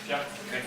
Yeah, okay.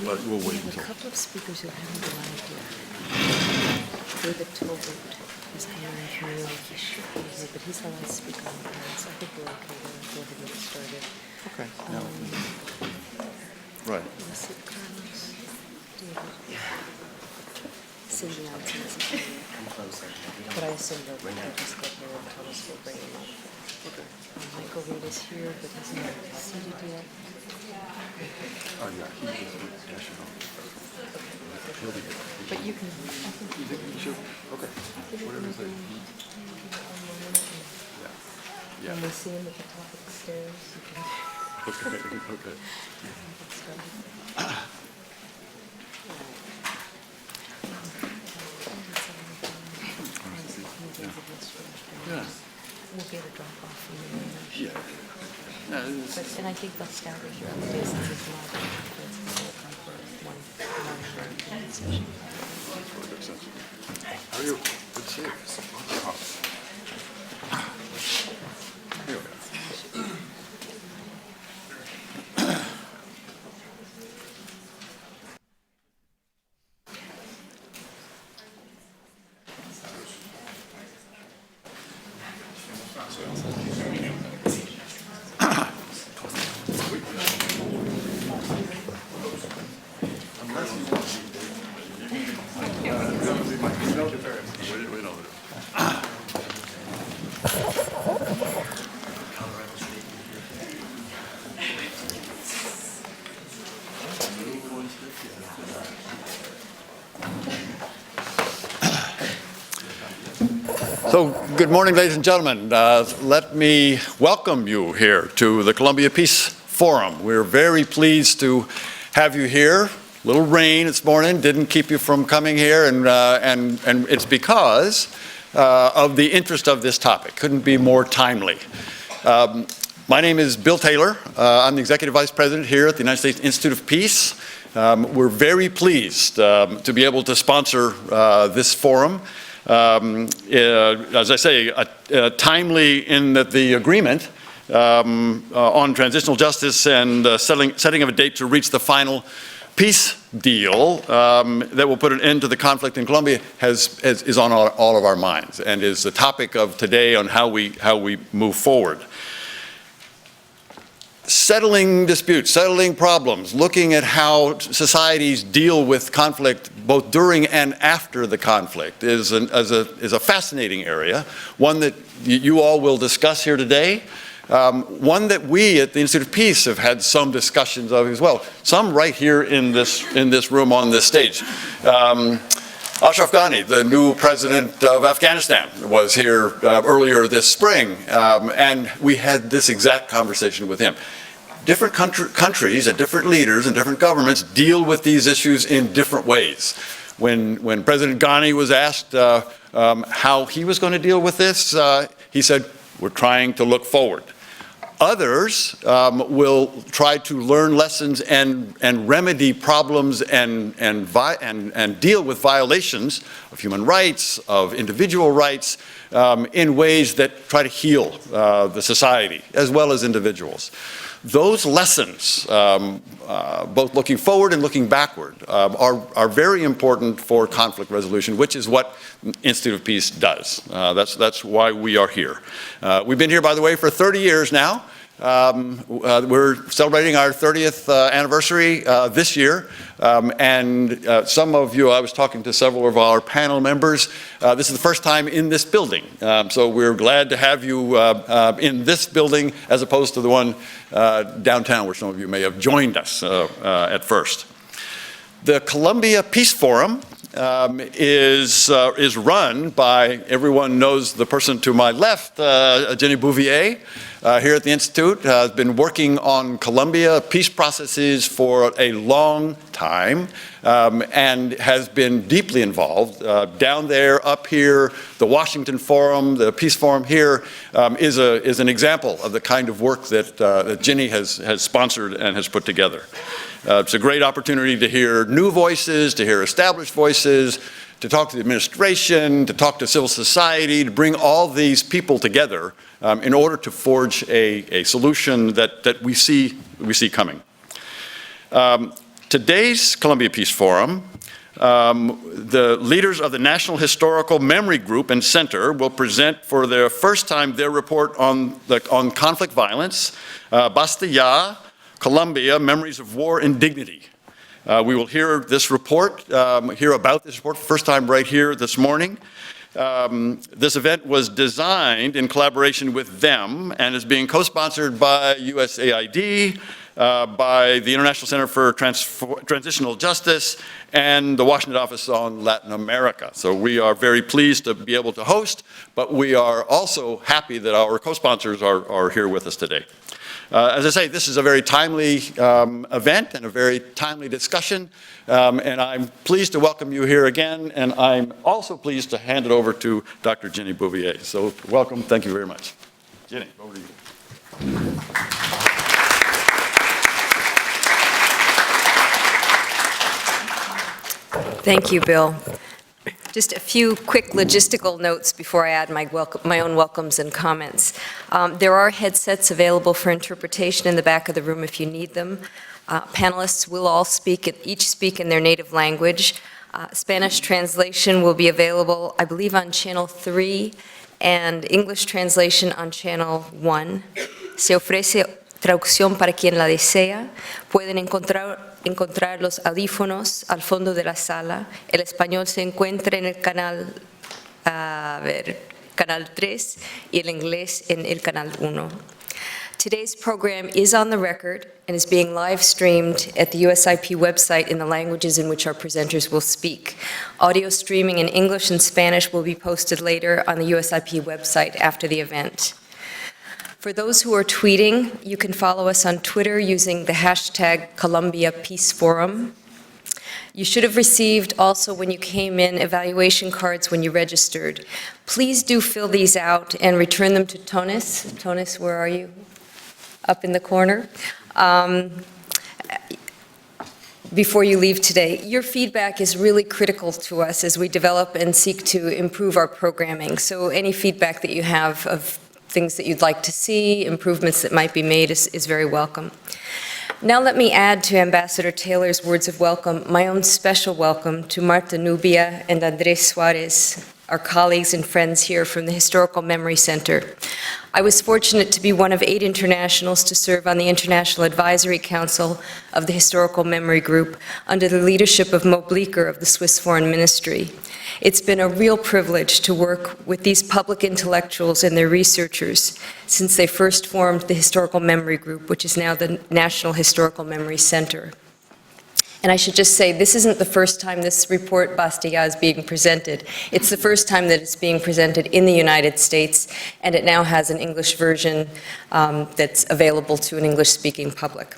But we'll wait A until. couple of speakers who haven't arrived yet. David Tolbert is coming in from New York. He should be here, but he's the last speaker on the panel, so I think we're okay to go ahead and get started. Okay. Right. USIP Carlos, David, Cindy Alton is here. But I assume they'll just get here and tell us we'll bring him up. Okay. Michael Reed is here, but he's not seated yet. Oh, yeah, he is additional. He'll be here. But you can, I think You think he should? Okay. Whatever you say. Yeah. when we see him at the top of the stairs, you can Okay, okay. get started. Yeah. We'll get a drop off from the range. Yeah. No, it's- But, and I think they'll scatter here on the day since it's not, it's come for one session. That's really good sense. How are you? Good to see you. Here we go. Wait over there. So, good morning, ladies and gentlemen. Let me welcome you here to the Colombia Peace Forum. We're very pleased to have you here. Little rain this morning didn't keep you from coming here, and it's because of the interest of this topic. Couldn't be more timely. My name is Bill Taylor. I'm the Executive Vice President here at the United States Institute of Peace. We're very pleased to be able to sponsor this forum. As I say, timely in that the agreement on transitional justice and setting of a date to reach the final peace deal that will put an end to the conflict in Colombia is on all of our minds and is the topic of today on how we move forward. Settling disputes, settling problems, looking at how societies deal with conflict both during and after the conflict is a fascinating area, one that you all will discuss here today, one that we at the Institute of Peace have had some discussions of as well, some right here in this room on this stage. Ashraf Ghani, the new president of Afghanistan, was here earlier this spring, and we had this exact conversation with him. Different countries and different leaders and different governments deal with these issues in different ways. When President Ghani was asked how he was going to deal with this, he said, "We're trying to look forward." Others will try to learn lessons and remedy problems and deal with violations of human rights, of individual rights, in ways that try to heal the society as well as individuals. Those lessons, both looking forward and looking backward, are very important for conflict resolution, which is what Institute of Peace does. That's why we are here. We've been here, by the way, for 30 years now. We're celebrating our 30th anniversary this year, and some of you, I was talking to several of our panel members, this is the first time in this building, so we're glad to have you in this building as opposed to the one downtown where some of you may have joined us at first. The Colombia Peace Forum is run by, everyone knows the person to my left, Jenny Bouvier, here at the Institute, has been working on Colombia peace processes for a long time, and has been deeply involved. Down there, up here, the Washington Forum, the Peace Forum here, is an example of the kind of work that Jenny has sponsored and has put together. It's a great opportunity to hear new voices, to hear established voices, to talk to the administration, to talk to civil society, to bring all these people together in order to forge a solution that we see coming. Today's Colombia Peace Forum, the leaders of the National Historical Memory Group and Center will present for the first time their report on conflict violence, Basta Ya, Colombia, Memories of War and Dignity. We will hear this report, hear about this report for the first time right here this morning. This event was designed in collaboration with them and is being co-sponsored by USAID, by the International Center for Transitional Justice, and the Washington Office on Latin America. So we are very pleased to be able to host, but we are also happy that our co-sponsors are here with us today. As I say, this is a very timely event and a very timely discussion, and I'm pleased to welcome you here again, and I'm also pleased to hand it over to Dr. Jenny Bouvier. So welcome, thank you very much. Jenny, over to you. Thank you, Bill. Just a few quick logistical notes before I add my own welcomes and comments. There are headsets available for interpretation in the back of the room if you need them. Panelists will all each speak in their native language. Spanish translation will be available, I believe, on channel 3, and English translation on channel 1. Se ofrece traducción para quien la desea. Pueden encontrar los audífonos al fondo de la sala. El español se encuentra en el canal, canal 3 y el inglés en el canal 1. Today's program is on the record and is being live streamed at the USIP website in the languages in which our presenters will speak. Audio streaming in English and Spanish will be posted later on the USIP website after the event. For those who are tweeting, you can follow us on Twitter using the hashtag Colombia Peace Forum. You should have received also when you came in evaluation cards when you registered. Please do fill these out and return them to Tonis. Tonis, where are you? Up in the corner. Before you leave today. Your feedback is really critical to us as we develop and seek to improve our programming. So any feedback that you have of things that you'd like to see, improvements that might be made is very welcome. Now let me add to Ambassador Taylor's words of welcome, my own special welcome to Marta Nubia and Andres Suarez, our colleagues and friends here from the Historical Memory Center. I was fortunate to be one of 8 internationals to serve on the International Advisory Council of the Historical Memory Group under the leadership of Mo Bleeker of the Swiss Foreign Ministry. It's been a real privilege to work with these public intellectuals and their researchers since they first formed the Historical Memory Group, which is now the National Historical Memory Center. And I should just say, this isn't the first time this report, Basta Ya, is being presented. It's the first time that it's being presented in the United States, and it now has an English version that's available to an English-speaking public.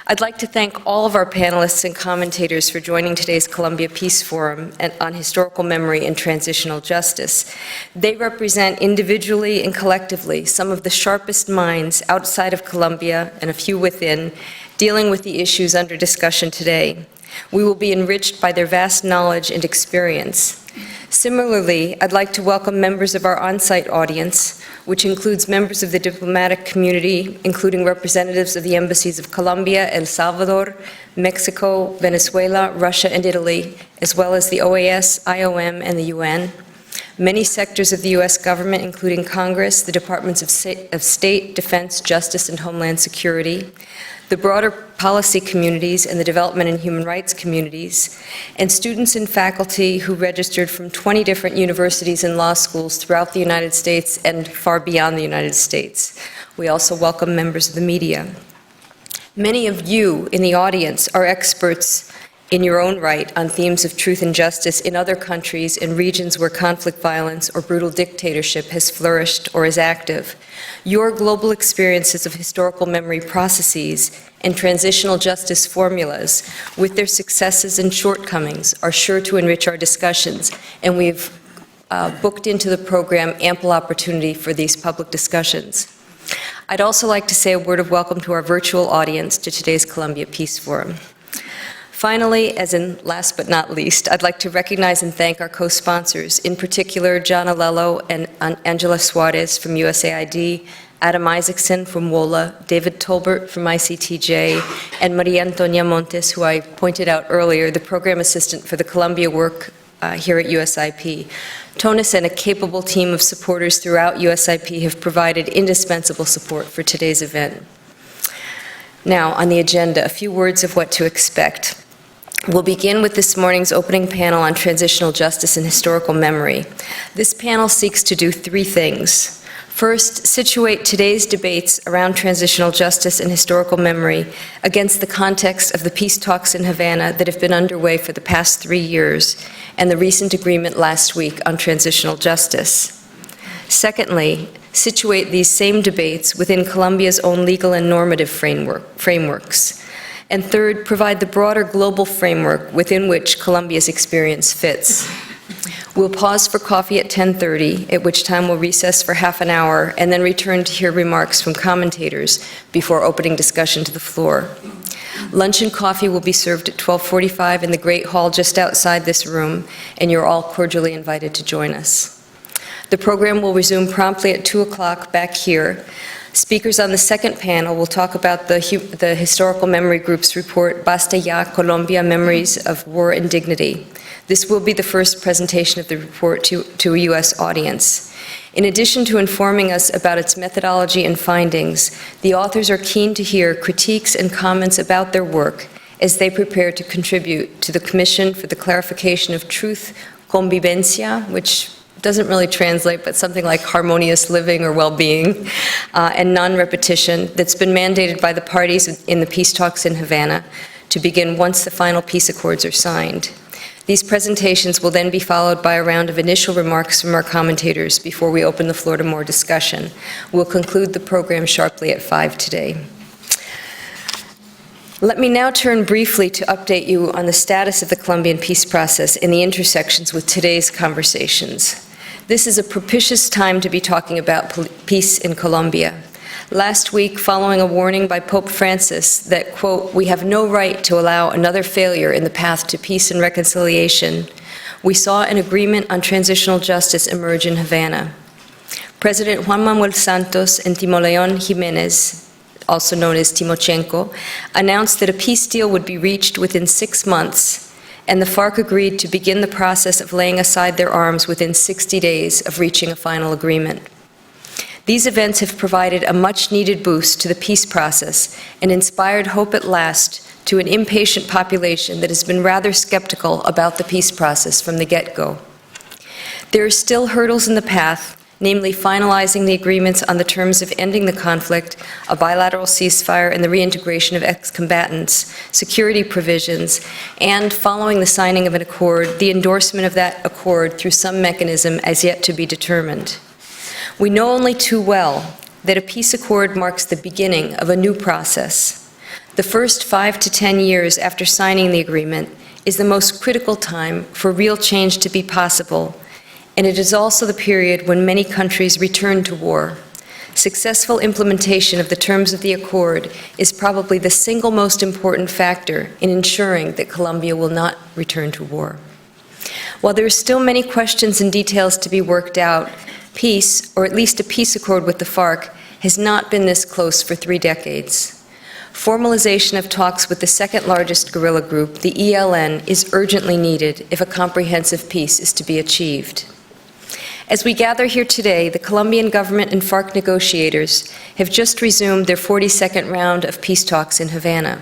I'd like to thank all of our panelists and commentators for joining today's Colombia Peace Forum on Historical Memory and Transitional Justice. They represent individually and collectively some of the sharpest minds outside of Colombia and a few within, dealing with the issues under discussion today. We will be enriched by their vast knowledge and experience. Similarly, I'd like to welcome members of our on-site audience, which includes members of the diplomatic community, including representatives of the embassies of Colombia, El Salvador, Mexico, Venezuela, Russia, and Italy, as well as the OAS, IOM, and the UN. Many sectors of the U.S. government, including Congress, the Departments of State, Defense, Justice, and Homeland Security, the broader policy communities and the development and human rights communities, and students and faculty who registered from 20 different universities and law schools throughout the United States and far beyond the United States. We also welcome members of the media. Many of you in the audience are experts in your own right on themes of truth and justice in other countries and regions where conflict violence or brutal dictatorship has flourished or is active. Your global experiences of historical memory processes and transitional justice formulas, with their successes and shortcomings, are sure to enrich our discussions, and we've booked into the program ample opportunity for these public discussions. I'd also like to say a word of welcome to our virtual audience to today's Colombia Peace Forum. Finally, as in last but not least, I'd like to recognize and thank our co-sponsors, in particular John Alello and Angela Suarez from USAID, Adam Isaacson from WOLA, David Tolbert from ICTJ, and Maria Antonia Montes, who I pointed out earlier, the program assistant for the Colombia work here at USIP. Tonis and a capable team of supporters throughout USIP have provided indispensable support for today's event. Now, on the agenda, a few words of what to expect. We'll begin with this morning's opening panel on transitional justice and historical memory. This panel seeks to do three things. First, situate today's debates around transitional justice and historical memory against the context of the peace talks in Havana that have been underway for the past 3 years and the recent agreement last week on transitional justice. Secondly, situate these same debates within Colombia's own legal and normative frameworks. And third, provide the broader global framework within which Colombia's experience fits. We'll pause for coffee at 10:30, at which time we'll recess for half an hour, and then return to hear remarks from commentators before opening discussion to the floor. Lunch and coffee will be served at 12:45 in the Great Hall just outside this room, and you're all cordially invited to join us. The program will resume promptly at 2 o'clock back here. Speakers on the second panel will talk about the Historical Memory Group's report, Basta Ya, Colombia, Memories of War and Dignity. This will be the first presentation of the report to a U.S. audience. In addition to informing us about its methodology and findings, the authors are keen to hear critiques and comments about their work as they prepare to contribute to the Commission for the Clarification of Truth, Convivencia, which doesn't really translate, but something like harmonious living or well-being, and non-repetition that's been mandated by the parties in the peace talks in Havana to begin once the final peace accords are signed. These presentations will then be followed by a round of initial remarks from our commentators before we open the floor to more discussion. We'll conclude the program sharply at 5 today. Let me now turn briefly to update you on the status of the Colombian peace process and the intersections with today's conversations. This is a propitious time to be talking about peace in Colombia. Last week, following a warning by Pope Francis that, quote, "we have no right to allow another failure in the path to peace and reconciliation," we saw an agreement on transitional justice emerge in Havana. President Juan Manuel Santos and Timoleón Jiménez, also known as Timochenko, announced that a peace deal would be reached within 6 months, and the FARC agreed to begin the process of laying aside their arms within 60 days of reaching a final agreement. These events have provided a much-needed boost to the peace process and inspired hope at last to an impatient population that has been rather skeptical about the peace process from the get-go. There are still hurdles in the path, namely finalizing the agreements on the terms of ending the conflict, a bilateral ceasefire and the reintegration of ex-combatants, security provisions, and, following the signing of an accord, the endorsement of that accord through some mechanism as yet to be determined. We know only too well that a peace accord marks the beginning of a new process. The first 5 to 10 years after signing the agreement is the most critical time for real change to be possible, and it is also the period when many countries return to war. Successful implementation of the terms of the accord is probably the single most important factor in ensuring that Colombia will not return to war. While there are still many questions and details to be worked out, peace, or at least a peace accord with the FARC, has not been this close for 3 decades. Formalization of talks with the second largest guerrilla group, the ELN, is urgently needed if a comprehensive peace is to be achieved. As we gather here today, the Colombian government and FARC negotiators have just resumed their 42nd round of peace talks in Havana.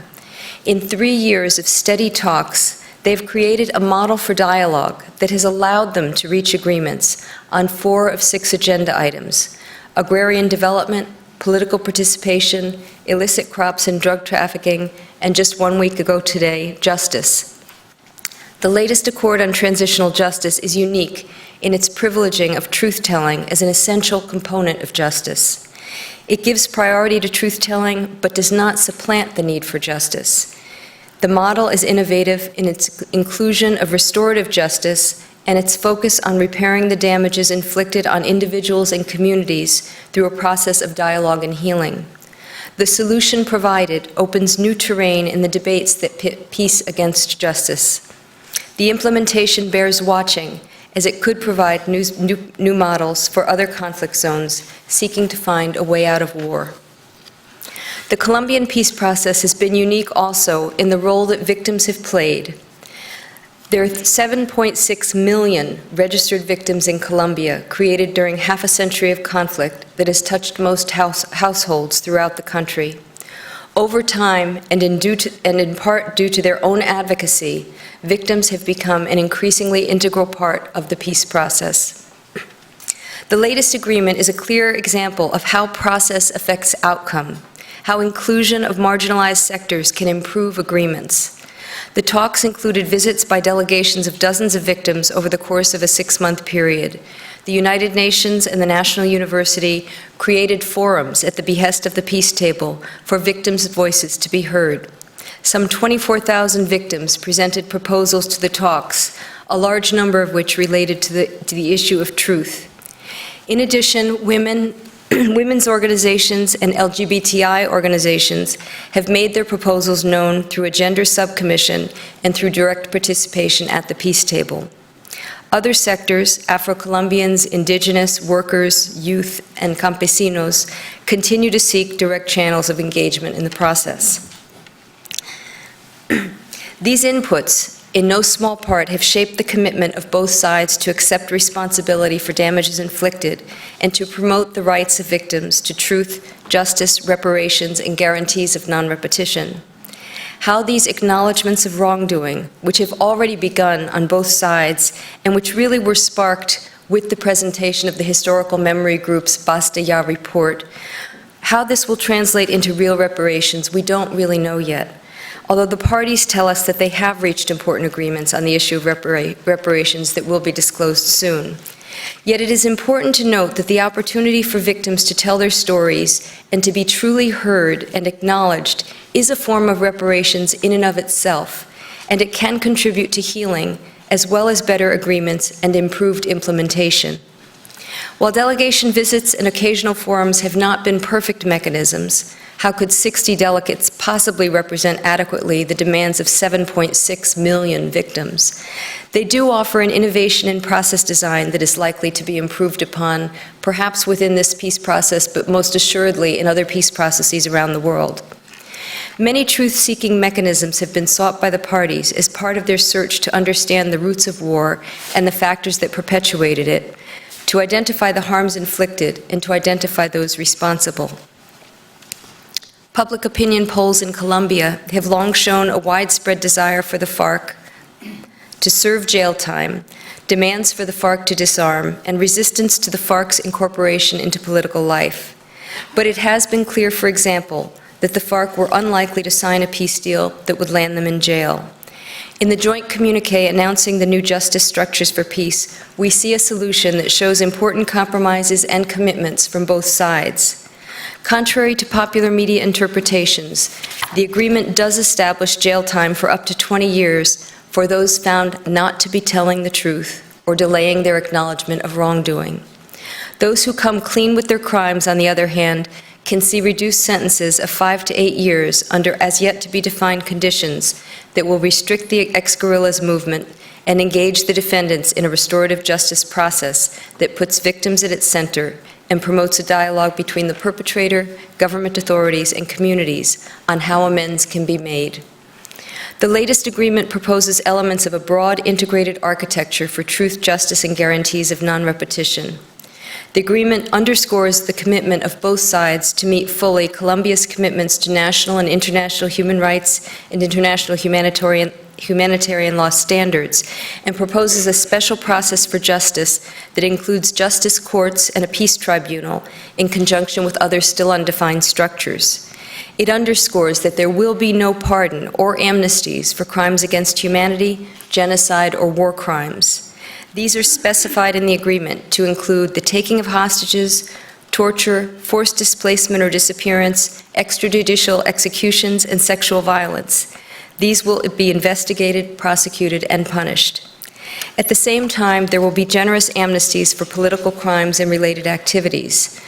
In 3 years of steady talks, they've created a model for dialogue that has allowed them to reach agreements on 4 of 6 agenda items: agrarian development, political participation, illicit crops and drug trafficking, and just 1 week ago today, justice. The latest accord on transitional justice is unique in its privileging of truth-telling as an essential component of justice. It gives priority to truth-telling, but does not supplant the need for justice. The model is innovative in its inclusion of restorative justice and its focus on repairing the damages inflicted on individuals and communities through a process of dialogue and healing. The solution provided opens new terrain in the debates that pit peace against justice. The implementation bears watching, as it could provide new models for other conflict zones seeking to find a way out of war. The Colombian peace process has been unique also in the role that victims have played. There are 7.6 million registered victims in Colombia, created during half a century of conflict that has touched most households throughout the country. Over time, and in part due to their own advocacy, victims have become an increasingly integral part of the peace process. The latest agreement is a clear example of how process affects outcome, how inclusion of marginalized sectors can improve agreements. The talks included visits by delegations of dozens of victims over the course of a 6-month period. The United Nations and the National University created forums at the behest of the Peace Table for victims' voices to be heard. Some 24,000 victims presented proposals to the talks, a large number of which related to the issue of truth. In addition, women's organizations and LGBTI organizations have made their proposals known through a gender subcommission and through direct participation at the Peace Table. Other sectors, Afro-Colombians, indigenous, workers, youth, and campesinos, continue to seek direct channels of engagement in the process. These inputs, in no small part, have shaped the commitment of both sides to accept responsibility for damages inflicted and to promote the rights of victims to truth, justice, reparations, and guarantees of non-repetition. How these acknowledgments of wrongdoing, which have already begun on both sides and which really were sparked with the presentation of the Historical Memory Group's Basta Ya report, how this will translate into real reparations, we don't really know yet. Although the parties tell us that they have reached important agreements on the issue of reparations that will be disclosed soon. Yet it is important to note that the opportunity for victims to tell their stories and to be truly heard and acknowledged is a form of reparations in and of itself, and it can contribute to healing as well as better agreements and improved implementation. While delegation visits and occasional forums have not been perfect mechanisms, how could 60 delegates possibly represent adequately the demands of 7.6 million victims? They do offer an innovation in process design that is likely to be improved upon, perhaps within this peace process, but most assuredly in other peace processes around the world. Many truth-seeking mechanisms have been sought by the parties as part of their search to understand the roots of war and the factors that perpetuated it, to identify the harms inflicted, and to identify those responsible. Public opinion polls in Colombia have long shown a widespread desire for the FARC to serve jail time, demands for the FARC to disarm, and resistance to the FARC's incorporation into political life. But it has been clear, for example, that the FARC were unlikely to sign a peace deal that would land them in jail. In the joint communiqué announcing the new justice structures for peace, we see a solution that shows important compromises and commitments from both sides. Contrary to popular media interpretations, the agreement does establish jail time for up to 20 years for those found not to be telling the truth or delaying their acknowledgement of wrongdoing. Those who come clean with their crimes, on the other hand, can see reduced sentences of 5 to 8 years under as yet to be defined conditions that will restrict the ex-guerrillas movement and engage the defendants in a restorative justice process that puts victims at its center and promotes a dialogue between the perpetrator, government authorities, and communities on how amends can be made. The latest agreement proposes elements of a broad integrated architecture for truth, justice, and guarantees of non-repetition. The agreement underscores the commitment of both sides to meet fully Colombia's commitments to national and international human rights and international humanitarian law standards, and proposes a special process for justice that includes justice courts and a peace tribunal in conjunction with other still undefined structures. It underscores that there will be no pardon or amnesties for crimes against humanity, genocide, or war crimes. These are specified in the agreement to include the taking of hostages, torture, forced displacement or disappearance, extrajudicial executions, and sexual violence. These will be investigated, prosecuted, and punished. At the same time, there will be generous amnesties for political crimes and related activities.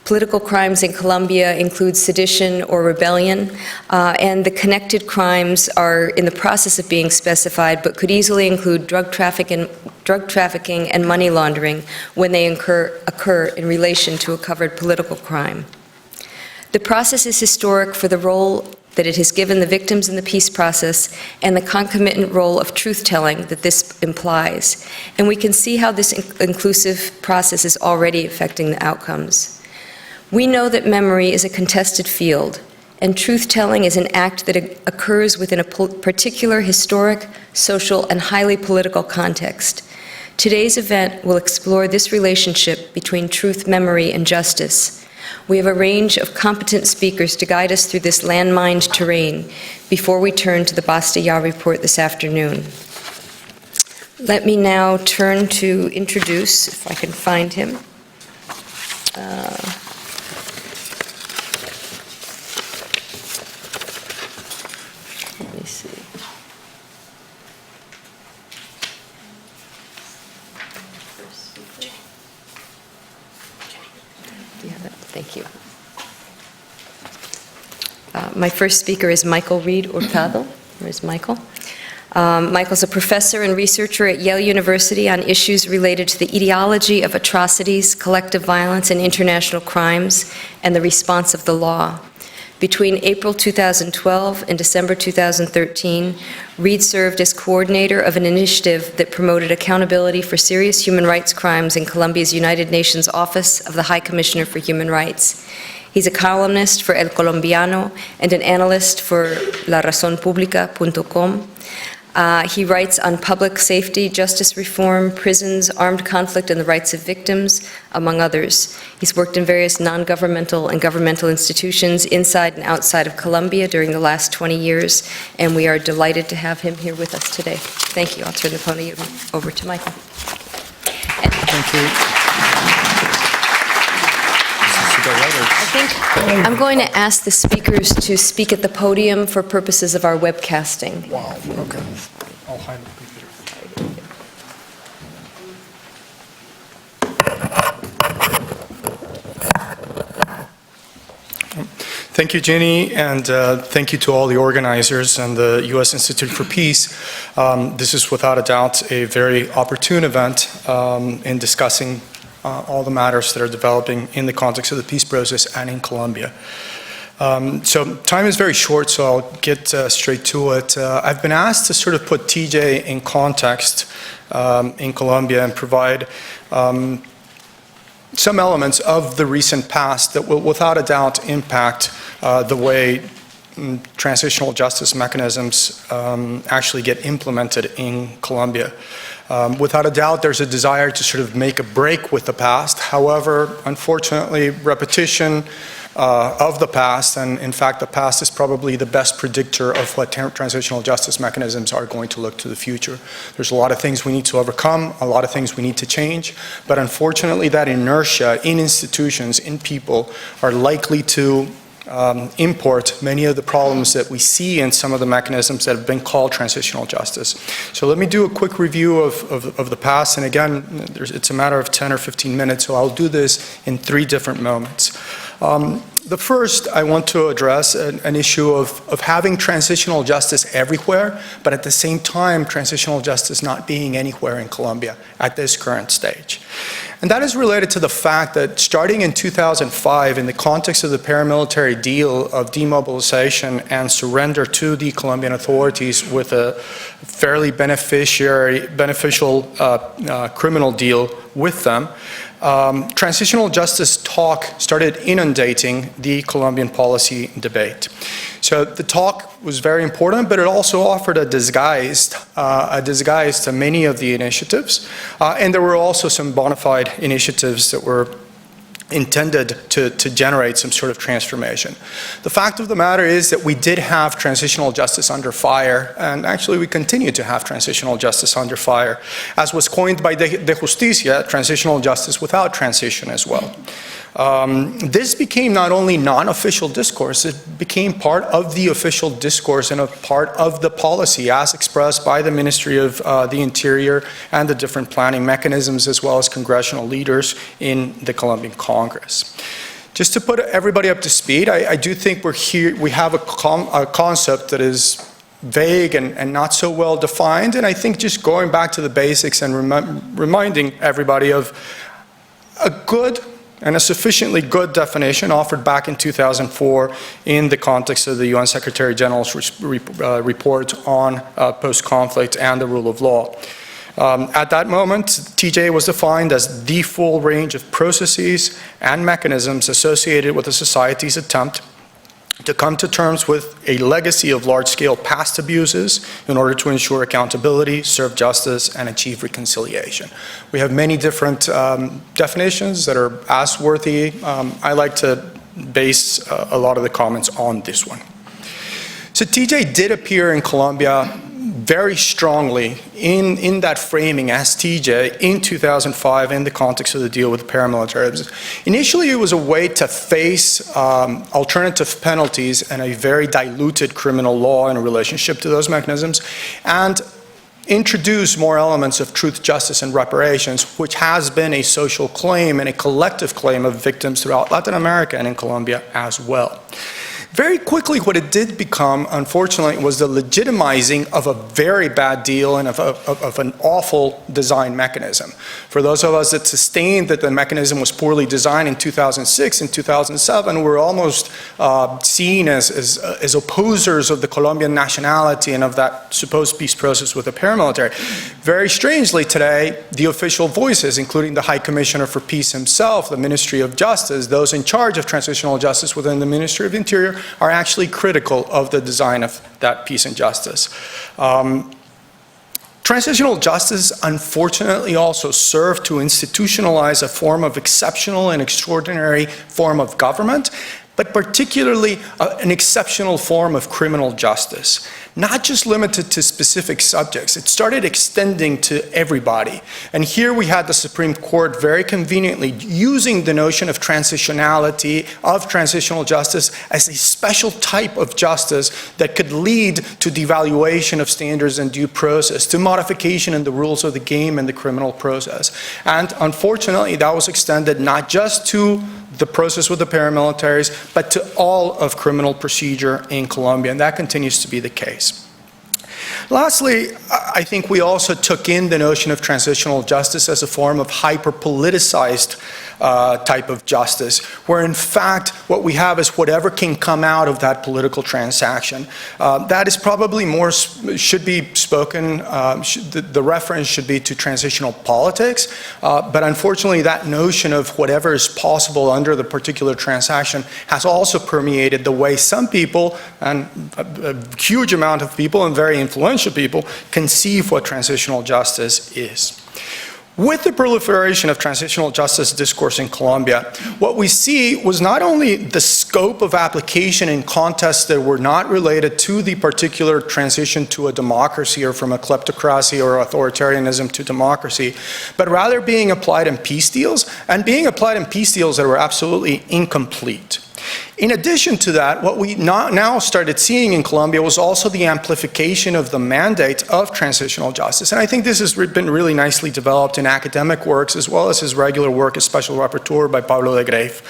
Political crimes in Colombia include sedition or rebellion, and the connected crimes are in the process of being specified, but could easily include drug trafficking and money laundering when they occur in relation to a covered political crime. The process is historic for the role that it has given the victims in the peace process and the concomitant role of truth-telling that this implies. And we can see how this inclusive process is already affecting the outcomes. We know that memory is a contested field, and truth-telling is an act that occurs within a particular historic, social, and highly political context. Today's event will explore this relationship between truth, memory, and justice. We have a range of competent speakers to guide us through this landmined terrain before we turn to the Basta Ya report this afternoon. Let me now turn to introduce, if I can find him. Let me see. Thank you. My first speaker is Michael Reed Hurtado. Where's Michael? Michael's a professor and researcher at Yale University on issues related to the etiology of atrocities, collective violence, and international crimes, and the response of the law. Between April 2012 and December 2013, Reed served as coordinator of an initiative that promoted accountability for serious human rights crimes in Colombia's United Nations Office of the High Commissioner for Human Rights. He's a columnist for El Colombiano and an analyst for larazonpublica.com. He writes on public safety, justice reform, prisons, armed conflict, and the rights of victims, among others. He's worked in various non-governmental and governmental institutions inside and outside of Colombia during the last 20 years, and we are delighted to have him here with us today. Thank you. I'll turn the podium over to Michael. Thank you. I think I'm going to ask the speakers to speak at the podium for purposes of our webcasting. Wow, okay. I'll hide the computer. Thank you, Jenny, and thank you to all the organizers and the U.S. Institute for Peace. This is without a doubt a very opportune event in discussing all the matters that are developing in the context of the peace process and in Colombia. So time is very short, so I'll get straight to it. I've been asked to sort of put TJ in context in Colombia and provide some elements of the recent past that will without a doubt impact the way transitional justice mechanisms actually get implemented in Colombia. Without a doubt, there's a desire to sort of make a break with the past. However, unfortunately, repetition of the past, and in fact, the past is probably the best predictor of what transitional justice mechanisms are going to look to the future. There's a lot of things we need to overcome, a lot of things we need to change, but unfortunately, that inertia in institutions, in people, are likely to import many of the problems that we see in some of the mechanisms that have been called transitional justice. So let me do a quick review of the past, and again, it's a matter of 10 or 15 minutes, so I'll do this in 3 different moments. The first, I want to address an issue of having transitional justice everywhere, but at the same time, transitional justice not being anywhere in Colombia at this current stage. And that is related to the fact that starting in 2005, in the context of the paramilitary deal of demobilization and surrender to the Colombian authorities with a fairly beneficial criminal deal with them, transitional justice talk started inundating the Colombian policy debate. So the talk was very important, but it also offered a disguise to many of the initiatives. And there were also some bona fide initiatives that were intended to generate some sort of transformation. The fact of the matter is that we did have transitional justice under fire, and actually we continue to have transitional justice under fire, as was coined by De Justicia, transitional justice without transition as well. This became not only non-official discourse, it became part of the official discourse and a part of the policy as expressed by the Ministry of the Interior and the different planning mechanisms as well as congressional leaders in the Colombian Congress. Just to put everybody up to speed, I do think we have a concept that is vague and not so well defined, and I think just going back to the basics and reminding everybody of a good and a sufficiently good definition offered back in 2004 in the context of the UN Secretary General's report on post-conflict and the rule of law. At that moment, TJ was defined as the full range of processes and mechanisms associated with a society's attempt to come to terms with a legacy of large-scale past abuses in order to ensure accountability, serve justice, and achieve reconciliation. We have many different definitions that are as worthy. I like to base a lot of the comments on this one. So TJ did appear in Colombia very strongly in that framing as TJ in 2005 in the context of the deal with the paramilitaries. Initially, it was a way to face alternative penalties and a very diluted criminal law in relationship to those mechanisms, and introduce more elements of truth, justice, and reparations, which has been a social claim and a collective claim of victims throughout Latin America and in Colombia as well. Very quickly, what it did become, unfortunately, was the legitimizing of a very bad deal and of an awful design mechanism. For those of us that sustained that the mechanism was poorly designed in 2006 and 2007, we're almost seen as opposers of the Colombian nationality and of that supposed peace process with the paramilitary. Very strangely today, the official voices, including the High Commissioner for Peace himself, the Ministry of Justice, those in charge of transitional justice within the Ministry of Interior, are actually critical of the design of that peace and justice. Transitional justice, unfortunately, also served to institutionalize a form of exceptional and extraordinary form of government, but particularly an exceptional form of criminal justice. Not just limited to specific subjects, it started extending to everybody. And here we had the Supreme Court very conveniently using the notion of transitionality, of transitional justice, as a special type of justice that could lead to devaluation of standards and due process, to modification in the rules of the game and the criminal process. And unfortunately, that was extended not just to the process with the paramilitaries, but to all of criminal procedure in Colombia, and that continues to be the case. Lastly, I think we also took in the notion of transitional justice as a form of hyper-politicized type of justice, where in fact what we have is whatever can come out of that political transaction. That is probably more, should be spoken, the reference should be to transitional politics, but unfortunately that notion of whatever is possible under the particular transaction has also permeated the way some people, and a huge amount of people and very influential people, conceive what transitional justice is. With the proliferation of transitional justice discourse in Colombia, what we see was not only the scope of application in contexts that were not related to the particular transition to a democracy or from a kleptocracy or authoritarianism to democracy, but rather being applied in peace deals, and being applied in peace deals that were absolutely incomplete. In addition to that, what we now started seeing in Colombia was also the amplification of the mandate of transitional justice. And I think this has been really nicely developed in academic works as well as his regular work as special rapporteur by Pablo de Greve.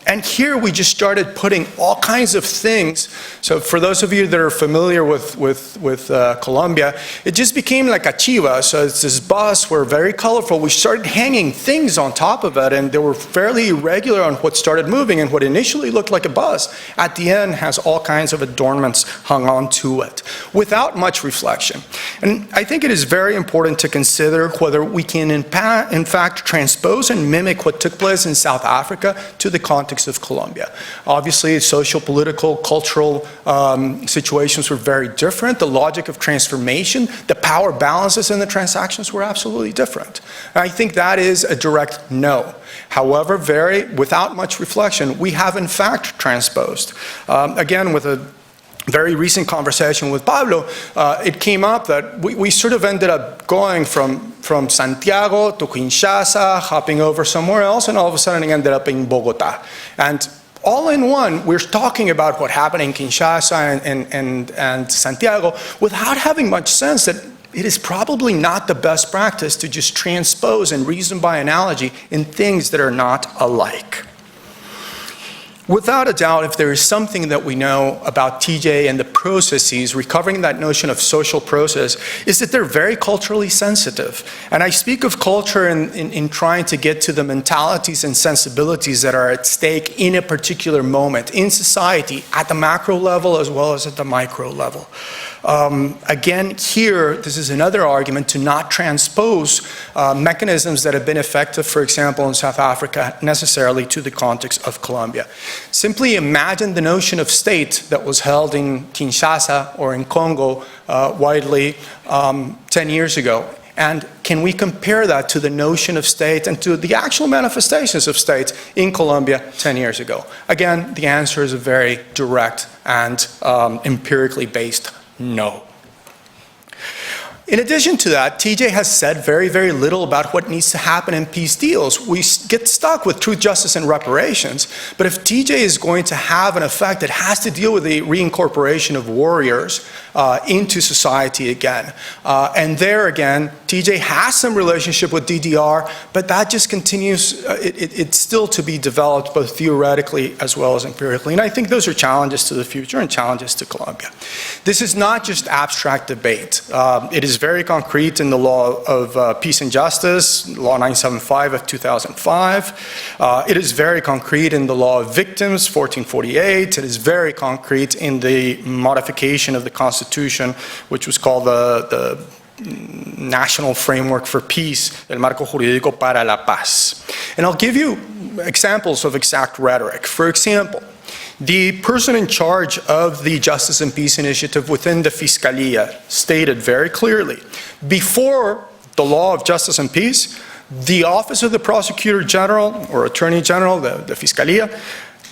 And here we just started putting all kinds of things. So for those of you that are familiar with Colombia, it just became like a chiva. So it's this bus, we're very colorful. We started hanging things on top of it, and they were fairly irregular on what started moving, and what initially looked like a bus at the end has all kinds of adornments hung onto it without much reflection. And I think it is very important to consider whether we can in fact transpose and mimic what took place in South Africa to the context context of Colombia. Obviously, social, political, cultural situations were very different. The logic of transformation, the power balances in the transactions were absolutely different. And I think that is a direct no. However, without much reflection, we have in fact transposed. Again, with a very recent conversation with Pablo, it came up that we sort of ended up going from Santiago to Kinshasa, hopping over somewhere else, and all of a sudden it ended up in Bogota. And all in one, we're talking about what happened in Kinshasa and Santiago without having much sense that it is probably not the best practice to just transpose and reason by analogy in things that are not alike. Without a doubt, if there is something that we know about TJ and the processes, recovering that notion of social process, is that they're very culturally sensitive. And I speak of culture in trying to get to the mentalities and sensibilities that are at stake in a particular moment in society, at the macro level as well as at the micro level. Again, here, this is another argument to not transpose mechanisms that have been effective, for example, in South Africa, necessarily to the context of Colombia. Simply imagine the notion of state that was held in Kinshasa or in Congo widely 10 years ago. And can we compare that to the notion of state and to the actual manifestations of state in Colombia 10 years ago? Again, the answer is a very direct and empirically based no. In addition to that, TJ has said very, very little about what needs to happen in peace deals. We get stuck with truth, justice, and reparations, but if TJ is going to have an effect, it has to deal with the reincorporation of warriors into society again. And there again, TJ has some relationship with DDR, but that just continues, it's still to be developed both theoretically as well as empirically. And I think those are challenges to the future and challenges to Colombia. This is not just abstract debate. It is very concrete in the law of peace and justice, law 975 of 2005. It is very concrete in the law of victims, 1448. It is very concrete in the modification of the Constitution, which was called the National Framework for Peace, el Marco Jurídico para la Paz. And I'll give you examples of exact rhetoric. For example, the person in charge of the Justice and Peace Initiative within the Fiscalía stated very clearly, before the law of justice and peace, the Office of the Prosecutor General or Attorney General, the Fiscalía,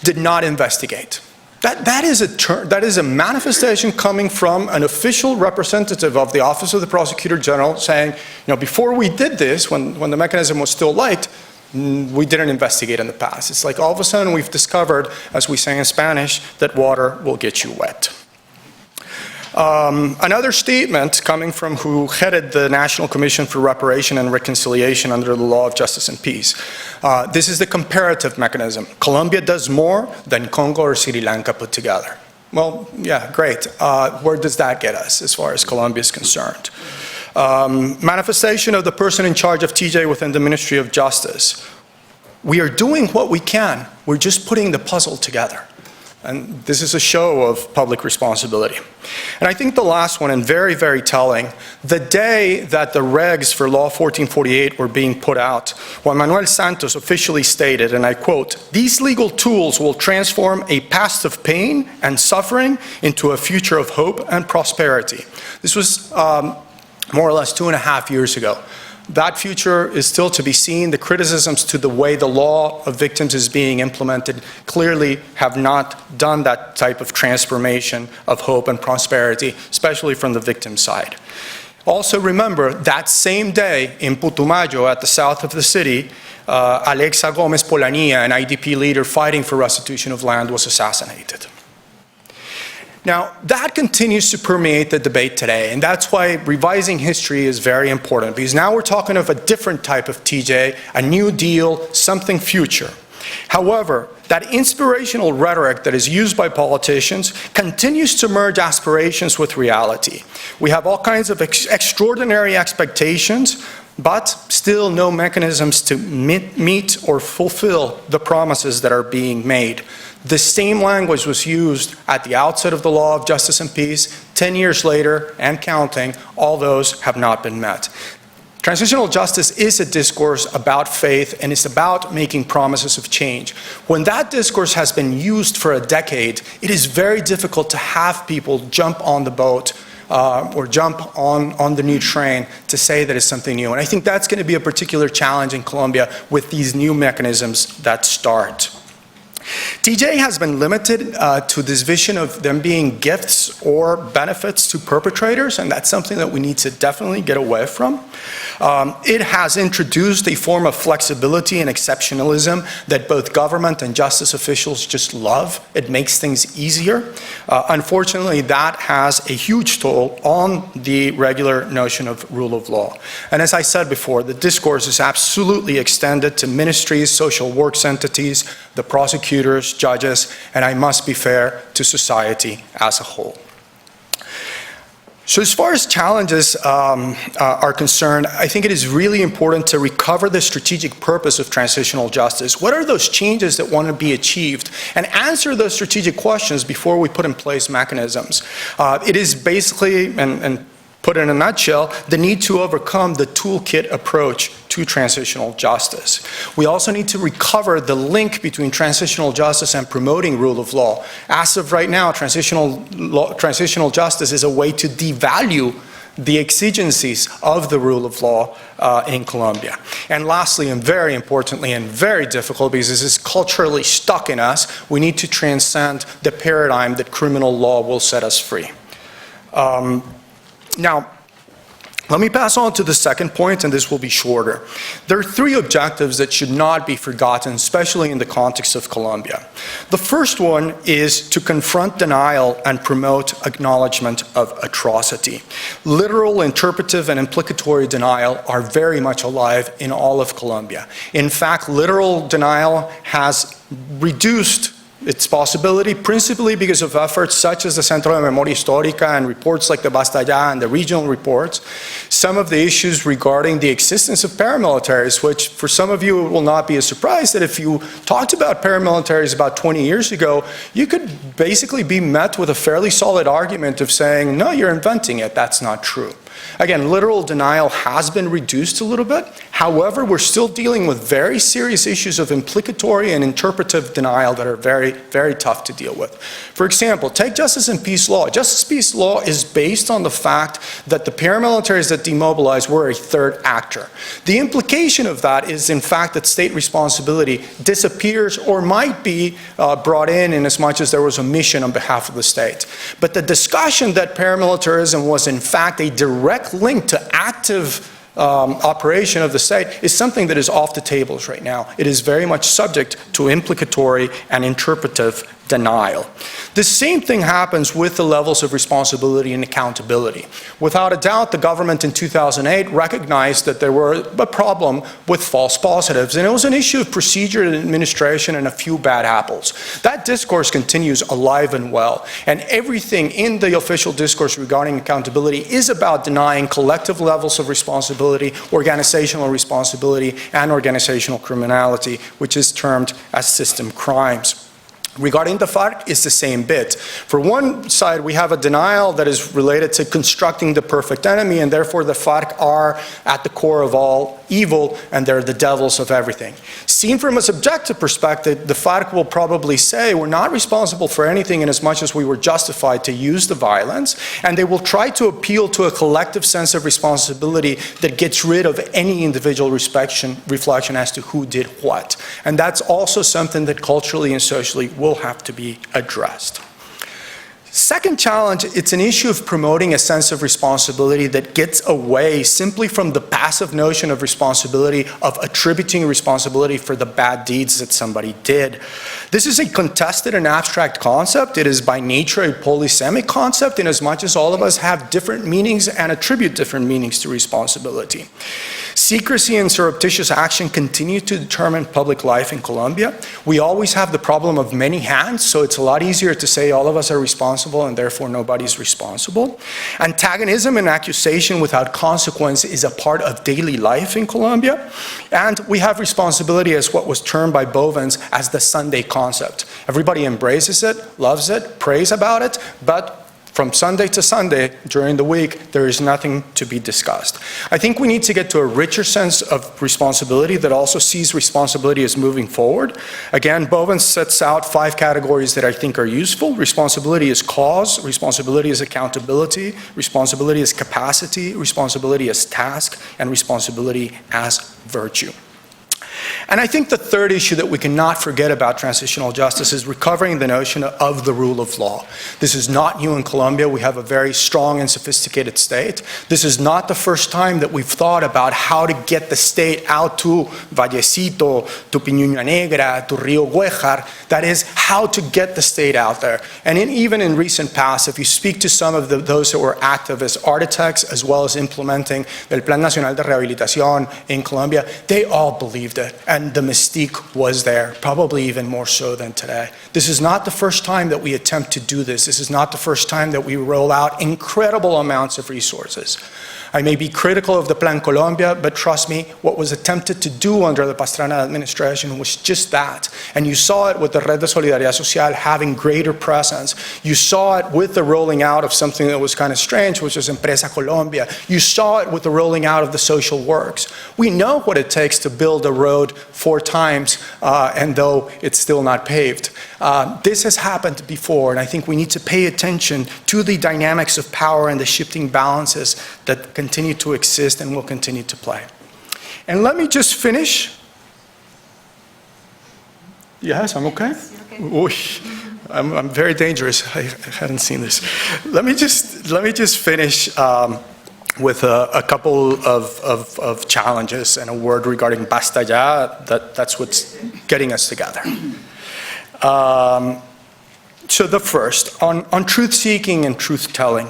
did not investigate. That is a manifestation coming from an official representative of the Office of the Prosecutor General saying, before we did this, when the mechanism was still light, we didn't investigate in the past. It's like all of a sudden we've discovered, as we say in Spanish, that water will get you wet. Another statement coming from who headed the National Commission for Reparation and Reconciliation under the law of justice and peace. This is the comparative mechanism. Colombia does more than Congo or Sri Lanka put together. Well, yeah, great. Where does that get us as far as Colombia is concerned? Manifestation of the person in charge of TJ within the Ministry of Justice. We are doing what we can. We're just putting the puzzle together. And this is a show of public responsibility. And I think the last one, and very, very telling, the day that the regs for Law 1448 were being put out, Juan Manuel Santos officially stated, and I quote, "These legal tools will transform a past of pain and suffering into a future of hope and prosperity." This was more or less 2.5 years ago. That future is still to be seen. The criticisms to the way the law of victims is being implemented clearly have not done that type of transformation of hope and prosperity, especially from the victim side. Also remember, that same day in Putumayo at the south of the city, Alexa Gomez Polania, an IDP leader fighting for restitution of land, was assassinated. Now, that continues to permeate the debate today, and that's why revising history is very important, because now we're talking of a different type of TJ, a new deal, something future. However, that inspirational rhetoric that is used by politicians continues to merge aspirations with reality. We have all kinds of extraordinary expectations, but still no mechanisms to meet or fulfill the promises that are being made. The same language was used at the outset of the law of justice and peace. 10 years later and counting, all those have not been met. Transitional justice is a discourse about faith, and it's about making promises of change. When that discourse has been used for a decade, it is very difficult to have people jump on the boat or jump on the new train to say that it's something new. And I think that's going to be a particular challenge in Colombia with these new mechanisms that start. TJ has been limited to this vision of them being gifts or benefits to perpetrators, and that's something that we need to definitely get away from. It has introduced a form of flexibility and exceptionalism that both government and justice officials just love. It makes things easier. Unfortunately, that has a huge toll on the regular notion of rule of law. And as I said before, the discourse is absolutely extended to ministries, social works entities, the prosecutors, judges, and I must be fair, to society as a whole. So as far as challenges are concerned, I think it is really important to recover the strategic purpose of transitional justice. What are those changes that want to be achieved? And answer those strategic questions before we put in place mechanisms. It is basically, and put in a nutshell, the need to overcome the toolkit approach to transitional justice. We also need to recover the link between transitional justice and promoting rule of law. As of right now, transitional justice is a way to devalue the exigencies of the rule of law in Colombia. And lastly, and very importantly, and very difficult because this is culturally stuck in us, we need to transcend the paradigm that criminal law will set us free. Now, let me pass on to the second point, and this will be shorter. There are three objectives that should not be forgotten, especially in the context of Colombia. The first one is to confront denial and promote acknowledgement of atrocity. Literal, interpretive, and implicatory denial are very much alive in all of Colombia. In fact, literal denial has reduced its possibility, principally because of efforts such as the Centro de Memoria Histórica and reports like the Basta Ya and the regional reports. Some of the issues regarding the existence of paramilitaries, which for some of you it will not be a surprise that if you talked about paramilitaries about 20 years ago, you could basically be met with a fairly solid argument of saying, no, you're inventing it, that's not true. Again, literal denial has been reduced a little bit. However, we're still dealing with very serious issues of implicatory and interpretive denial that are very, very tough to deal with. For example, take justice and peace law. Justice and peace law is based on the fact that the paramilitaries that demobilized were a third actor. The implication of that is, in fact, that state responsibility disappears or might be brought in as much as there was a mission on behalf of the state. But the discussion that paramilitarism was, in fact, a direct link to active operation of the state is something that is off the tables right now. It is very much subject to implicatory and interpretive denial. The same thing happens with the levels of responsibility and accountability. Without a doubt, the government in 2008 recognized that there were a problem with false positives, and it was an issue of procedure and administration and a few bad apples. That discourse continues alive and well, and everything in the official discourse regarding accountability is about denying collective levels of responsibility, organizational responsibility, and organizational criminality, which is termed as system crimes. Regarding the FARC, it's the same bit. For one side, we have a denial that is related to constructing the perfect enemy, and therefore the FARC are at the core of all evil, and they're the devils of everything. Seen from a subjective perspective, the FARC will probably say we're not responsible for anything in as much as we were justified to use the violence, and they will try to appeal to a collective sense of responsibility that gets rid of any individual reflection as to who did what. And that's also something that culturally and socially will have to be addressed. Second challenge, it's an issue of promoting a sense of responsibility that gets away simply from the passive notion of responsibility, of attributing responsibility for the bad deeds that somebody did. This is a contested and abstract concept. It is by nature a polysemic concept in as much as all of us have different meanings and attribute different meanings to responsibility. Secrecy and surreptitious action continue to determine public life in Colombia. We always have the problem of many hands, so it's a lot easier to say all of us are responsible and therefore nobody's responsible. Antagonism and accusation without consequence is a part of daily life in Colombia. And we have responsibility as what was termed by Bovens as the Sunday concept. Everybody embraces it, loves it, prays about it, but From Sunday to Sunday, during the week, there is nothing to be discussed. I think we need to get to a richer sense of responsibility that also sees responsibility as moving forward. Again, Boven sets out 5 categories that I think are useful. Responsibility is cause, responsibility is accountability, responsibility is capacity, responsibility is task, and responsibility as virtue. And I think the third issue that we cannot forget about transitional justice is recovering the notion of the rule of law. This is not new in Colombia. We have a very strong and sophisticated state. This is not the first time that we've thought about how to get the state out to Vallecito, to Piñuña Negra, to Rio Güejar. That is, how to get the state out there. And even in recent past, if you speak to some of those that were active as architects, as well as implementing el Plan Nacional de Rehabilitación in Colombia, they all believed it. And the mystique was there, probably even more so than today. This is not the first time that we attempt to do this. This is not the first time that we roll out incredible amounts of resources. I may be critical of the Plan Colombia, but trust me, what was attempted to do under the Pastrana administration was just that. And you saw it with the Red de Solidaridad Social having greater presence. You saw it with the rolling out of something that was kind of strange, which was Empresa Colombia. You saw it with the rolling out of the social works. We know what it takes to build a road 4 times, and though it's still not paved. This has happened before, and I think we need to pay attention to the dynamics of power and the shifting balances that continue to exist and will continue to play. And let me just finish. Yes, I'm okay? Okay. I'm very dangerous. I hadn't seen this. Let me just finish with a couple of challenges and a word regarding Basta Ya. That's what's getting us together. So the first, on truth-seeking and truth-telling.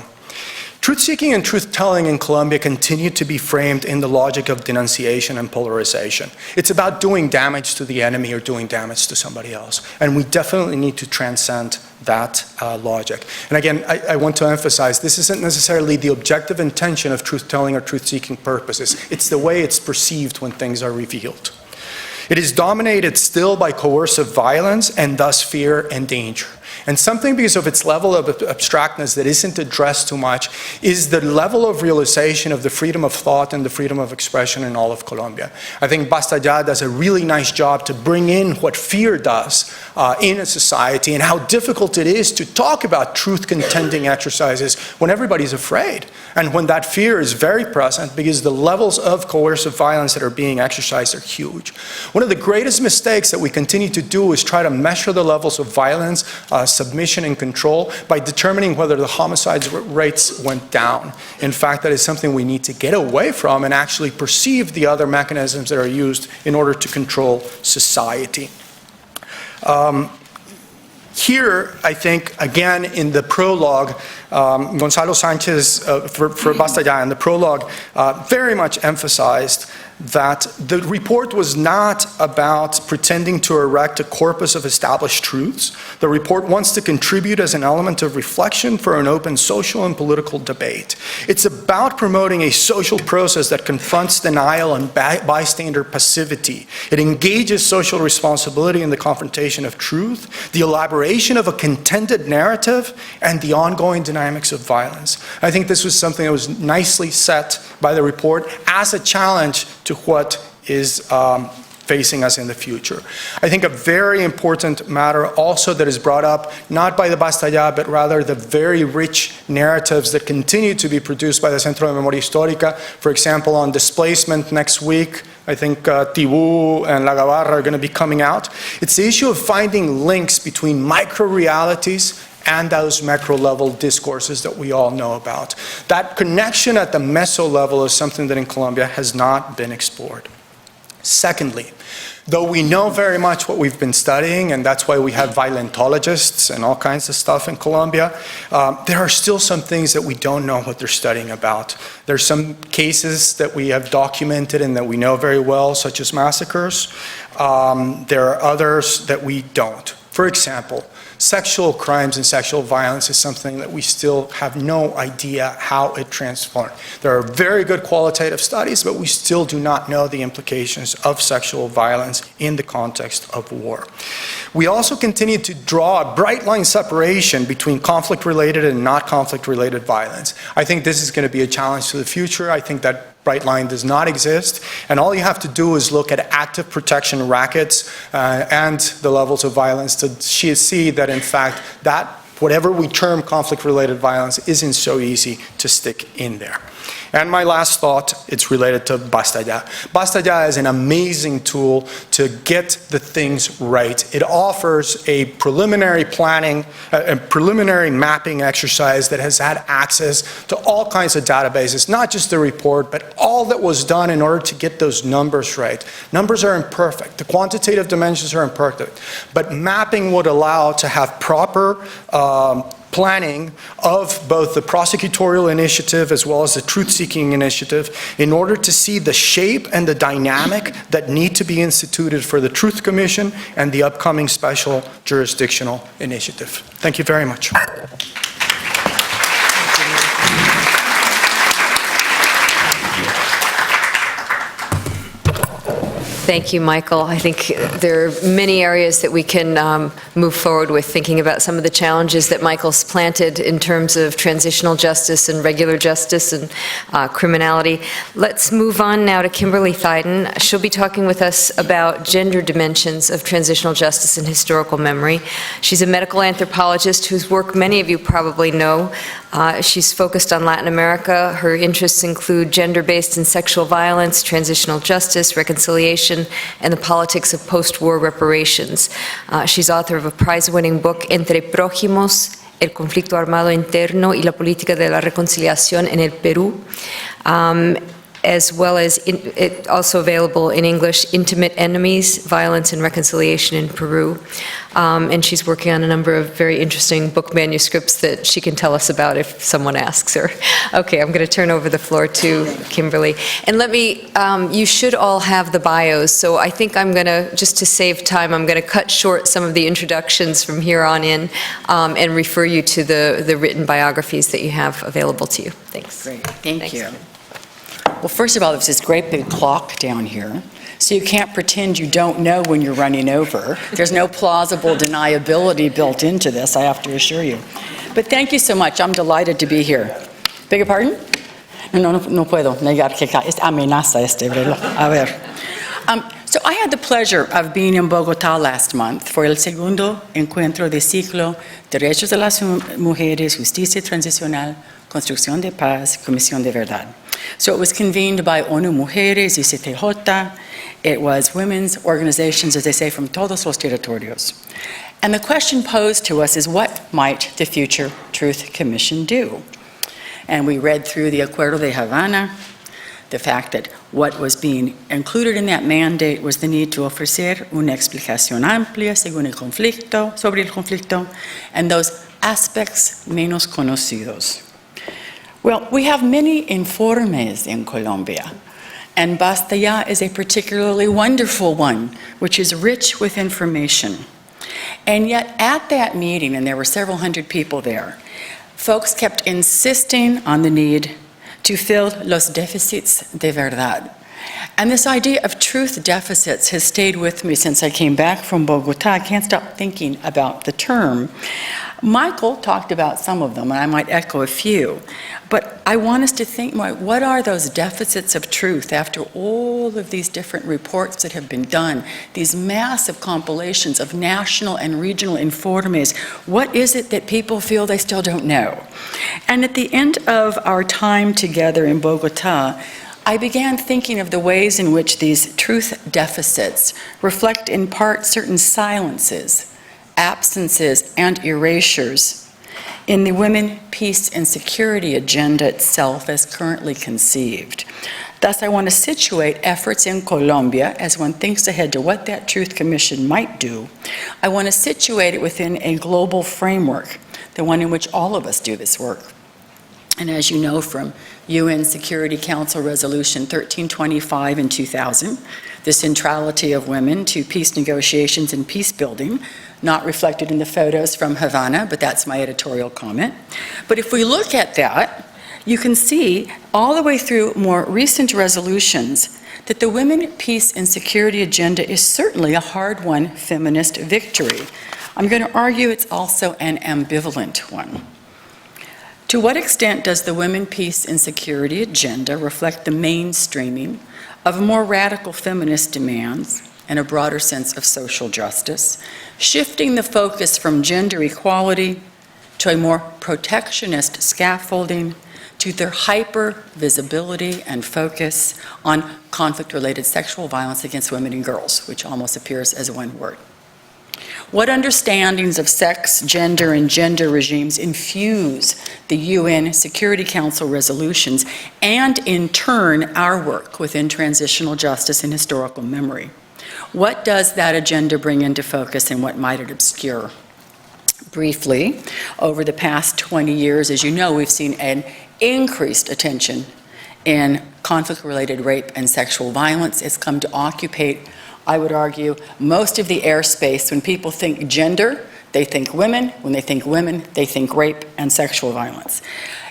Truth-seeking and truth-telling in Colombia continue to be framed in the logic of denunciation and polarization. It's about doing damage to the enemy or doing damage to somebody else. And we definitely need to transcend that logic. And again, I want to emphasize, this isn't necessarily the objective intention of truth-telling or truth-seeking purposes. It's the way it's perceived when things are revealed. It is dominated still by coercive violence and thus fear and danger. And something because of its level of abstractness that isn't addressed too much is the level of realization of the freedom of thought and the freedom of expression in all of Colombia. I think Basta Ya does a really nice job to bring in what fear does in a society and how difficult it is to talk about truth-contending exercises when everybody's afraid and when that fear is very present because the levels of coercive violence that are being exercised are huge. One of the greatest mistakes that we continue to do is try to measure the levels of violence, submission and control by determining whether the homicides rates went down. In fact, that is something we need to get away from and actually perceive the other mechanisms that are used in order to control society. Here, I think, again, in the prologue, Gonzalo Sanchez, for Basta Ya, in the prologue, very much emphasized that the report was not about pretending to erect a corpus of established truths. The report wants to contribute as an element of reflection for an open social and political debate. It's about promoting a social process that confronts denial and bystander passivity. It engages social responsibility in the confrontation of truth, the elaboration of a contended narrative, and the ongoing dynamics of violence. I think this was something that was nicely set by the report as a challenge to what is facing us in the future. I think a very important matter also that is brought up, not by the Basta Ya, but rather the very rich narratives that continue to be produced by the Centro de Memoria Histórica. For example, on displacement next week, I think Tibú and La Gabarra are going to be coming out. It's the issue of finding links between micro-realities and those macro-level discourses that we all know about. That connection at the meso level is something that in Colombia has not been explored. Secondly, though we know very much what we've been studying, and that's why we have violentologists and all kinds of stuff in Colombia, there are still some things that we don't know what they're studying about. There's some cases that we have documented and that we know very well, such as massacres. There are others that we don't. For example, sexual crimes and sexual violence is something that we still have no idea how it transformed. There are very good qualitative studies, but we still do not know the implications of sexual violence in the context of war. We also continue to draw a bright line separation between conflict-related and not conflict-related violence. I think this is going to be a challenge to the future. I think that bright line does not exist, and all you have to do is look at active protection rackets and the levels of violence to see that, in fact, that whatever we term conflict-related violence isn't so easy to stick in there. And my last thought, it's related to Basta Ya. Basta Ya is an amazing tool to get the things right. It offers a preliminary planning, a preliminary mapping exercise that has had access to all kinds of databases, not just the report, but all that was done in order to get those numbers right. Numbers are imperfect. The quantitative dimensions are imperfect. But mapping would allow to have proper planning of both the prosecutorial initiative as well as the truth-seeking initiative in order to see the shape and the dynamic that need to be instituted for the Truth Commission and the upcoming special jurisdictional initiative. Thank you very much. Thank you, Michael. I think there are many areas that we can move forward with, thinking about some of the challenges that Michael's planted in terms of transitional justice and regular justice and criminality. Let's move on now to Kimberly Thyden. She'll be talking with us about gender dimensions of transitional justice and historical memory. She's a medical anthropologist whose work many of you probably know. She's focused on Latin America. Her interests include gender-based and sexual violence, transitional justice, reconciliation, and the politics of post-war reparations. She's author of a prize-winning book, Entre Prójimos, el conflicto armado interno y la política de la reconciliación en el Perú, as well as, also available in English, Intimate Enemies, Violence and Reconciliation in Peru. And she's working on a number of very interesting book manuscripts that she can tell us about if someone asks her. Okay, I'm going to turn over the floor to Kimberly. And let me, you should all have the bios, so I think I'm going to, just to save time, I'm going to cut short some of the introductions from here on in and refer you to the written biographies that you have available to you. Thanks. Great, thank you. Thanks. Well, first of all, there's this great big clock down here, so you can't pretend you don't know when you're running over. There's no plausible deniability built into this, I have to assure you. But thank you so much. I'm delighted to be here. Beg your pardon? No puedo negar que amenaza este reloj. A ver. So I had the pleasure of being in Bogotá last month for el segundo encuentro de ciclo Derechos de las Mujeres, Justicia Transicional, Construcción de Paz, Comisión de Verdad. So it was convened by ONU Mujeres, UCTJ. It was women's organizations, as they say, from todos los territorios. And the question posed to us is, what might the future Truth Commission do? And we read through the Acuerdo de Havana, the fact that what was being included in that mandate was the need to ofrecer una explicación amplia sobre el conflicto, and those aspects menos conocidos. Well, we have many informes in Colombia, and Basta Ya is a particularly wonderful one, which is rich with information. And yet at that meeting, and there were several hundred people there, folks kept insisting on the need to fill los déficits de verdad. And this idea of truth deficits has stayed with me since I came back from Bogotá. I can't stop thinking about the term. Michael talked about some of them, and I might echo a few. But I want us to think more, what are those deficits of truth after all of these different reports that have been done, these massive compilations of national and regional informes? What is it that people feel they still don't know? And at the end of our time together in Bogotá, I began thinking of the ways in which these truth deficits reflect in part certain silences, absences, and erasures in the women, peace, and security agenda itself as currently conceived. Thus, I want to situate efforts in Colombia as one thinks ahead to what that Truth Commission might do. I want to situate it within a global framework, the one in which all of us do this work. And as you know from UN Security Council Resolution 1325 in 2000, the centrality of women to peace negotiations and peace building, not reflected in the photos from Havana, but that's my editorial comment. But if we look at that, you can see all the way through more recent resolutions that the women, peace, and security agenda is certainly a hard-won feminist victory. I'm going to argue it's also an ambivalent one. To what extent does the women, peace, and security agenda reflect the mainstreaming of more radical feminist demands and a broader sense of social justice, shifting the focus from gender equality to a more protectionist scaffolding, to their hyper-visibility and focus on conflict-related sexual violence against women and girls, which almost appears as one word? What understandings of sex, gender, and gender regimes infuse the UN Security Council resolutions and, in turn, our work within transitional justice and historical memory? What does that agenda bring into focus and what might it obscure? Briefly, over the past 20 years, as you know, we've seen an increased attention in conflict-related rape and sexual violence. It's come to occupy, I would argue, most of the airspace. When people think gender, they think women. When they think women, they think rape and sexual violence.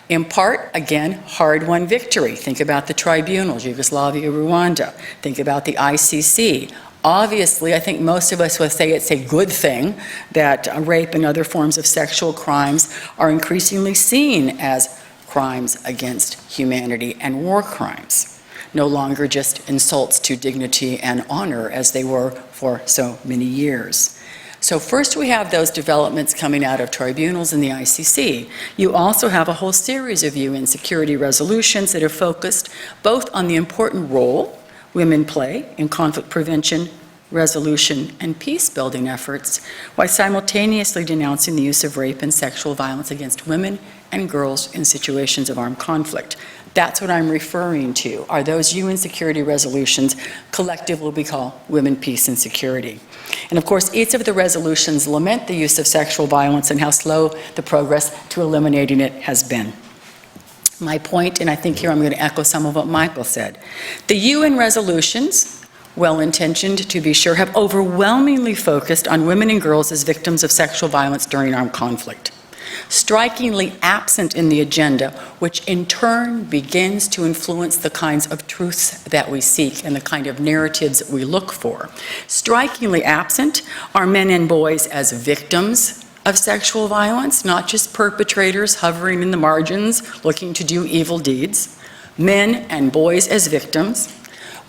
In part, again, hard-won victory. Think about the tribunals, Yugoslavia, Rwanda. Think about the ICC. Obviously, I think most of us would say it's a good thing that rape and other forms of sexual crimes are increasingly seen as crimes against humanity and war crimes, no longer just insults to dignity and honor as they were for so many years. So first we have those developments coming out of tribunals and the ICC. You also have a whole series of UN security resolutions that are focused both on the important role women play in conflict prevention, resolution, and peace-building efforts, while simultaneously denouncing the use of rape and sexual violence against women and girls in situations of armed conflict. That's what I'm referring to, are those UN security resolutions, collectively we call Women, Peace, and Security. And of course, each of the resolutions lament the use of sexual violence and how slow the progress to eliminating it has been. My point, and I think here I'm going to echo some of what Michael said, the UN resolutions, well-intentioned to be sure, have overwhelmingly focused on women and girls as victims of sexual violence during armed conflict. Strikingly absent in the agenda, which in turn begins to influence the kinds of truths that we seek and the kind of narratives that we look for. Strikingly absent are men and boys as victims of sexual violence, not just perpetrators hovering in the margins looking to do evil deeds. Men and boys as victims,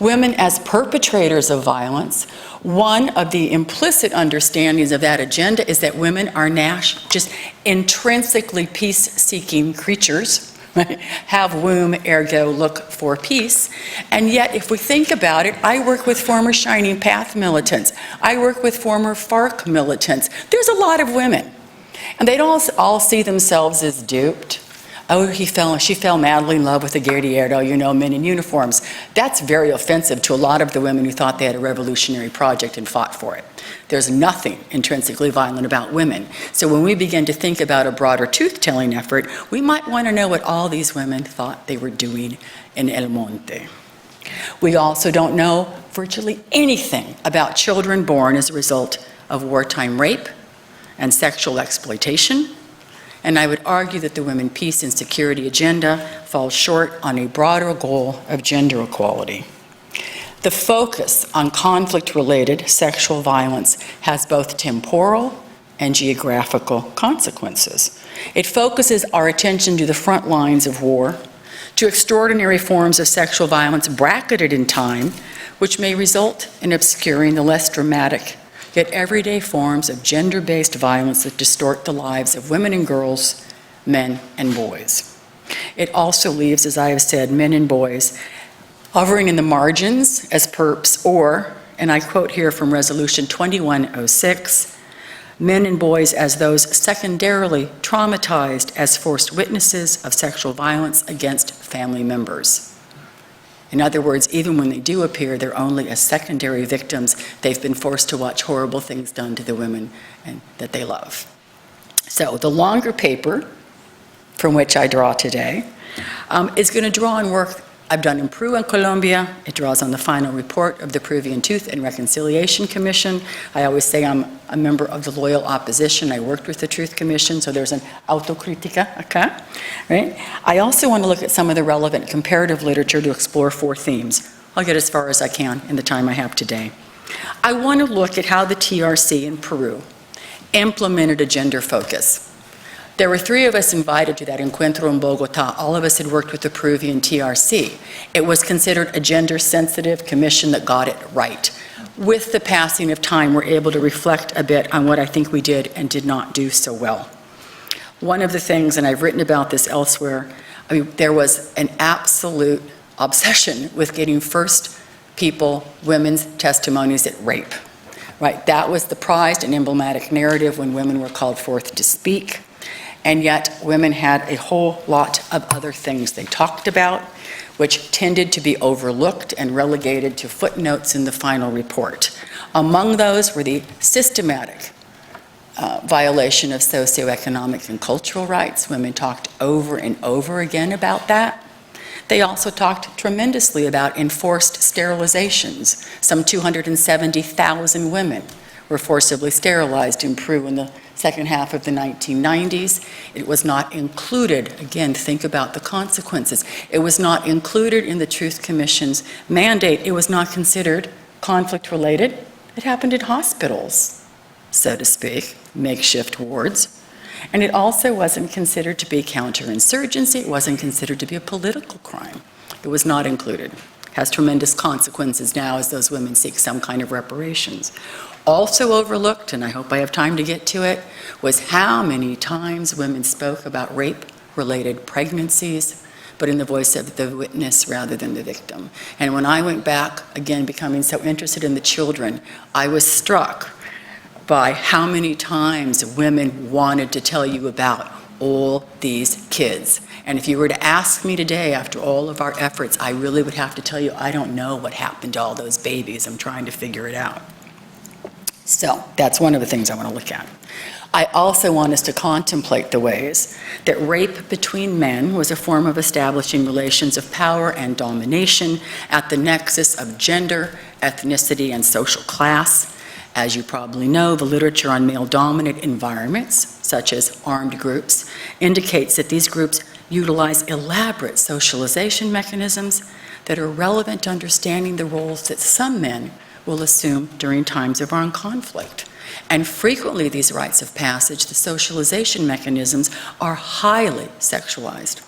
women as perpetrators of violence. One of the implicit understandings of that agenda is that women are just intrinsically peace-seeking creatures, right? Have womb, ergo look for peace. And yet, if we think about it, I work with former Shining Path militants. I work with former FARC militants. There's a lot of women, and they don't all see themselves as duped. Oh, she fell madly in love with a guerrillero, you know, men in uniforms. That's very offensive to a lot of the women who thought they had a revolutionary project and fought for it. There's nothing intrinsically violent about women. So when we begin to think about a broader truth-telling effort, we might want to know what all these women thought they were doing in El Monte. We also don't know virtually anything about children born as a result of wartime rape and sexual exploitation. And I would argue that the Women, Peace, and Security agenda falls short on a broader goal of gender equality. The focus on conflict-related sexual violence has both temporal and geographical consequences. It focuses our attention to the front lines of war, to extraordinary forms of sexual violence bracketed in time, which may result in obscuring the less dramatic yet everyday forms of gender-based violence that distort the lives of women and girls, men and boys. It also leaves, as I have said, men and boys hovering in the margins as perps, or, and I quote here from Resolution 2106, men and boys as those secondarily traumatized as forced witnesses of sexual violence against family members. In other words, even when they do appear, they're only as secondary victims. They've been forced to watch horrible things done to the women that they love. So the longer paper from which I draw today is going to draw on work I've done in Peru and Colombia. It draws on the final report of the Peruvian Truth and Reconciliation Commission. I always say I'm a member of the loyal opposition. I worked with the Truth Commission, so there's an autocritica, okay? Right? I also want to look at some of the relevant comparative literature to explore 4 themes. I'll get as far as I can in the time I have today. I want to look at how the TRC in Peru implemented a gender focus. There were 3 of us invited to that encuentro in Bogota. All of us had worked with the Peruvian TRC. It was considered a gender-sensitive commission that got it right. With the passing of time, we're able to reflect a bit on what I think we did and did not do so well. One of the things, and I've written about this elsewhere, there was an absolute obsession with getting first people, women's testimonies at rape. Right? That was the prized and emblematic narrative when women were called forth to speak. And yet women had a whole lot of other things they talked about, which tended to be overlooked and relegated to footnotes in the final report. Among those were the systematic violation of socioeconomic and cultural rights. Women talked over and over again about that. They also talked tremendously about enforced sterilizations. Some 270,000 women were forcibly sterilized in Peru in the second half of the 1990s. It was not included, again, think about the consequences. It was not included in the Truth Commission's mandate. It was not considered conflict-related. It happened in hospitals, so to speak, makeshift wards. And it also wasn't considered to be counterinsurgency. It wasn't considered to be a political crime. It was not included. It has tremendous consequences now as those women seek some kind of reparations. Also overlooked, and I hope I have time to get to it, was how many times women spoke about rape-related pregnancies, but in the voice of the witness rather than the victim. And when I went back, again, becoming so interested in the children, I was struck by how many times women wanted to tell you about all these kids. And if you were to ask me today, after all of our efforts, I really would have to tell you, I don't know what happened to all those babies. I'm trying to figure it out. So that's one of the things I want to look at. I also want us to contemplate the ways that rape between men was a form of establishing relations of power and domination at the nexus of gender, ethnicity, and social class. As you probably know, the literature on male-dominant environments, such as armed groups, indicates that these groups utilize elaborate socialization mechanisms that are relevant to understanding the roles that some men will assume during times of armed conflict. And frequently these rites of passage, the socialization mechanisms, are highly sexualized.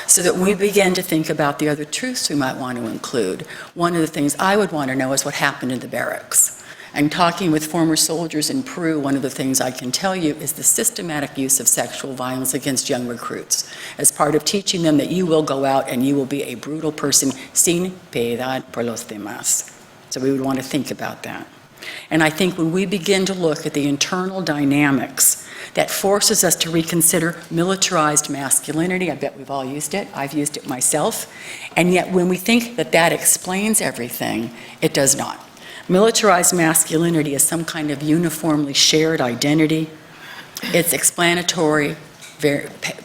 So that we begin to think about the other truths we might want to include. One of the things I would want to know is what happened in the barracks. And talking with former soldiers in Peru, one of the things I can tell you is the systematic use of sexual violence against young recruits as part of teaching them that you will go out and you will be a brutal person sin piedad por los demás. So we would want to think about that. And I think when we begin to look at the internal dynamics that forces us to reconsider militarized masculinity, I bet we've all used it, I've used it myself, and yet when we think that that explains everything, it does not. Militarized masculinity is some kind of uniformly shared identity. Its explanatory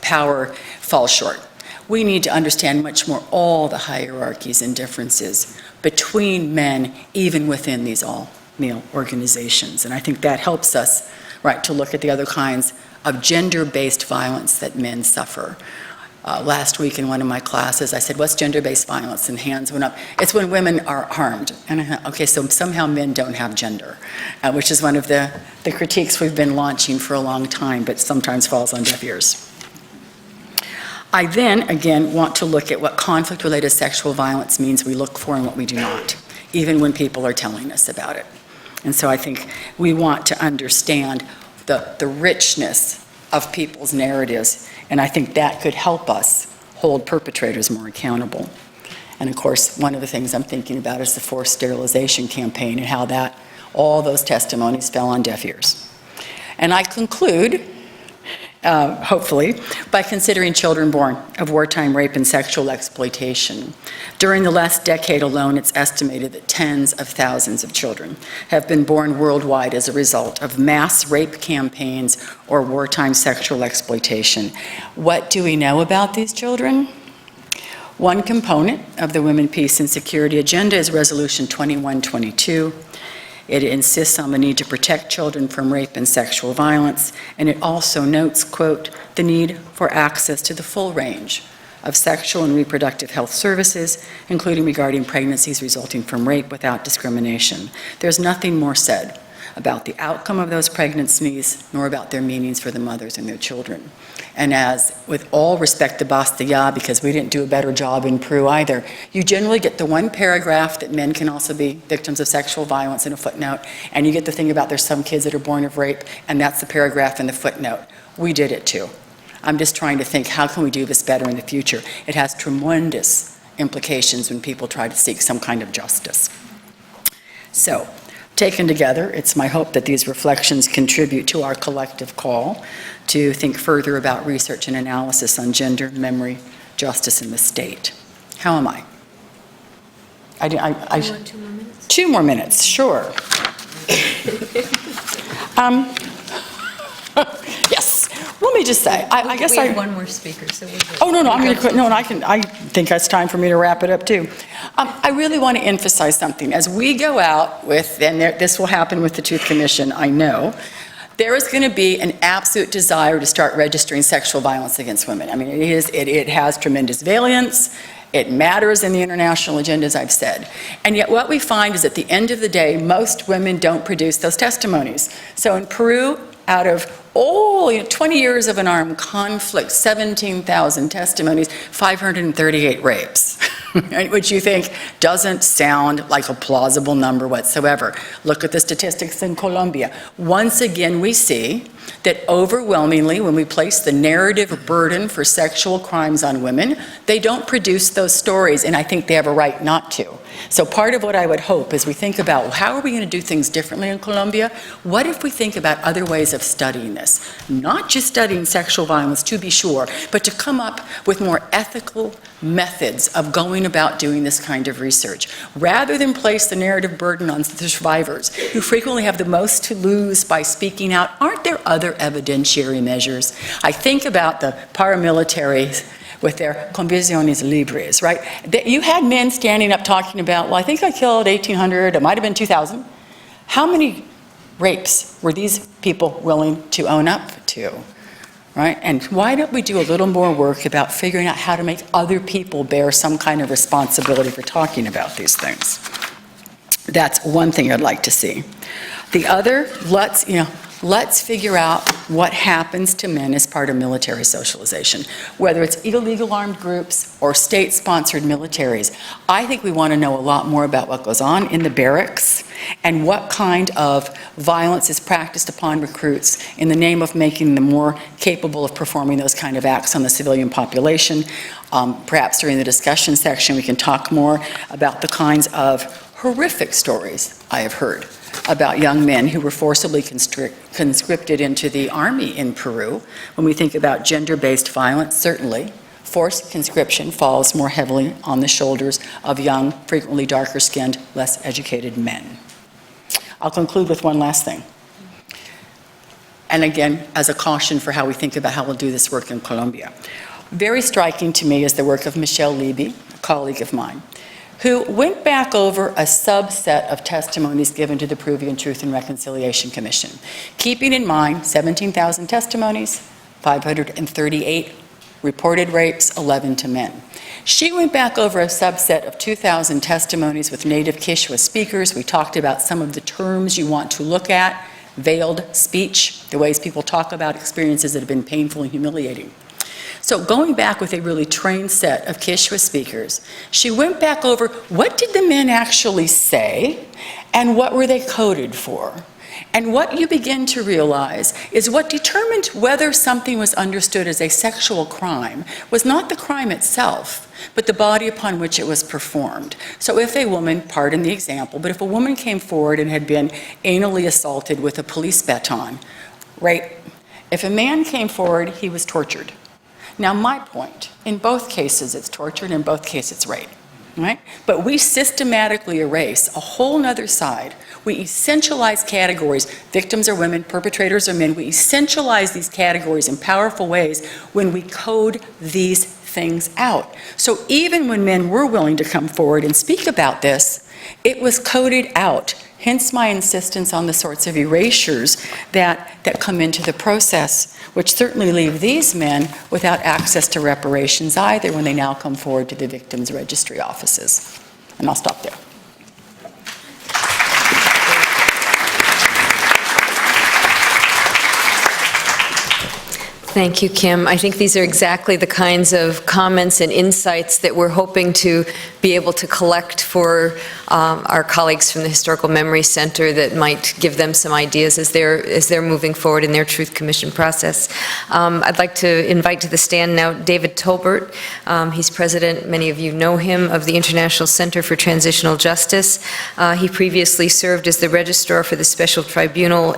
power falls short. We need to understand much more all the hierarchies and differences between men, even within these all-male organizations. And I think that helps us, right, to look at the other kinds of gender-based violence that men suffer. Last week in one of my classes, I said, what's gender-based violence? And hands went up. It's when women are harmed. And I thought, okay, so somehow men don't have gender, which is one of the critiques we've been launching for a long time, but sometimes falls on deaf ears. I then, again, want to look at what conflict-related sexual violence means we look for and what we do not, even when people are telling us about it. And so I think we want to understand the richness of people's narratives, and I think that could help us hold perpetrators more accountable. And of course, one of the things I'm thinking about is the forced sterilization campaign and how that, all those testimonies fell on deaf ears. And I conclude, hopefully, by considering children born of wartime rape and sexual exploitation. During the last decade alone, it's estimated that tens of thousands of children have been born worldwide as a result of mass rape campaigns or wartime sexual exploitation. What do we know about these children? One component of the Women, Peace, and Security Agenda is Resolution 2122. It insists on the need to protect children from rape and sexual violence, and it also notes, quote, the need for access to the full range of sexual and reproductive health services, including regarding pregnancies resulting from rape without discrimination. There's nothing more said about the outcome of those pregnancies, nor about their meanings for the mothers and their children. And as, with all respect to Basta Ya, because we didn't do a better job in Peru either, you generally get the one paragraph that men can also be victims of sexual violence in a footnote, and you get the thing about there's some kids that are born of rape, and that's the paragraph in the footnote. We did it too. I'm just trying to think, how can we do this better in the future? It has tremendous implications when people try to seek some kind of justice. So, taken together, it's my hope that these reflections contribute to our collective call to think further about research and analysis on gender, memory, justice, and the state. How am I? You want 2 more minutes? 2 more minutes, sure. Yes. Let me just say, I guess we have one more speaker, so we're good. Oh, no, I'm going to quit. No, and I think it's time for me to wrap it up, too. I really want to emphasize something. As we go out with, and this will happen with the Truth Commission, I know, there is going to be an absolute desire to start registering sexual violence against women. I mean, it has tremendous valiance. It matters in the international agenda, as I've said. And yet what we find is at the end of the day, most women don't produce those testimonies. So in Peru, out of 20 years of an armed conflict, 17,000 testimonies, 538 rapes, which you think doesn't sound like a plausible number whatsoever. Look at the statistics in Colombia. Once again, we see that overwhelmingly, when we place the narrative burden for sexual crimes on women, they don't produce those stories, and I think they have a right not to. So part of what I would hope is we think about, well, how are we going to do things differently in Colombia? What if we think about other ways of studying this? Not just studying sexual violence, to be sure, but to come up with more ethical methods of going about doing this kind of research, rather than place the narrative burden on the survivors, who frequently have the most to lose by speaking out. Aren't there other evidentiary measures? I think about the paramilitaries with their convicciones libres, right? You had men standing up talking about, well, I think I killed 1,800, it might have been 2,000. How many rapes were these people willing to own up to, right? And why don't we do a little more work about figuring out how to make other people bear some kind of responsibility for talking about these things? That's one thing I'd like to see. The other, let's figure out what happens to men as part of military socialization, whether it's illegal armed groups or state-sponsored militaries. I think we want to know a lot more about what goes on in the barracks and what kind of violence is practiced upon recruits in the name of making them more capable of performing those kind of acts on the civilian population. Perhaps during the discussion section we can talk more about the kinds of horrific stories I have heard about young men who were forcibly conscripted into the army in Peru. When we think about gender-based violence, certainly, forced conscription falls more heavily on the shoulders of young, frequently darker-skinned, less educated men. I'll conclude with one last thing. And again, as a caution for how we think about how we'll do this work in Colombia. Very striking to me is the work of Michelle Levy, a colleague of mine, who went back over a subset of testimonies given to the Peruvian Truth and Reconciliation Commission, keeping in mind 17,000 testimonies, 538 reported rapes, 11 to men. She went back over a subset of 2,000 testimonies with native Quechua speakers. We talked about some of the terms you want to look at, veiled speech, the ways people talk about experiences that have been painful and humiliating. So going back with a really trained set of Quechua speakers, she went back over what did the men actually say and what were they coded for. And what you begin to realize is what determined whether something was understood as a sexual crime was not the crime itself, but the body upon which it was performed. So if a woman, pardon the example, but if a woman came forward and had been anally assaulted with a police baton, rape, if a man came forward, he was tortured. Now, my point, in both cases it's torture, and in both cases it's rape, right? But we systematically erase a whole nother side. We essentialize categories. Victims are women, perpetrators are men. We essentialize these categories in powerful ways when we code these things out. So even when men were willing to come forward and speak about this, it was coded out. Hence my insistence on the sorts of erasures that come into the process, which certainly leave these men without access to reparations either when they now come forward to the victims' registry offices. And I'll stop there. Thank you, Kim. I think these are exactly the kinds of comments and insights that we're hoping to be able to collect for our colleagues from the Historical Memory Center that might give them some ideas as they're moving forward in their Truth Commission process. I'd like to invite to the stand now David Tolbert. He's president, many of you know him, of the International Center for Transitional Justice. He previously served as the registrar for the Special Tribunal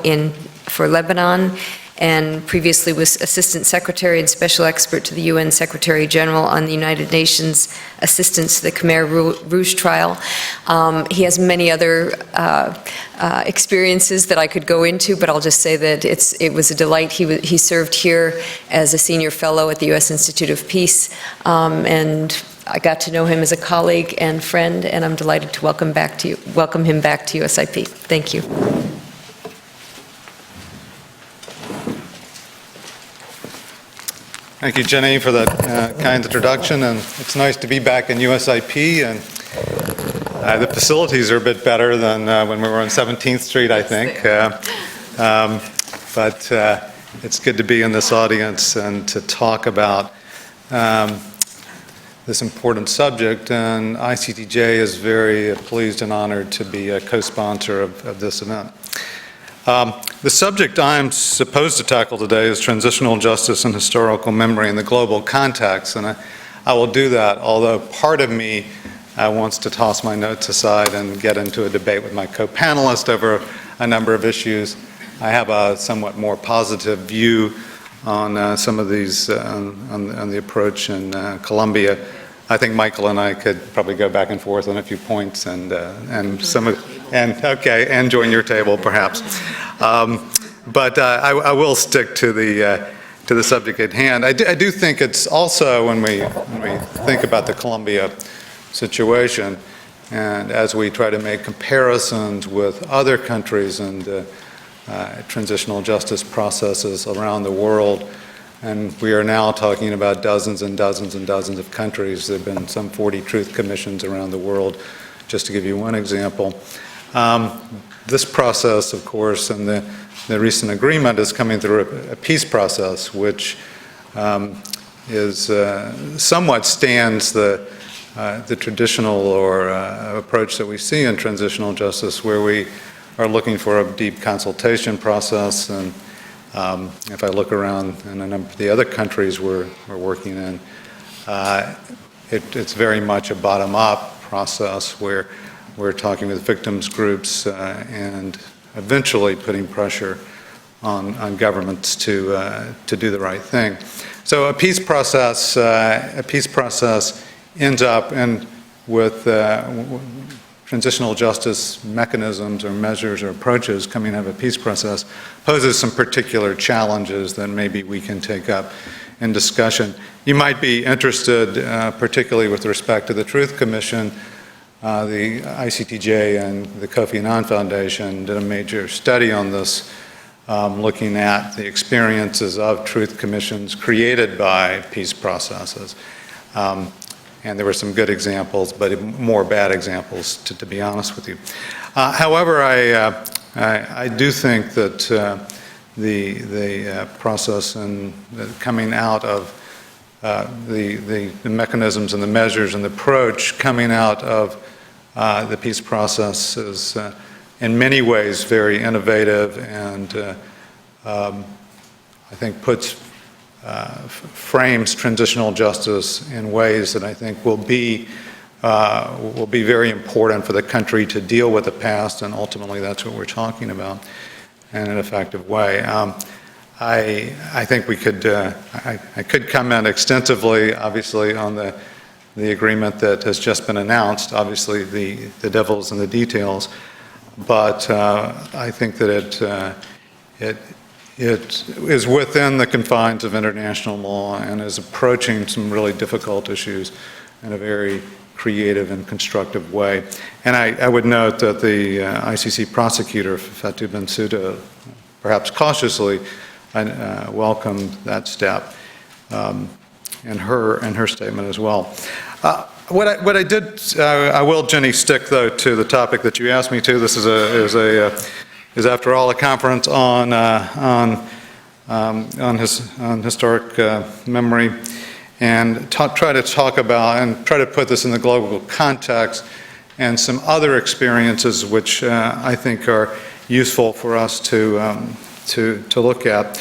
for Lebanon, and previously was Assistant Secretary and Special Expert to the UN Secretary General on the United Nations assistance to the Khmer Rouge trial. He has many other experiences that I could go into, but I'll just say that it was a delight. He served here as a senior fellow at the U.S. Institute of Peace, and I got to know him as a colleague and friend, and I'm delighted to welcome him back to USIP. Thank you. Thank you, Jenny, for that kind introduction, and it's nice to be back in USIP, and the facilities are a bit better than when we were on 17th Street, I think, but it's good to be in this audience and to talk about this important subject, and ICTJ is very pleased and honored to be a co-sponsor of this event. The subject I'm supposed to tackle today is transitional justice and historical memory in the global context, and I will do that, although part of me wants to toss my notes aside and get into a debate with my co-panelist over a number of issues. I have a somewhat more positive view on some of these, on the approach in Colombia. I think Michael and I could probably go back and forth on a few points and join your table perhaps. But I will stick to the subject at hand. I do think it's also when we think about the Colombia situation, and as we try to make comparisons with other countries and transitional justice processes around the world. And we are now talking about dozens and dozens and dozens of countries. There have been some 40 truth commissions around the world, just to give you one example. This process, of course, and the recent agreement is coming through a peace process, which somewhat stands the traditional or approach that we see in transitional justice, where we are looking for a deep consultation process. And if I look around in a number of the other countries we're working in, it's very much a bottom-up process where we're talking with victims groups and eventually putting pressure on governments to do the right thing. So a peace process ends up with transitional justice mechanisms or measures or approaches coming out of a peace process poses some particular challenges that maybe we can take up in discussion. You might be interested, particularly with respect to the Truth Commission, the ICTJ and the Kofi Annan Foundation did a major study on this, looking at the experiences of truth commissions created by peace processes. And there were some good examples, but more bad examples, to be honest with you. However, I do think that the process and coming out of the mechanisms and the measures and the approach coming out of the peace process is in many ways very innovative and I think frames transitional justice in ways that I think will be very important for the country to deal with the past, and ultimately that's what we're talking about in an effective way. I think we could, I could comment extensively, obviously, on the agreement that has just been announced. Obviously, the devil's in the details, but I think that it is within the confines of international law and is approaching some really difficult issues in a very creative and constructive way. And I would note that the ICC prosecutor, Fatou Bensouda, perhaps cautiously welcomed that step in her statement as well. What I did, I will, Jenny, stick though to the topic that you asked me to. This is after all a conference on historic memory, and try to talk about and try to put this in the global context and some other experiences which I think are useful for us to look at.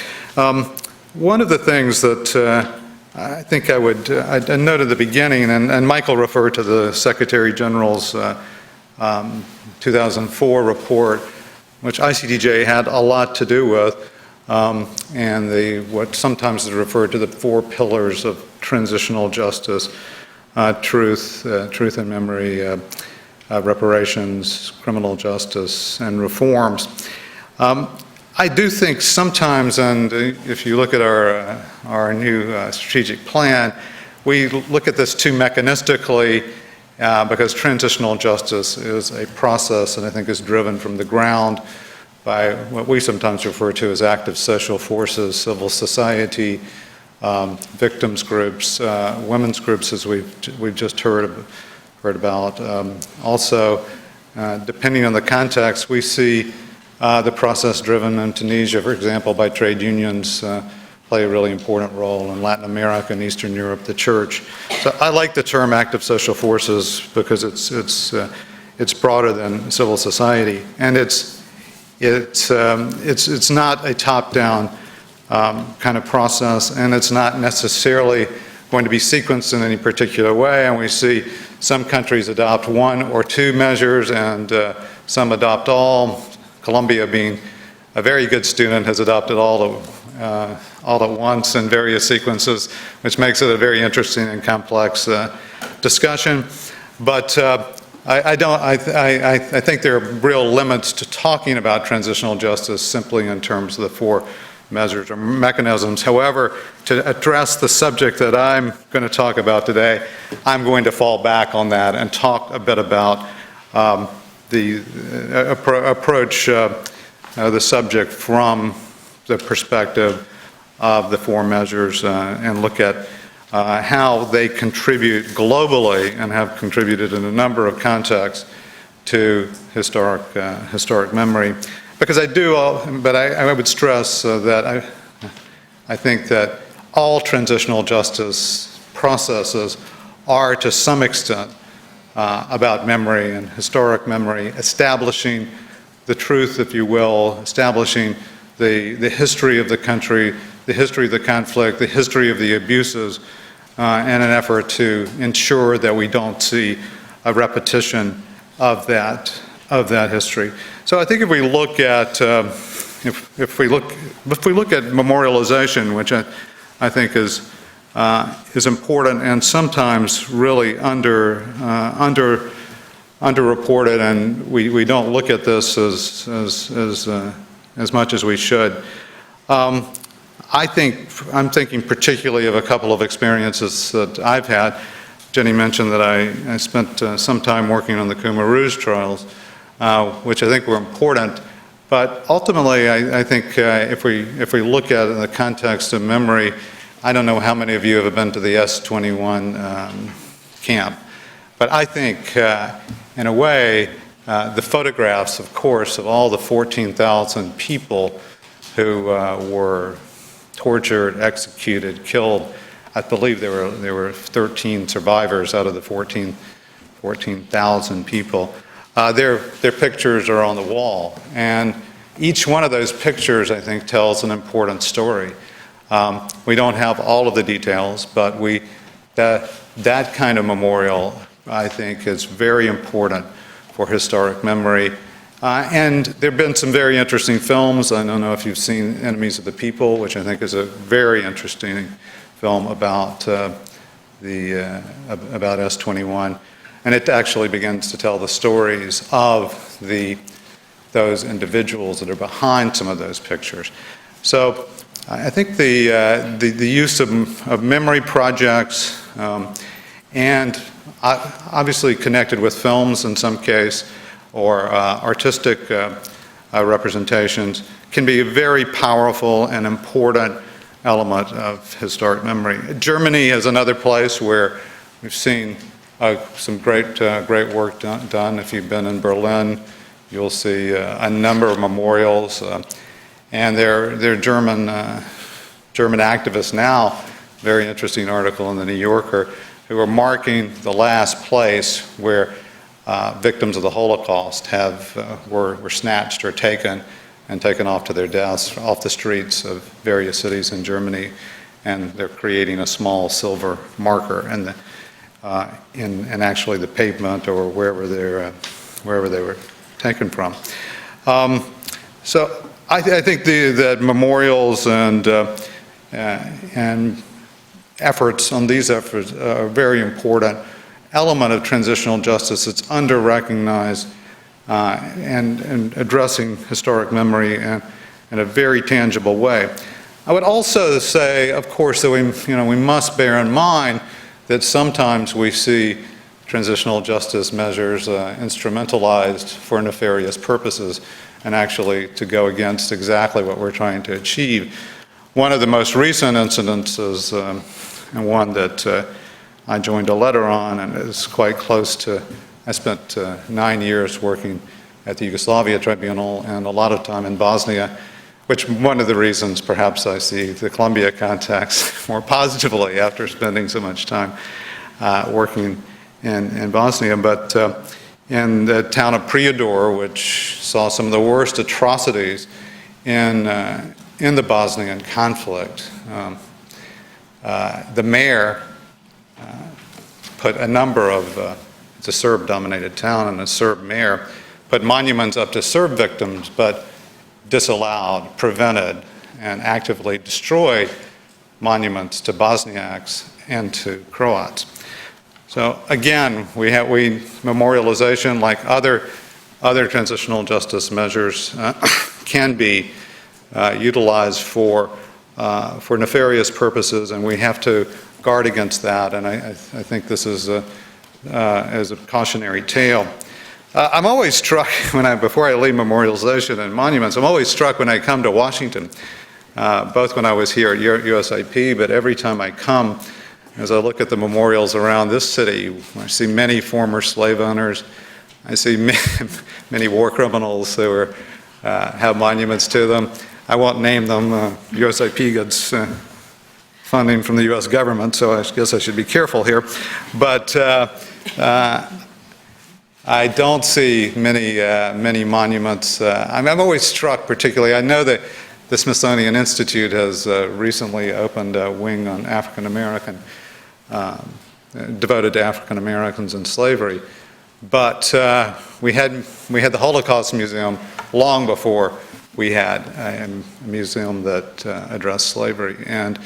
One of the things that I think I noted at the beginning, and Michael referred to the Secretary General's 2004 report, which ICTJ had a lot to do with, and what sometimes is referred to the 4 pillars of transitional justice: truth and memory, reparations, criminal justice, and reforms. I do think sometimes, and if you look at our new strategic plan, we look at this too mechanistically because transitional justice is a process and I think is driven from the ground by what we sometimes refer to as active social forces, civil society, victims groups, women's groups, as we've just heard about. Also, depending on the context, we see the process driven in Tunisia, for example, by trade unions, play a really important role in Latin America and Eastern Europe, the church. So I like the term active social forces because it's broader than civil society, and it's not a top-down kind of process, and it's not necessarily going to be sequenced in any particular way. And we see some countries adopt 1 or 2 measures, and some adopt all. Colombia, being a very good student, has adopted all at once in various sequences, which makes it a very interesting and complex discussion. But I think there are real limits to talking about transitional justice simply in terms of the 4 measures or mechanisms. However, to address the subject that I'm going to talk about today, I'm going to fall back on that and talk a bit about the approach the subject from the perspective of the 4 measures and look at how they contribute globally and have contributed in a number of contexts to historic memory. Because I would stress that I think that all transitional justice processes are to some extent about memory and historic memory, establishing the truth, if you will, establishing the history of the country, the history of the conflict, the history of the abuses, in an effort to ensure that we don't see a repetition of that history. So I think if we look at memorialization, which I think is important and sometimes really underreported, and we don't look at this as much as we should. I'm thinking particularly of a couple of experiences that I've had. Jenny mentioned that I spent some time working on the Khmer Rouge trials, which I think were important. But ultimately, I think if we look at it in the context of memory, I don't know how many of you have been to the S-21 camp, but I think in a way, the photographs, of course, of all the 14,000 people who were tortured, executed, killed. I believe there were 13 survivors out of the 14,000 people. Their pictures are on the wall, and each one of those pictures, I think, tells an important story. We don't have all of the details, but that kind of memorial, I think, is very important for historic memory. And there have been some very interesting films. I don't know if you've seen Enemies of the People, which I think is a very interesting film about S-21. And it actually begins to tell the stories of those individuals that are behind some of those pictures. So I think the use of memory projects and obviously connected with films in some case or artistic representations can be a very powerful and important element of historic memory. Germany is another place where we've seen some great work done. If you've been in Berlin, you'll see a number of memorials, and they're German activists now. Very interesting article in the New Yorker, who are marking the last place where victims of the Holocaust were snatched or taken off to their deaths off the streets of various cities in Germany, and they're creating a small silver marker in actually the pavement or wherever they were taken from. So I think that memorials and efforts on these efforts are a very important element of transitional justice. It's under-recognized and addressing historic memory in a very tangible way. I would also say, of course, that we must bear in mind that sometimes we see transitional justice measures instrumentalized for nefarious purposes and actually to go against exactly what we're trying to achieve. One of the most recent incidences, and one that I joined a letter on and is quite close to, I spent 9 years working at the Yugoslavia Tribunal and a lot of time in Bosnia, which one of the reasons perhaps I see the Colombia context more positively after spending so much time working in Bosnia. But in the town of Prijedor, which saw some of the worst atrocities in the Bosnian conflict, the mayor put a number of, it's a Serb-dominated town, and the Serb mayor put monuments up to Serb victims, but disallowed, prevented, and actively destroyed monuments to Bosniaks and to Croats. So again, memorialization, like other transitional justice measures, can be utilized for nefarious purposes, and we have to guard against that. And I think this is as a cautionary tale. I'm always struck before I leave memorialization and monuments, I'm always struck when I come to Washington, both when I was here at USIP, but every time I come, as I look at the memorials around this city, I see many former slave owners, I see many war criminals who have monuments to them. I won't name them. USIP gets funding from the U.S. government, so I guess I should be careful here. But I don't see many monuments. I'm always struck particularly, I know that the Smithsonian Institute has recently opened a wing on African American, devoted to African Americans and slavery. But we had the Holocaust Museum long before we had a museum that addressed slavery. And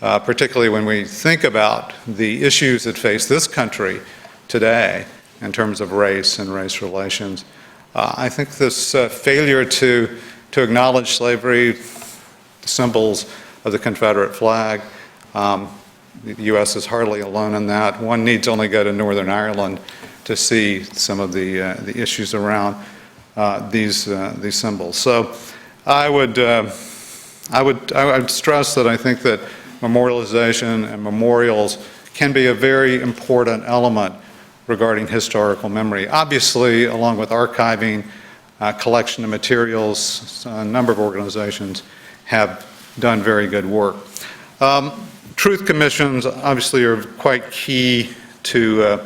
particularly when we think about the issues that face this country today in terms of race and race relations, I think this failure to acknowledge slavery, the symbols of the Confederate flag, the U.S. is hardly alone in that. One needs only go to Northern Ireland to see some of the issues around these symbols. So I would stress that I think that memorialization and memorials can be a very important element regarding historical memory. Obviously, along with archiving, collection of materials, a number of organizations have done very good work. Truth commissions obviously are quite key to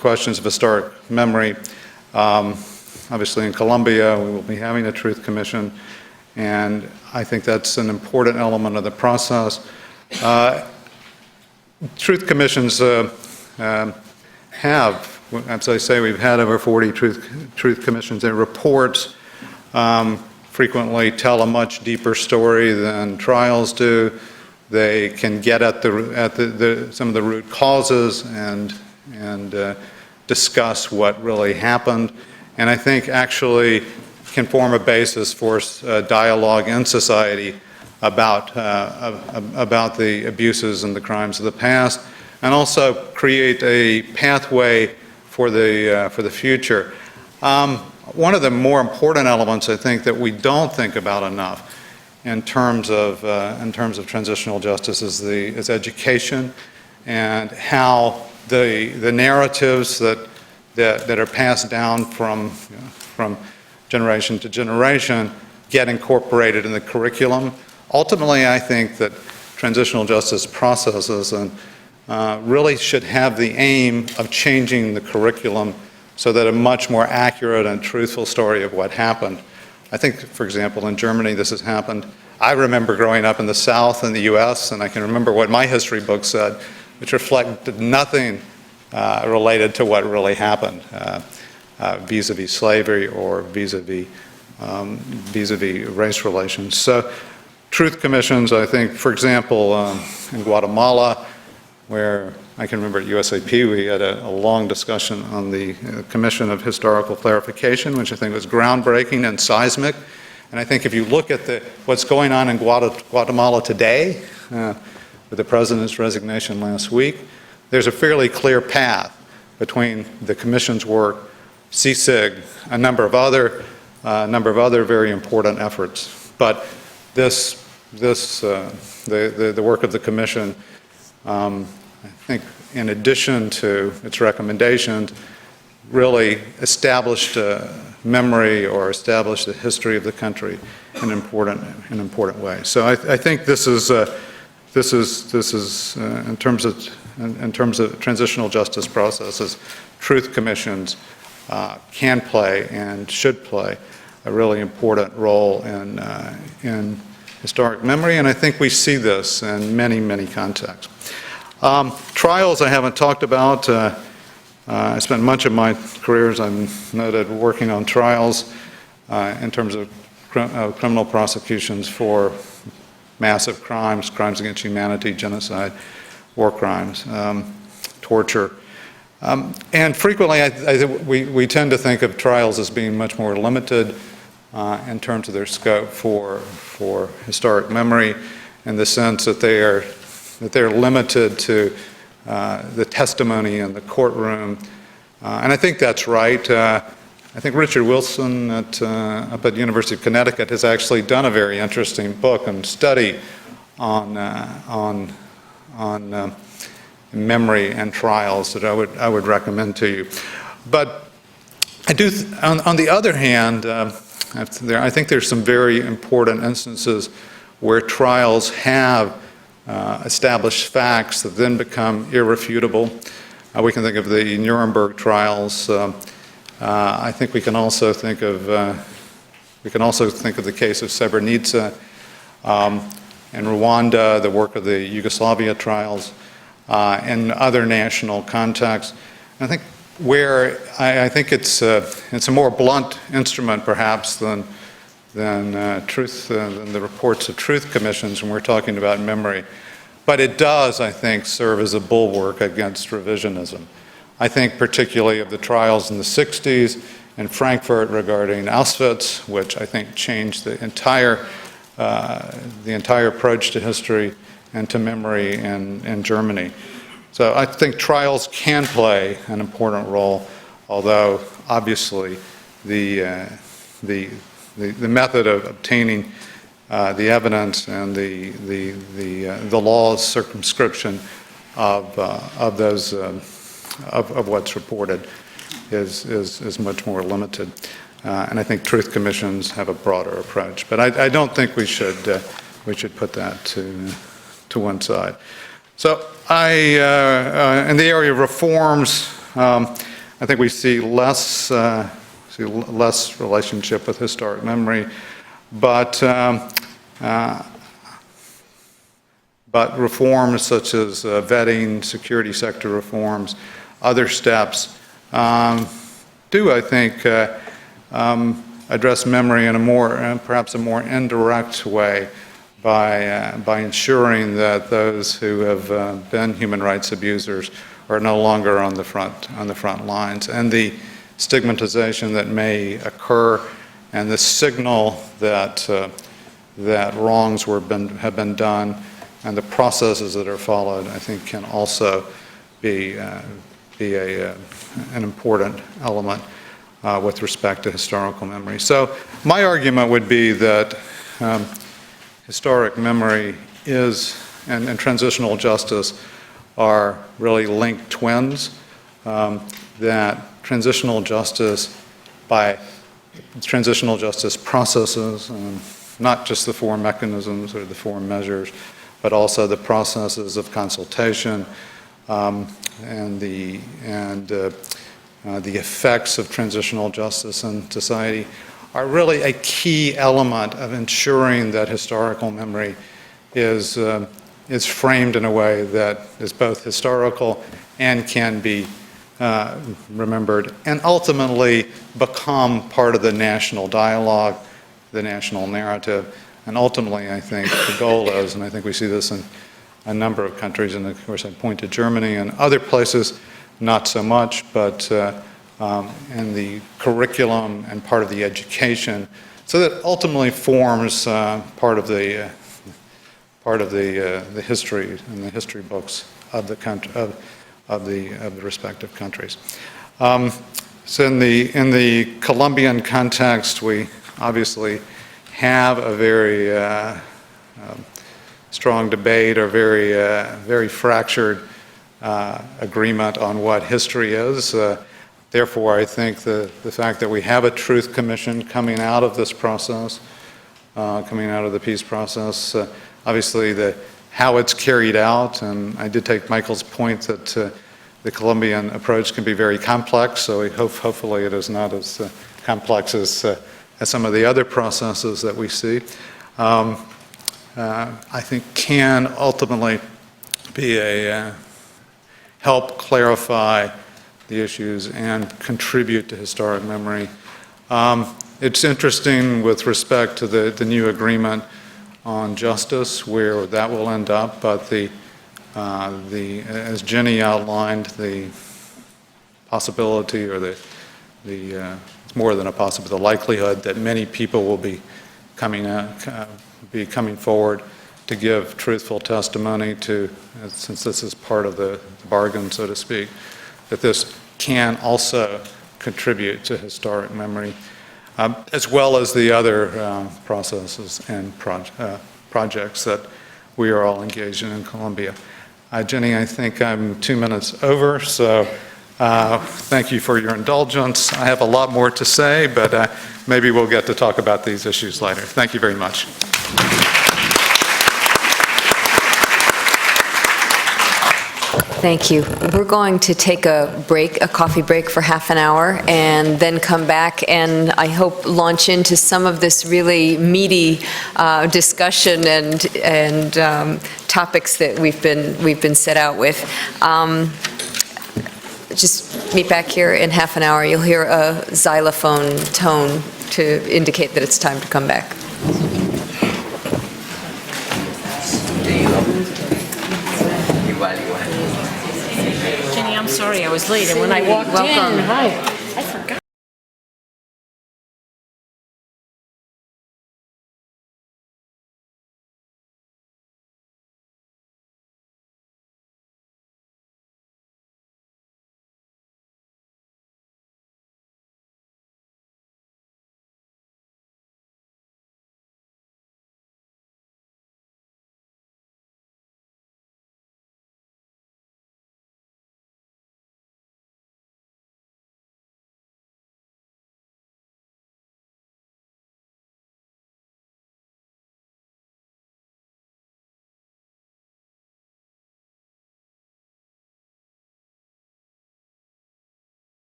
questions of historic memory. Obviously in Colombia, we will be having a truth commission, and I think that's an important element of the process. Truth commissions have, as I say, we've had over 40 truth commissions. Their reports frequently tell a much deeper story than trials do. They can get at some of the root causes and discuss what really happened. And I think actually can form a basis for dialogue in society about the abuses and the crimes of the past, and also create a pathway for the future. One of the more important elements, I think, that we don't think about enough in terms of transitional justice is education, and how the narratives that are passed down from generation to generation get incorporated in the curriculum. Ultimately, I think that transitional justice processes really should have the aim of changing the curriculum so that a much more accurate and truthful story of what happened. I think, for example, in Germany this has happened. I remember growing up in the South in the US, and I can remember what my history book said, which reflected nothing related to what really happened vis-a-vis slavery or vis-a-vis race relations. So truth commissions, I think, for example, in Guatemala, where I can remember at USIP we had a long discussion on the Commission of Historical Clarification, which I think was groundbreaking and seismic. And I think if you look at what's going on in Guatemala today, with the president's resignation last week, there's a fairly clear path between the Commission's work, CSIG, a number of other very important efforts. But the work of the Commission, I think, in addition to its recommendations, really established memory or established the history of the country in an important way. So I think this is in terms of transitional justice processes, truth commissions can play and should play a really important role in historic memory, and I think we see this in many, many contexts. Trials I haven't talked about. I spent much of my career, as I'm noted, working on trials in terms of criminal prosecutions for massive crimes, crimes against humanity, genocide, war crimes, torture. And frequently we tend to think of trials as being much more limited in terms of their scope for historic memory, in the sense that they're limited to the testimony in the courtroom. And I think that's right. I think Richard Wilson up at the University of Connecticut has actually done a very interesting book and study on memory and trials that I would recommend to you. But I do, on the other hand, I think there's some very important instances where trials have established facts that then become irrefutable. We can think of the Nuremberg trials. I think we can also think of the case of Srebrenica, and Rwanda, the work of the Yugoslavia trials, and other national contexts. I think where I think it's a more blunt instrument perhaps than the reports of truth commissions when we're talking about memory. But it does, I think, serve as a bulwark against revisionism. I think particularly of the trials in the 60s in Frankfurt regarding Auschwitz, which I think changed the entire approach to history and to memory in Germany. So I think trials can play an important role, although obviously the method of obtaining the evidence and the law's circumscription of what's reported is much more limited, and I think truth commissions have a broader approach. But I don't think we should put that to one side. So in the area of reforms, I think we see less relationship with historic memory, but reforms such as vetting, security sector reforms, other steps do, I think, address memory in perhaps a more indirect way by ensuring that those who have been human rights abusers are no longer on the front lines, and the stigmatization that may occur and the signal that, that wrongs have been done and the processes that are followed, I think, can also be an important element with respect to historical memory. So my argument would be that historic memory and transitional justice are really linked twins, that transitional justice processes, not just the four mechanisms or the four measures, but also the processes of consultation and the effects of transitional justice in society are really a key element of ensuring that historical memory is framed in a way that is both historical and can be remembered, and ultimately become part of the national dialogue, the national narrative. And ultimately, I think the goal is, and I think we see this in a number of countries, and of course I point to Germany and other places, not so much, but in the curriculum and part of the education, so that ultimately forms part of the history and the history books of the country, of the respective countries. So in the Colombian context, we obviously have a very strong debate or very fractured agreement on what history is. Therefore, I think the fact that we have a truth commission coming out of this process, coming out of the peace process, obviously how it's carried out, and I did take Michael's point that the Colombian approach can be very complex, so hopefully it is not as complex as some of the other processes that we see. I think can ultimately be help clarify the issues and contribute to historic memory. It's interesting with respect to the new agreement on justice, where that will end up, but as Jenny outlined, the possibility, or it's more than a possibility, the likelihood that many people will be coming forward to give truthful testimony since this is part of the bargain, so to speak, that this can also contribute to historic memory, as well as the other processes and projects that we are all engaged in Colombia. Jenny, I think I'm 2 minutes over, so thank you for your indulgence. I have a lot more to say, but maybe we'll get to talk about these issues later. Thank you very much. Thank you. We're going to take a coffee break for half an hour, and then come back and I hope launch into some of this really meaty discussion and topics that we've been set out with. Just meet back here in half an hour. You'll hear a xylophone tone to indicate that it's time to come back. Jenny, I'm sorry I was late, and when I walked in, hi, I forgot.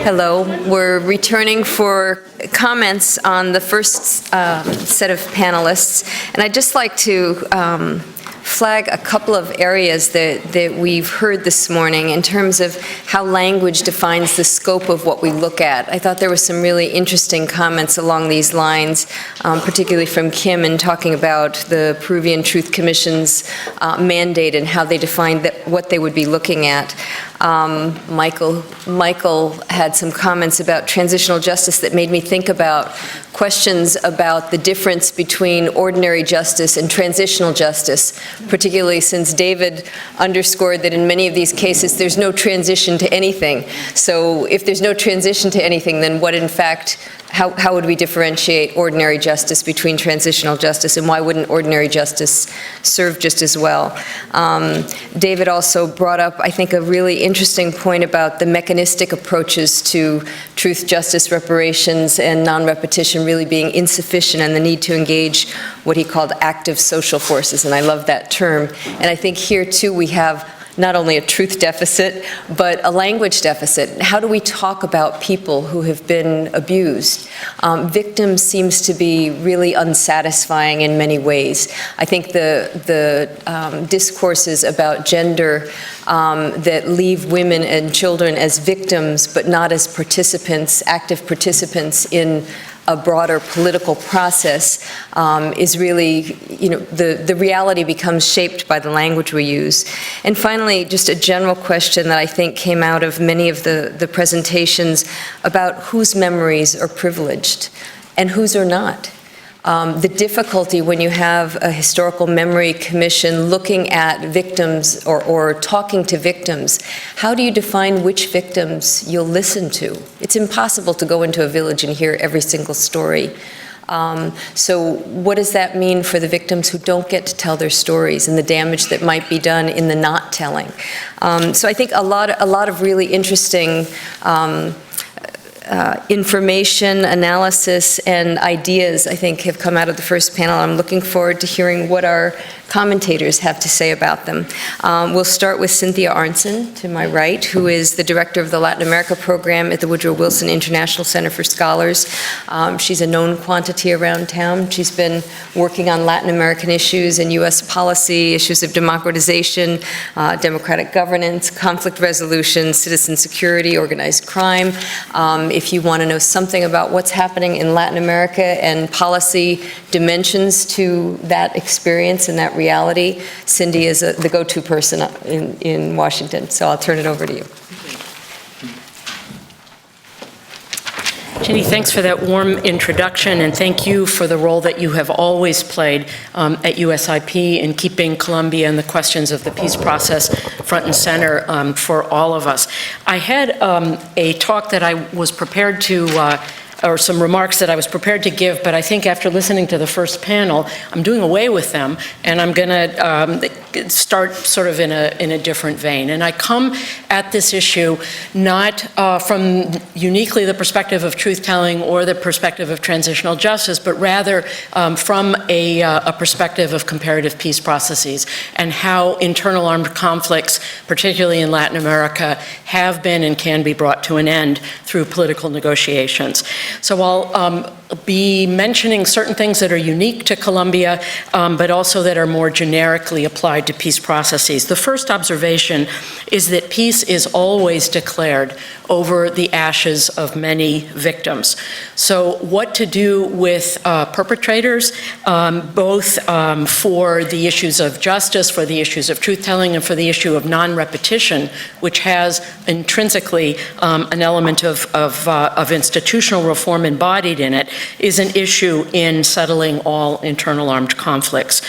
Hello. We're returning for comments on the first set of panelists, and I'd just like to flag a couple of areas that we've heard this morning in terms of how language defines the scope of what we look at. I thought there were some really interesting comments along these lines, particularly from Kim in talking about the Peruvian Truth Commission's mandate and how they defined what they would be looking at. Michael had some comments about transitional justice that made me think about questions about the difference between ordinary justice and transitional justice, particularly since David underscored that in many of these cases there's no transition to anything. So if there's no transition to anything, then what in fact, how would we differentiate ordinary justice between transitional justice, and why wouldn't ordinary justice serve just as well? David also brought up, I think, a really interesting point about the mechanistic approaches to truth, justice, reparations, and non-repetition really being insufficient, and the need to engage what he called active social forces, and I love that term. And I think here too we have not only a truth deficit, but a language deficit. How do we talk about people who have been abused? Victims seems to be really unsatisfying in many ways. I think the discourses about gender that leave women and children as victims, but not as participants, active participants in a broader political process is really, the reality becomes shaped by the language we use. And finally, just a general question that I think came out of many of the presentations about whose memories are privileged and whose are not. The difficulty when you have a historical memory commission looking at victims or talking to victims, how do you define which victims you'll listen to? It's impossible to go into a village and hear every single story. So what does that mean for the victims who don't get to tell their stories and the damage that might be done in the not telling? So I think a lot of really interesting information, analysis, and ideas, I think, have come out of the first panel. I'm looking forward to hearing what our commentators have to say about them. We'll start with Cynthia Arnson, to my right, who is the director of the Latin America program at the Woodrow Wilson International Center for Scholars. She's a known quantity around town. She's been working on Latin American issues and U.S. policy, issues of democratization, democratic governance, conflict resolution, citizen security, organized crime. If you want to know something about what's happening in Latin America and policy dimensions to that experience and that reality, Cindy is the go-to person in Washington. So I'll turn it over to you. Ginny, thanks for that warm introduction, and thank you for the role that you have always played at USIP in keeping Colombia and the questions of the peace process front and center for all of us. I had a talk that I was prepared to or some remarks that I was prepared to give, but I think after listening to the first panel, I'm doing away with them, and I'm going to start sort of in a different vein. And I come at this issue not from uniquely the perspective of truth-telling or the perspective of transitional justice, but rather from a perspective of comparative peace processes and how internal armed conflicts, particularly in Latin America, have been and can be brought to an end through political negotiations. So I'll be mentioning certain things that are unique to Colombia, but also that are more generically applied to peace processes. The first observation is that peace is always declared over the ashes of many victims. So what to do with perpetrators, both for the issues of justice, for the issues of truth-telling, and for the issue of non-repetition, which has intrinsically an element of institutional reform embodied in it, is an issue in settling all internal armed conflicts.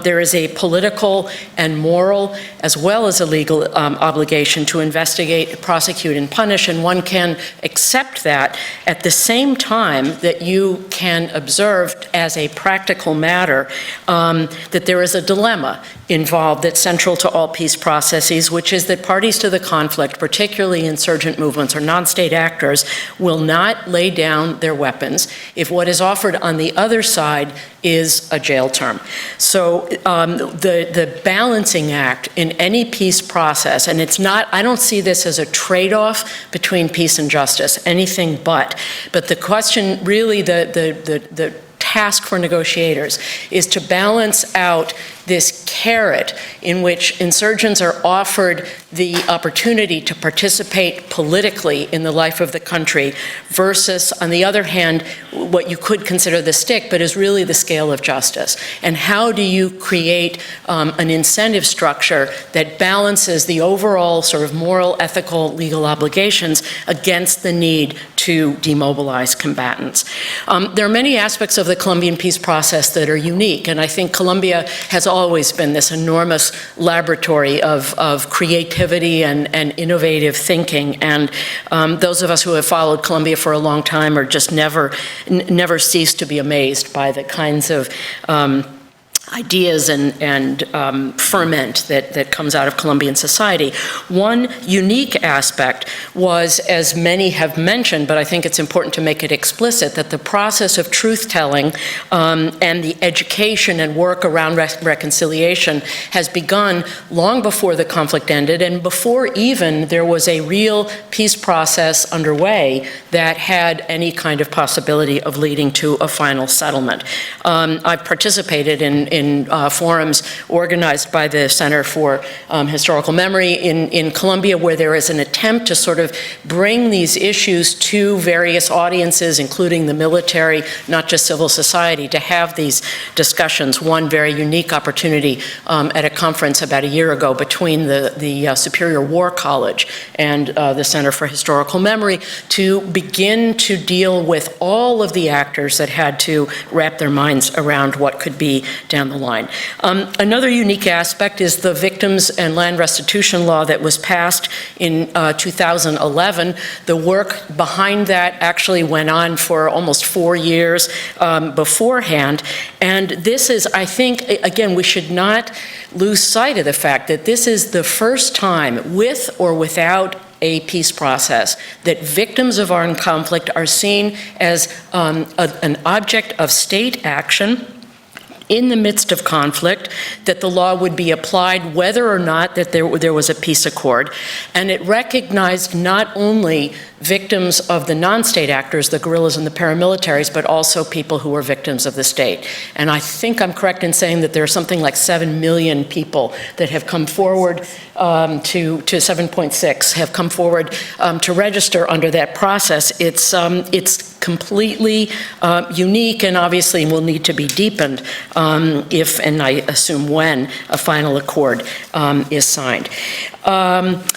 There is a political and moral, as well as a legal obligation to investigate, prosecute, and punish, and one can accept that at the same time that you can observe as a practical matter that there is a dilemma involved that's central to all peace processes, which is that parties to the conflict, particularly insurgent movements or non-state actors, will not lay down their weapons if what is offered on the other side is a jail term. So the balancing act in any peace process, and it's not, I don't see this as a trade-off between peace and justice, anything but the question really, the task for negotiators is to balance out this carrot in which insurgents are offered the opportunity to participate politically in the life of the country versus, on the other hand, what you could consider the stick, but is really the scale of justice. And how do you create an incentive structure that balances the overall sort of moral, ethical, legal obligations against the need to demobilize combatants? There are many aspects of the Colombian peace process that are unique, and I think Colombia has always been this enormous laboratory of creativity and innovative thinking. And those of us who have followed Colombia for a long time are just never cease to be amazed by the kinds of ideas and ferment that comes out of Colombian society. One unique aspect was, as many have mentioned, but I think it's important to make it explicit, that the process of truth-telling and the education and work around reconciliation has begun long before the conflict ended and before even there was a real peace process underway that had any kind of possibility of leading to a final settlement. I've participated in forums organized by the Center for Historical Memory in Colombia, where there is an attempt to sort of bring these issues to various audiences, including the military, not just civil society, to have these discussions. One very unique opportunity at a conference about a year ago between the Superior War College and the Center for Historical Memory to begin to deal with all of the actors that had to wrap their minds around what could be down the line. Another unique aspect is the Victims and Land Restitution Law that was passed in 2011. The work behind that actually went on for almost 4 years beforehand. And this is, I think, again, we should not lose sight of the fact that this is the first time, with or without a peace process, that victims of armed conflict are seen as an object of state action in the midst of conflict, that the law would be applied whether or not that there was a peace accord. And it recognized not only victims of the non-state actors, the guerrillas and the paramilitaries, but also people who were victims of the state. And I think I'm correct in saying that there are something like 7 million people that have come forward to 7.6 have come forward to register under that process. It's completely unique and obviously will need to be deepened if, and I assume when, a final accord is signed.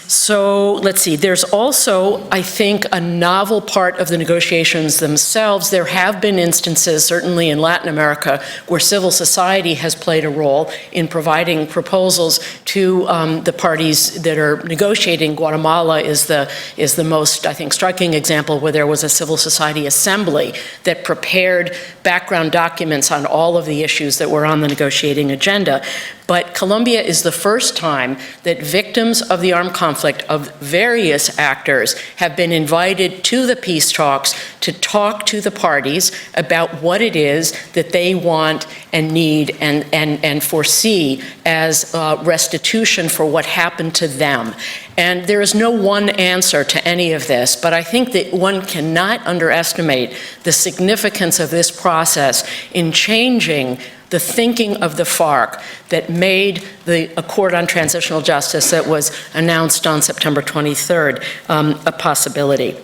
So let's see, there's also, I think, a novel part of the negotiations themselves. There have been instances, certainly in Latin America, where civil society has played a role in providing proposals to the parties that are negotiating. Guatemala is the most, I think, striking example, where there was a civil society assembly that prepared background documents on all of the issues that were on the negotiating agenda. But Colombia is the first time that victims of the armed conflict of various actors have been invited to the peace talks to talk to the parties about what it is that they want and need and foresee as restitution for what happened to them. And there is no one answer to any of this, but I think that one cannot underestimate the significance of this process in changing the thinking of the FARC that made the Accord on Transitional Justice that was announced on September 23rd a possibility.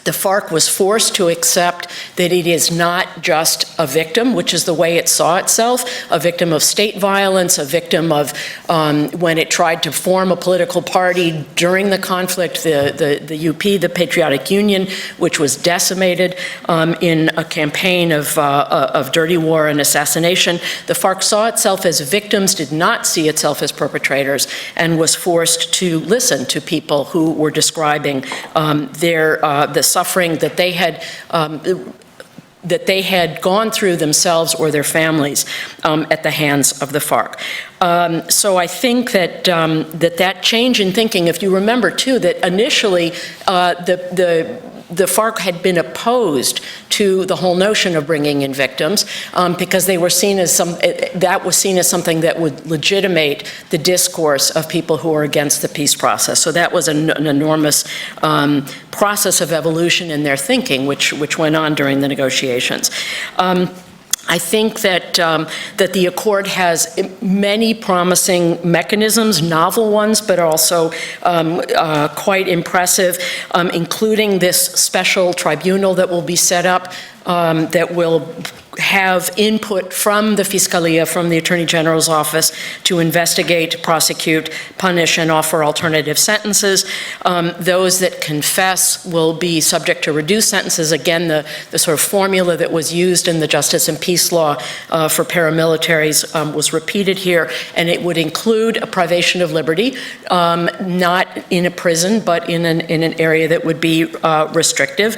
The FARC was forced to accept that it is not just a victim, which is the way it saw itself, a victim of state violence, a victim of when it tried to form a political party during the conflict, the UP, the Patriotic Union, which was decimated in a campaign of dirty war and assassination. The FARC saw itself as victims, did not see itself as perpetrators, and was forced to listen to people who were describing the suffering that they had gone through themselves or their families at the hands of the FARC. So I think that that change in thinking, if you remember too, that initially the FARC had been opposed to the whole notion of bringing in victims because they were seen as that was seen as something that would legitimate the discourse of people who are against the peace process. So that was an enormous process of evolution in their thinking, which went on during the negotiations. I think that the Accord has many promising mechanisms, novel ones, but also quite impressive, including this special tribunal that will be set up that will have input from the Fiscalia, from the Attorney General's office, to investigate, prosecute, punish, and offer alternative sentences. Those that confess will be subject to reduced sentences. Again, the sort of formula that was used in the Justice and Peace Law for paramilitaries was repeated here, and it would include a privation of liberty, not in a prison, but in an area that would be restrictive.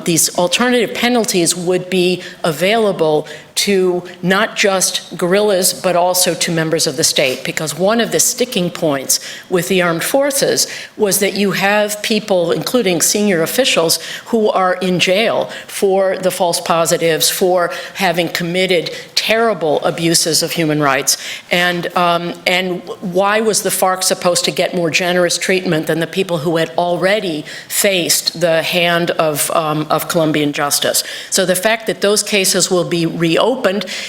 These alternative penalties would be available to not just guerrillas, but also to members of the state. Because one of the sticking points with the armed forces was that you have people, including senior officials, who are in jail for the false positives, for having committed terrible abuses of human rights. And why was the FARC supposed to get more generous treatment than the people who had already faced the hand of Colombian justice? So the fact that those cases will be reopened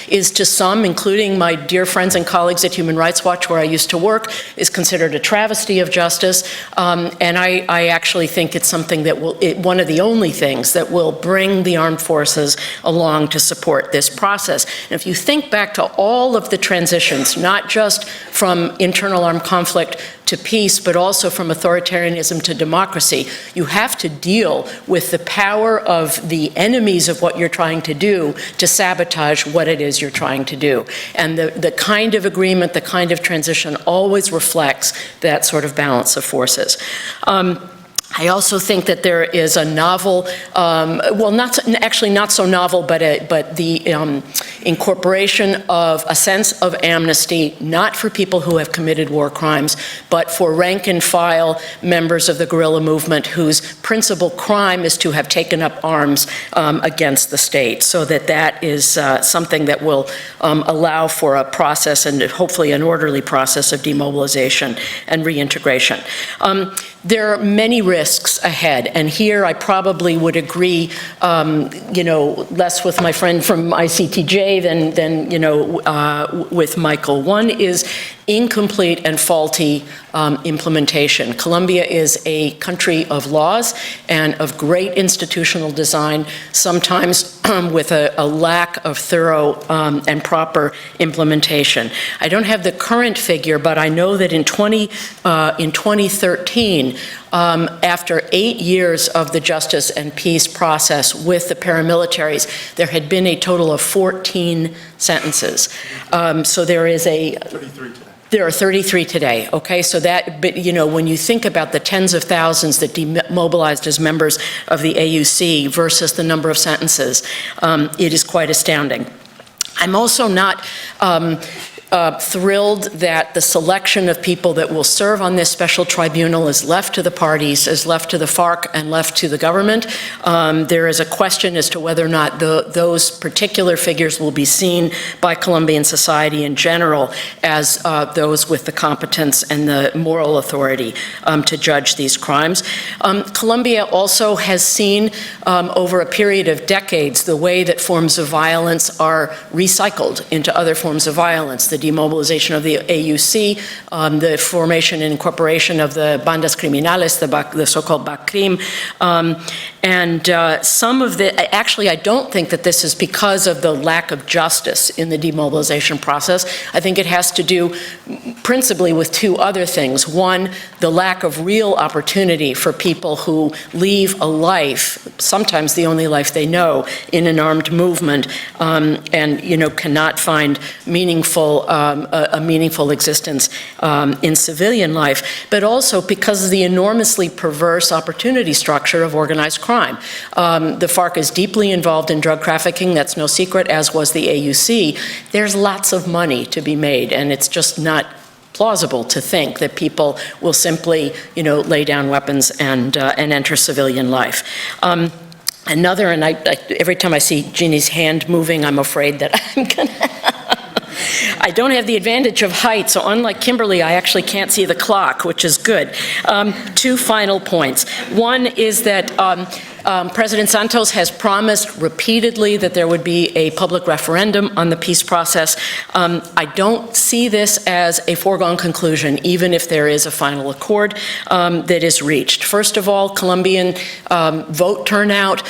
is, to some, including my dear friends and colleagues at Human Rights Watch, where I used to work, is considered a travesty of justice. And I actually think it's something that one of the only things that will bring the armed forces along to support this process. And if you think back to all of the transitions, not just from internal armed conflict to peace, but also from authoritarianism to democracy, you have to deal with the power of the enemies of what you're trying to do to sabotage what it is you're trying to do. And the kind of agreement, the kind of transition always reflects that sort of balance of forces. I also think that there is a novel, well, not so novel, but the incorporation of a sense of amnesty, not for people who have committed war crimes, but for rank and file members of the guerrilla movement whose principal crime is to have taken up arms against the state. So that is something that will allow for a process, and hopefully an orderly process, of demobilization and reintegration. There are many risks ahead, and here I probably would agree, less with my friend from ICTJ than with Michael. One is incomplete and faulty implementation. Colombia is a country of laws and of great institutional design, sometimes with a lack of thorough and proper implementation. I don't have the current figure, but I know that in 2013, after 8 years of the justice and peace process with the paramilitaries, there had been a total of 14 sentences. So there is a... 33 today. There are 33 today, okay? So that, but you know, when you think about the tens of thousands that demobilized as members of the AUC versus the number of sentences, it is quite astounding. I'm also not thrilled that the selection of people that will serve on this special tribunal is left to the parties, is left to the FARC and left to the government. There is a question as to whether or not those particular figures will be seen by Colombian society in general as those with the competence and the moral authority to judge these crimes. Colombia also has seen over a period of decades the way that forms of violence are recycled into other forms of violence. The demobilization of the AUC, the formation and incorporation of the bandas criminales, the so-called BACRIM, and some of the, actually I don't think that this is because of the lack of justice in the demobilization process. I think it has to do principally with two other things. One, the lack of real opportunity for people who leave a life, sometimes the only life they know, in an armed movement, and you know, cannot find meaningful a meaningful existence in civilian life, but also because of the enormously perverse opportunity structure of organized crime. The FARC is deeply involved in drug trafficking, that's no secret, as was the AUC. There's lots of money to be made, and it's just not plausible to think that people will simply, you know, lay down weapons and enter civilian life. Another, and every time I see Jeannie's hand moving, I'm afraid that I'm gonna I don't have the advantage of height, so unlike Kimberly, I actually can't see the clock, which is good. Two final points. One is that President Santos has promised repeatedly that there would be a public referendum on the peace process. I don't see this as a foregone conclusion, even if there is a final accord that is reached. First of all, Colombian vote turnout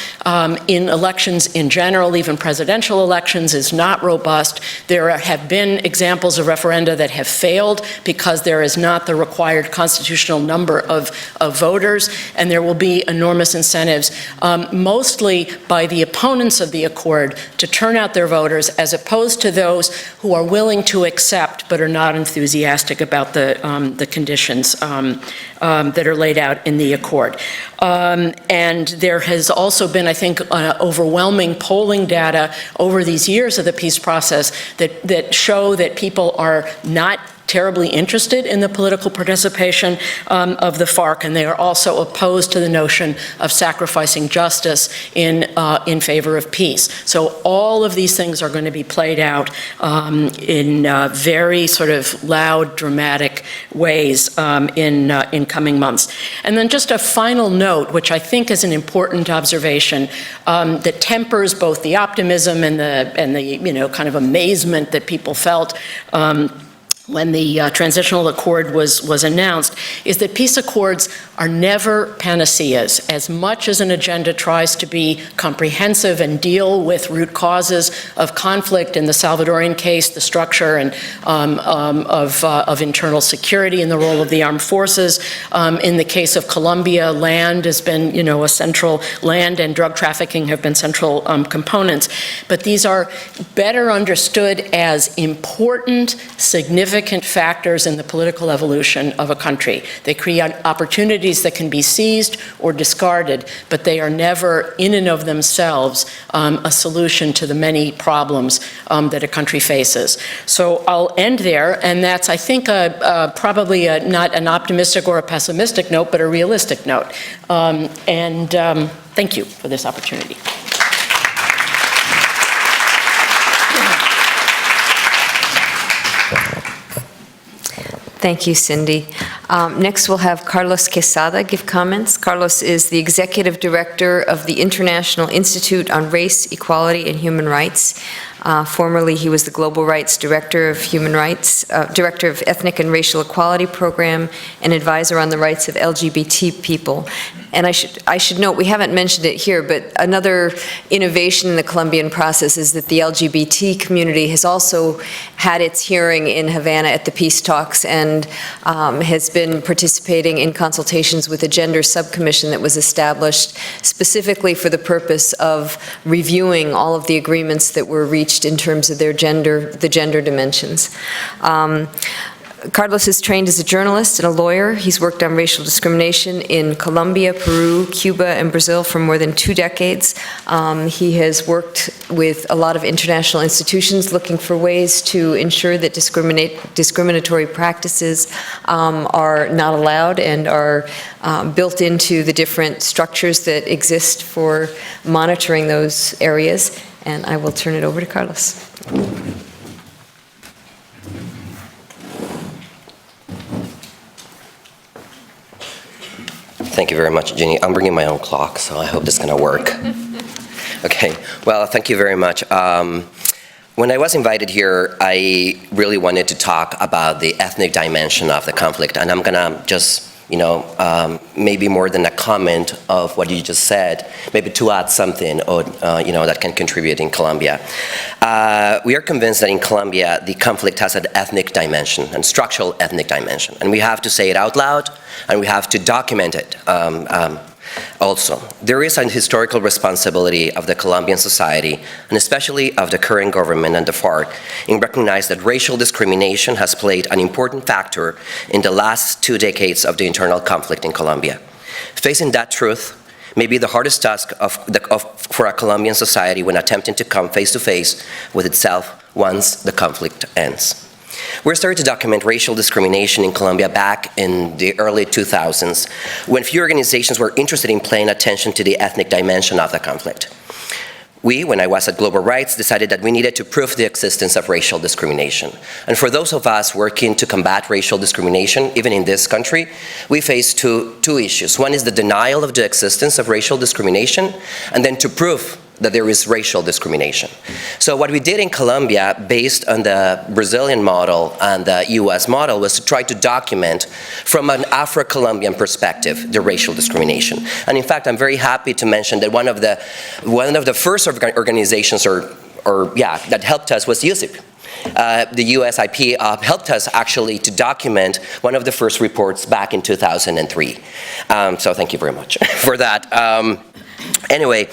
in elections in general, even presidential elections, is not robust. There have been examples of referenda that have failed because there is not the required constitutional number of voters, and there will be enormous incentives mostly by the opponents of the accord to turn out their voters, as opposed to those who are willing to accept but are not enthusiastic about the conditions that are laid out in the accord. And there has also been, I think, overwhelming polling data over these years of the peace process that show that people are not terribly interested in the political participation of the FARC, and they are also opposed to the notion of sacrificing justice in favor of peace. So all of these things are going to be played out in very sort of loud, dramatic ways in coming months. And then just a final note, which I think is an important observation that tempers both the optimism and the you know, kind of amazement that people felt when the Transitional Accord was announced, is that peace accords are never panaceas. As much as an agenda tries to be comprehensive and deal with root causes of conflict, in the Salvadorian case, the structure and of internal security and the role of the armed forces. In the case of Colombia, land has been, you know, a central, land and drug trafficking have been central components. But these are better understood as important, significant factors in the political evolution of a country. They create opportunities that can be seized or discarded, but they are never in and of themselves a solution to the many problems that a country faces. So I'll end there, and that's, I think, probably not an optimistic or a pessimistic note, but a realistic note. Thank you for this opportunity. Thank you, Cindy. Next, we'll have Carlos Quesada give comments. Carlos is the Executive Director of the International Institute on Race, Equality, and Human Rights. Formerly, he was the Global Rights Director of Human Rights, Director of Ethnic and Racial Equality Program, and advisor on the rights of LGBT people. And I should note, we haven't mentioned it here, but another innovation in the Colombian process is that the LGBT community has also had its hearing in Havana at the peace talks and has been participating in consultations with a gender subcommission that was established specifically for the purpose of reviewing all of the agreements that were reached in terms of the gender dimensions. Carlos is trained as a journalist and a lawyer. He's worked on racial discrimination in Colombia, Peru, Cuba, and Brazil for more than 2 decades. He has worked with a lot of international institutions looking for ways to ensure that discriminatory practices are not allowed and are built into the different structures that exist for monitoring those areas. And I will turn it over to Carlos. Thank you very much, Ginny. I'm bringing my own clock, so I hope this is going to work. Okay, well, thank you very much. When I was invited here, I really wanted to talk about the ethnic dimension of the conflict, and I'm going to just, maybe more than a comment of what you just said, maybe to add something, or, that can contribute in Colombia. We are convinced that in Colombia, the conflict has an ethnic dimension, and structural ethnic dimension, and we have to say it out loud, and we have to document it also. There is a historical responsibility of the Colombian society, and especially of the current government and the FARC, in recognizing that racial discrimination has played an important factor in the last 2 decades of the internal conflict in Colombia. Facing that truth may be the hardest task for a Colombian society when attempting to come face to face with itself once the conflict ends. We started to document racial discrimination in Colombia back in the early 2000s, when few organizations were interested in paying attention to the ethnic dimension of the conflict. We, when I was at Global Rights, decided that we needed to prove the existence of racial discrimination. And for those of us working to combat racial discrimination, even in this country, we face two issues. One is the denial of the existence of racial discrimination, and then to prove that there is racial discrimination. So what we did in Colombia, based on the Brazilian model and the US model, was to try to document from an Afro-Colombian perspective the racial discrimination. And in fact, I'm very happy to mention that one of the first organizations that helped us was USIP. The USIP helped us actually to document one of the first reports back in 2003. So thank you very much for that. Anyway,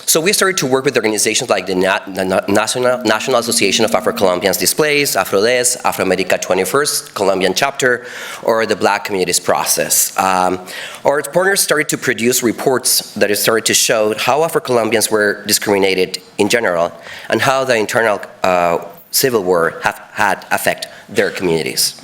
so we started to work with organizations like the National Association of Afro-Colombians Displaced, AfroDes, Afro-America 21st, Colombian chapter, or the Black Communities Process. Our partners started to produce reports that started to show how Afro-Colombians were discriminated in general and how the internal civil war had affected their communities.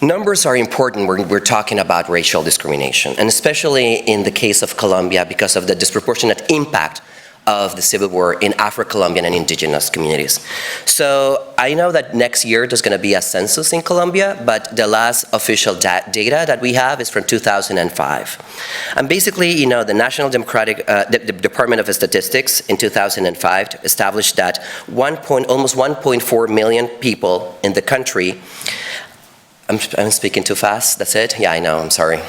Numbers are important when we're talking about racial discrimination, and especially in the case of Colombia because of the disproportionate impact of the civil war in Afro-Colombian and indigenous communities. So I know that next year there's going to be a census in Colombia, but the last official data that we have is from 2005. And basically, the National the Department of Statistics in 2005 established that almost 1.4 million people in the country. I'm speaking too fast, that's it? Yeah, I know, I'm sorry.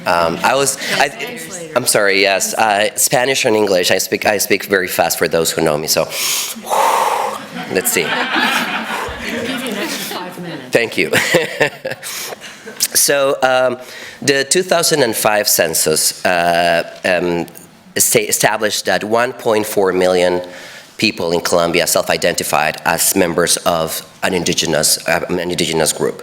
I'm sorry, yes. Spanish and English, I speak very fast for those who know me, so. Let's see. I'll give you an extra 5 minutes. Thank you. So, the 2005 census established that 1.4 million people in Colombia self-identified as members of an indigenous group,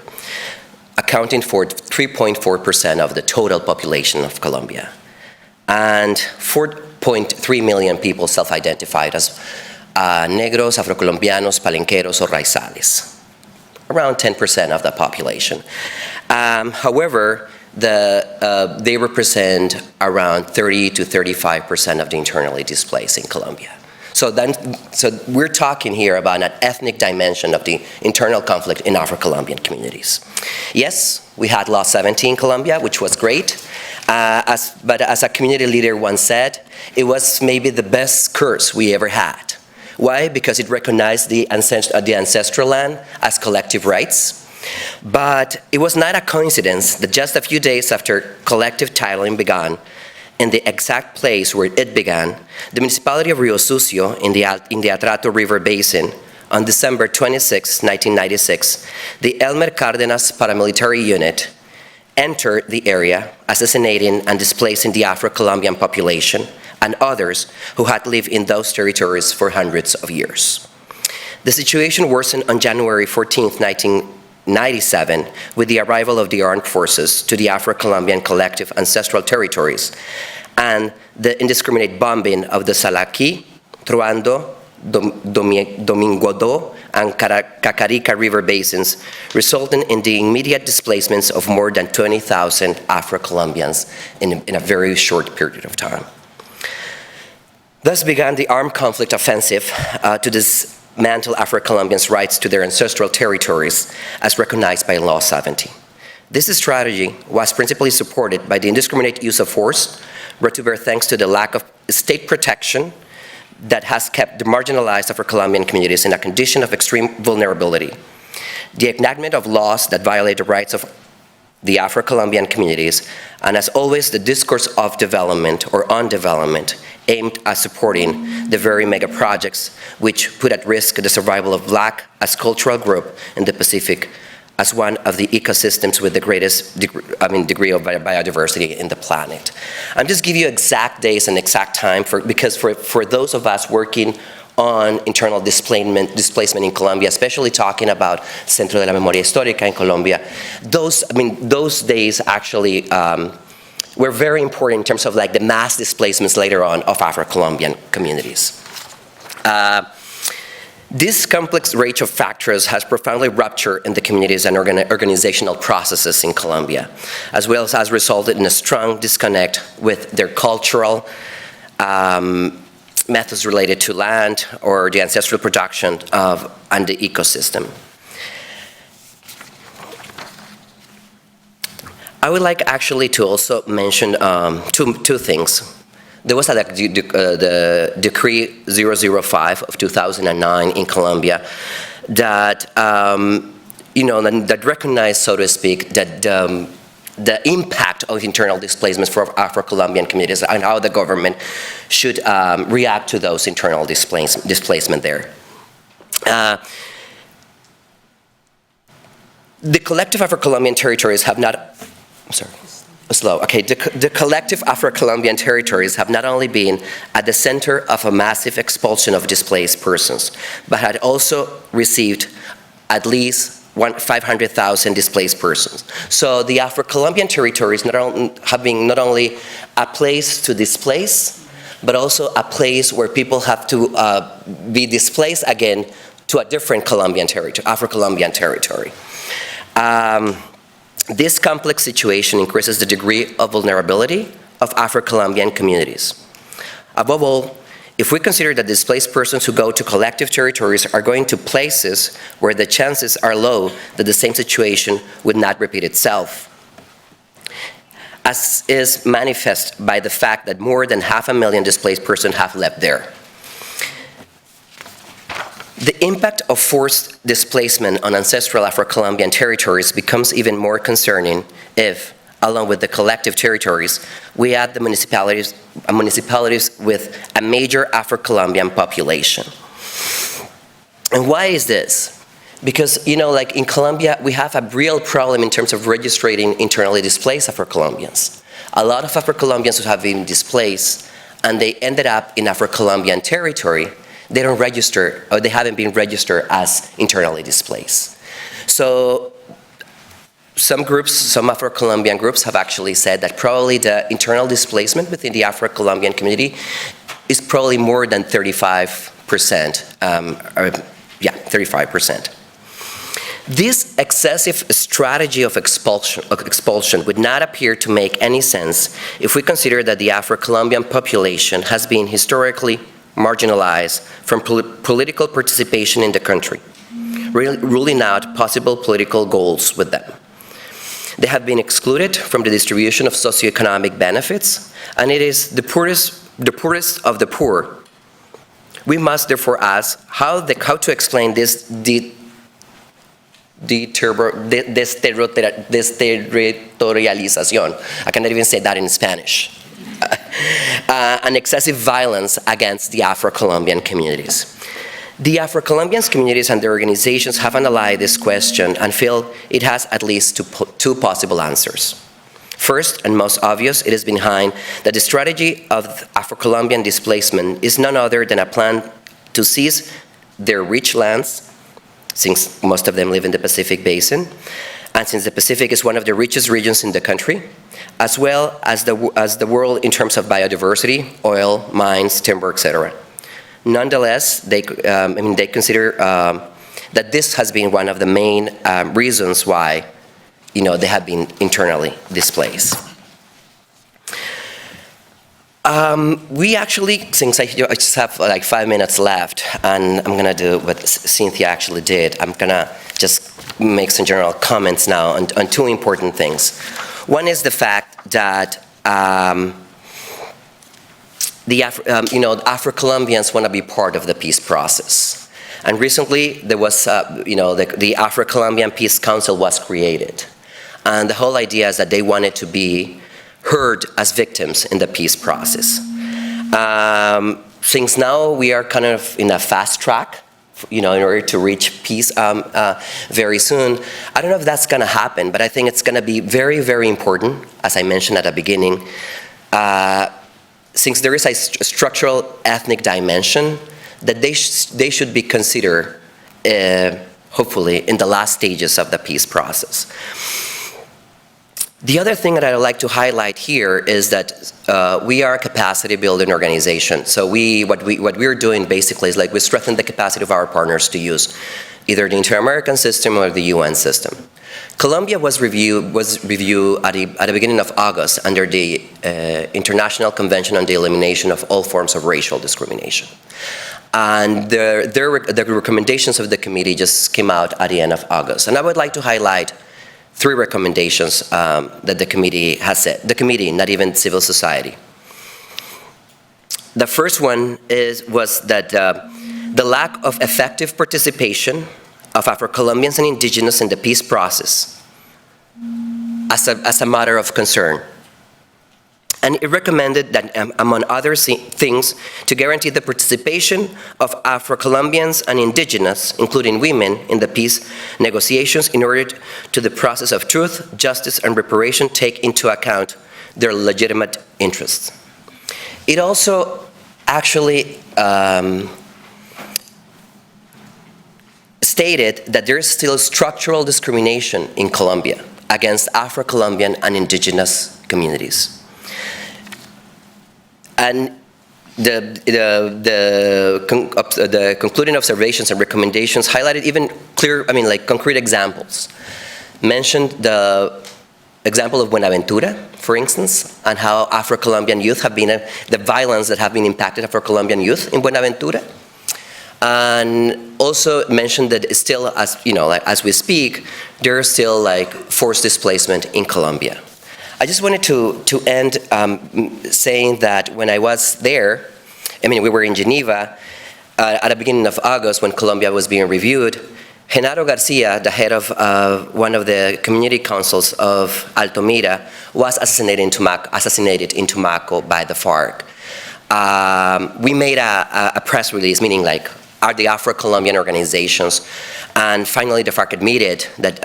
accounting for 3.4% of the total population of Colombia. And 4.3 million people self-identified as negros, Afrocolombianos, palenqueros, or raizales, around 10% of the population. However, they represent around 30 to 35% of the internally displaced in Colombia. So we're talking here about an ethnic dimension of the internal conflict in Afro-Colombian communities. Yes, we had Law 70 in Colombia, which was great. But as a community leader once said, it was maybe the best curse we ever had. Why? Because it recognized the ancestral land as collective rights. But it was not a coincidence that just a few days after collective titling began, in the exact place where it began, the municipality of Rio Sucio in the Atrato River Basin, on December 26, 1996, the Elmer Cárdenas paramilitary unit entered the area, assassinating and displacing the Afro-Colombian population and others who had lived in those territories for hundreds of years. The situation worsened on January 14, 1997, with the arrival of the armed forces to the Afro-Colombian collective ancestral territories and the indiscriminate bombing of the Salaki, Truando, Dominguodó, and Cacarica River basins, resulting in the immediate displacements of more than 20,000 Afro-Colombians in a very short period of time. Thus began the armed conflict offensive to dismantle Afro-Colombians' rights to their ancestral territories as recognized by Law 70. This strategy was principally supported by the indiscriminate use of force, brought to bear thanks to the lack of state protection that has kept the marginalized Afro-Colombian communities in a condition of extreme vulnerability. The enactment of laws that violate the rights of the Afro-Colombian communities, and as always, the discourse of development or on development aimed at supporting the very mega projects which put at risk the survival of Black as cultural group in the Pacific as one of the ecosystems with the greatest degree of biodiversity in the planet. I'm just give you exact days and exact time because for those of us working on internal displacement in Colombia, especially talking about Centro de la Memoria Histórica in Colombia, those days actually were very important in terms of like the mass displacements later on of Afro-Colombian communities. This complex range of factors has profoundly ruptured in the communities and organizational processes in Colombia, as well as has resulted in a strong disconnect with their cultural methods related to land or the ancestral production and the ecosystem. I would like actually to also mention two things. There was the Decree 005 of 2009 in Colombia that, that recognized, so to speak, that the impact of internal displacements for Afro-Colombian communities and how the government should react to those internal displacement there. The collective Afro-Colombian territories have not, I'm sorry. Slow. Okay, the collective Afro-Colombian territories have not only been at the center of a massive expulsion of displaced persons, but had also received at least 500,000 displaced persons. So the Afro-Colombian territories have been not only a place to displace, but also a place where people have to be displaced again to a different Colombian territory, Afro-Colombian territory. This complex situation increases the degree of vulnerability of Afro-Colombian communities. Above all, if we consider that displaced persons who go to collective territories are going to places where the chances are low that the same situation would not repeat itself, as is manifest by the fact that more than 500,000 displaced persons have left there. The impact of forced displacement on ancestral Afro-Colombian territories becomes even more concerning if, along with the collective territories, we add the municipalities with a major Afro-Colombian population. And why is this? Because, like in Colombia, we have a real problem in terms of registering internally displaced Afro-Colombians. A lot of Afro-Colombians who have been displaced and they ended up in Afro-Colombian territory, they don't register, or they haven't been registered as internally displaced. So some groups, some Afro-Colombian groups have actually said that probably the internal displacement within the Afro-Colombian community is probably more than 35%, 35%. This excessive strategy of expulsion would not appear to make any sense if we consider that the Afro-Colombian population has been historically marginalized from political participation in the country, ruling out possible political goals with them. They have been excluded from the distribution of socioeconomic benefits, and it is the poorest of the poor, We must therefore ask how to explain this desterritorialización. I cannot even say that in Spanish. And excessive violence against the Afro-Colombian communities. The Afro-Colombian communities and their organizations have analyzed this question and feel it has at least two possible answers. First, and most obvious, it is behind that the strategy of Afro-Colombian displacement is none other than a plan to seize their rich lands, since most of them live in the Pacific Basin, and since the Pacific is one of the richest regions in the country, as well as the world in terms of biodiversity, oil, mines, timber, etc. Nonetheless, they consider that this has been one of the main reasons why they have been internally displaced. We actually, since I just have like 5 minutes left, and I'm gonna do what Cynthia actually did, I'm gonna just make some general comments now on two important things. One is the fact that Afro-Colombians want to be part of the peace process. And recently, there was, the Afro-Colombian Peace Council was created. And the whole idea is that they wanted to be heard as victims in the peace process. Since now we are kind of in a fast track, in order to reach peace very soon, I don't know if that's going to happen, but I think it's going to be very, very important, as I mentioned at the beginning, since there is a structural ethnic dimension, that they should be considered, hopefully, in the last stages of the peace process. The other thing that I'd like to highlight here is that we are a capacity building organization. So what we're doing basically is like we strengthen the capacity of our partners to use either the Inter-American system or the UN system. Colombia was reviewed at the beginning of August under the International Convention on the Elimination of All Forms of Racial Discrimination. And the recommendations of the committee just came out at the end of August. And I would like to highlight 3 recommendations that the committee has said. The committee, not even civil society. The first one was that the lack of effective participation of Afro-Colombians and indigenous in the peace process as a matter of concern. And it recommended that, among other things, to guarantee the participation of Afro-Colombians and indigenous, including women, in the peace negotiations in order to the process of truth, justice, and reparation take into account their legitimate interests. It also actually stated that there is still structural discrimination in Colombia against Afro-Colombian and indigenous communities. And the concluding observations and recommendations highlighted even concrete examples. Mentioned the example of Buenaventura, for instance, and how Afro-Colombian youth have been, the violence that have been impacted Afro-Colombian youth in Buenaventura. And also mentioned that still, as we speak, there is still forced displacement in Colombia. I just wanted to end saying that when I was there, we were in Geneva at the beginning of August when Colombia was being reviewed. Genaro Garcia, the head of one of the community councils of Altamira, was assassinated in Tumaco by the FARC. We made a press release, meaning are the Afro-Colombian organizations, and finally the FARC admitted that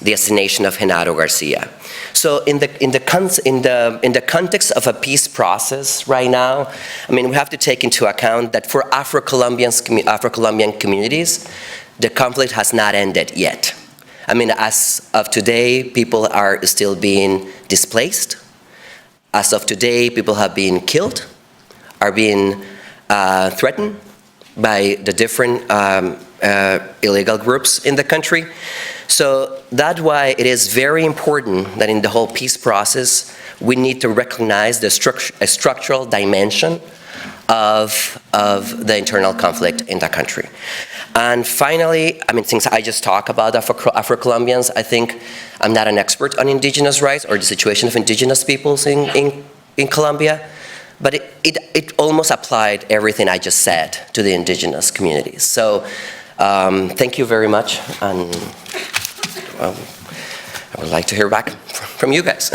the assassination of Genaro Garcia. So in the context of a peace process right now, we have to take into account that for Afro-Colombian communities, the conflict has not ended yet. As of today, people are still being displaced. As of today, people have been killed, are being threatened by the different illegal groups in the country. So that's why it is very important that in the whole peace process, we need to recognize the structural dimension of the internal conflict in the country. And finally, since I just talked about Afro-Colombians, I think I'm not an expert on indigenous rights or the situation of indigenous peoples in Colombia, but it almost applied everything I just said to the indigenous communities. So thank you very much, and I would like to hear back from you guys.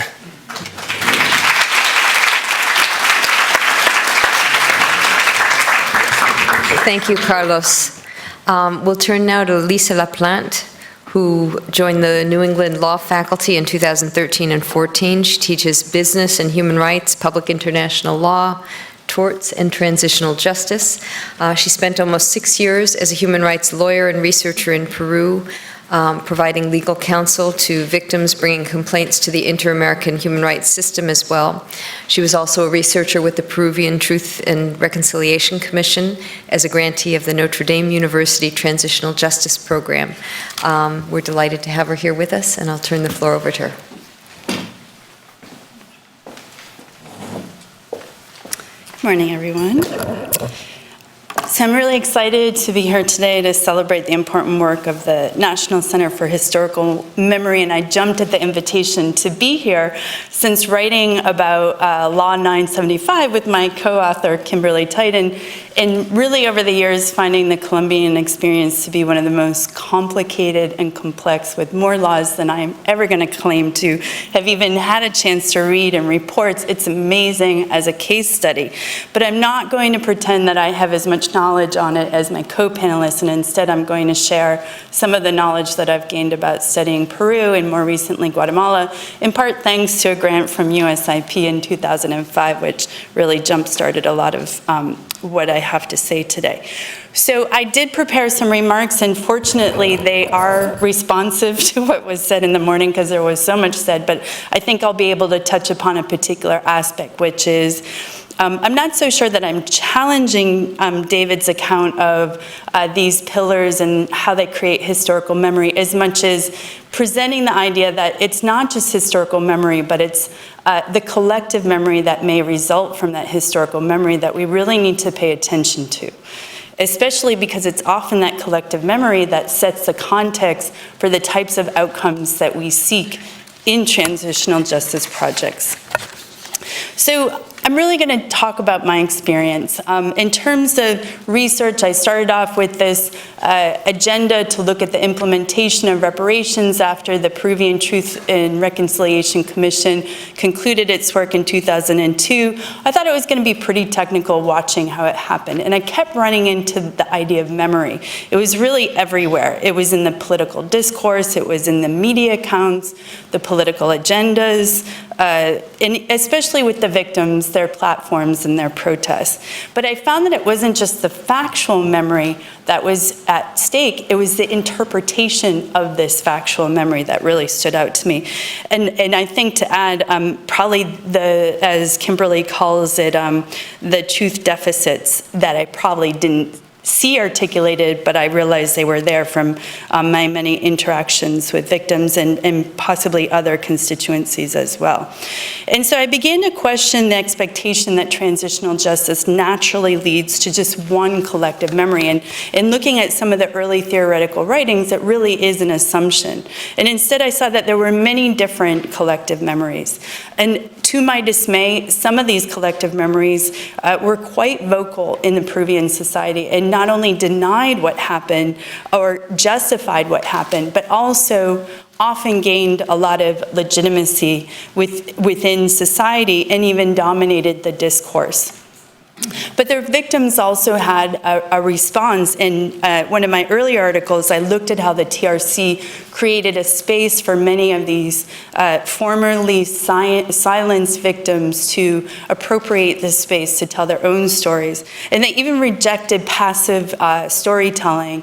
Thank you, Carlos. We'll turn now to Lisa LaPlante, who joined the New England Law faculty in 2013 and 14. She teaches business and human rights, public international law, torts, and transitional justice. She spent almost 6 years as a human rights lawyer and researcher in Peru, providing legal counsel to victims bringing complaints to the Inter-American human rights system as well. She was also a researcher with the Peruvian Truth and Reconciliation Commission as a grantee of the Notre Dame University Transitional Justice Program. We're delighted to have her here with us, and I'll turn the floor over to her. Good morning, everyone. So I'm really excited to be here today to celebrate the important work of the National Center for Historical Memory, and I jumped at the invitation to be here since writing about Law 975 with my co-author, Kimberly Titan, and really over the years finding the Colombian experience to be one of the most complicated and complex, with more laws than I'm ever going to claim to have even had a chance to read and reports. It's amazing as a case study. But I'm not going to pretend that I have as much knowledge on it as my co-panelists, and instead I'm going to share some of the knowledge that I've gained about studying Peru and more recently Guatemala, in part thanks to a grant from USIP in 2005, which really jump-started a lot of what I have to say today. So I did prepare some remarks, and fortunately they are responsive to what was said in the morning because there was so much said, but I think I'll be able to touch upon a particular aspect, which is I'm not so sure that I'm challenging David's account of these pillars and how they create historical memory as much as presenting the idea that it's not just historical memory, but it's the collective memory that may result from that historical memory that we really need to pay attention to, especially because it's often that collective memory that sets the context for the types of outcomes that we seek in transitional justice projects. So I'm really going to talk about my experience. In terms of research, I started off with this agenda to look at the implementation of reparations after the Peruvian Truth and Reconciliation Commission concluded its work in 2002. I thought it was going to be pretty technical watching how it happened, and I kept running into the idea of memory. It was really everywhere. It was in the political discourse, it was in the media accounts, the political agendas, and especially with the victims, their platforms and their protests. But I found that it wasn't just the factual memory that was at stake, it was the interpretation of this factual memory that really stood out to me. And I think to add, probably as Kimberly calls it, the truth deficits that I probably didn't see articulated, but I realized they were there from my many interactions with victims and possibly other constituencies as well. And so I began to question the expectation that transitional justice naturally leads to just one collective memory. And in looking at some of the early theoretical writings, it really is an assumption. And instead I saw that there were many different collective memories. And to my dismay, some of these collective memories were quite vocal in the Peruvian society and not only denied what happened or justified what happened, but also often gained a lot of legitimacy within society and even dominated the discourse. But their victims also had a response. In one of my early articles, I looked at how the TRC created a space for many of these formerly silenced victims to appropriate this space to tell their own stories. And they even rejected passive storytelling,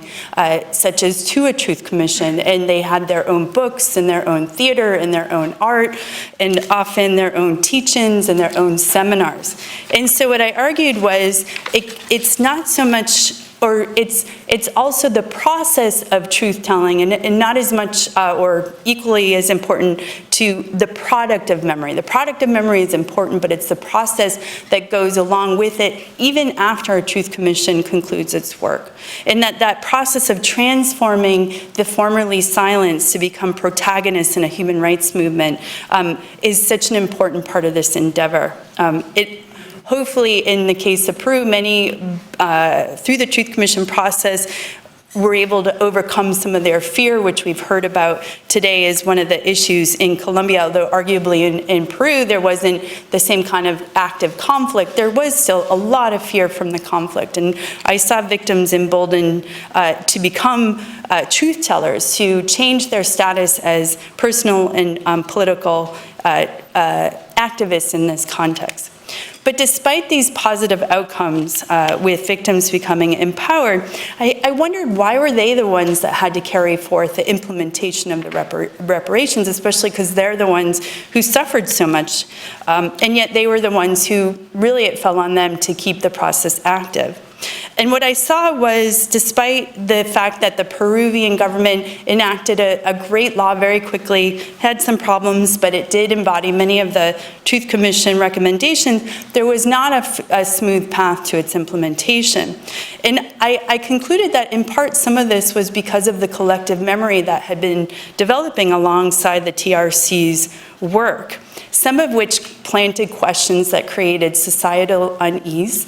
such as to a truth commission. And they had their own books and their own theater and their own art and often their own teach-ins and their own seminars. And so what I argued was it's not so much, or it's also the process of truth-telling and not as much or equally as important to the product of memory. The product of memory is important, but it's the process that goes along with it even after a truth commission concludes its work. And that process of transforming the formerly silenced to become protagonists in a human rights movement is such an important part of this endeavor. hopefully, in the case of Peru, many, through the Truth Commission process, were able to overcome some of their fear, which we've heard about today is one of the issues in Colombia, although arguably in Peru there wasn't the same kind of active conflict. There was still a lot of fear from the conflict, and I saw victims emboldened to become truth tellers, to change their status as personal and political activists in this context. But despite these positive outcomes with victims becoming empowered, I wondered why were they the ones that had to carry forth the implementation of the reparations, especially because they're the ones who suffered so much, and yet they were the ones who really it fell on them to keep the process active. And what I saw was, despite the fact that the Peruvian government enacted a great law very quickly, had some problems, but it did embody many of the Truth Commission recommendations, there was not a smooth path to its implementation. And I concluded that in part some of this was because of the collective memory that had been developing alongside the TRC's work, some of which planted questions that created societal unease,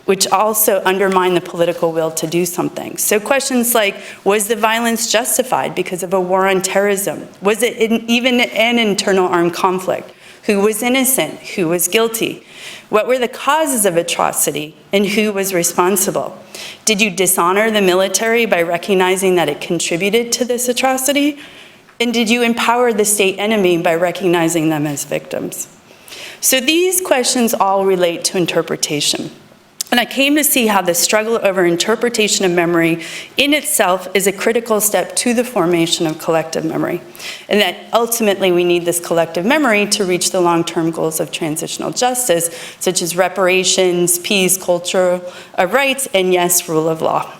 which also undermine the political will to do something. So questions like, was the violence justified because of a war on terrorism? Was it even an internal armed conflict? Who was innocent? Who was guilty? What were the causes of atrocity, and who was responsible? Did you dishonor the military by recognizing that it contributed to this atrocity? And did you empower the state enemy by recognizing them as victims? So these questions all relate to interpretation. And I came to see how the struggle over interpretation of memory in itself is a critical step to the formation of collective memory, and that ultimately we need this collective memory to reach the long-term goals of transitional justice, such as reparations, peace, cultural rights, and yes, rule of law.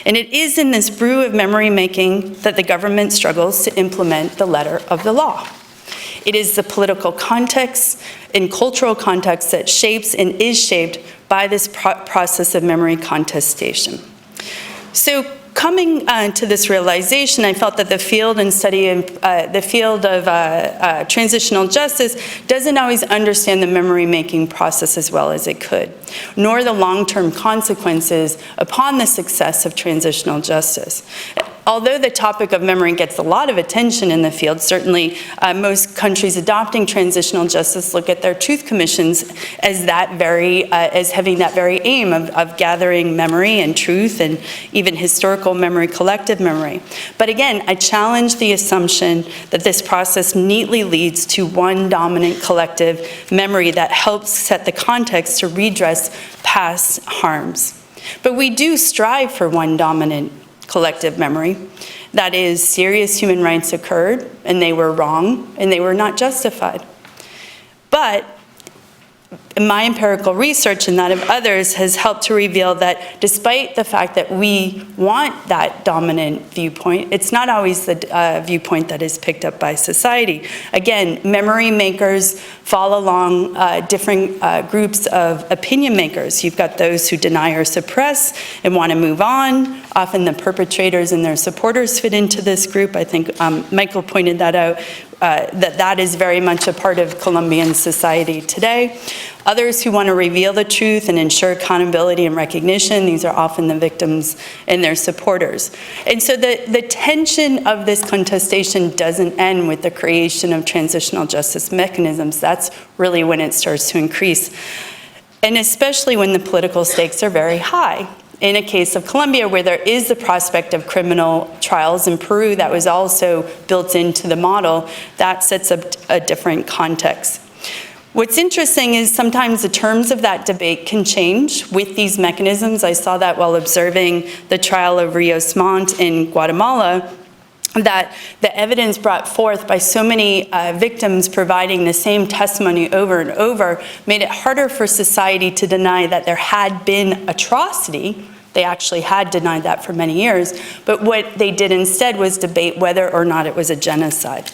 And it is in this brew of memory making that the government struggles to implement the letter of the law. It is the political context and cultural context that shapes and is shaped by this process of memory contestation. So coming to this realization, I felt that the field and study of transitional justice doesn't always understand the memory-making process as well as it could, nor the long-term consequences upon the success of transitional justice. Although the topic of memory gets a lot of attention in the field, certainly most countries adopting transitional justice look at their truth commissions as having that very aim of gathering memory and truth and even historical memory, collective memory. But again, I challenge the assumption that this process neatly leads to one dominant collective memory that helps set the context to redress past harms. But we do strive for one dominant collective memory. That is, serious human rights occurred, and they were wrong, and they were not justified. But my empirical research and that of others has helped to reveal that despite the fact that we want that dominant viewpoint, it's not always the viewpoint that is picked up by society. Again, memory makers fall along different groups of opinion makers. You've got those who deny or suppress and want to move on. Often the perpetrators and their supporters fit into this group. I think Michael pointed that out, that is very much a part of Colombian society today. Others who want to reveal the truth and ensure accountability and recognition, these are often the victims and their supporters. And so the tension of this contestation doesn't end with the creation of transitional justice mechanisms. That's really when it starts to increase. And especially when the political stakes are very high. In a case of Colombia, where there is the prospect of criminal trials, in Peru that was also built into the model, that sets up a different context. What's interesting is sometimes the terms of that debate can change with these mechanisms. I saw that while observing the trial of Rios Montt in Guatemala, that the evidence brought forth by so many victims providing the same testimony over and over made it harder for society to deny that there had been atrocity. They actually had denied that for many years, but what they did instead was debate whether or not it was a genocide.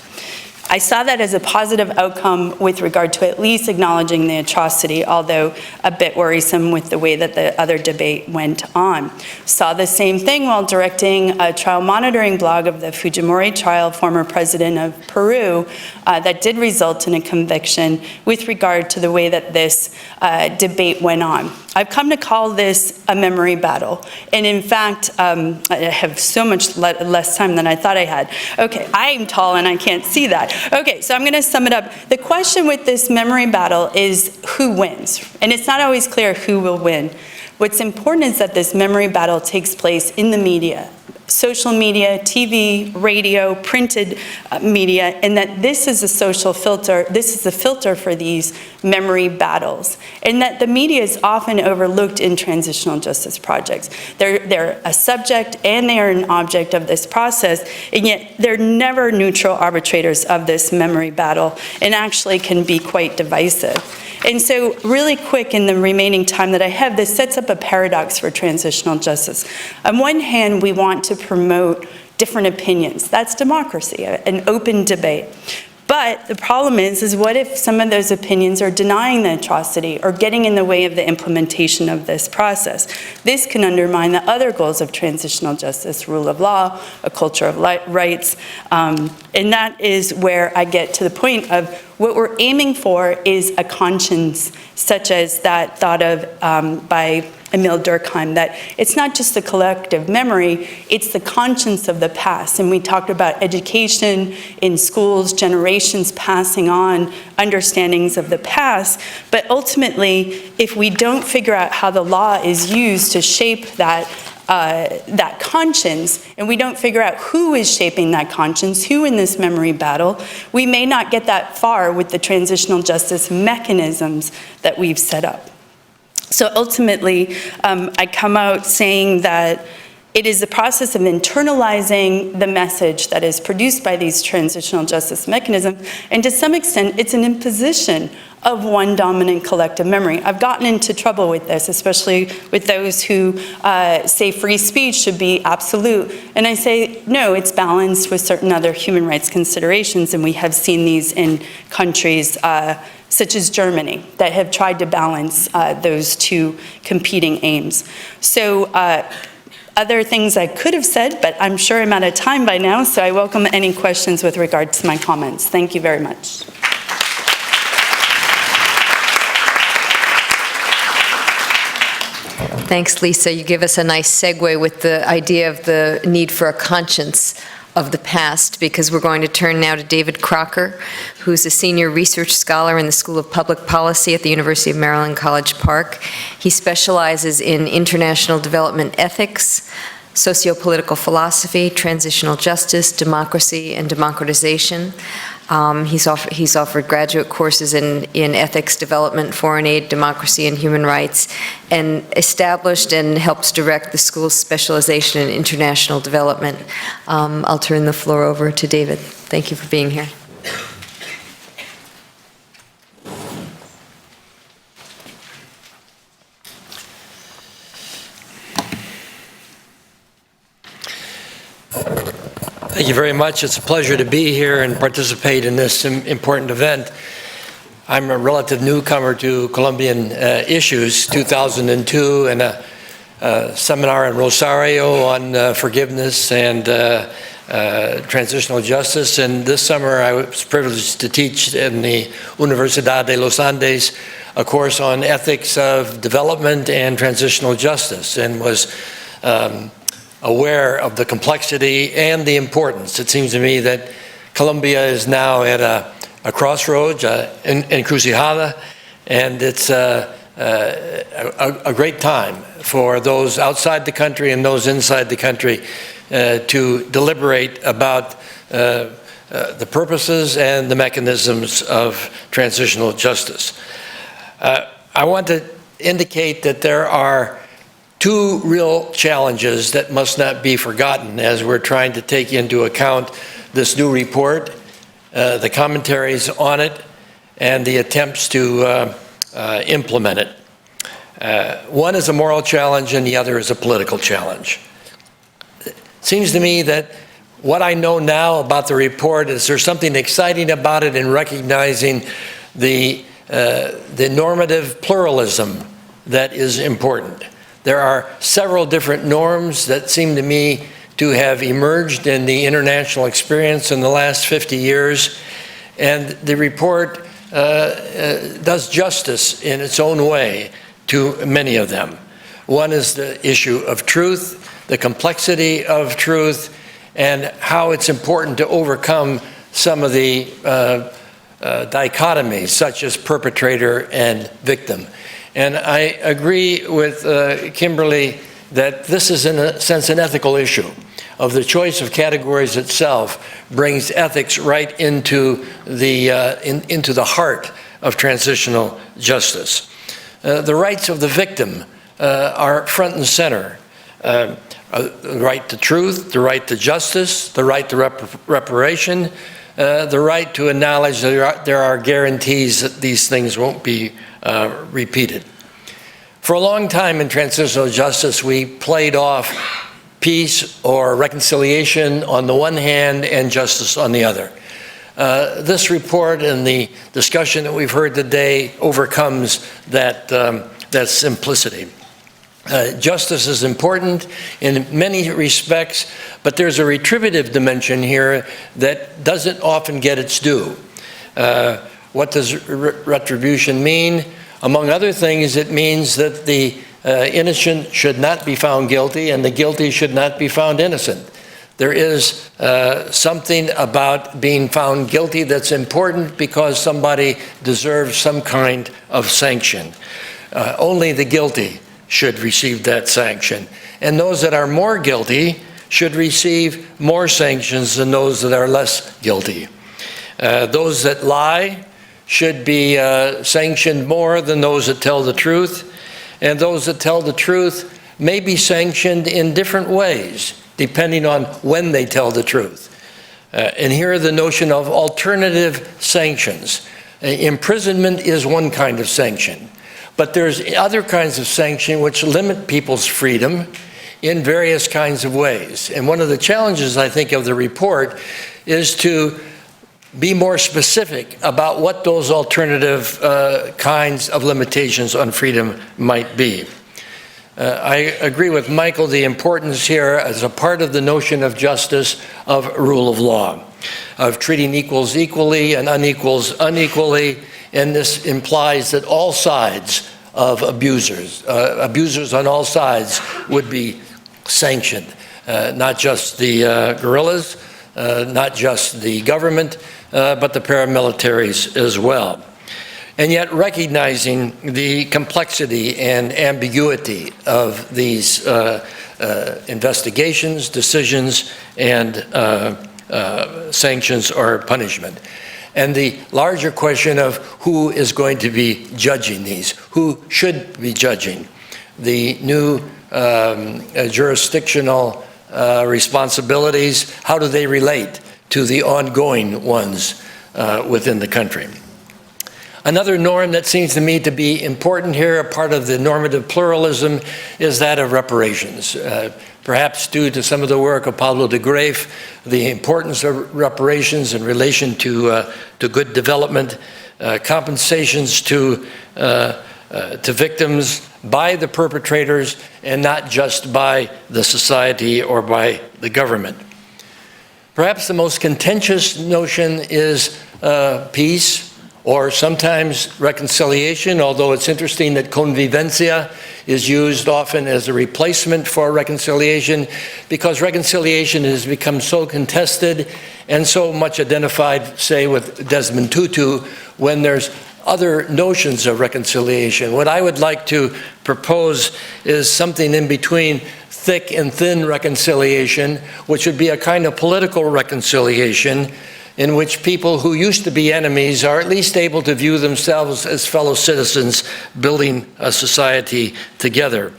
I saw that as a positive outcome with regard to at least acknowledging the atrocity, although a bit worrisome with the way that the other debate went on. Saw the same thing while directing a trial monitoring blog of the Fujimori trial, former president of Peru, that did result in a conviction with regard to the way that this debate went on. I've come to call this a memory battle. And in fact, I have so much less time than I thought I had. Okay, I'm tall and I can't see that. Okay, so I'm going to sum it up. The question with this memory battle is who wins? And it's not always clear who will win. What's important is that this memory battle takes place in the media. Social media, TV, radio, printed media, and that this is a social filter, this is the filter for these memory battles, and that the media is often overlooked in transitional justice projects. They're a subject and they are an object of this process, and yet they're never neutral arbitrators of this memory battle, and actually can be quite divisive. And so really quick in the remaining time that I have, this sets up a paradox for transitional justice. On one hand, we want to promote different opinions. That's democracy, an open debate. But the problem is what if some of those opinions are denying the atrocity or getting in the way of the implementation of this process? This can undermine the other goals of transitional justice, rule of law, a culture of rights, and that is where I get to the point of what we're aiming for is a conscience, such as that thought of by Emil Durkheim, that it's not just the collective memory, it's the conscience of the past. And we talked about education in schools, generations passing on understandings of the past. But ultimately, if we don't figure out how the law is used to shape that conscience, and we don't figure out who is shaping that conscience, who in this memory battle, we may not get that far with the transitional justice mechanisms that we've set up. So ultimately, I come out saying that it is the process of internalizing the message that is produced by these transitional justice mechanisms, and to some extent, it's an imposition of one dominant collective memory. I've gotten into trouble with this, especially with those who say free speech should be absolute. And I say, no, it's balanced with certain other human rights considerations, and we have seen these in countries such as Germany, that have tried to balance those two competing aims. So other things I could have said, but I'm sure I'm out of time by now, so I welcome any questions with regard to my comments. Thank you very much. Thanks, Lisa. You give us a nice segue with the idea of the need for a conscience of the past, because we're going to turn now to David Crocker, who's a senior research scholar in the School of Public Policy at the University of Maryland, College Park. He specializes in international development ethics, sociopolitical philosophy, transitional justice, democracy, and democratization. He's offered graduate courses in ethics, development, foreign aid, democracy, and human rights, and established and helps direct the school's specialization in international development. I'll turn the floor over to David. Thank you for being here. Thank you very much. It's a pleasure to be here and participate in this important event. I'm a relative newcomer to Colombian issues, 2002, and a seminar in Rosario on forgiveness and transitional justice. And this summer I was privileged to teach in the Universidad de los Andes a course on ethics of development and transitional justice, and was aware of the complexity and the importance. It seems to me that Colombia is now at a crossroads, an encrucijada, and it's a great time for those outside the country and those inside the country to deliberate about the purposes and the mechanisms of transitional justice. I want to indicate that there are two real challenges that must not be forgotten as we're trying to take into account this new report, the commentaries on it, and the attempts to implement it. One is a moral challenge and the other is a political challenge. It seems to me that What I know now about the report is there's something exciting about it in recognizing the normative pluralism that is important. There are several different norms that seem to me to have emerged in the international experience in the last 50 years, and the report does justice in its own way to many of them. One is the issue of truth, the complexity of truth, and how it's important to overcome some of the dichotomies, such as perpetrator and victim. And I agree with Kimberly that this is, in a sense, an ethical issue. Of the choice of categories itself brings ethics right into the heart of transitional justice. The rights of the victim are front and center. The right to truth, the right to justice, the right to reparation, the right to acknowledge that there are guarantees that these things won't be repeated. For a long time in transitional justice, we played off peace or reconciliation on the one hand and justice on the other. This report and the discussion that we've heard today overcomes that simplicity. Justice is important in many respects, but there's a retributive dimension here that doesn't often get its due. What does retribution mean? Among other things, it means that the innocent should not be found guilty and the guilty should not be found innocent. There is something about being found guilty that's important because somebody deserves some kind of sanction. Only the guilty should receive that sanction. And those that are more guilty should receive more sanctions than those that are less guilty. Those that lie should be sanctioned more than those that tell the truth. And those that tell the truth may be sanctioned in different ways, depending on when they tell the truth. And here the notion of alternative sanctions. Imprisonment is one kind of sanction. But there's other kinds of sanction which limit people's freedom in various kinds of ways. And one of the challenges, I think, of the report is to be more specific about what those alternative kinds of limitations on freedom might be. I agree with Michael, the importance here as a part of the notion of justice of rule of law, of treating equals equally and unequals unequally. And this implies that all sides of abusers on all sides would be sanctioned, not just the guerrillas, not just the government, but the paramilitaries as well. And yet recognizing the complexity and ambiguity of these investigations, decisions, and sanctions or punishment. And the larger question of who is going to be judging these, who should be judging. The new jurisdictional responsibilities, how do they relate to the ongoing ones within the country? Another norm that seems to me to be important here, a part of the normative pluralism, is that of reparations. Perhaps due to some of the work of Pablo de Graef, the importance of reparations in relation to good development, compensations to victims by the perpetrators and not just by the society or by the government. Perhaps the most contentious notion is peace, or sometimes reconciliation, although it's interesting that convivencia is used often as a replacement for reconciliation, because reconciliation has become so contested and so much identified, say, with Desmond Tutu, when there's other notions of reconciliation. What I would like to propose is something in between thick and thin reconciliation, which would be a kind of political reconciliation in which people who used to be enemies are at least able to view themselves as fellow citizens building a society together.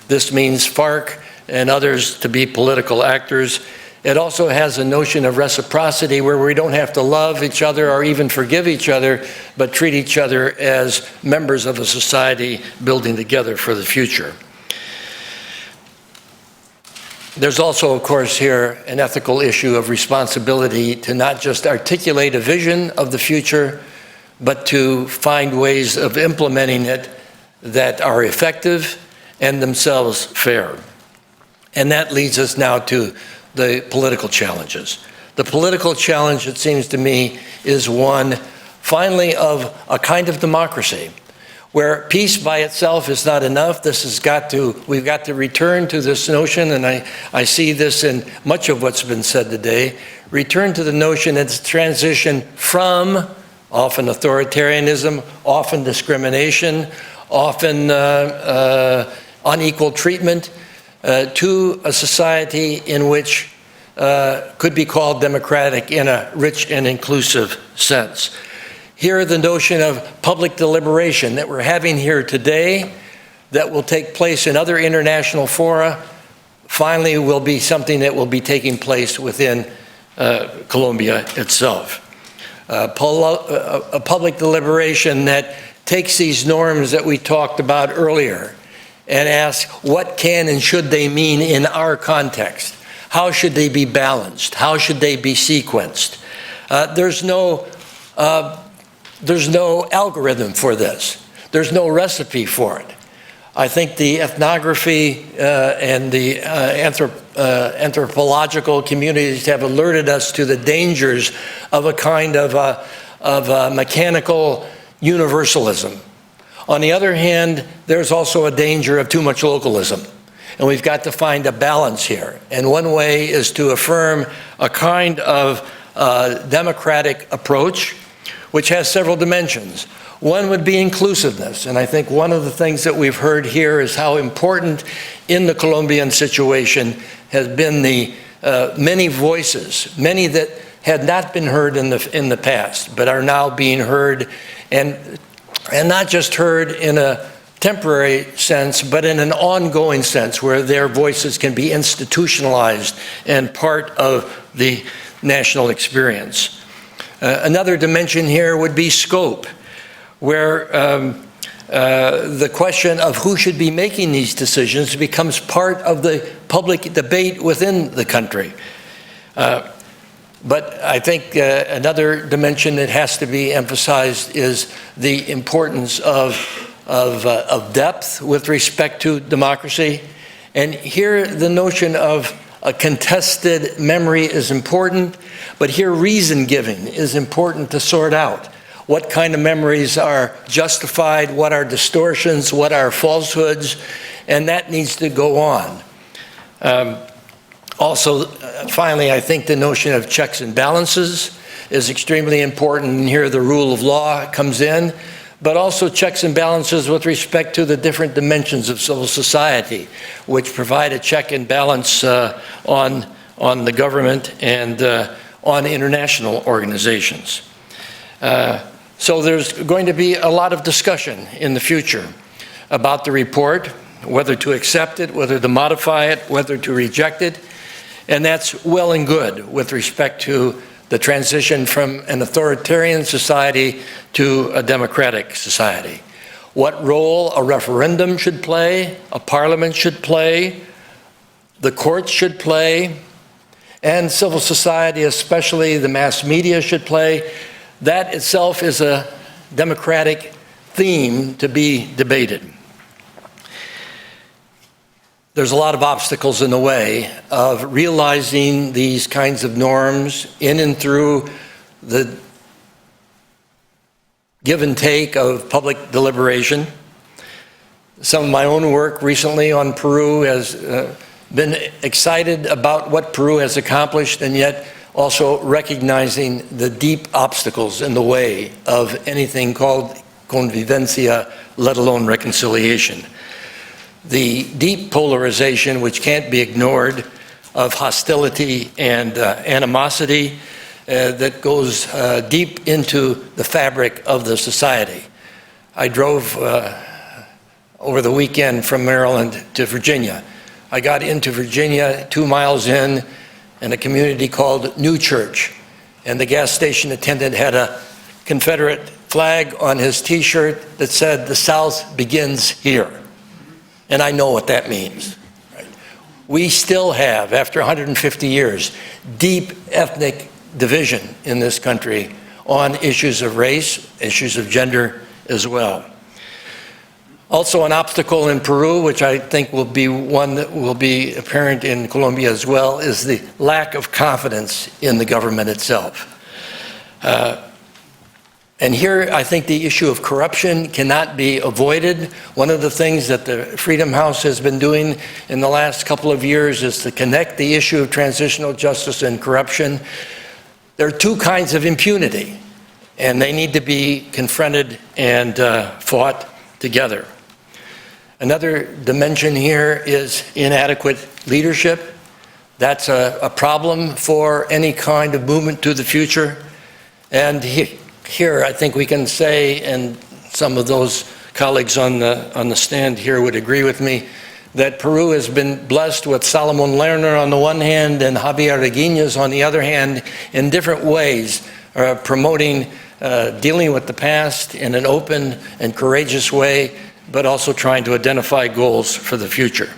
This means FARC and others to be political actors. It also has a notion of reciprocity where we don't have to love each other or even forgive each other, but treat each other as members of a society building together for the future. There's also, of course, here an ethical issue of responsibility to not just articulate a vision of the future, but to find ways of implementing it that are effective and themselves fair. And that leads us now to the political challenges. The political challenge, it seems to me, is one, finally, of a kind of democracy, where peace by itself is not enough. We've got to return to this notion, and I see this in much of what's been said today, return to the notion that it's transition from often authoritarianism, often discrimination, often unequal treatment, to a society in which could be called democratic in a rich and inclusive sense. Here, the notion of public deliberation that we're having here today, that will take place in other international fora, finally will be something that will be taking place within Colombia itself. A public deliberation that takes these norms that we talked about earlier and asks what can and should they mean in our context? How should they be balanced? How should they be sequenced? There's no algorithm for this. There's no recipe for it. I think the ethnography and the anthropological communities have alerted us to the dangers of a kind of mechanical universalism. On the other hand, there's also a danger of too much localism. And we've got to find a balance here. And one way is to affirm a kind of democratic approach, which has several dimensions. One would be inclusiveness, and I think one of the things that we've heard here is how important in the Colombian situation has been the many voices, many that had not been heard in the past, but are now being heard, and not just heard in a temporary sense, but in an ongoing sense, where their voices can be institutionalized and part of the national experience. Another dimension here would be scope, where the question of who should be making these decisions becomes part of the public debate within the country. But I think another dimension that has to be emphasized is the importance of depth with respect to democracy. And here the notion of a contested memory is important, but here reason-giving is important to sort out. What kind of memories are justified, what are distortions, what are falsehoods, and that needs to go on. Also, finally, I think the notion of checks and balances is extremely important, and here the rule of law comes in, but also checks and balances with respect to the different dimensions of civil society, which provide a check and balance on the government and on international organizations. So there's going to be a lot of discussion in the future about the report, whether to accept it, whether to modify it, whether to reject it, and that's well and good with respect to the transition from an authoritarian society to a democratic society. What role a referendum should play, a parliament should play, the courts should play, and civil society, especially the mass media, should play, that itself is a democratic theme to be debated. There's a lot of obstacles in the way of realizing these kinds of norms in and through the give and take of public deliberation. Some of my own work recently on Peru has been excited about what Peru has accomplished, and yet also recognizing the deep obstacles in the way of anything called convivencia, let alone reconciliation. The deep polarization, which can't be ignored, of hostility and animosity that goes deep into the fabric of the society. I drove over the weekend from Maryland to Virginia. I got into Virginia 2 miles in a community called New Church, and the gas station attendant had a Confederate flag on his T-shirt that said, "The South begins here." And I know what that means. Right? we still have, after 150 years, deep ethnic division in this country on issues of race, issues of gender as well. Also an obstacle in Peru, which I think will be one that will be apparent in Colombia as well, is the lack of confidence in the government itself. And here, I think the issue of corruption cannot be avoided. One of the things that the Freedom House has been doing in the last couple of years is to connect the issue of transitional justice and corruption. There are two kinds of impunity, and they need to be confronted and fought together. Another dimension here is inadequate leadership. That's a problem for any kind of movement to the future. And here, I think we can say, and some of those colleagues on the stand here would agree with me, that Peru has been blessed with Salomon Lerner on the one hand and Javier Reguiñez on the other hand in different ways, promoting dealing with the past in an open and courageous way, but also trying to identify goals for the future.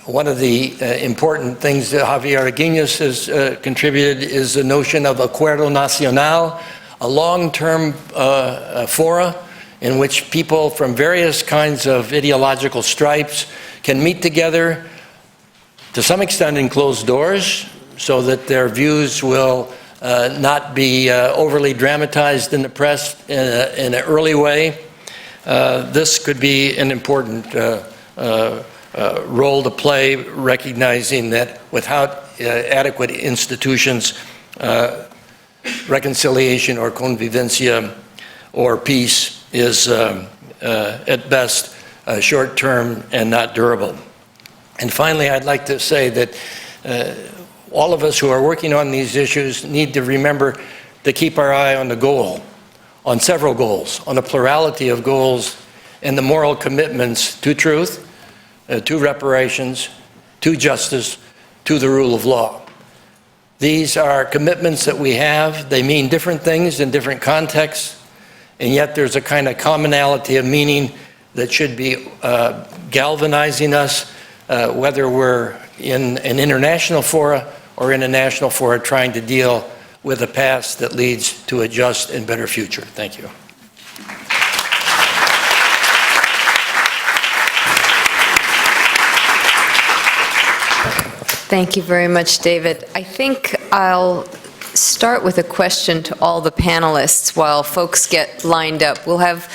One of the important things that Javier Reguiñez has contributed is the notion of Acuerdo Nacional, a long-term fora in which people from various kinds of ideological stripes can meet together, to some extent in closed doors, so that their views will not be overly dramatized in the press in an early way. This could be an important role to play, recognizing that without adequate institutions, reconciliation or convivencia or peace is at best short-term and not durable. And finally, I'd like to say that all of us who are working on these issues need to remember to keep our eye on the goal, on several goals, on a plurality of goals, and the moral commitments to truth, to reparations, to justice, to the rule of law. These are commitments that we have. They mean different things in different contexts, and yet there's a kind of commonality of meaning that should be galvanizing us, whether we're in an international fora or in a national fora trying to deal with a past that leads to a just and better future. Thank you. Thank you very much, David. I think I'll start with a question to all the panelists while folks get lined up. We'll have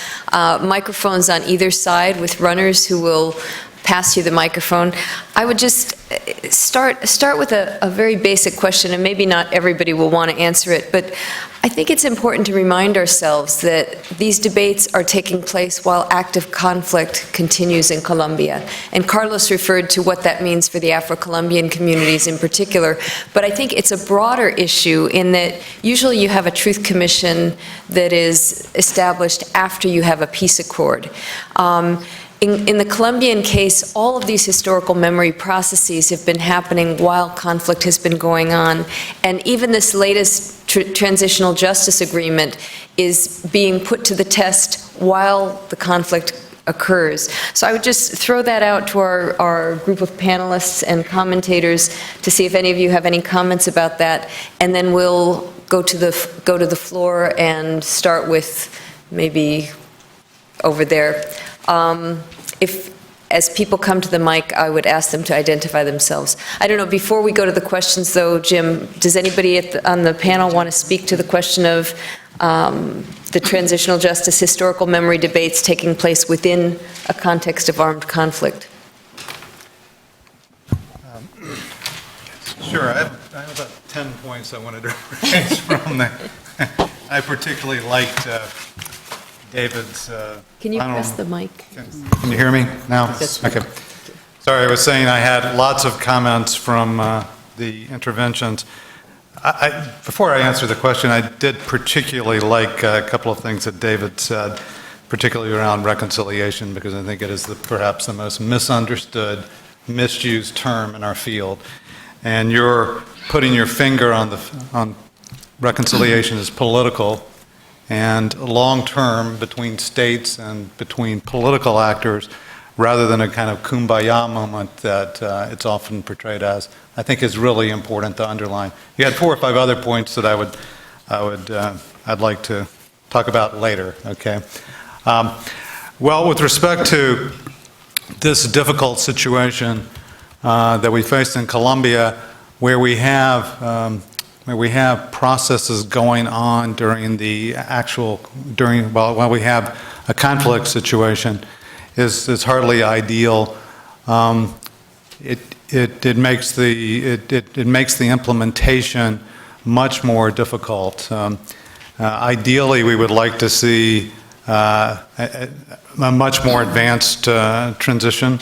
microphones on either side with runners who will pass you the microphone. I would just start with a very basic question, and maybe not everybody will want to answer it, but I think it's important to remind ourselves that these debates are taking place while active conflict continues in Colombia. And Carlos referred to what that means for the Afro-Colombian communities in particular, but I think it's a broader issue in that usually you have a truth commission that is established after you have a peace accord. In the Colombian case, all of these historical memory processes have been happening while conflict has been going on. And even this latest transitional justice agreement is being put to the test while the conflict occurs. So I would just throw that out to our group of panelists and commentators to see if any of you have any comments about that. And then we'll go to the floor and start with maybe over there. As people come to the mic, I would ask them to identify themselves. I don't know, before we go to the questions though, Jim, does anybody on the panel want to speak to the question of the transitional justice historical memory debates taking place within a context of armed conflict? Sure, I have about 10 points I wanted to raise from that. I particularly liked David's Can you press the mic? Can you hear me now? Okay. Sorry, I was saying I had lots of comments from the interventions. Before I answer the question, I did particularly like a couple of things that David said, particularly around reconciliation, because I think it is perhaps the most misunderstood, misused term in our field. And you're putting your finger on reconciliation as political, and long-term between states and between political actors, rather than a kind of kumbaya moment that it's often portrayed as, I think is really important to underline. You had 4 or 5 other points that I'd like to talk about later, okay? Well, with respect to this difficult situation that we faced in Colombia, where we have processes going on during while we have a conflict situation, is hardly ideal. It makes the implementation much more difficult. Ideally, we would like to see a much more advanced transition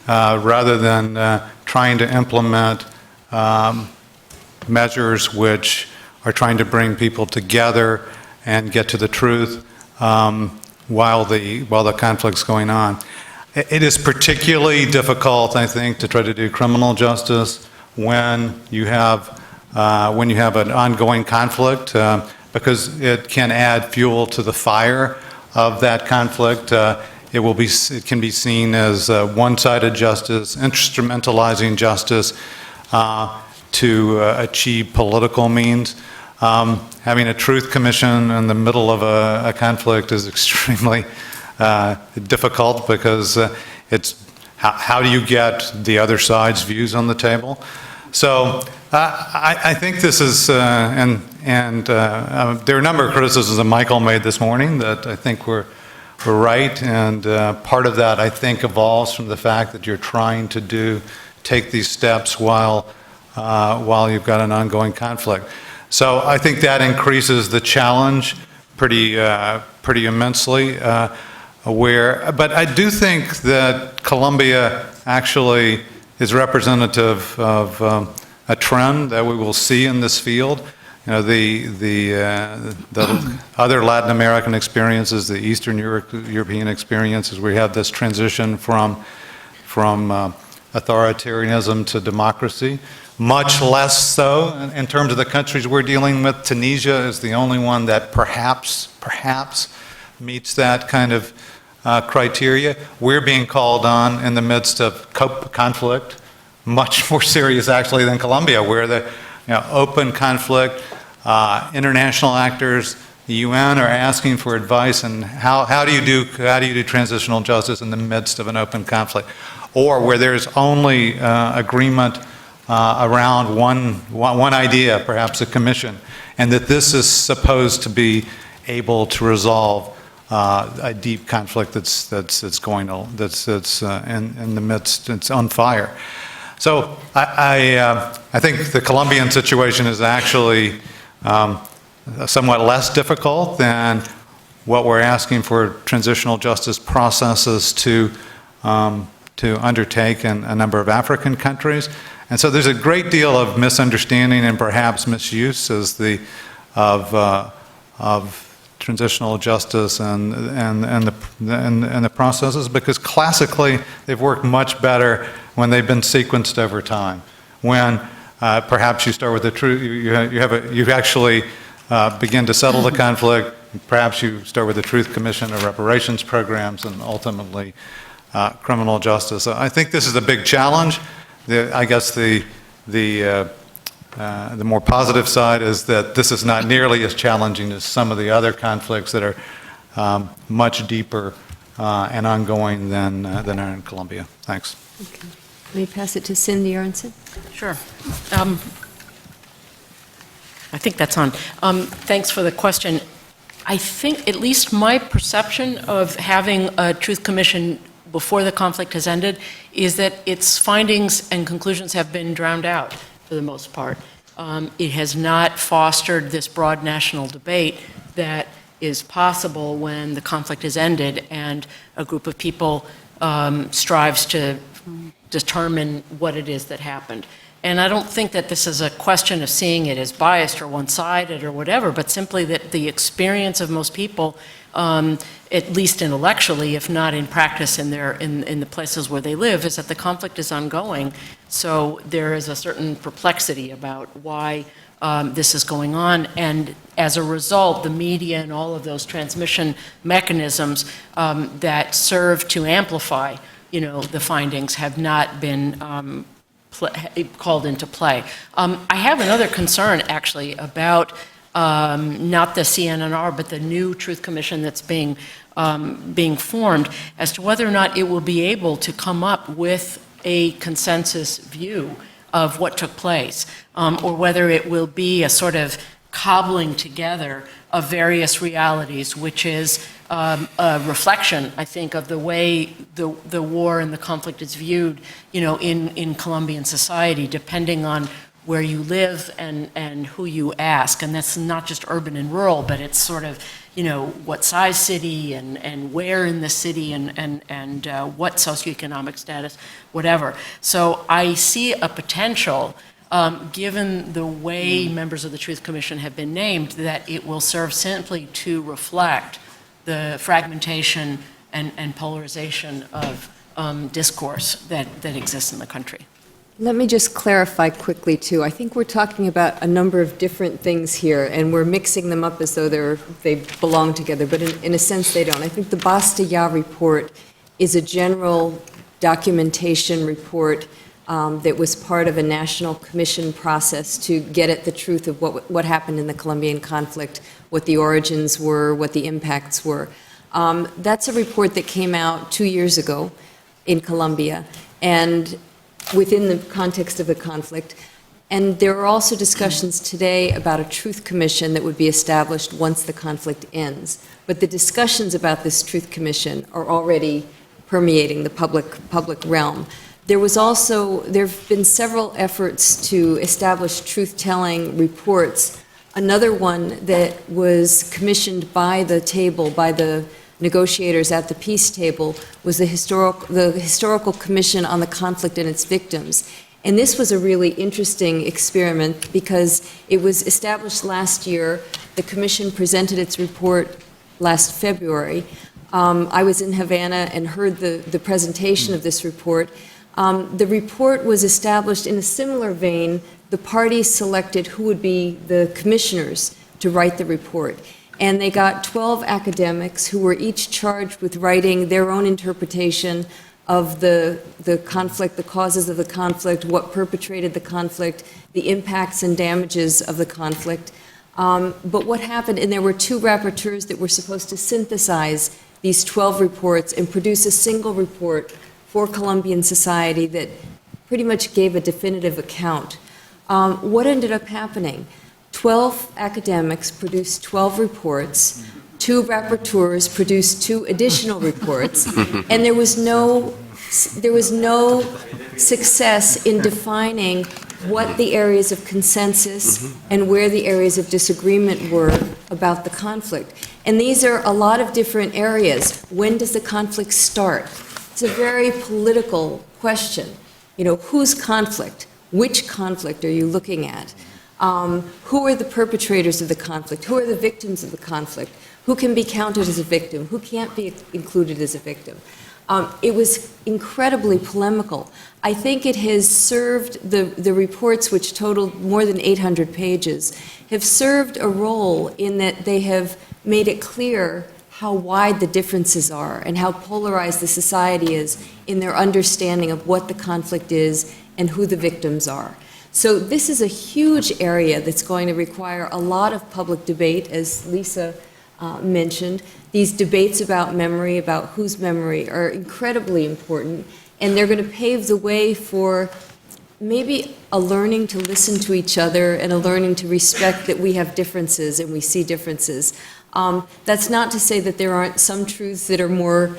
rather than trying to implement measures which are trying to bring people together and get to the truth while the conflict's going on. It is particularly difficult, I think, to try to do criminal justice when you have an ongoing conflict because it can add fuel to the fire of that conflict. It can be seen as one-sided justice, instrumentalizing justice to achieve political means. Having a truth commission in the middle of a conflict is extremely difficult because it's how do you get the other side's views on the table? So I think this is, and there are a number of criticisms that Michael made this morning that I think were right, and part of that I think evolves from the fact that you're trying to take these steps while you've got an ongoing conflict. So I think that increases the challenge pretty immensely. But I do think that Colombia actually is representative of a trend that we will see in this field. You know, the other Latin American experiences, the Eastern European experiences, we have this transition from authoritarianism to democracy. Much less so in terms of the countries we're dealing with. Tunisia is the only one that perhaps meets that kind of criteria. We're being called on in the midst of conflict, much more serious actually than Colombia, where the open conflict, international actors, the UN are asking for advice on how do you do transitional justice in the midst of an open conflict, or where there's only agreement around one idea, perhaps a commission, and that this is supposed to be able to resolve a deep conflict that's in the midst, it's on fire. So I think the Colombian situation is actually somewhat less difficult than what we're asking for transitional justice processes to undertake in a number of African countries. And so there's a great deal of misunderstanding and perhaps misuse of transitional justice and the processes, because classically they've worked much better when they've been sequenced over time. When perhaps you start with the truth, you actually begin to settle the conflict. Perhaps you start with the Truth Commission or reparations programs, and ultimately criminal justice. I think this is a big challenge. I guess the more positive side is that this is not nearly as challenging as some of the other conflicts that are much deeper and ongoing than are in Colombia. Thanks. Okay. Let me pass it to Cindy Arnson. Sure. I think that's on. Thanks for the question. I think, at least my perception of having a Truth Commission before the conflict has ended is that its findings and conclusions have been drowned out for the most part. It has not fostered this broad national debate that is possible when the conflict is ended and a group of people strives to determine what it is that happened. And I don't think that this is a question of seeing it as biased or one-sided or whatever, but simply that the experience of most people, at least intellectually, if not in practice in the places where they live, is that the conflict is ongoing. So there is a certain perplexity about why this is going on. And as a result, the media and all of those transmission mechanisms that serve to amplify the findings have not been called into play. I have another concern, actually, about not the CNNR, but the new Truth Commission that's being formed, as to whether or not it will be able to come up with a consensus view of what took place, or whether it will be a sort of cobbling together of various realities, which is a reflection, I think, of the way the war and the conflict is viewed, in Colombian society, depending on where you live and who you ask. And that's not just urban and rural, but it's sort of, what size city and where in the city and what socioeconomic status, whatever. So I see a potential, given the way members of the Truth Commission have been named, that it will serve simply to reflect the fragmentation and polarization of discourse that exists in the country. Let me just clarify quickly, too. I think we're talking about a number of different things here, and we're mixing them up as though they belong together, but in a sense they don't. I think the Basta Ya report is a general documentation report that was part of a national commission process to get at the truth of what happened in the Colombian conflict, what the origins were, what the impacts were. That's a report that came out 2 years ago in Colombia, and within the context of the conflict. And there are also discussions today about a truth commission that would be established once the conflict ends. But the discussions about this truth commission are already permeating the public realm. There have been several efforts to establish truth-telling reports. Another one that was commissioned by the negotiators at the peace table was the Historical Commission on the Conflict and its Victims. And this was a really interesting experiment because it was established last year. The commission presented its report last February. I was in Havana and heard the presentation of this report. The report was established in a similar vein. The parties selected who would be the commissioners to write the report. And they got 12 academics who were each charged with writing their own interpretation of the conflict, the causes of the conflict, what perpetrated the conflict, the impacts and damages of the conflict. But what happened, and there were 2 rapporteurs that were supposed to synthesize these 12 reports and produce a single report for Colombian society that pretty much gave a definitive account. What ended up happening? 12 academics produced 12 reports, 2 rapporteurs produced 2 additional reports, and there was no success in defining what the areas of consensus and where the areas of disagreement were about the conflict. And these are a lot of different areas. When does the conflict start? It's a very political question. Whose conflict? Which conflict are you looking at? Who are the perpetrators of the conflict? Who are the victims of the conflict? Who can be counted as a victim? Who can't be included as a victim? It was incredibly polemical. I think it has served, the reports, which totaled more than 800 pages, have served a role in that they have made it clear how wide the differences are and how polarized the society is in their understanding of what the conflict is and who the victims are. So this is a huge area that's going to require a lot of public debate, as Lisa mentioned. These debates about memory, about whose memory, are incredibly important, and they're going to pave the way for maybe a learning to listen to each other and a learning to respect that we have differences and we see differences. That's not to say that there aren't some truths that are more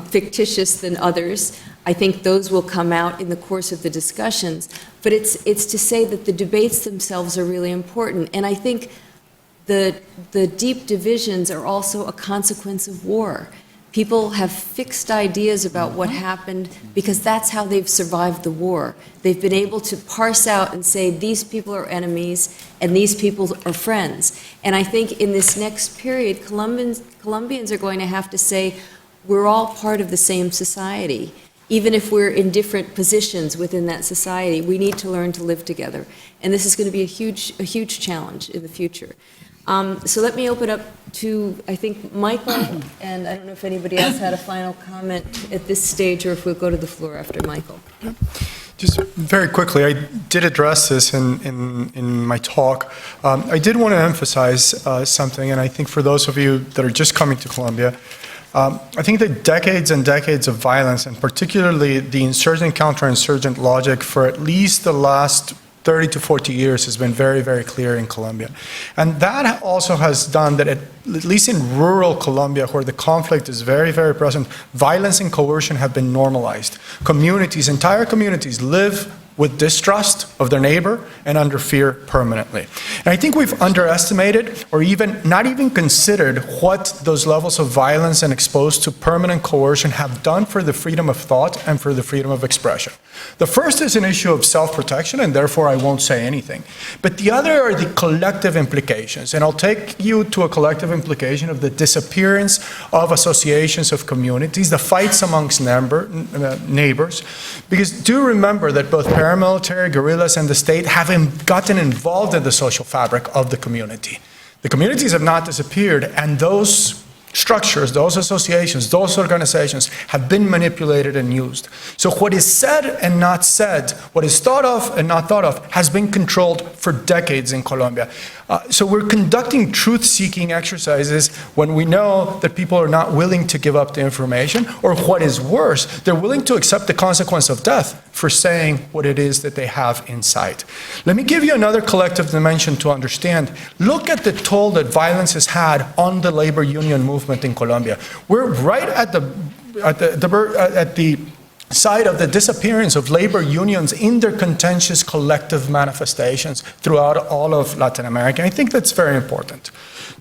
fictitious than others. I think those will come out in the course of the discussions, but it's to say that the debates themselves are really important. And I think the deep divisions are also a consequence of war. People have fixed ideas about what happened because that's how they've survived the war. They've been able to parse out and say these people are enemies and these people are friends. And I think in this next period, Colombians are going to have to say we're all part of the same society. Even if we're in different positions within that society, we need to learn to live together. And this is going to be a huge challenge in the future. So let me open up to, I think, Michael, and I don't know if anybody else had a final comment at this stage, or if we'll go to the floor after Michael. Just very quickly, I did address this in my talk. I did want to emphasize something, and I think for those of you that are just coming to Colombia, I think that decades and decades of violence, and particularly the insurgent, counterinsurgent logic for at least the last 30 to 40 years has been very, very clear in Colombia. And that also has done that, at least in rural Colombia, where the conflict is very, very present, violence and coercion have been normalized. Communities, entire communities, live with distrust of their neighbor and under fear permanently. And I think we've underestimated, or even not even considered, what those levels of violence and exposed to permanent coercion have done for the freedom of thought and for the freedom of expression. The first is an issue of self-protection, and therefore I won't say anything. But the other are the collective implications, and I'll take you to a collective implication of the disappearance of associations of communities, the fights amongst neighbors, because do remember that both paramilitary, guerrillas, and the state have gotten involved in the social fabric of the community. The communities have not disappeared, and those structures, those associations, those organizations have been manipulated and used. So what is said and not said, what is thought of and not thought of, has been controlled for decades in Colombia. So we're conducting truth-seeking exercises when we know that people are not willing to give up the information, or what is worse, they're willing to accept the consequence of death for saying what it is that they have inside. Let me give you another collective dimension to understand. Look at the toll that violence has had on the labor union movement in Colombia. We're right at the side of the disappearance of labor unions in their contentious collective manifestations throughout all of Latin America. I think that's very important.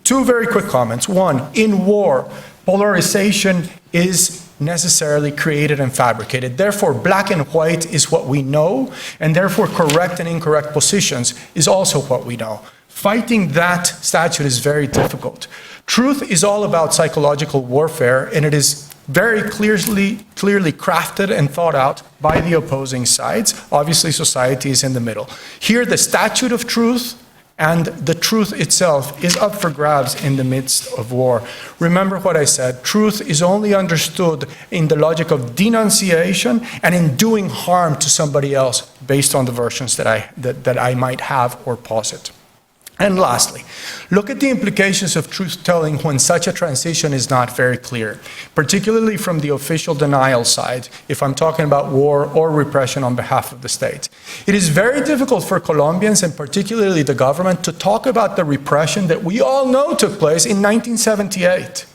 Two very quick comments. One, in war, polarization is necessarily created and fabricated. Therefore, black and white is what we know, and therefore correct and incorrect positions is also what we know. Fighting that statute is very difficult. Truth is all about psychological warfare, and it is very clearly crafted and thought out by the opposing sides. Obviously, society is in the middle. Here, the statute of truth and the truth itself is up for grabs in the midst of war. Remember what I said, truth is only understood in the logic of denunciation and in doing harm to somebody else based on the versions that I might have or posit. And lastly, look at the implications of truth-telling when such a transition is not very clear, particularly from the official denial side, if I'm talking about war or repression on behalf of the state. It is very difficult for Colombians, and particularly the government, to talk about the repression that we all know took place in 1978.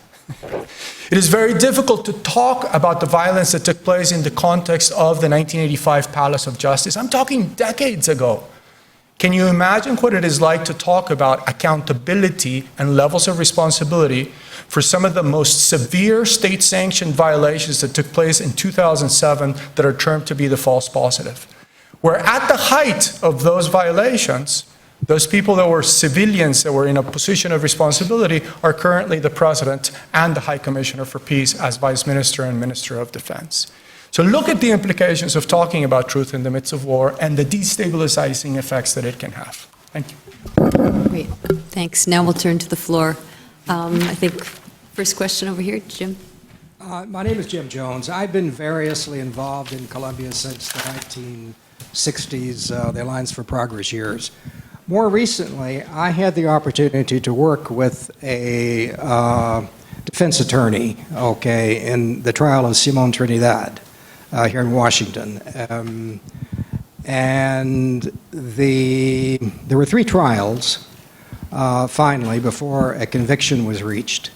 It is very difficult to talk about the violence that took place in the context of the 1985 Palace of Justice. I'm talking decades ago. Can you imagine what it is like to talk about accountability and levels of responsibility for some of the most severe state-sanctioned violations that took place in 2007 that are termed to be the false positive? Where at the height of those violations, those people that were civilians that were in a position of responsibility are currently the President and the High Commissioner for Peace as Vice Minister and Minister of Defense. So look at the implications of talking about truth in the midst of war and the destabilizing effects that it can have. Thank you. Great, thanks. Now we'll turn to the floor. I think first question over here, Jim. My name is Jim Jones. I've been variously involved in Colombia since the 1960s, the Alliance for Progress years. More recently, I had the opportunity to work with a defense attorney, in the trial of Simon Trinidad. Here in Washington. And there were 3 trials, finally, before a conviction was reached.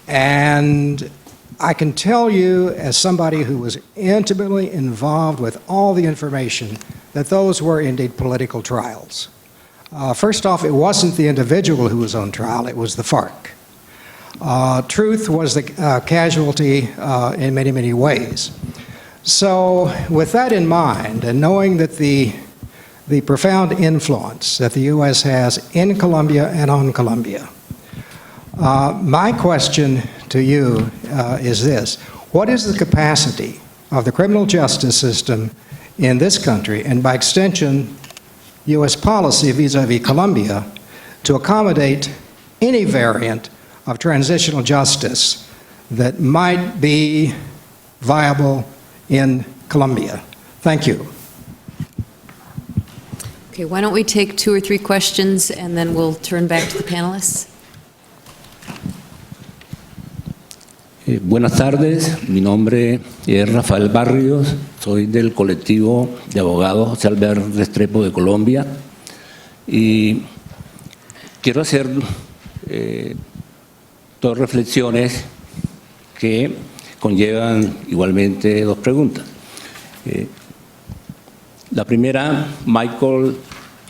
And I can tell you, as somebody who was intimately involved with all the information, that those were indeed political trials. First off, it wasn't the individual who was on trial, it was the FARC. Truth was the casualty in many, many ways. So with that in mind, and knowing that the profound influence that the U.S. has in Colombia and on Colombia, my question to you is this. What is the capacity of the criminal justice system in this country, and by extension, U.S. policy vis-a-vis Colombia, to accommodate any variant of transitional justice that might be viable in Colombia? Thank you. Okay, why don't we take 2 or 3 questions, and then we'll turn back to the panelists. Buenas tardes, mi nombre es Rafael Barrios, soy del colectivo de abogados José Alberto Restrepo de Colombia y quiero hacer 2 reflexiones que conllevan igualmente 2 preguntas. La primera, Michael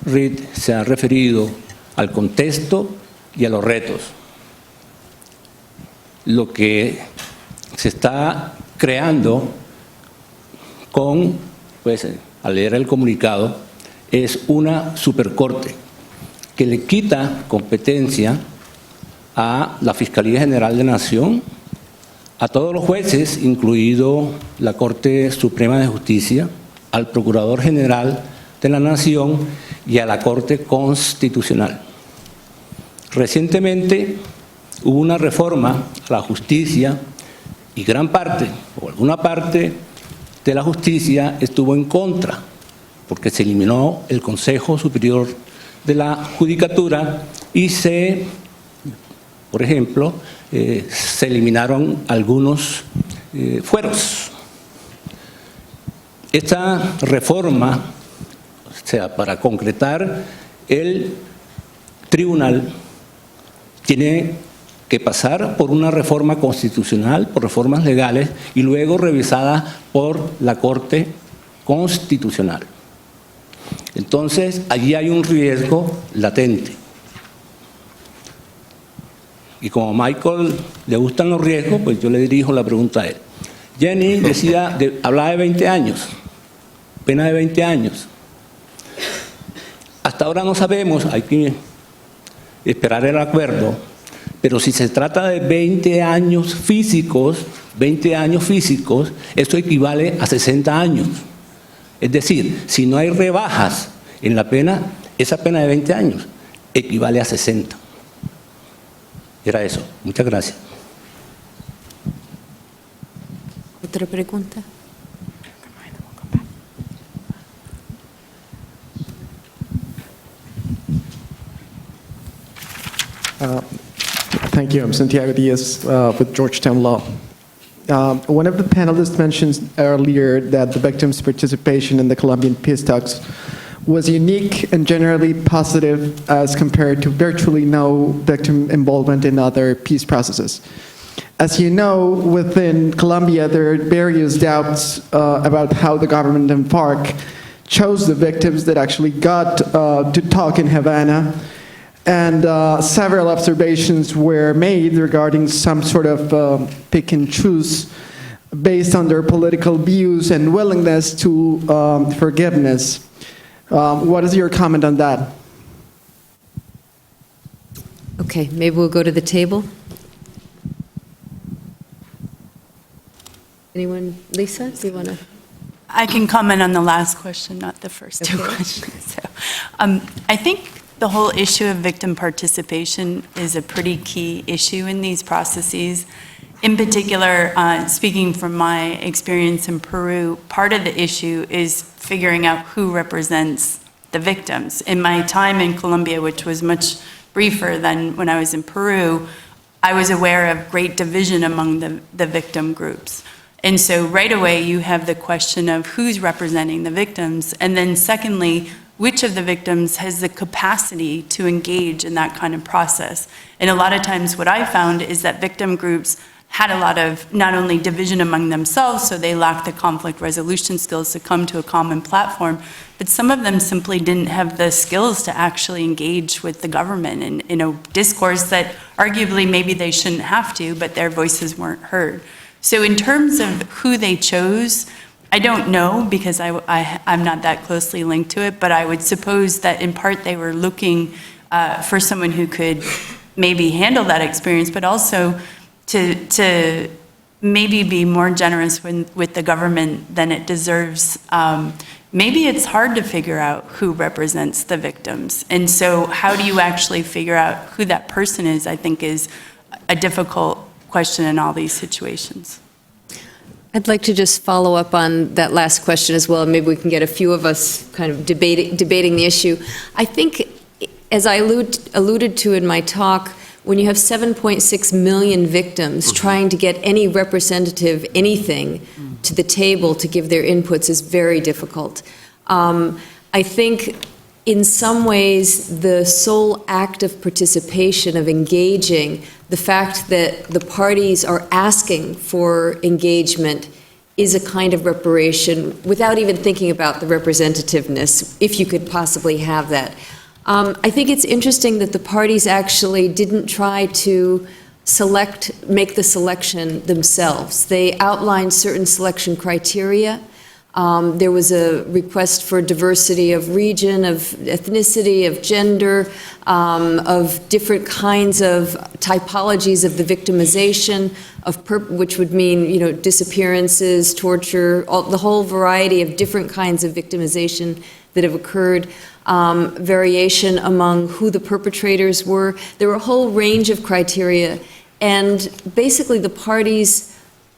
Reed se ha referido al contexto y a los retos. Lo que se está creando con, pues, al leer el comunicado, es una supercorte que le quita competencia a la Fiscalía General de la Nación, a todos los jueces, incluido la Corte Suprema de Justicia, al Procurador General de la Nación y a la Corte Constitucional. Recientemente hubo una reforma a la justicia y gran parte, o alguna parte de la justicia estuvo en contra, porque se eliminó el Consejo Superior de la Judicatura y por ejemplo, se eliminaron algunos fueros. Esta reforma, o sea, para concretar, el tribunal tiene que pasar por una reforma constitucional, por reformas legales, y luego revisada por la Corte Constitucional. Entonces, allí hay un riesgo latente. Y como a Michael le gustan los riesgos, pues yo le dirijo la pregunta a él. Jenny hablaba de 20 años, pena de 20 años. Hasta ahora no sabemos, hay que esperar el acuerdo, pero si se trata de 20 años físicos, esto equivale a 60 años. Es decir, si no hay rebajas en la pena, esa pena de 20 años equivale a 60. Era eso. Muchas gracias. ¿Otra pregunta? Thank you. I'm Santiago Diaz with Georgetown Law. One of the panelists mentioned earlier that the victims' participation in the Colombian peace talks was unique and generally positive as compared to virtually no victim involvement in other peace processes. As you know, within Colombia, there are various doubts about how the government and FARC chose the victims that actually got to talk in Havana. And several observations were made regarding some sort of pick and choose based on their political views and willingness to forgiveness. What is your comment on that? Okay, maybe we'll go to the table. Anyone? Lisa, do you want to? I can comment on the last question, not the first 2 questions. So, I think the whole issue of victim participation is a pretty key issue in these processes. In particular, speaking from my experience in Peru, part of the issue is figuring out who represents the victims. In my time in Colombia, which was much briefer than when I was in Peru, I was aware of great division among the victim groups. And so right away, you have the question of who's representing the victims, and then secondly, which of the victims has the capacity to engage in that kind of process. And a lot of times what I found is that victim groups had a lot of not only division among themselves, so they lacked the conflict resolution skills to come to a common platform, but some of them simply didn't have the skills to actually engage with the government in a discourse that arguably maybe they shouldn't have to, but their voices weren't heard. So in terms of who they chose, I don't know because I'm not that closely linked to it, but I would suppose that in part they were looking for someone who could maybe handle that experience, but also to maybe be more generous with the government than it deserves. Maybe it's hard to figure out who represents the victims. And so how do you actually figure out who that person is, I think is a difficult question in all these situations. I'd like to just follow up on that last question as well, and maybe we can get a few of us kind of debating the issue. I think, as I alluded to in my talk, when you have 7.6 million victims, trying to get any representative anything to the table to give their inputs is very difficult. I think in some ways the sole act of participation, of engaging, the fact that the parties are asking for engagement is a kind of reparation without even thinking about the representativeness, if you could possibly have that. I think it's interesting that the parties actually didn't try to make the selection themselves. They outlined certain selection criteria. There was a request for diversity of region, of ethnicity, of gender, of different kinds of typologies of the victimization, which would mean, disappearances, torture, the whole variety of different kinds of victimization that have occurred, variation among who the perpetrators were. There were a whole range of criteria, and basically the parties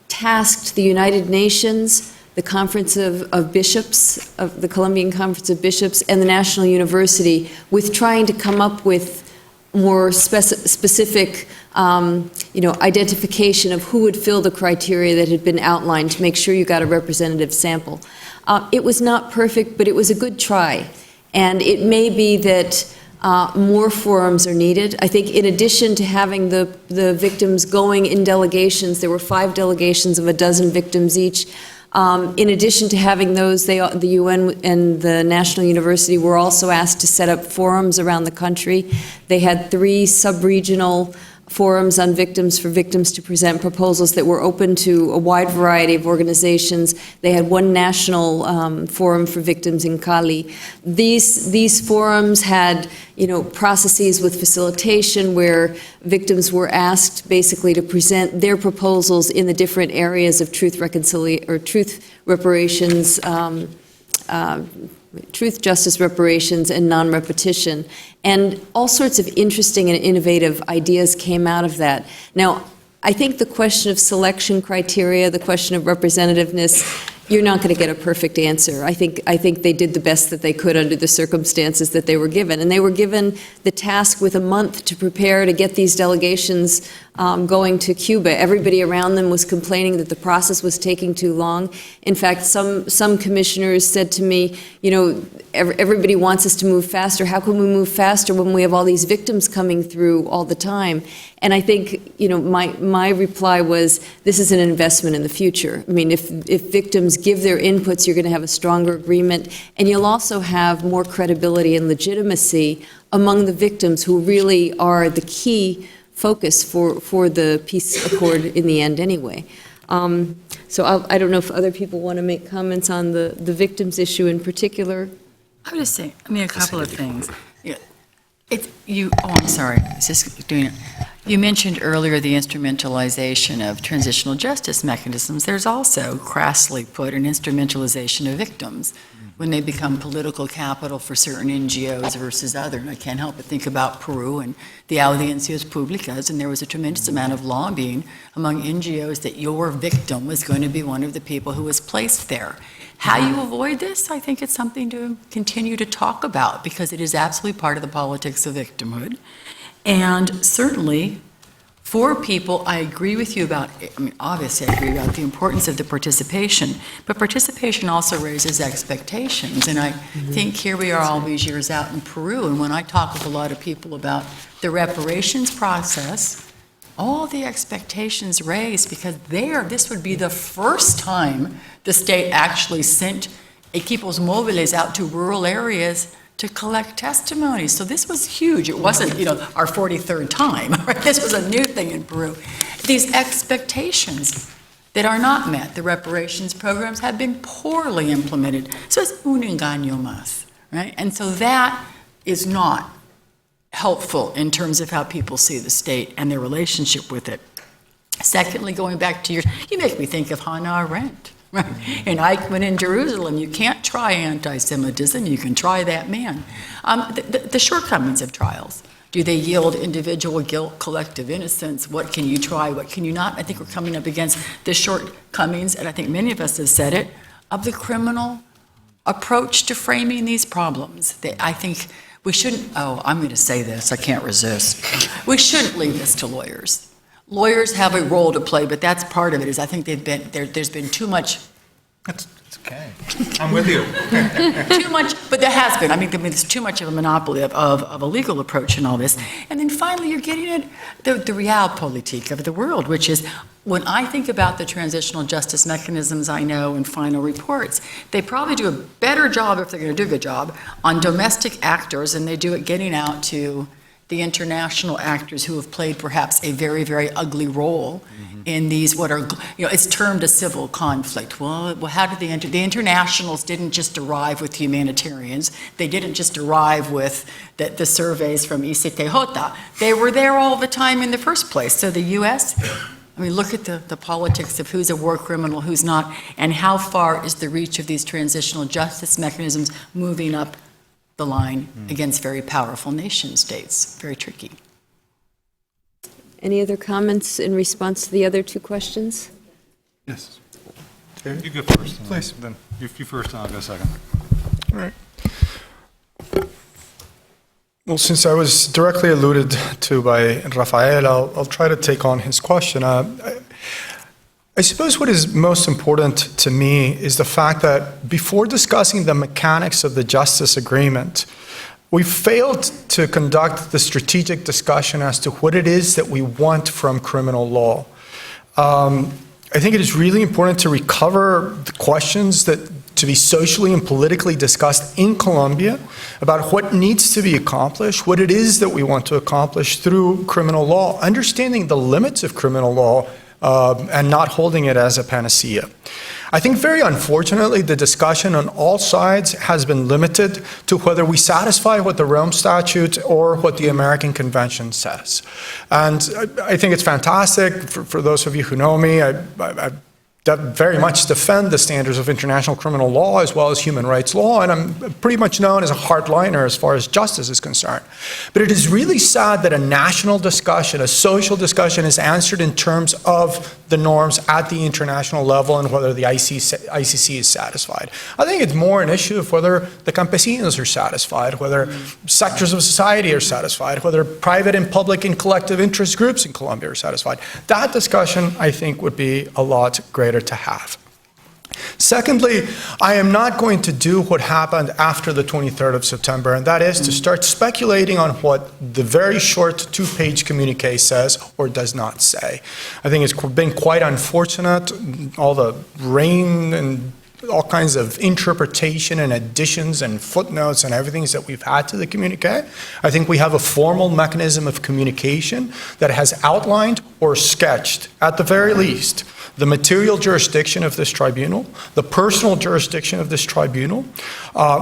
tasked the United Nations, the Conference of Bishops, of the Colombian Conference of Bishops, and the National University with trying to come up with more specific identification of who would fill the criteria that had been outlined to make sure you got a representative sample. It was not perfect, but it was a good try. And it may be that more forums are needed. I think in addition to having the victims going in delegations, there were 5 delegations of 12 victims each. In addition to having those, the UN and the National University were also asked to set up forums around the country. They had 3 sub-regional forums on victims for victims to present proposals that were open to a wide variety of organizations. They had 1 national forum for victims in Cali. These forums had, processes with facilitation where victims were asked basically to present their proposals in the different areas of truth reparations, truth, justice, reparations, and non-repetition. And all sorts of interesting and innovative ideas came out of that. Now, I think the question of selection criteria, the question of representativeness, you're not going to get a perfect answer. I think they did the best that they could under the circumstances that they were given. And they were given the task with a month to prepare to get these delegations going to Cuba. Everybody around them was complaining that the process was taking too long. In fact, some commissioners said to me, everybody wants us to move faster. How can we move faster when we have all these victims coming through all the time? And I think, my reply was, this is an investment in the future. I mean, if victims give their inputs, you're going to have a stronger agreement, and you'll also have more credibility and legitimacy among the victims, who really are the key focus for the peace accord in the end anyway. So I don't know if other people want to make comments on the victims issue in particular. I would just say, a couple of things. I'm sorry, I was just doing it. You mentioned earlier the instrumentalization of transitional justice mechanisms. There's also, crassly put, an instrumentalization of victims when they become political capital for certain NGOs versus other. And I can't help but think about Peru and the audiencias públicas, and there was a tremendous amount of lobbying among NGOs that your victim was going to be one of the people who was placed there. How you avoid this, I think it's something to continue to talk about, because it is absolutely part of the politics of victimhood. And certainly, for people, I agree with you about, obviously I agree about the importance of the participation, but participation also raises expectations. And I think here we are all these years out in Peru, and when I talk with a lot of people about the reparations process, all the expectations raised, because this would be the first time the state actually sent equipos móviles out to rural areas to collect testimony. So this was huge. It wasn't, our 43rd time. Right? This was a new thing in Peru. These expectations that are not met, the reparations programs have been poorly implemented. So it's un engaño más, right? And so that is not helpful in terms of how people see the state and their relationship with it. Secondly, going back to you make me think of Hannah Arendt. Right. In Eichmann in Jerusalem, you can't try anti-Semitism, you can try that man. The shortcomings of trials. Do they yield individual guilt, collective innocence? What can you try, what can you not? I think we're coming up against the shortcomings, and I think many of us have said it, of the criminal approach to framing these problems. I think we shouldn't, I'm going to say this, I can't resist. We shouldn't leave this to lawyers. Lawyers have a role to play, but that's part of it, is I think there's been too much. It's okay. I'm with you. Too much, but there has been. I mean, there's too much of a monopoly of a legal approach in all this. And then finally, you're getting at the realpolitik of the world, which is, when I think about the transitional justice mechanisms I know in final reports, they probably do a better job, if they're going to do a good job, on domestic actors than they do at getting out to the international actors who have played perhaps a very, very ugly role in these, what are, it's termed a civil conflict. Well, how did the internationals didn't just arrive with humanitarians. They didn't just arrive with the surveys from ICTJ. They were there all the time in the first place. So the U.S., I mean, look at the politics of who's a war criminal, who's not, and how far is the reach of these transitional justice mechanisms moving up the line against very powerful nation states. Very tricky. Any other comments in response to the other two questions? Yes. You go first. Please. Then you first, and I'll go second. All right. Well, since I was directly alluded to by Rafael, I'll try to take on his question. I suppose what is most important to me is the fact that before discussing the mechanics of the justice agreement, we failed to conduct the strategic discussion as to what it is that we want from criminal law. I think it is really important to recover the questions that to be socially and politically discussed in Colombia about what needs to be accomplished, what it is that we want to accomplish through criminal law, understanding the limits of criminal law and not holding it as a panacea. I think very unfortunately the discussion on all sides has been limited to whether we satisfy what the Rome Statute or what the American Convention says. And I think it's fantastic. For those of you who know me, I very much defend the standards of international criminal law as well as human rights law, and I'm pretty much known as a hardliner as far as justice is concerned. But it is really sad that a national discussion, a social discussion, is answered in terms of the norms at the international level and whether the ICC is satisfied. I think it's more an issue of whether the campesinos are satisfied, whether sectors of society are satisfied, whether private and public and collective interest groups in Colombia are satisfied. That discussion, I think, would be a lot greater to have. Secondly, I am not going to do what happened after the 23rd of September, and that is to start speculating on what the very short two-page communiqué says or does not say. I think it's been quite unfortunate, all the rain and all kinds of interpretation and additions and footnotes and everything that we've had to the communiqué. I think we have a formal mechanism of communication that has outlined or sketched, at the very least, the material jurisdiction of this tribunal, the personal jurisdiction of this tribunal.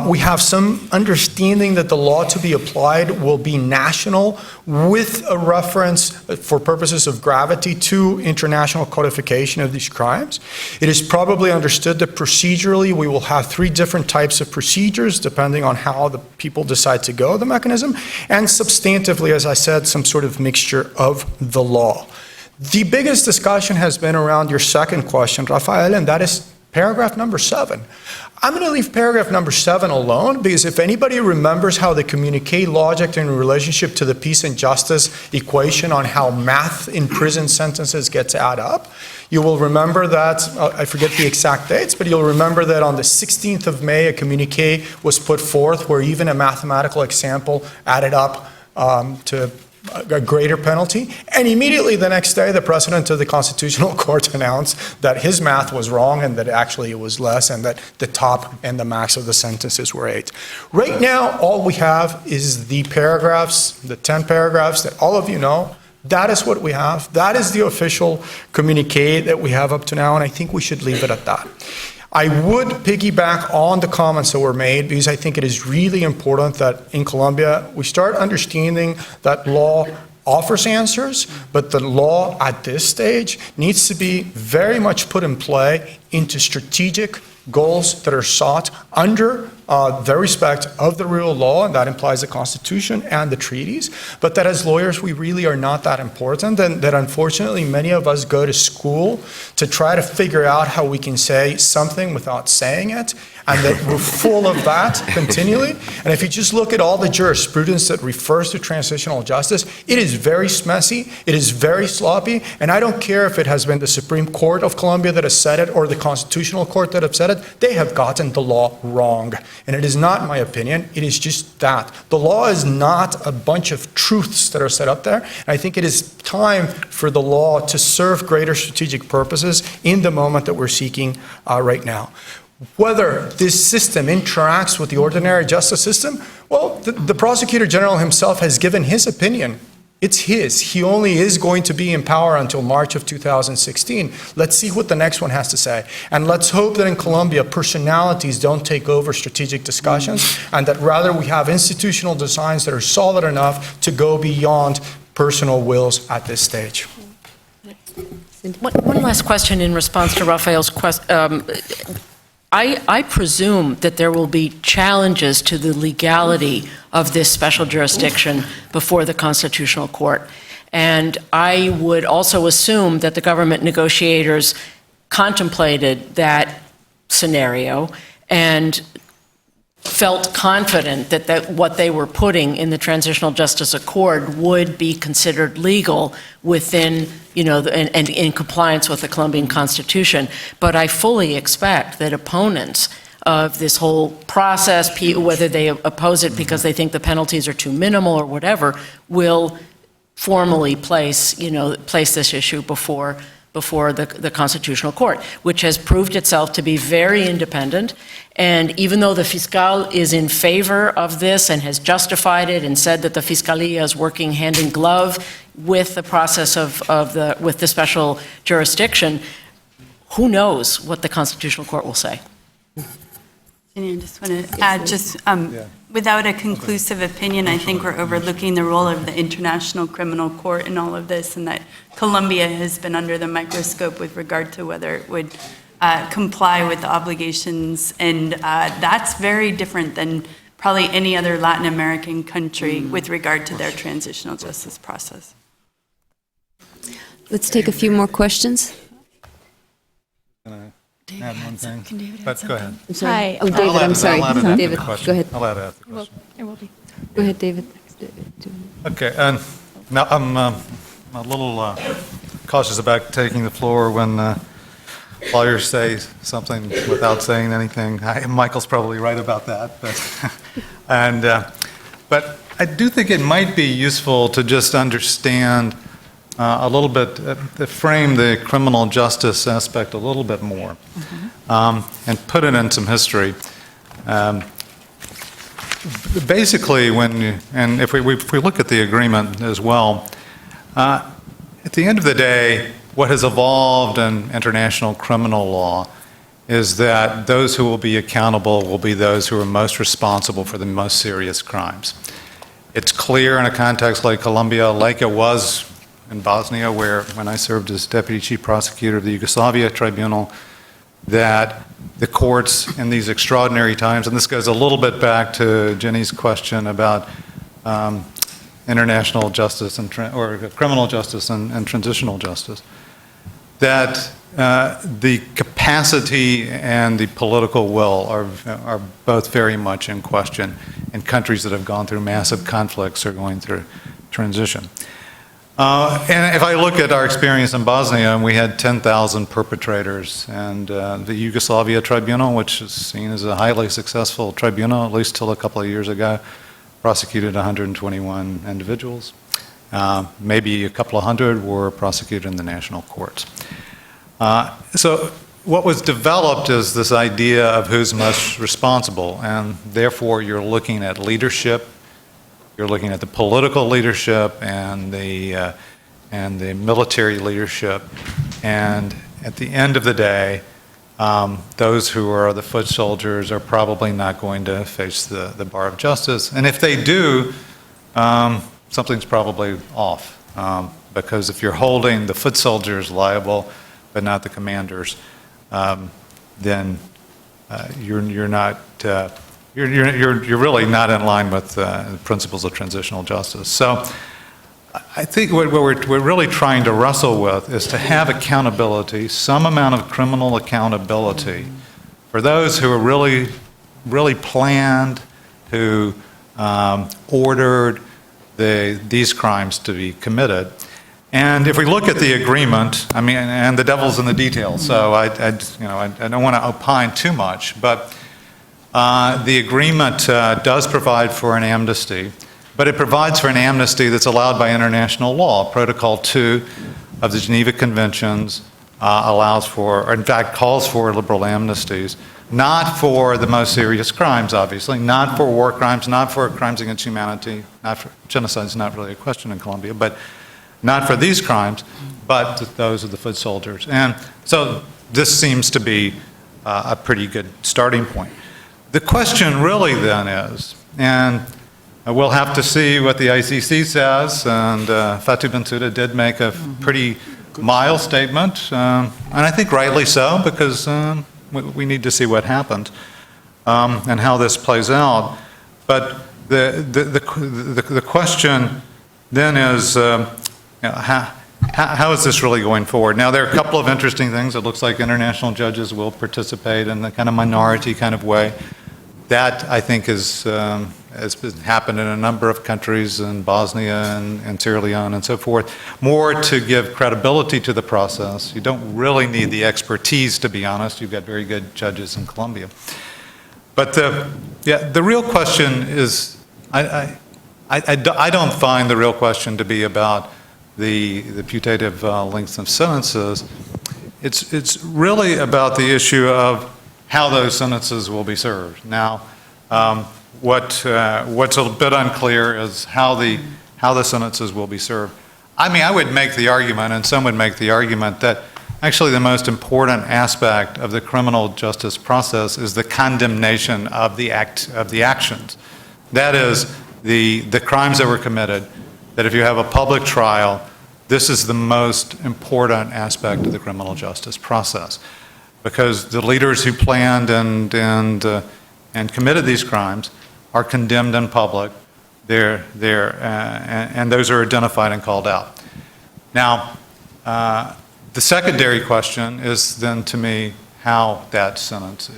We have some understanding that the law to be applied will be national with a reference for purposes of gravity to international codification of these crimes. It is probably understood that procedurally we will have three different types of procedures depending on how the people decide to go the mechanism, and substantively, as I said, some sort of mixture of the law. The biggest discussion has been around your second question, Rafael, and that is paragraph number 7. I'm going to leave paragraph number 7 alone because if anybody remembers how the communiqué logic in relationship to the peace and justice equation on how math in prison sentences gets added up, you will remember that, I forget the exact dates, but you'll remember that on the 16th of May, a communiqué was put forth where even a mathematical example added up to a greater penalty, and immediately the next day the president of the Constitutional Court announced that his math was wrong and that actually it was less and that the top and the max of the sentences were 8. Right now all we have is the paragraphs, the 10 paragraphs that all of you know. That is what we have. That is the official communiqué that we have up to now, and I think we should leave it at that. I would piggyback on the comments that were made because I think it is really important that in Colombia we start understanding that law offers answers, but the law at this stage needs to be very much put in play into strategic goals that are sought under the respect of the rule of law, and that implies the Constitution and the treaties, but that as lawyers we really are not that important, and that unfortunately many of us go to school to try to figure out how we can say something without saying it, and that we're full of that continually. And if you just look at all the jurisprudence that refers to transitional justice, it is very messy, it is very sloppy, and I don't care if it has been the Supreme Court of Colombia that has said it or the Constitutional Court that have said it, they have gotten the law wrong. And it is not my opinion, it is just that. The law is not a bunch of truths that are set up there, and I think it is time for the law to serve greater strategic purposes in the moment that we're seeking right now. Whether this system interacts with the ordinary justice system, well, the Prosecutor General himself has given his opinion. It's his. He only is going to be in power until March of 2016. Let's see what the next one has to say. And let's hope that in Colombia, personalities don't take over strategic discussions, and that rather we have institutional designs that are solid enough to go beyond personal wills at this stage. One last question in response to Rafael's question. I presume that there will be challenges to the legality of this special jurisdiction before the Constitutional Court. And I would also assume that the government negotiators contemplated that scenario and felt confident that what they were putting in the Transitional Justice Accord would be considered legal within, and in compliance with the Colombian Constitution. But I fully expect that opponents of this whole process, whether they oppose it because they think the penalties are too minimal or whatever, will formally place this issue before the Constitutional Court, which has proved itself to be very independent. And even though the fiscal is in favor of this and has justified it and said that the Fiscalía is working hand in glove with the process with the special jurisdiction, who knows what the Constitutional Court will say? And I just want to add, without a conclusive opinion, I think we're overlooking the role of the International Criminal Court in all of this, and that Colombia has been under the microscope with regard to whether it would comply with the obligations, and that's very different than probably any other Latin American country with regard to their transitional justice process. Let's take a few more questions. Add one thing, but go ahead. Hi. Oh, David, I'm sorry. David, go ahead. I'll add the question. It will be. Go ahead, David. Okay, and now I'm a little cautious about taking the floor when lawyers say something without saying anything. Michael's probably right about that, but I do think it might be useful to just understand a little bit, to frame the criminal justice aspect a little bit more, and put it in some history. Basically, if we look at the agreement as well, at the end of the day, what has evolved in international criminal law is that those who will be accountable will be those who are most responsible for the most serious crimes. It's clear in a context like Colombia, like it was in Bosnia, where when I served as Deputy Chief Prosecutor of the Yugoslavia Tribunal, that the courts in these extraordinary times, and this goes a little bit back to Jenny's question about international justice or criminal justice and transitional justice, that the capacity and the political will are both very much in question in countries that have gone through massive conflicts or going through transition. And if I look at our experience in Bosnia, we had 10,000 perpetrators, and the Yugoslavia Tribunal, which is seen as a highly successful tribunal, at least till a couple of years ago, prosecuted 121 individuals. Maybe a couple of hundred were prosecuted in the national courts. So what was developed is this idea of who's most responsible, and therefore you're looking at leadership. You're looking at the political leadership and the military leadership, and at the end of the day, those who are the foot soldiers are probably not going to face the bar of justice. And if they do, something's probably off, because if you're holding the foot soldiers liable but not the commanders, then you're not you're really not in line with the principles of transitional justice. So I think what we're really trying to wrestle with is to have accountability, some amount of criminal accountability for those who are really planned, who ordered these crimes to be committed. And if we look at the agreement, I mean, and the devil's in the details, so I don't want to opine too much, but the agreement does provide for an amnesty, but it provides for an amnesty that's allowed by international law. Protocol 2 of the Geneva Conventions allows for, or in fact calls for liberal amnesties, not for the most serious crimes, obviously, not for war crimes, not for crimes against humanity, not for genocide is not really a question in Colombia, but not for these crimes, but those of the foot soldiers. And so this seems to be a pretty good starting point. The question really then is, and we'll have to see what the ICC says, and Fatou Bensouda did make a pretty mild statement, and I think rightly so, because we need to see what happens and how this plays out. But the question then is, how is this really going forward? Now, there are a couple of interesting things. It looks like international judges will participate in the kind of minority kind of way. That, I think, has happened in a number of countries, in Bosnia and Sierra Leone and so forth, more to give credibility to the process. You don't really need the expertise, to be honest. You've got very good judges in Colombia. But the real question is, I don't find the real question to be about the putative lengths of sentences. It's really about the issue of how those sentences will be served. Now, what's a bit unclear is how the sentences will be served. I mean, I would make the argument, and some would make the argument, that actually the most important aspect of the criminal justice process is the condemnation of the actions. That is, the crimes that were committed, that if you have a public trial, this is the most important aspect of the criminal justice process. Because the leaders who planned and committed these crimes are condemned in public, and those are identified and called out. Now, the secondary question is then, to me, how that sentence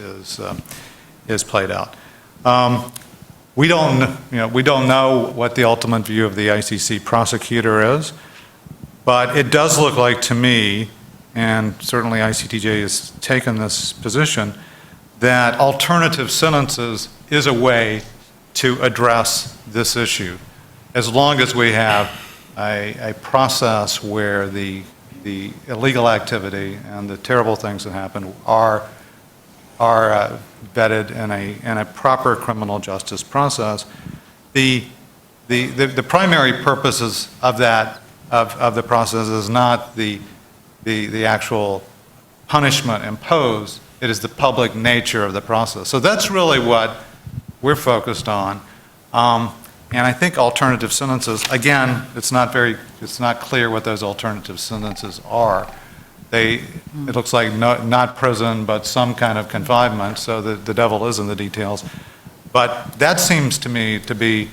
is played out. We don't know what the ultimate view of the ICC prosecutor is, but it does look like to me, and certainly ICTJ has taken this position, that alternative sentences is a way to address this issue, as long as we have a process where the illegal activity and the terrible things that happen are vetted in a proper criminal justice process. The primary purposes of the process is not the actual punishment imposed, it is the public nature of the process. So that's really what we're focused on. And I think alternative sentences, again, it's not clear what those alternative sentences are. It looks like not prison, but some kind of confinement, so the devil is in the details. But that seems to me to be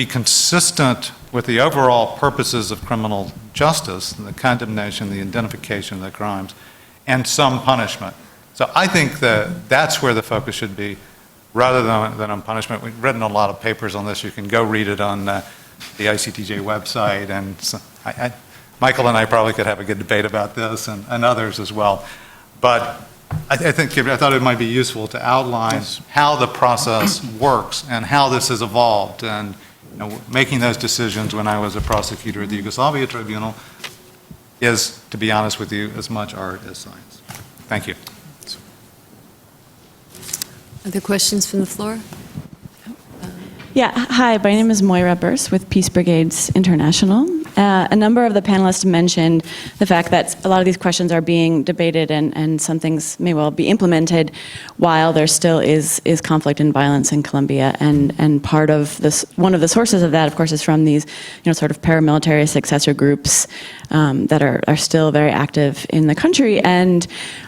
consistent with the overall purposes of criminal justice, the condemnation, the identification of the crimes, and some punishment. So I think that's where the focus should be, rather than on punishment. We've written a lot of papers on this. You can go read it on the ICTJ website, and Michael and I probably could have a good debate about this, and others as well. But I thought it might be useful to outline how the process works and how this has evolved. And making those decisions when I was a prosecutor at the Yugoslavia Tribunal is, to be honest with you, as much art as science. Thank you. Other questions from the floor? Yeah, hi, my name is Moira Burse with Peace Brigades International. A number of the panelists mentioned the fact that a lot of these questions are being debated and some things may well be implemented while there still is conflict and violence in Colombia. And part of this, one of the sources of that, of course, is from these, sort of paramilitary successor groups that are still very active in the country. And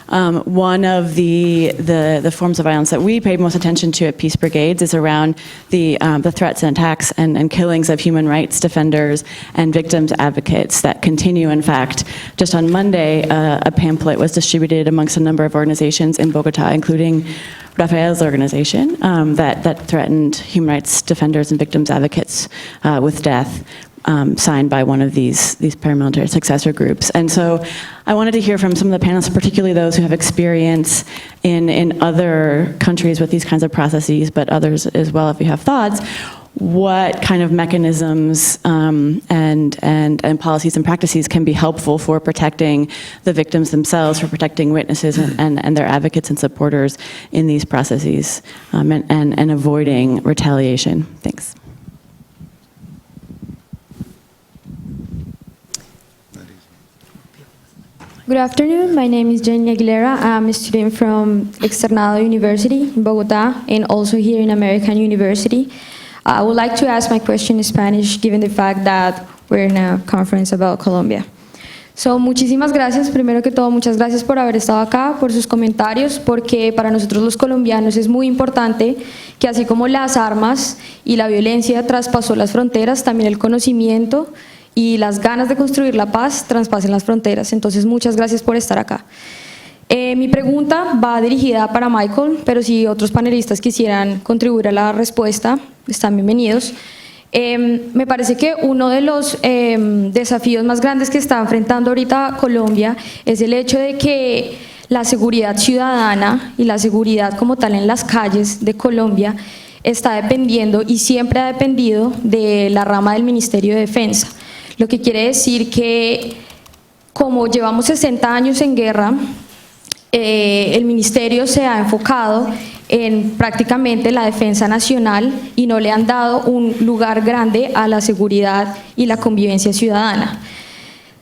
One of the forms of violence that we paid most attention to at Peace Brigades is around the threats and attacks and killings of human rights defenders and victims advocates that continue. In fact, just on Monday, a pamphlet was distributed amongst a number of organizations in Bogota, including Rafael's organization, that threatened human rights defenders and victims advocates with death, signed by one of these paramilitary successor groups. And so I wanted to hear from some of the panelists, particularly those who have experience in other countries with these kinds of processes, but others as well, if you have thoughts, what kind of mechanisms and policies and practices can be helpful for protecting the victims themselves, for protecting witnesses and their advocates and supporters in these processes, and avoiding retaliation. Thanks. Good afternoon. My name is Jenny Aguilera. I'm a student from Externado University in Bogota and also here in American University. I would like to ask my question in Spanish, given the fact that we're in a conference about Colombia. So, muchísimas gracias. Primero que todo, muchas gracias por haber estado acá, por sus comentarios, porque para nosotros los colombianos es muy importante que así como las armas y la violencia traspasó las fronteras, también el conocimiento y las ganas de construir la paz traspasen las fronteras. Entonces, muchas gracias por estar acá. Mi pregunta va dirigida para Michael, pero si otros panelistas quisieran contribuir a la respuesta, están bienvenidos. Me parece que uno de los desafíos más grandes que está enfrentando ahorita Colombia es el hecho de que la seguridad ciudadana y la seguridad como tal en las calles de Colombia está dependiendo y siempre ha dependido de la rama del Ministerio de Defensa. Lo que quiere decir que como llevamos 60 años en guerra, el ministerio se ha enfocado en prácticamente la defensa nacional y no le han dado un lugar grande a la seguridad y la convivencia ciudadana.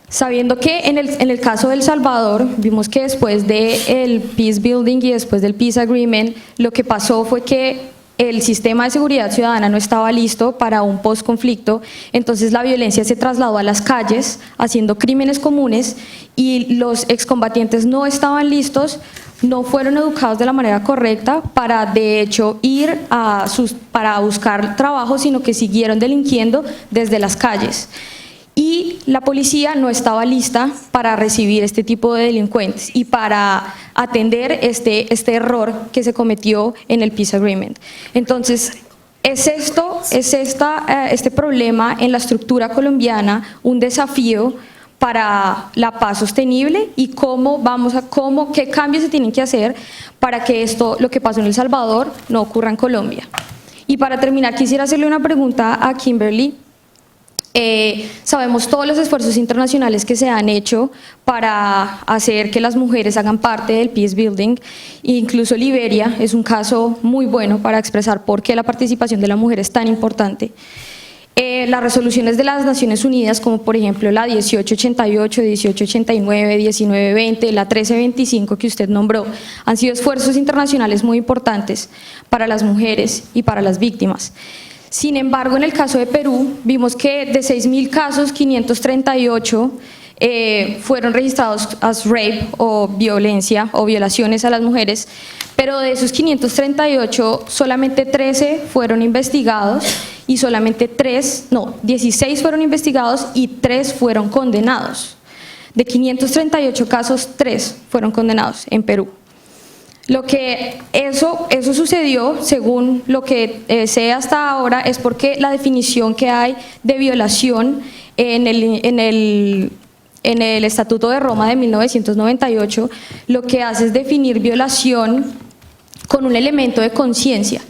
Sabiendo que en el caso de El Salvador, vimos que después del Peace Building y después del Peace Agreement, lo que pasó fue que el sistema de seguridad ciudadana no estaba listo para un post-conflicto, entonces la violencia se trasladó a las calles, haciendo crímenes comunes, y los excombatientes no estaban listos, no fueron educados de la manera correcta para, de hecho, ir para buscar trabajo, sino que siguieron delinquiendo desde las calles. Y la policía no estaba lista para recibir este tipo de delincuentes y para atender este error que se cometió en el Peace Agreement. Entonces, este problema en la estructura colombiana un desafío para la paz sostenible y qué cambios se tienen que hacer para que lo que pasó en El Salvador no ocurra en Colombia. Y para terminar, quisiera hacerle una pregunta a Kimberly. Sabemos todos los esfuerzos internacionales que se han hecho para hacer que las mujeres hagan parte del Peace Building, incluso Liberia es un caso muy bueno para expresar por qué la participación de la mujer es tan importante. Las resoluciones de las Naciones Unidas, como por ejemplo la 1888, 1889, 1920, la 1325 que usted nombró, han sido esfuerzos internacionales muy importantes para las mujeres y para las víctimas. Sin embargo, en el caso de Perú, vimos que de 6.000 casos, 538 fueron registrados as rape o violencia o violaciones a las mujeres, pero de esos 538, solamente 13 fueron investigados y solamente 16 fueron investigados y 3 fueron condenados. De 538 casos, 3 fueron condenados en Perú. Eso sucedió, según lo que sé hasta ahora, es porque la definición que hay de violación en el Estatuto de Roma de 1998, lo que hace es definir violación con un elemento de conciencia.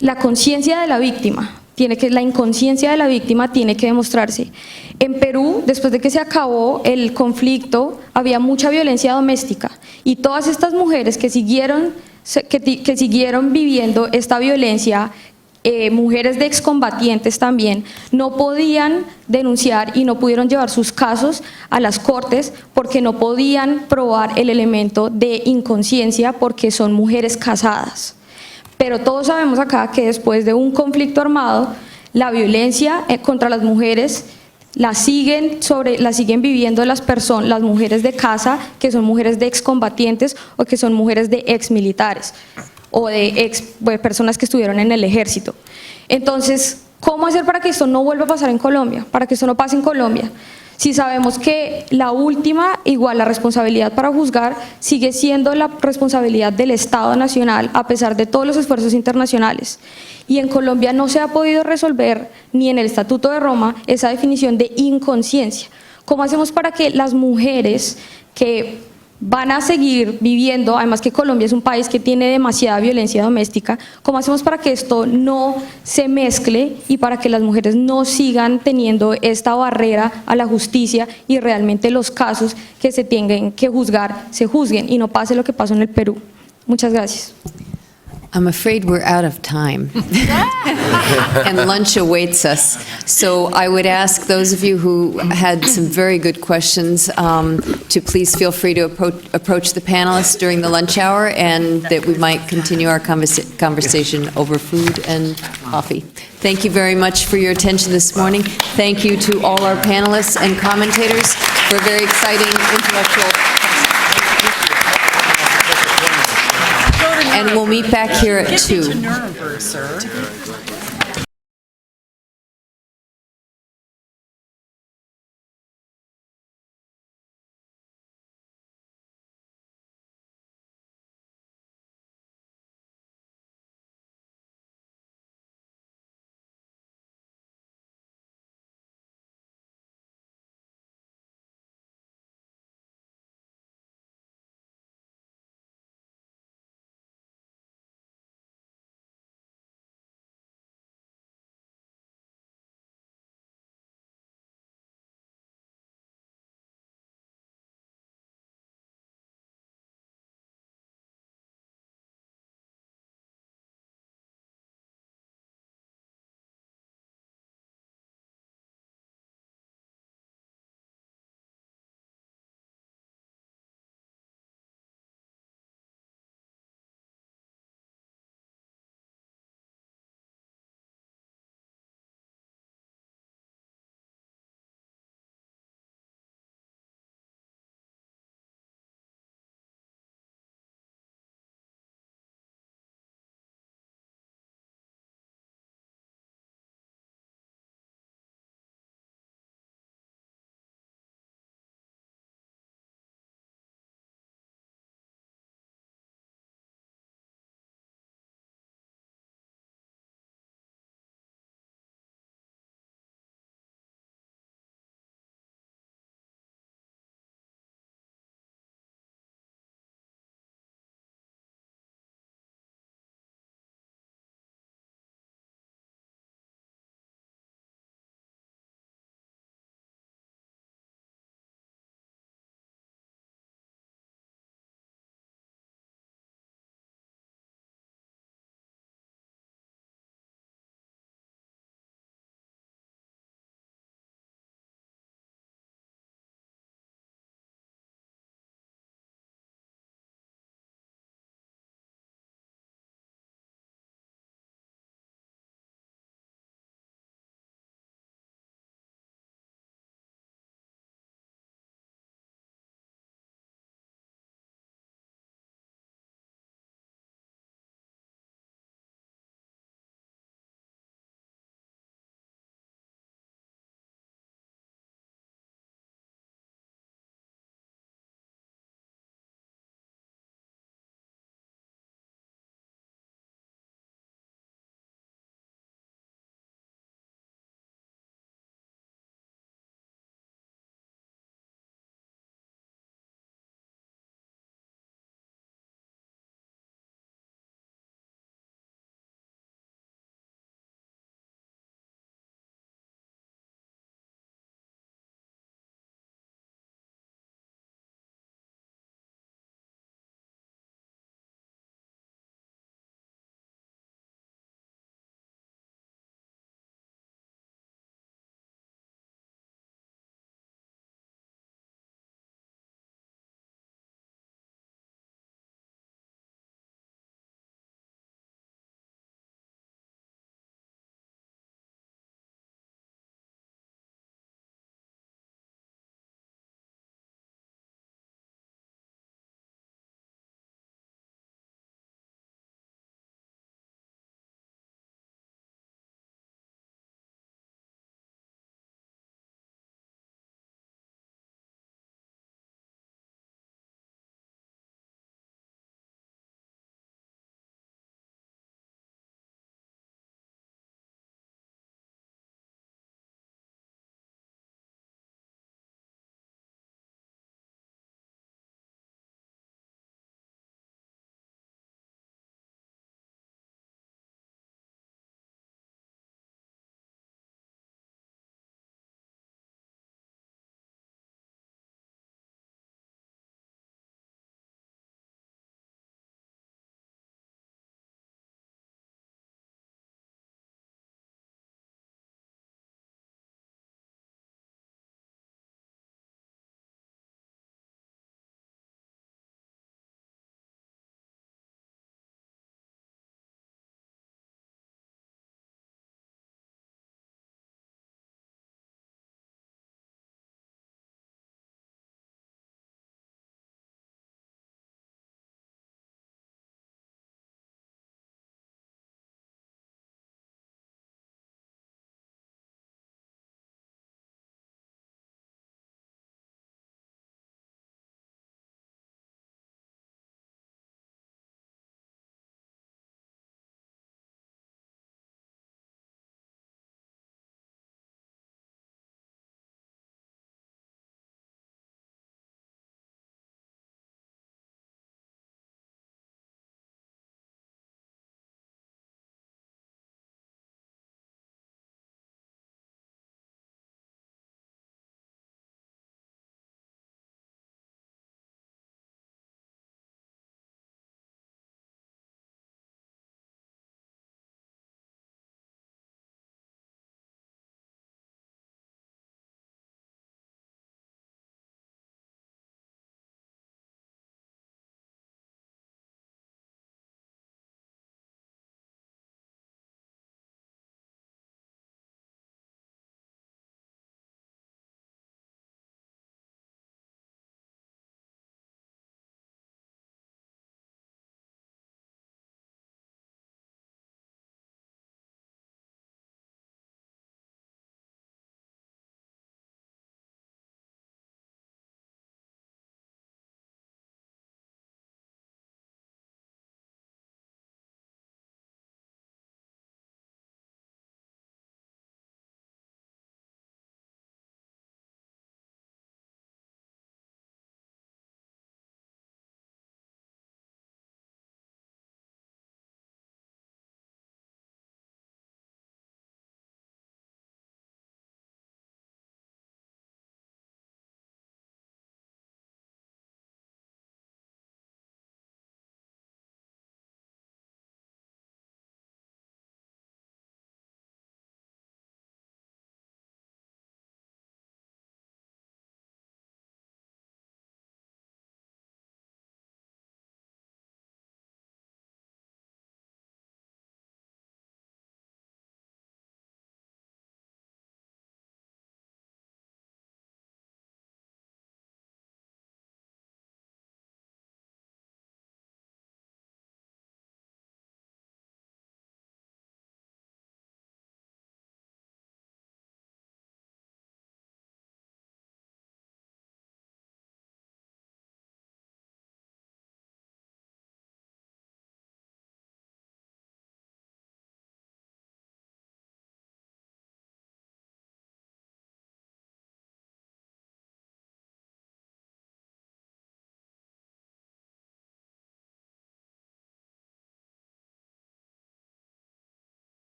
La conciencia de la víctima, la inconsciencia de la víctima tiene que demostrarse. En Perú, después de que se acabó el conflicto, había mucha violencia doméstica y todas estas mujeres que siguieron viviendo esta violencia, mujeres de excombatientes también, no podían denunciar y no pudieron llevar sus casos a las cortes porque no podían probar el elemento de inconsciencia porque son mujeres casadas. Pero todos sabemos acá que después de un conflicto armado, la violencia contra las mujeres la siguen viviendo las mujeres de casa, que son mujeres de excombatientes o que son mujeres de exmilitares o de personas que estuvieron en el ejército. Entonces, ¿cómo hacer para que esto no vuelva a pasar en Colombia? Para que esto no pase en Colombia. Si sabemos que la responsabilidad para juzgar sigue siendo la responsabilidad del Estado Nacional a pesar de todos los esfuerzos internacionales. Y en Colombia no se ha podido resolver ni en el Estatuto de Roma esa definición de inconsciencia. ¿Cómo hacemos para que las mujeres que van a seguir viviendo, además que Colombia es un país que tiene demasiada violencia doméstica, cómo hacemos para que esto no se mezcle y para que las mujeres no sigan teniendo esta barrera a la justicia y realmente los casos que se tengan que juzgar se juzguen y no pase lo que pasó en el Perú? Muchas gracias. I'm afraid we're out of time. And lunch awaits us. So I would ask those of you who had some very good questions to please feel free to approach the panelists during the lunch hour, and that we might continue our conversation over food and coffee. Thank you very much for your attention this morning. Thank you to all our panelists and commentators for a very exciting intellectual. And we'll meet back here at 2. Get into Nuremberg, sir.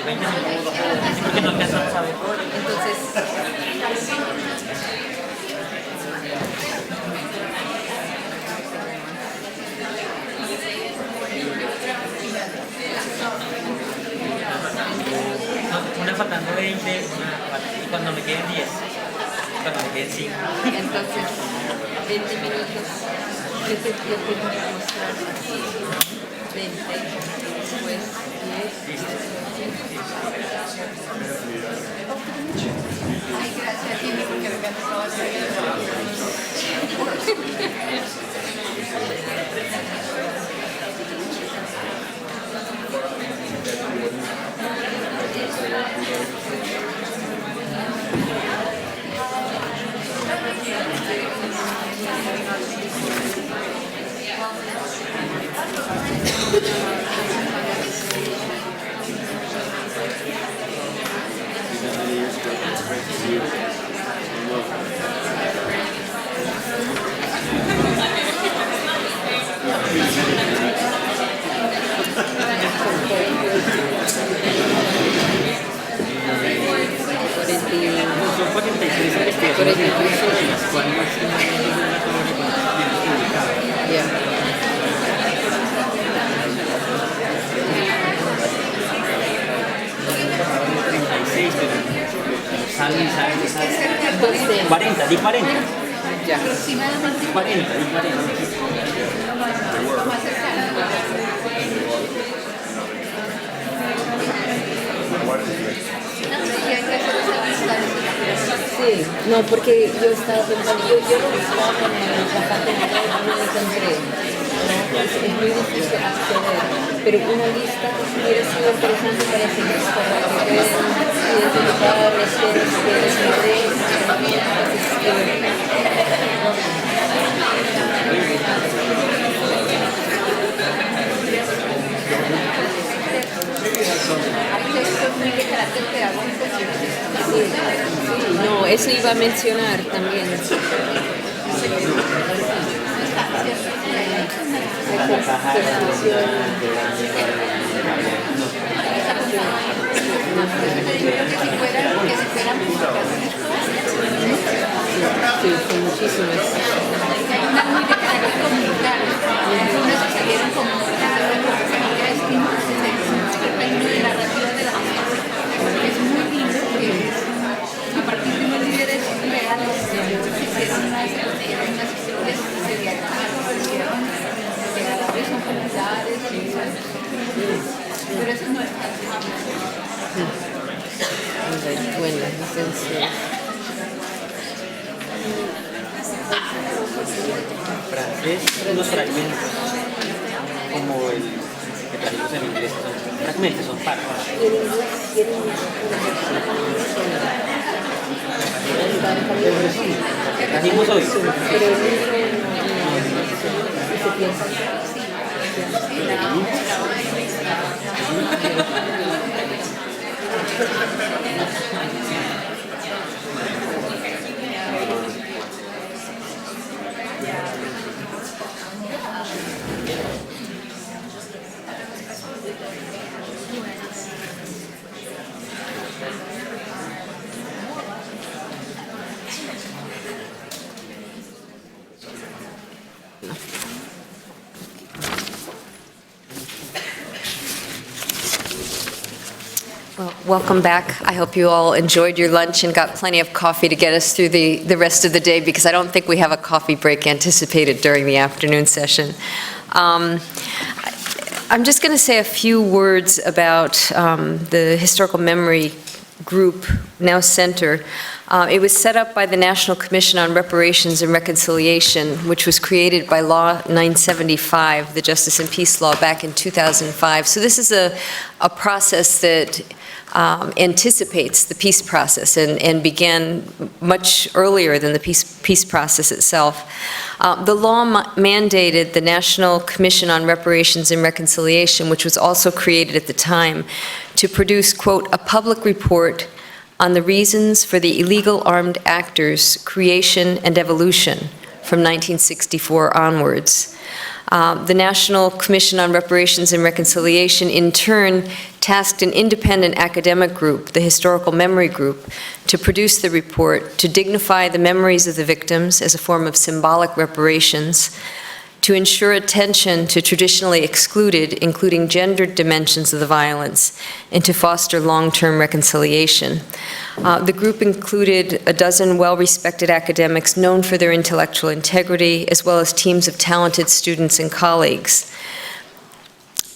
Una faltando 20, y cuando me queden 10, cuando me queden 5. Entonces, 20 minutos. ¿Qué te tengo que mostrar? 20, después 10. Ay, gracias, Jimmy, porque me encantó Sale. 40, di 40. Ya. 40, di 40. Sí, no, porque yo estaba pensando, yo lo buscaba en la página web, no lo encontré. Es muy difícil acceder, pero una lista hubiera sido interesante para seguir, para poder identificar los temas que les no, eso iba a mencionar también. Sí, son muchísimas. Es muy lindo que a partir de unos líderes reales se hicieron unas historias que se diagnosticaron, que a la vez son familiares, pero eso no es tan Bueno, entonces... Francés, unos fragmentos, como el que trajimos en inglés, son fragmentos, son párrafos. ¿Qué trajimos hoy? Well, welcome back. I hope you all enjoyed your lunch and got plenty of coffee to get us through the rest of the day, because I don't think we have a coffee break anticipated during the afternoon session. I'm just going to say a few words about the Historical Memory Group, now Center. It was set up by the National Commission on Reparations and Reconciliation, which was created by Law 975, the Justice and Peace Law, back in 2005. So this is a process that anticipates the peace process and began much earlier than the peace process itself. The law mandated the National Commission on Reparations and Reconciliation, which was also created at the time, to produce, quote, a public report on the reasons for the illegal armed actors' creation and evolution from 1964 onwards. The National Commission on Reparations and Reconciliation, in turn, tasked an independent academic group, the Historical Memory Group, to produce the report, to dignify the memories of the victims as a form of symbolic reparations, to ensure attention to traditionally excluded, including gendered dimensions of the violence, and to foster long-term reconciliation. The group included a dozen well-respected academics known for their intellectual integrity, as well as teams of talented students and colleagues.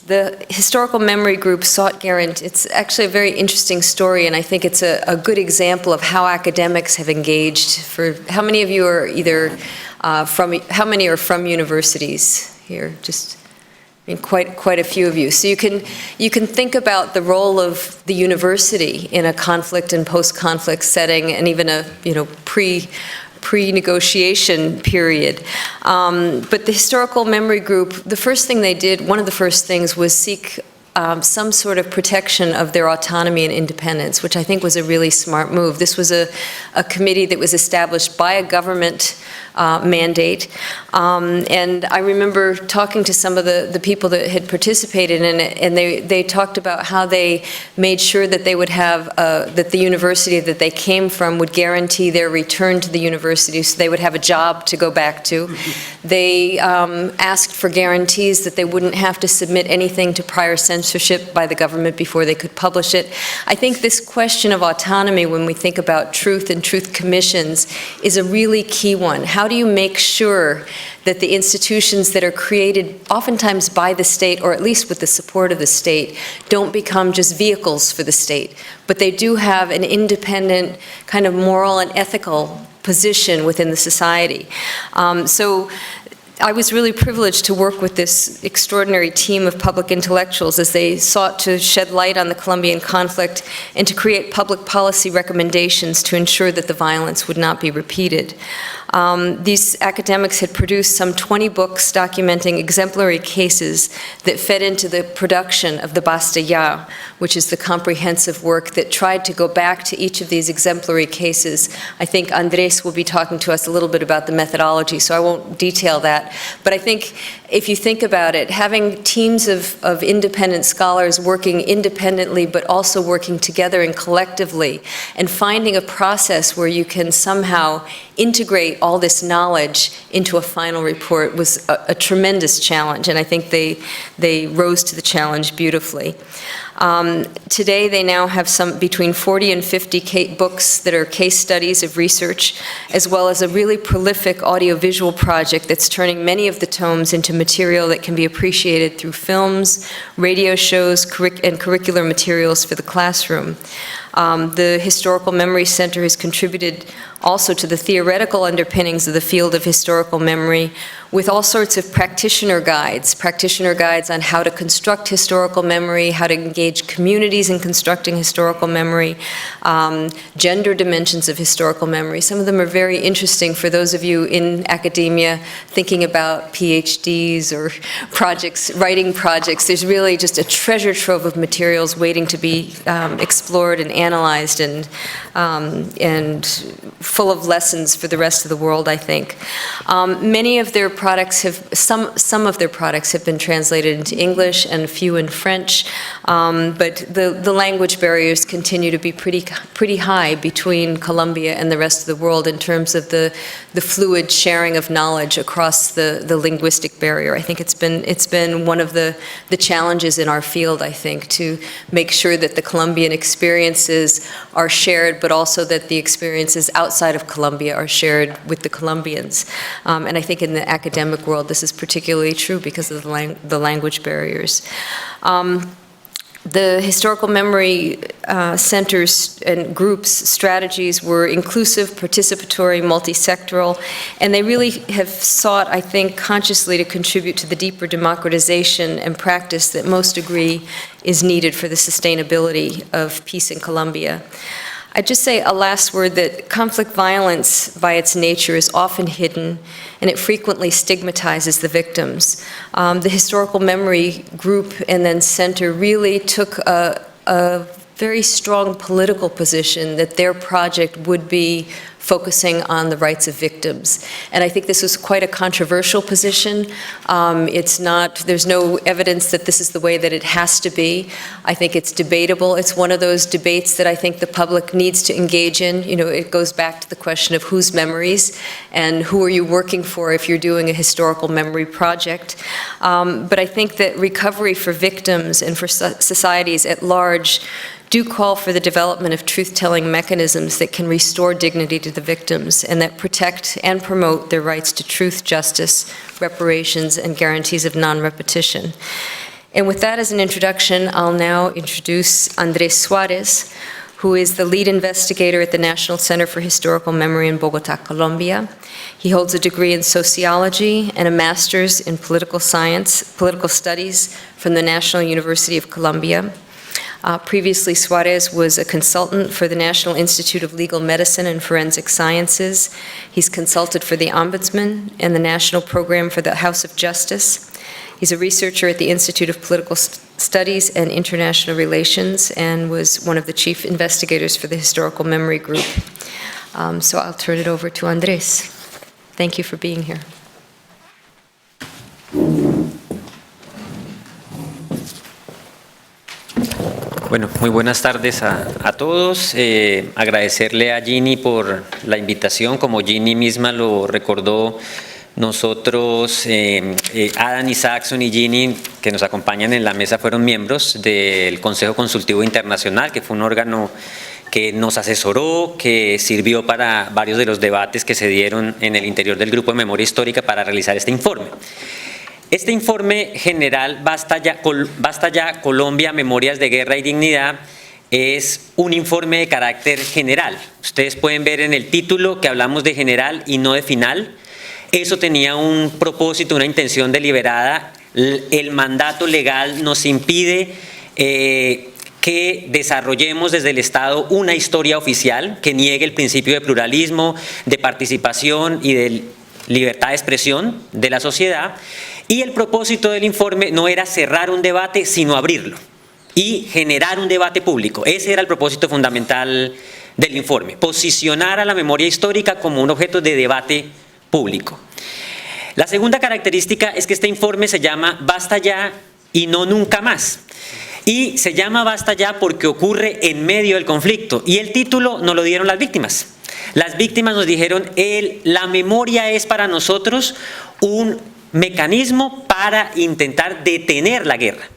The Historical Memory Group sought guarantee. It's actually a very interesting story, and I think it's a good example of how academics have engaged. For how many of you are either how many are from universities here? Just, I mean, quite a few of you. So you can think about the role of the university in a conflict and post-conflict setting, and even a pre-negotiation period. But the Historical Memory Group, the first thing they did, one of the first things, was seek some sort of protection of their autonomy and independence, which I think was a really smart move. This was a committee that was established by a government mandate. And I remember talking to some of the people that had participated in it, and they talked about how they made sure that they would have, that the university that they came from would guarantee their return to the university, so they would have a job to go back to. They asked for guarantees that they wouldn't have to submit anything to prior censorship by the government before they could publish it. I think this question of autonomy, when we think about truth and truth commissions, is a really key one. How do you make sure that the institutions that are created oftentimes by the state, or at least with the support of the state, don't become just vehicles for the state, but they do have an independent kind of moral and ethical position within the society? So I was really privileged to work with this extraordinary team of public intellectuals as they sought to shed light on the Colombian conflict and to create public policy recommendations to ensure that the violence would not be repeated. These academics had produced some 20 books documenting exemplary cases that fed into the production of the Basta Ya, which is the comprehensive work that tried to go back to each of these exemplary cases. I think Andres will be talking to us a little bit about the methodology, so I won't detail that. But I think if you think about it, having teams of independent scholars working independently but also working together and collectively, and finding a process where you can somehow integrate all this knowledge into a final report was a tremendous challenge, and I think they rose to the challenge beautifully. Today they now have between 40 and 50 books that are case studies of research, as well as a really prolific audiovisual project that's turning many of the tomes into material that can be appreciated through films, radio shows, and curricular materials for the classroom. The Historical Memory Center has contributed also to the theoretical underpinnings of the field of historical memory with all sorts of practitioner guides on how to construct historical memory, how to engage communities in constructing historical memory, gender dimensions of historical memory. Some of them are very interesting for those of you in academia thinking about PhDs or projects, writing projects. There's really just a treasure trove of materials waiting to be explored and analyzed, and full of lessons for the rest of the world, I think. Many of their products some of their products have been translated into English and a few in French, but the language barriers continue to be pretty high between Colombia and the rest of the world in terms of the fluid sharing of knowledge across the linguistic barrier. I think it's been one of the challenges in our field, I think, to make sure that the Colombian experiences are shared, but also that the experiences outside of Colombia are shared with the Colombians. And I think in the academic world, this is particularly true because of the language barriers. The historical memory centers and groups' strategies were inclusive, participatory, multi-sectoral, and they really have sought, I think, consciously to contribute to the deeper democratization and practice that most agree is needed for the sustainability of peace in Colombia. I'd just say a last word that conflict violence by its nature is often hidden, and it frequently stigmatizes the victims. The Historical Memory Group and then Center really took a very strong political position that their project would be focusing on the rights of victims. And I think this was quite a controversial position. There's no evidence that this is the way that it has to be. I think it's debatable. It's one of those debates that I think the public needs to engage in. You know, it goes back to the question of whose memories and who are you working for if you're doing a historical memory project. But I think that recovery for victims and for societies at large do call for the development of truth-telling mechanisms that can restore dignity to the victims and that protect and promote their rights to truth, justice, reparations, and guarantees of non-repetition. And with that as an introduction, I'll now introduce Andrés Suárez, who is the lead investigator at the National Center for Historical Memory in Bogotá, Colombia. He holds a degree in sociology and a master's in political studies from the National University of Colombia. Previously, Suárez was a consultant for the National Institute of Legal Medicine and Forensic Sciences. He's consulted for the Ombudsman and the National Program for the House of Justice. He's a researcher at the Institute of Political Studies and International Relations and was one of the chief investigators for the Historical Memory Group. So I'll turn it over to Andrés. Thank you for being here. Bueno, muy buenas tardes a todos. Agradecerle a Ginny por la invitación. Como Ginny misma lo recordó, nosotros, Adam Isaacson y Ginny, que nos acompañan en la mesa, fueron miembros del Consejo Consultivo Internacional, que fue un órgano que nos asesoró, que sirvió para varios de los debates que se dieron en el interior del Grupo de Memoria Histórica para realizar este informe. Este informe general, Basta Ya, Colombia, Memorias de Guerra y Dignidad, es un informe de carácter general. Ustedes pueden ver en el título que hablamos de general y no de final. Eso tenía un propósito, una intención deliberada. El mandato legal nos impide que desarrollemos desde el Estado una historia oficial que niegue el principio de pluralismo, de participación y de libertad de expresión de la sociedad. Y el propósito del informe no era cerrar un debate, sino abrirlo y generar un debate público. Ese era el propósito fundamental del informe, posicionar a la memoria histórica como un objeto de debate público. La segunda característica es que este informe se llama Basta Ya y no nunca más. Y se llama Basta Ya porque ocurre en medio del conflicto. Y el título nos lo dieron las víctimas. Las víctimas nos dijeron, la memoria es para nosotros un mecanismo para intentar detener la guerra.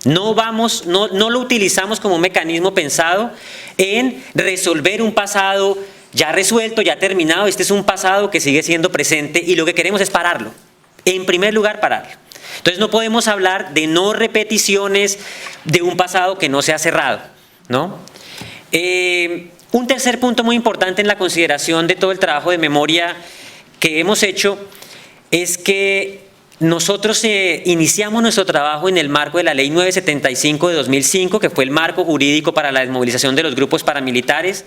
No lo utilizamos como un mecanismo pensado en resolver un pasado ya resuelto, ya terminado. Este es un pasado que sigue siendo presente y lo que queremos es pararlo. En primer lugar, pararlo. Entonces no podemos hablar de no repeticiones de un pasado que no se ha cerrado, ¿no? Un tercer punto muy importante en la consideración de todo el trabajo de memoria que hemos hecho es que nosotros iniciamos nuestro trabajo en el marco de la Ley 975 de 2005, que fue el marco jurídico para la desmovilización de los grupos paramilitares,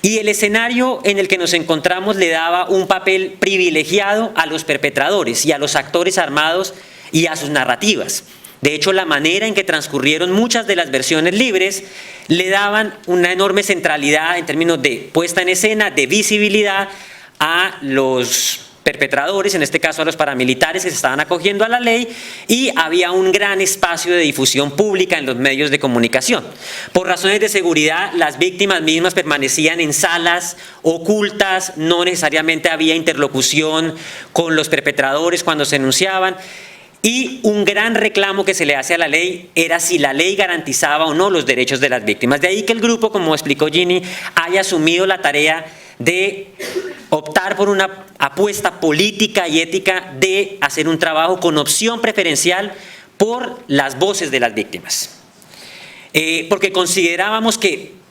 y el escenario en el que nos encontramos le daba un papel privilegiado a los perpetradores y a los actores armados y a sus narrativas. De hecho, la manera en que transcurrieron muchas de las versiones libres le daban una enorme centralidad en términos de puesta en escena, de visibilidad a los perpetradores, en este caso a los paramilitares que se estaban acogiendo a la ley, y había un gran espacio de difusión pública en los medios de comunicación. Por razones de seguridad, las víctimas mismas permanecían en salas ocultas, no necesariamente había interlocución con los perpetradores cuando se denunciaban, y un gran reclamo que se le hace a la ley era si la ley garantizaba o no los derechos de las víctimas. De ahí que el grupo, como explicó Ginny, haya asumido la tarea de optar por una apuesta política y ética de hacer un trabajo con opción preferencial por las voces de las víctimas. Porque considerábamos que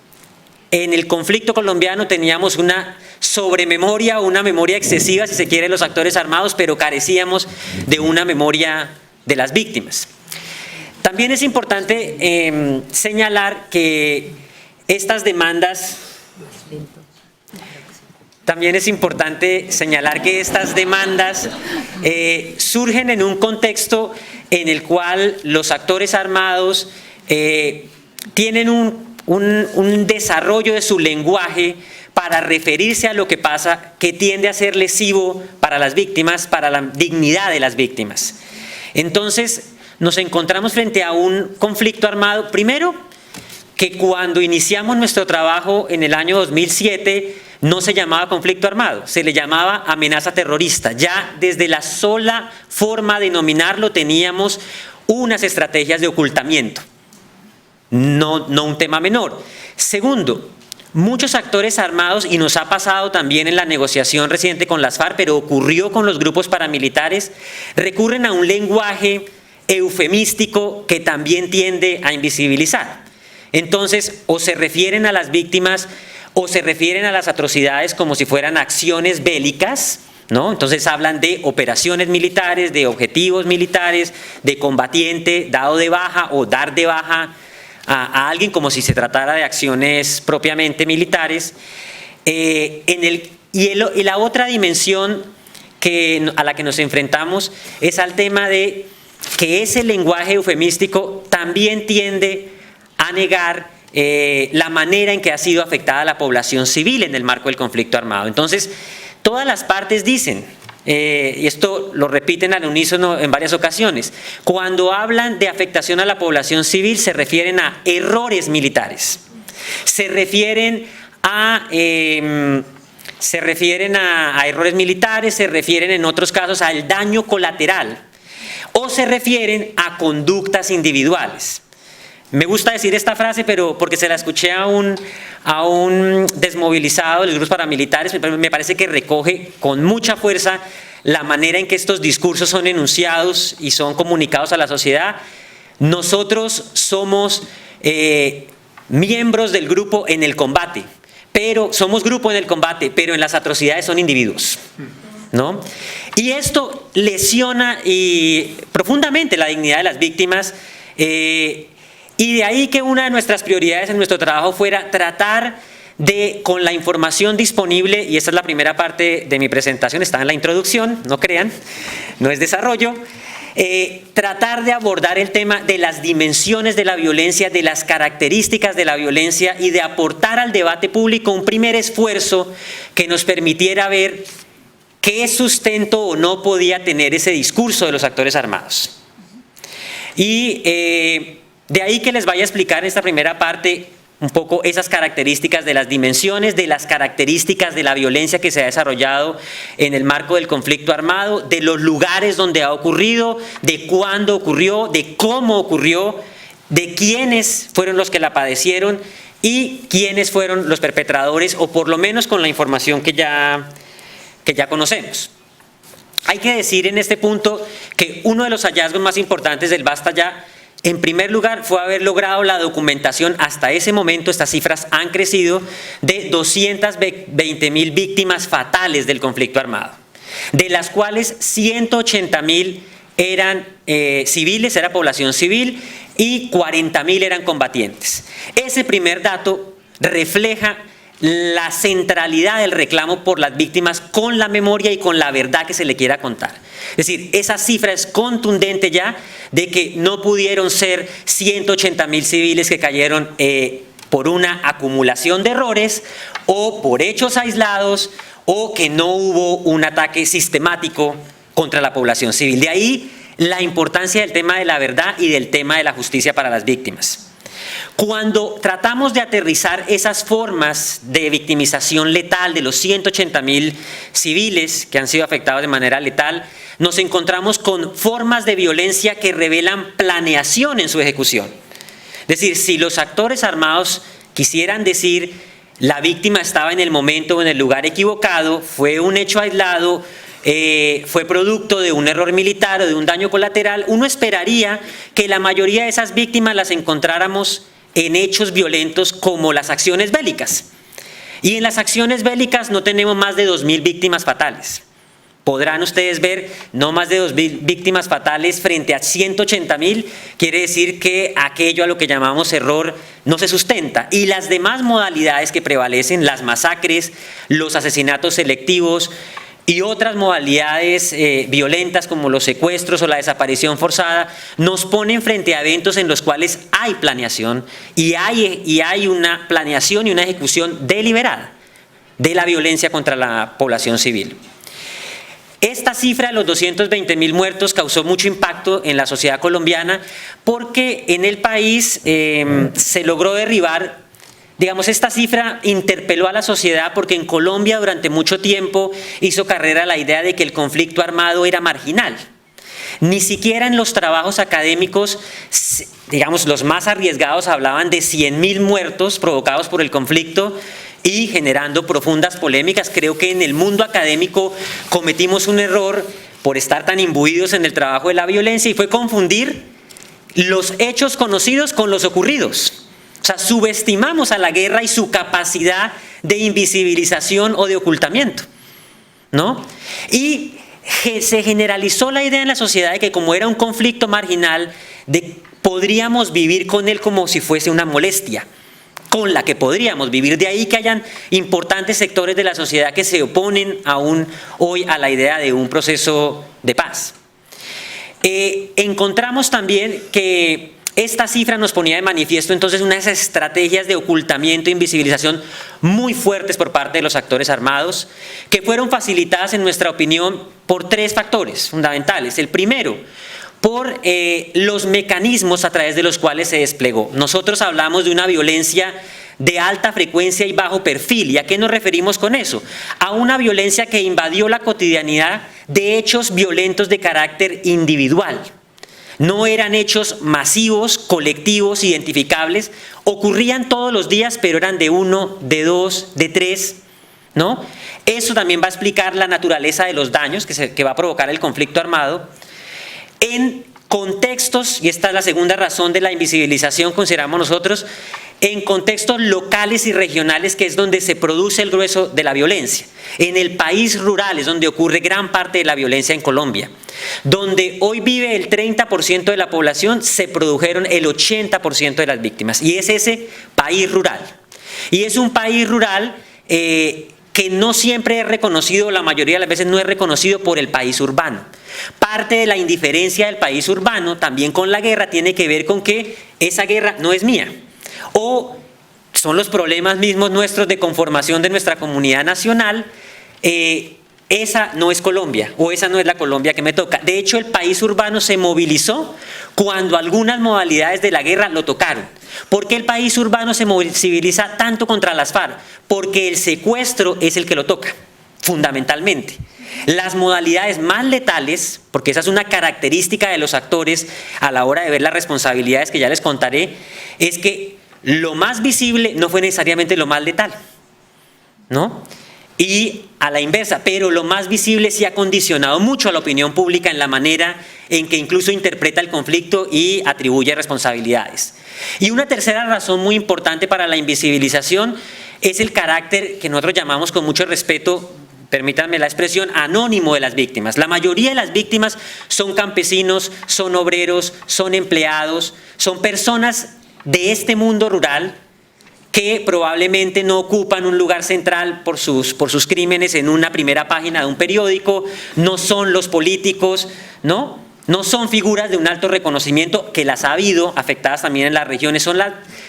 en el conflicto colombiano teníamos una sobrememoria o una memoria excesiva, si se quiere, de los actores armados, pero carecíamos de una memoria de las víctimas. También es importante señalar que estas demandas surgen en un contexto en el cual los actores armados tienen un un desarrollo de su lenguaje para referirse a lo que pasa, que tiende a ser lesivo para las víctimas, para la dignidad de las víctimas. Entonces, nos encontramos frente a un conflicto armado, primero, que cuando iniciamos nuestro trabajo en el año 2007, no se llamaba conflicto armado, se le llamaba amenaza terrorista. Ya desde la sola forma de denominarlo teníamos unas estrategias de ocultamiento, no un tema menor. Segundo, muchos actores armados, y nos ha pasado también en la negociación reciente con las FARC, pero ocurrió con los grupos paramilitares, recurren a un lenguaje eufemístico que también tiende a invisibilizar. Entonces, o se refieren a las víctimas o se refieren a las atrocidades como si fueran acciones bélicas, ¿no? Entonces hablan de operaciones militares, de objetivos militares, de combatiente dado de baja o dar de baja a alguien como si se tratara de acciones propiamente militares. Y la otra dimensión a la que nos enfrentamos es al tema de que ese lenguaje eufemístico también tiende a negar la manera en que ha sido afectada la población civil en el marco del conflicto armado. Entonces, todas las partes dicen, y esto lo repiten al unísono en varias ocasiones, cuando hablan de afectación a la población civil se refieren a errores militares, se refieren a errores militares, se refieren en otros casos al daño colateral o se refieren a conductas individuales. Me gusta decir esta frase, pero porque se la escuché a un desmovilizado de los grupos paramilitares, me parece que recoge con mucha fuerza la manera en que estos discursos son enunciados y son comunicados a la sociedad. Nosotros somos miembros del grupo en el combate, pero somos grupo en el combate, pero en las atrocidades son individuos, ¿no? Y esto lesiona profundamente la dignidad de las víctimas. Y de ahí que una de nuestras prioridades en nuestro trabajo fuera tratar de, con la información disponible, y esta es la primera parte de mi presentación, está en la introducción, no crean, no es desarrollo, tratar de abordar el tema de las dimensiones de la violencia, de las características de la violencia y de aportar al debate público un primer esfuerzo que nos permitiera ver qué sustento o no podía tener ese discurso de los actores armados. Y de ahí que les vaya a explicar en esta primera parte un poco esas características de las dimensiones, de las características de la violencia que se ha desarrollado en el marco del conflicto armado, de los lugares donde ha ocurrido, de cuándo ocurrió, de cómo ocurrió, de quiénes fueron los que la padecieron y quiénes fueron los perpetradores, o por lo menos con la información que ya conocemos. Hay que decir en este punto que uno de los hallazgos más importantes del Basta Ya, en primer lugar, fue haber logrado la documentación. Hasta ese momento estas cifras han crecido, de 220.000 víctimas fatales del conflicto armado, de las cuales 180.000 eran civiles, era población civil, y 40.000 eran combatientes. Ese primer dato refleja la centralidad del reclamo por las víctimas con la memoria y con la verdad que se le quiera contar. Es decir, esa cifra es contundente ya de que no pudieron ser 180.000 civiles que cayeron por una acumulación de errores o por hechos aislados o que no hubo un ataque sistemático contra la población civil. De ahí la importancia del tema de la verdad y del tema de la justicia para las víctimas. Cuando tratamos de aterrizar esas formas de victimización letal de los 180.000 civiles que han sido afectados de manera letal, nos encontramos con formas de violencia que revelan planeación en su ejecución. Es decir, si los actores armados quisieran decir la víctima estaba en el momento o en el lugar equivocado, fue un hecho aislado, fue producto de un error militar o de un daño colateral, uno esperaría que la mayoría de esas víctimas las encontráramos en hechos violentos como las acciones bélicas. Y en las acciones bélicas no tenemos más de 2.000 víctimas fatales. Podrán ustedes ver, no más de 2.000 víctimas fatales frente a 180.000, quiere decir que aquello a lo que llamamos error no se sustenta. Y las demás modalidades que prevalecen, las masacres, los asesinatos selectivos, y otras modalidades violentas como los secuestros o la desaparición forzada nos ponen frente a eventos en los cuales hay planeación y hay una planeación y una ejecución deliberada de la violencia contra la población civil. Esta cifra de los 220.000 muertos causó mucho impacto en la sociedad colombiana porque en el país se logró derribar. Digamos, esta cifra interpeló a la sociedad porque en Colombia durante mucho tiempo hizo carrera la idea de que el conflicto armado era marginal. Ni siquiera en los trabajos académicos, digamos, los más arriesgados hablaban de 100.000 muertos provocados por el conflicto y generando profundas polémicas. Creo que en el mundo académico cometimos un error por estar tan imbuidos en el trabajo de la violencia y fue confundir los hechos conocidos con los ocurridos. O sea, subestimamos a la guerra y su capacidad de invisibilización o de ocultamiento, ¿no? Y se generalizó la idea en la sociedad de que como era un conflicto marginal, podríamos vivir con él como si fuese una molestia, con la que podríamos vivir. De ahí que hayan importantes sectores de la sociedad que se oponen aún hoy a la idea de un proceso de paz. Encontramos también que esta cifra nos ponía de manifiesto entonces unas estrategias de ocultamiento e invisibilización muy fuertes por parte de los actores armados, que fueron facilitadas, en nuestra opinión, por tres factores fundamentales. El primero, por los mecanismos a través de los cuales se desplegó. Nosotros hablamos de una violencia de alta frecuencia y bajo perfil. ¿Y a qué nos referimos con eso? A una violencia que invadió la cotidianidad de hechos violentos de carácter individual. No eran hechos masivos, colectivos, identificables, ocurrían todos los días, pero eran de uno, de dos, de tres, ¿no? Eso también va a explicar la naturaleza de los daños que va a provocar el conflicto armado. En contextos, y esta es la segunda razón de la invisibilización, consideramos nosotros, en contextos locales y regionales, que es donde se produce el grueso de la violencia. En el país rural es donde ocurre gran parte de la violencia en Colombia. Donde hoy vive el 30% de la población, se produjeron el 80% de las víctimas. Y es ese país rural. Y es un país rural que no siempre es reconocido, la mayoría de las veces no es reconocido por el país urbano. Parte de la indiferencia del país urbano, también con la guerra, tiene que ver con que esa guerra no es mía. O son los problemas mismos nuestros de conformación de nuestra comunidad nacional. Esa no es Colombia, o esa no es la Colombia que me toca. De hecho, el país urbano se movilizó cuando algunas modalidades de la guerra lo tocaron. ¿Por qué el país urbano se moviliza tanto contra las FARC? Porque el secuestro es el que lo toca, fundamentalmente. Las modalidades más letales, porque esa es una característica de los actores a la hora de ver las responsabilidades que ya les contaré, es que lo más visible no fue necesariamente lo más letal, ¿no? Y a la inversa, pero lo más visible sí ha condicionado mucho a la opinión pública en la manera en que incluso interpreta el conflicto y atribuye responsabilidades. Y una tercera razón muy importante para la invisibilización es el carácter que nosotros llamamos con mucho respeto, permítanme la expresión, anónimo de las víctimas. La mayoría de las víctimas son campesinos, son obreros, son empleados, son personas de este mundo rural que probablemente no ocupan un lugar central por sus crímenes en una primera página de un periódico, no son los políticos, ¿no? No son figuras de un alto reconocimiento, que las ha habido, afectadas también en las regiones,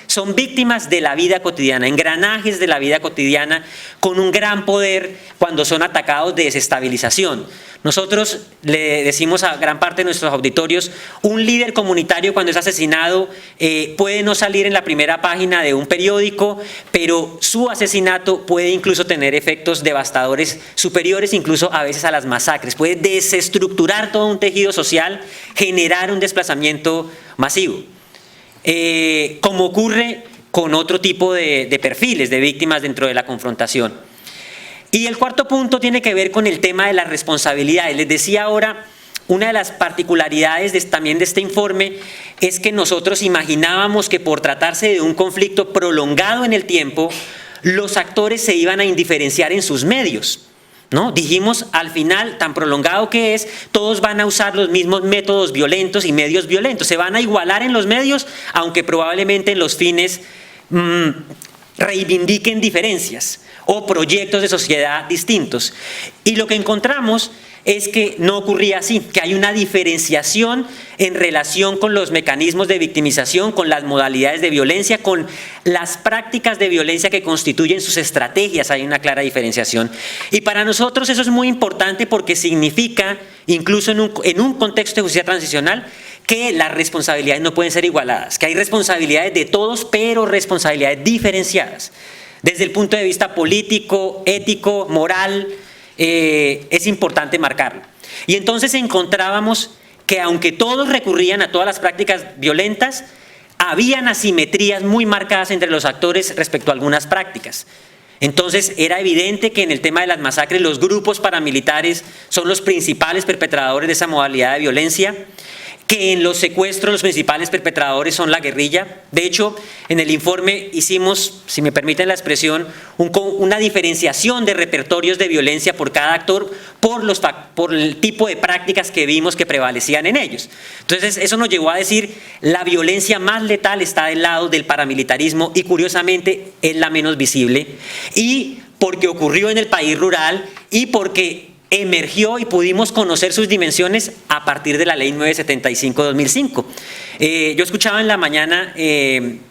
son víctimas de la vida cotidiana, engranajes de la vida cotidiana, con un gran poder cuando son atacados de desestabilización. Nosotros le decimos a gran parte de nuestros auditorios, un líder comunitario cuando es asesinado puede no salir en la primera página de un periódico, pero su asesinato puede incluso tener efectos devastadores superiores incluso a veces a las masacres, puede desestructurar todo un tejido social, generar un desplazamiento masivo, como ocurre con otro tipo de perfiles de víctimas dentro de la confrontación. Y el cuarto punto tiene que ver con el tema de las responsabilidades. Les decía ahora, una de las particularidades también de este informe es que nosotros imaginábamos que por tratarse de un conflicto prolongado en el tiempo, los actores se iban a indiferenciar en sus medios, ¿no? Dijimos, al final, tan prolongado que es, todos van a usar los mismos métodos violentos y medios violentos. Se van a igualar en los medios, aunque probablemente en los fines reivindiquen diferencias o proyectos de sociedad distintos. Y lo que encontramos es que no ocurría así, que hay una diferenciación en relación con los mecanismos de victimización, con las modalidades de violencia, con las prácticas de violencia que constituyen sus estrategias, hay una clara diferenciación. Y para nosotros eso es muy importante porque significa, incluso en un contexto de justicia transicional, que las responsabilidades no pueden ser igualadas, que hay responsabilidades de todos, pero responsabilidades diferenciadas. Desde el punto de vista político, ético, moral, es importante marcarlo. Y entonces encontrábamos que aunque todos recurrían a todas las prácticas violentas, habían asimetrías muy marcadas entre los actores respecto a algunas prácticas. Entonces era evidente que en el tema de las masacres los grupos paramilitares son los principales perpetradores de esa modalidad de violencia, que en los secuestros los principales perpetradores son la guerrilla. De hecho, en el informe hicimos, si me permiten la expresión, una diferenciación de repertorios de violencia por cada actor por el tipo de prácticas que vimos que prevalecían en ellos. Entonces, eso nos llevó a decir, la violencia más letal está del lado del paramilitarismo y curiosamente es la menos visible. Y porque ocurrió en el país rural y porque emergió y pudimos conocer sus dimensiones a partir de la Ley 975-2005. Yo escuchaba en la mañana en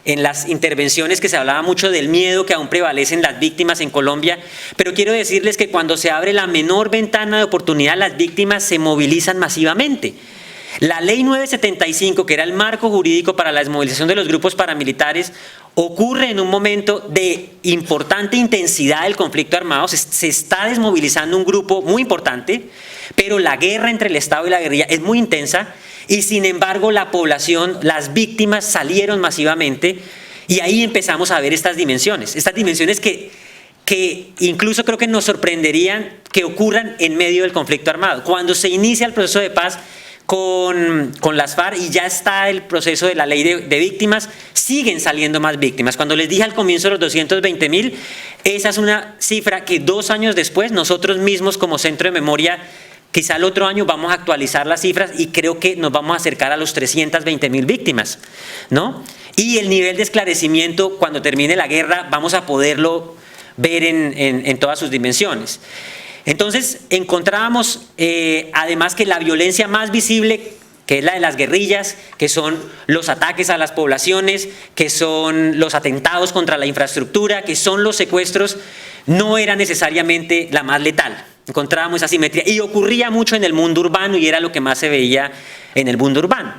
las intervenciones que se hablaba mucho del miedo que aún prevalecen las víctimas en Colombia, pero quiero decirles que cuando se abre la menor ventana de oportunidad, las víctimas se movilizan masivamente. La Ley 975, que era el marco jurídico para la desmovilización de los grupos paramilitares, ocurre en un momento de importante intensidad del conflicto armado, se está desmovilizando un grupo muy importante, pero la guerra entre el Estado y la guerrilla es muy intensa y sin embargo la población, las víctimas salieron masivamente y ahí empezamos a ver estas dimensiones que incluso creo que nos sorprenderían que ocurran en medio del conflicto armado. Cuando se inicia el proceso de paz con las FARC y ya está el proceso de la ley de víctimas, siguen saliendo más víctimas. Cuando les dije al comienzo los 220.000, esa es una cifra que 2 años después nosotros mismos como Centro de Memoria, quizá el otro año vamos a actualizar las cifras y creo que nos vamos a acercar a los 320.000 víctimas, ¿no? Y el nivel de esclarecimiento cuando termine la guerra vamos a poderlo ver en todas sus dimensiones. Entonces encontrábamos además que la violencia más visible, que es la de las guerrillas, que son los ataques a las poblaciones, que son los atentados contra la infraestructura, que son los secuestros, no era necesariamente la más letal. Encontrábamos esa simetría y ocurría mucho en el mundo urbano y era lo que más se veía en el mundo urbano.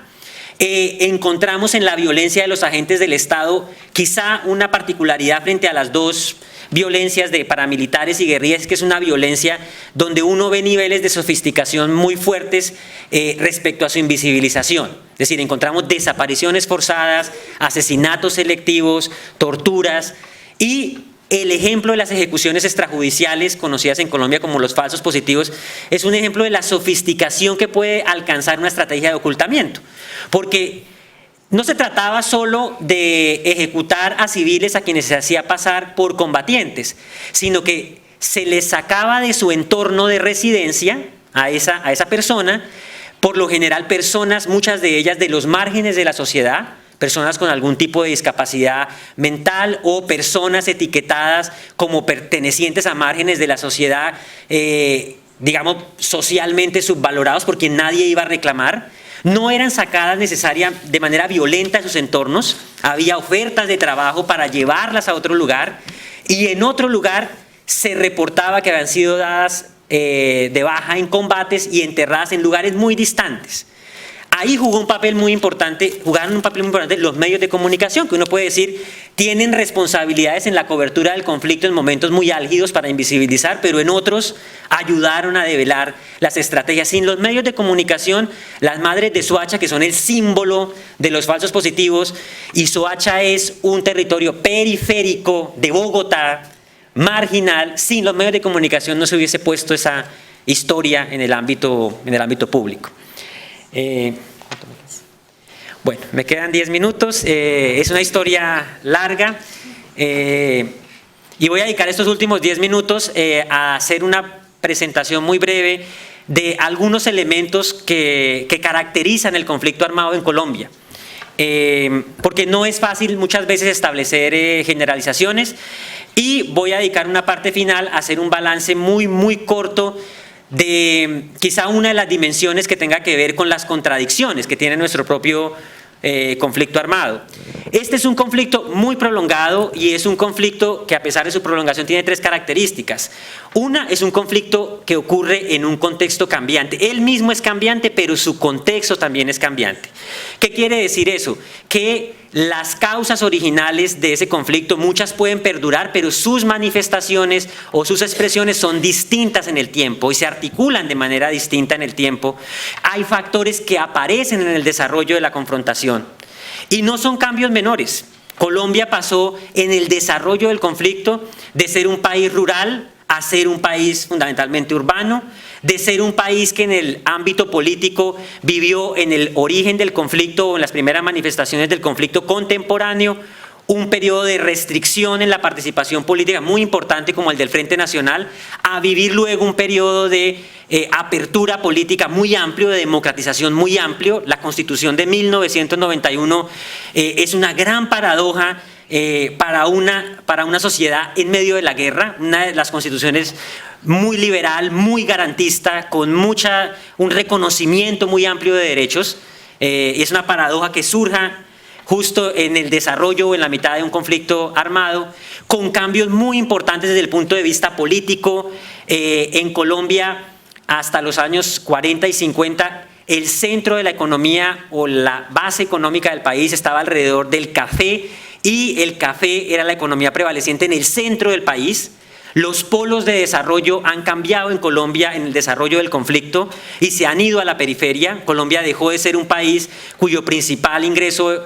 Encontramos en la violencia de los agentes del Estado quizá una particularidad frente a las dos violencias de paramilitares y guerrillas, que es una violencia donde uno ve niveles de sofisticación muy fuertes respecto a su invisibilización. Es decir, encontramos desapariciones forzadas, asesinatos selectivos, torturas y el ejemplo de las ejecuciones extrajudiciales conocidas en Colombia como los falsos positivos es un ejemplo de la sofisticación que puede alcanzar una estrategia de ocultamiento, porque no se trataba solo de ejecutar a civiles a quienes se hacía pasar por combatientes, sino que se les sacaba de su entorno de residencia a esa persona, por lo general personas, muchas de ellas de los márgenes de la sociedad, personas con algún tipo de discapacidad mental o personas etiquetadas como pertenecientes a márgenes de la sociedad, digamos, socialmente subvalorados por quien nadie iba a reclamar. No eran sacadas necesariamente de manera violenta de sus entornos, había ofertas de trabajo para llevarlas a otro lugar y en otro lugar se reportaba que habían sido dadas de baja en combates y enterradas en lugares muy distantes. Ahí jugaron un papel muy importante los medios de comunicación, que uno puede decir tienen responsabilidades en la cobertura del conflicto en momentos muy álgidos para invisibilizar, pero en otros ayudaron a develar las estrategias. Sin los medios de comunicación, las madres de Soacha, que son el símbolo de los falsos positivos, y Soacha es un territorio periférico de Bogotá, marginal, sin los medios de comunicación no se hubiese puesto esa historia en el ámbito público. Bueno, me quedan 10 minutos, es una historia larga y voy a dedicar estos últimos 10 minutos a hacer una presentación muy breve de algunos elementos que caracterizan el conflicto armado en Colombia. porque no es fácil muchas veces establecer generalizaciones, y voy a dedicar una parte final a hacer un balance muy corto de quizá una de las dimensiones que tenga que ver con las contradicciones que tiene nuestro propio conflicto armado. Este es un conflicto muy prolongado y es un conflicto que, a pesar de su prolongación, tiene tres características. Una, es un conflicto que ocurre en un contexto cambiante. Él mismo es cambiante, pero su contexto también es cambiante. ¿Qué quiere decir eso? Que las causas originales de ese conflicto, muchas pueden perdurar, pero sus manifestaciones o sus expresiones son distintas en el tiempo y se articulan de manera distinta en el tiempo. Hay factores que aparecen en el desarrollo de la confrontación y no son cambios menores. Colombia pasó en el desarrollo del conflicto de ser un país rural a ser un país fundamentalmente urbano, de ser un país que en el ámbito político vivió en el origen del conflicto o en las primeras manifestaciones del conflicto contemporáneo, un periodo de restricción en la participación política muy importante como el del Frente Nacional, a vivir luego un periodo de apertura política muy amplio, de democratización muy amplio. La Constitución de 1991 es una gran paradoja para una sociedad en medio de la guerra, una de las constituciones muy liberal, muy garantista, con un reconocimiento muy amplio de derechos. Es una paradoja que surja justo en el desarrollo o en la mitad de un conflicto armado, con cambios muy importantes desde el punto de vista político. En Colombia, hasta los años 40 y 50, el centro de la economía o la base económica del país estaba alrededor del café, y el café era la economía prevaleciente en el centro del país. Los polos de desarrollo han cambiado en Colombia en el desarrollo del conflicto y se han ido a la periferia. Colombia dejó de ser un país cuyo principal ingreso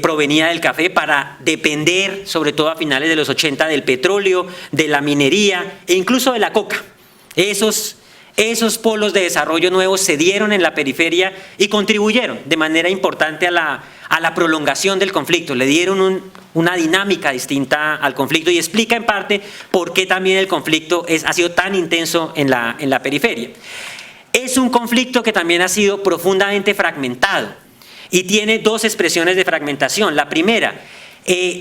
provenía del café para depender, sobre todo a finales de los 80, del petróleo, de la minería e incluso de la coca. Esos polos de desarrollo nuevos se dieron en la periferia y contribuyeron de manera importante a la prolongación del conflicto, le dieron una dinámica distinta al conflicto y explica en parte por qué también el conflicto ha sido tan intenso en la periferia. Es un conflicto que también ha sido profundamente fragmentado y tiene dos expresiones de fragmentación. La primera,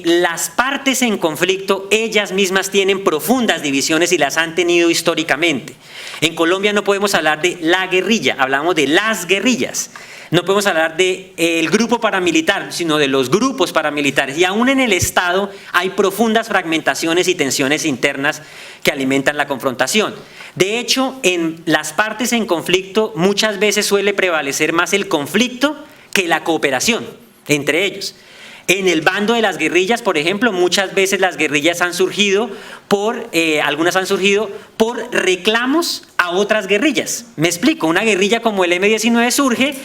las partes en conflicto ellas mismas tienen profundas divisiones y las han tenido históricamente. En Colombia no podemos hablar de la guerrilla, hablamos de las guerrillas. No podemos hablar del grupo paramilitar, sino de los grupos paramilitares. Y aún en el Estado hay profundas fragmentaciones y tensiones internas que alimentan la confrontación. De hecho, en las partes en conflicto muchas veces suele prevalecer más el conflicto que la cooperación entre ellos. En el bando de las guerrillas, por ejemplo, muchas veces las guerrillas han surgido algunas han surgido por reclamos a otras guerrillas. Me explico, una guerrilla como el M-19 surge,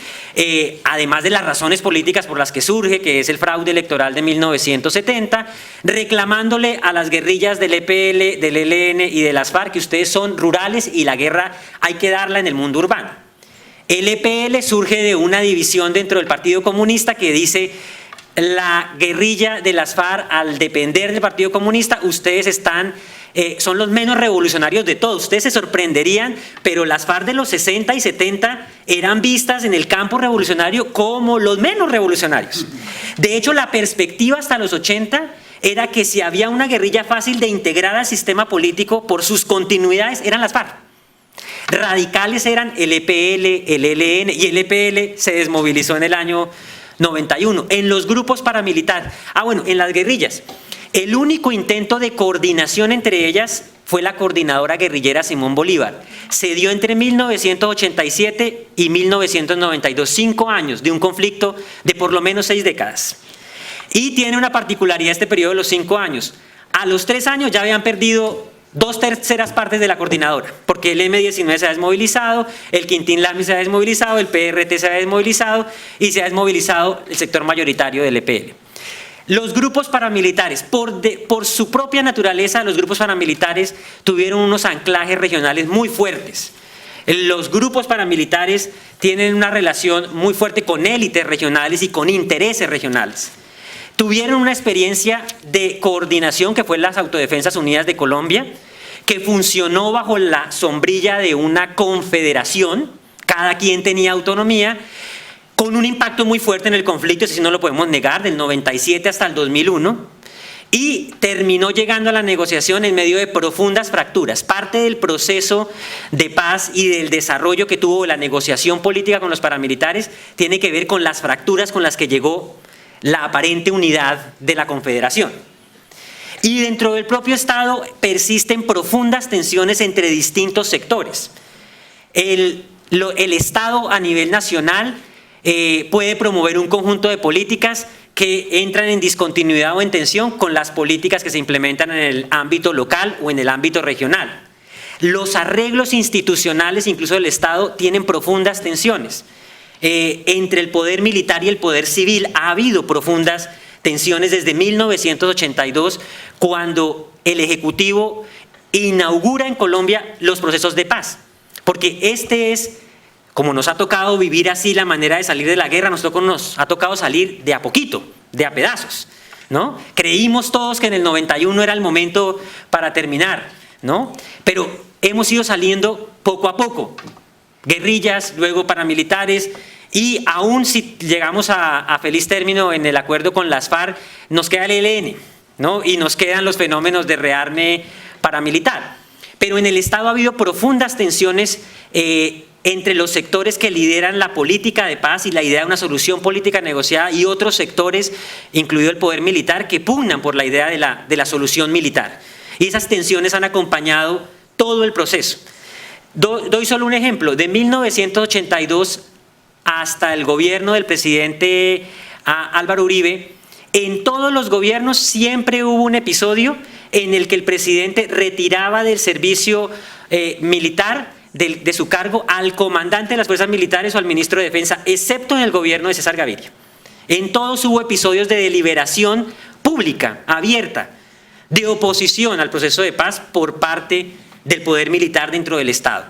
además de las razones políticas por las que surge, que es el fraude electoral de 1970, reclamándole a las guerrillas del EPL, del ELN y de las FARC que ustedes son rurales y la guerra hay que darla en el mundo urbano. El EPL surge de una división dentro del Partido Comunista que dice: la guerrilla de las FARC, al depender del Partido Comunista, ustedes son los menos revolucionarios de todos. Ustedes se sorprenderían, pero las FARC de los 60 y 70 eran vistas en el campo revolucionario como los menos revolucionarios. De hecho, la perspectiva hasta los 80 era que si había una guerrilla fácil de integrar al sistema político por sus continuidades, eran las FARC. Radicales eran el EPL, el ELN, y el EPL se desmovilizó en el año 91. En los grupos paramilitares, en las guerrillas, el único intento de coordinación entre ellas fue la coordinadora guerrillera Simón Bolívar. Se dio entre 1987 y 1992, 5 años de un conflicto de por lo menos 6 décadas. Y tiene una particularidad este periodo de los 5 años. A los 3 años ya habían perdido 2/3 partes de la coordinadora, porque el M-19 se ha desmovilizado, el Quintín Lamy se ha desmovilizado, el PRT se ha desmovilizado y se ha desmovilizado el sector mayoritario del EPL. Los grupos paramilitares, por su propia naturaleza, los grupos paramilitares tuvieron unos anclajes regionales muy fuertes. Los grupos paramilitares tienen una relación muy fuerte con élites regionales y con intereses regionales. Tuvieron una experiencia de coordinación que fue las Autodefensas Unidas de Colombia, que funcionó bajo la sombrilla de una confederación, cada quien tenía autonomía, con un impacto muy fuerte en el conflicto, si no lo podemos negar, del 97 hasta el 2001, y terminó llegando a la negociación en medio de profundas fracturas. Parte del proceso de paz y del desarrollo que tuvo la negociación política con los paramilitares tiene que ver con las fracturas con las que llegó la aparente unidad de la Confederación. Y dentro del propio Estado persisten profundas tensiones entre distintos sectores. El Estado a nivel nacional puede promover un conjunto de políticas que entran en discontinuidad o en tensión con las políticas que se implementan en el ámbito local o en el ámbito regional. Los arreglos institucionales, incluso del Estado, tienen profundas tensiones. Entre el poder militar y el poder civil ha habido profundas tensiones desde 1982, cuando el Ejecutivo inaugura en Colombia los procesos de paz. Porque este es, como nos ha tocado vivir así la manera de salir de la guerra, nos ha tocado salir de a poquito, de a pedazos, ¿no? Creímos todos que en el 91 era el momento para terminar, ¿no? Pero hemos ido saliendo poco a poco. Guerrillas, luego paramilitares, y aún si llegamos a feliz término en el acuerdo con las FARC, nos queda el ELN, ¿no? Y nos quedan los fenómenos de rearme paramilitar. Pero en el Estado ha habido profundas tensiones entre los sectores que lideran la política de paz y la idea de una solución política negociada y otros sectores, incluido el poder militar, que pugnan por la idea de la solución militar. Y esas tensiones han acompañado todo el proceso. Doy solo un ejemplo. De 1982 hasta el gobierno del presidente Álvaro Uribe, en todos los gobiernos siempre hubo un episodio en el que el presidente retiraba del servicio militar de su cargo al comandante de las fuerzas militares o al ministro de Defensa, excepto en el gobierno de César Gaviria. En todos hubo episodios de deliberación pública, abierta, de oposición al proceso de paz por parte del poder militar dentro del Estado.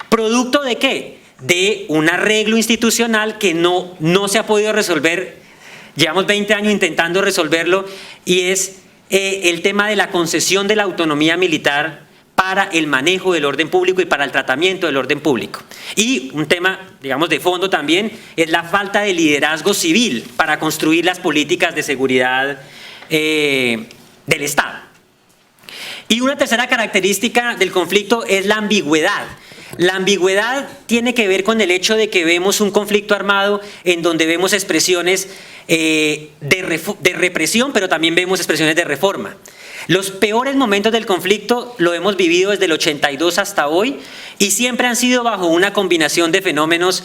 ¿Producto de qué? De un arreglo institucional que no se ha podido resolver. Llevamos 20 años intentando resolverlo, y es el tema de la concesión de la autonomía militar para el manejo del orden público y para el tratamiento del orden público. Y un tema, digamos, de fondo también es la falta de liderazgo civil para construir las políticas de seguridad del Estado. Y una tercera característica del conflicto es la ambigüedad. La ambigüedad tiene que ver con el hecho de que vemos un conflicto armado en donde vemos expresiones de represión, pero también vemos expresiones de reforma. Los peores momentos del conflicto lo hemos vivido desde el 82 hasta hoy, y siempre han sido bajo una combinación de fenómenos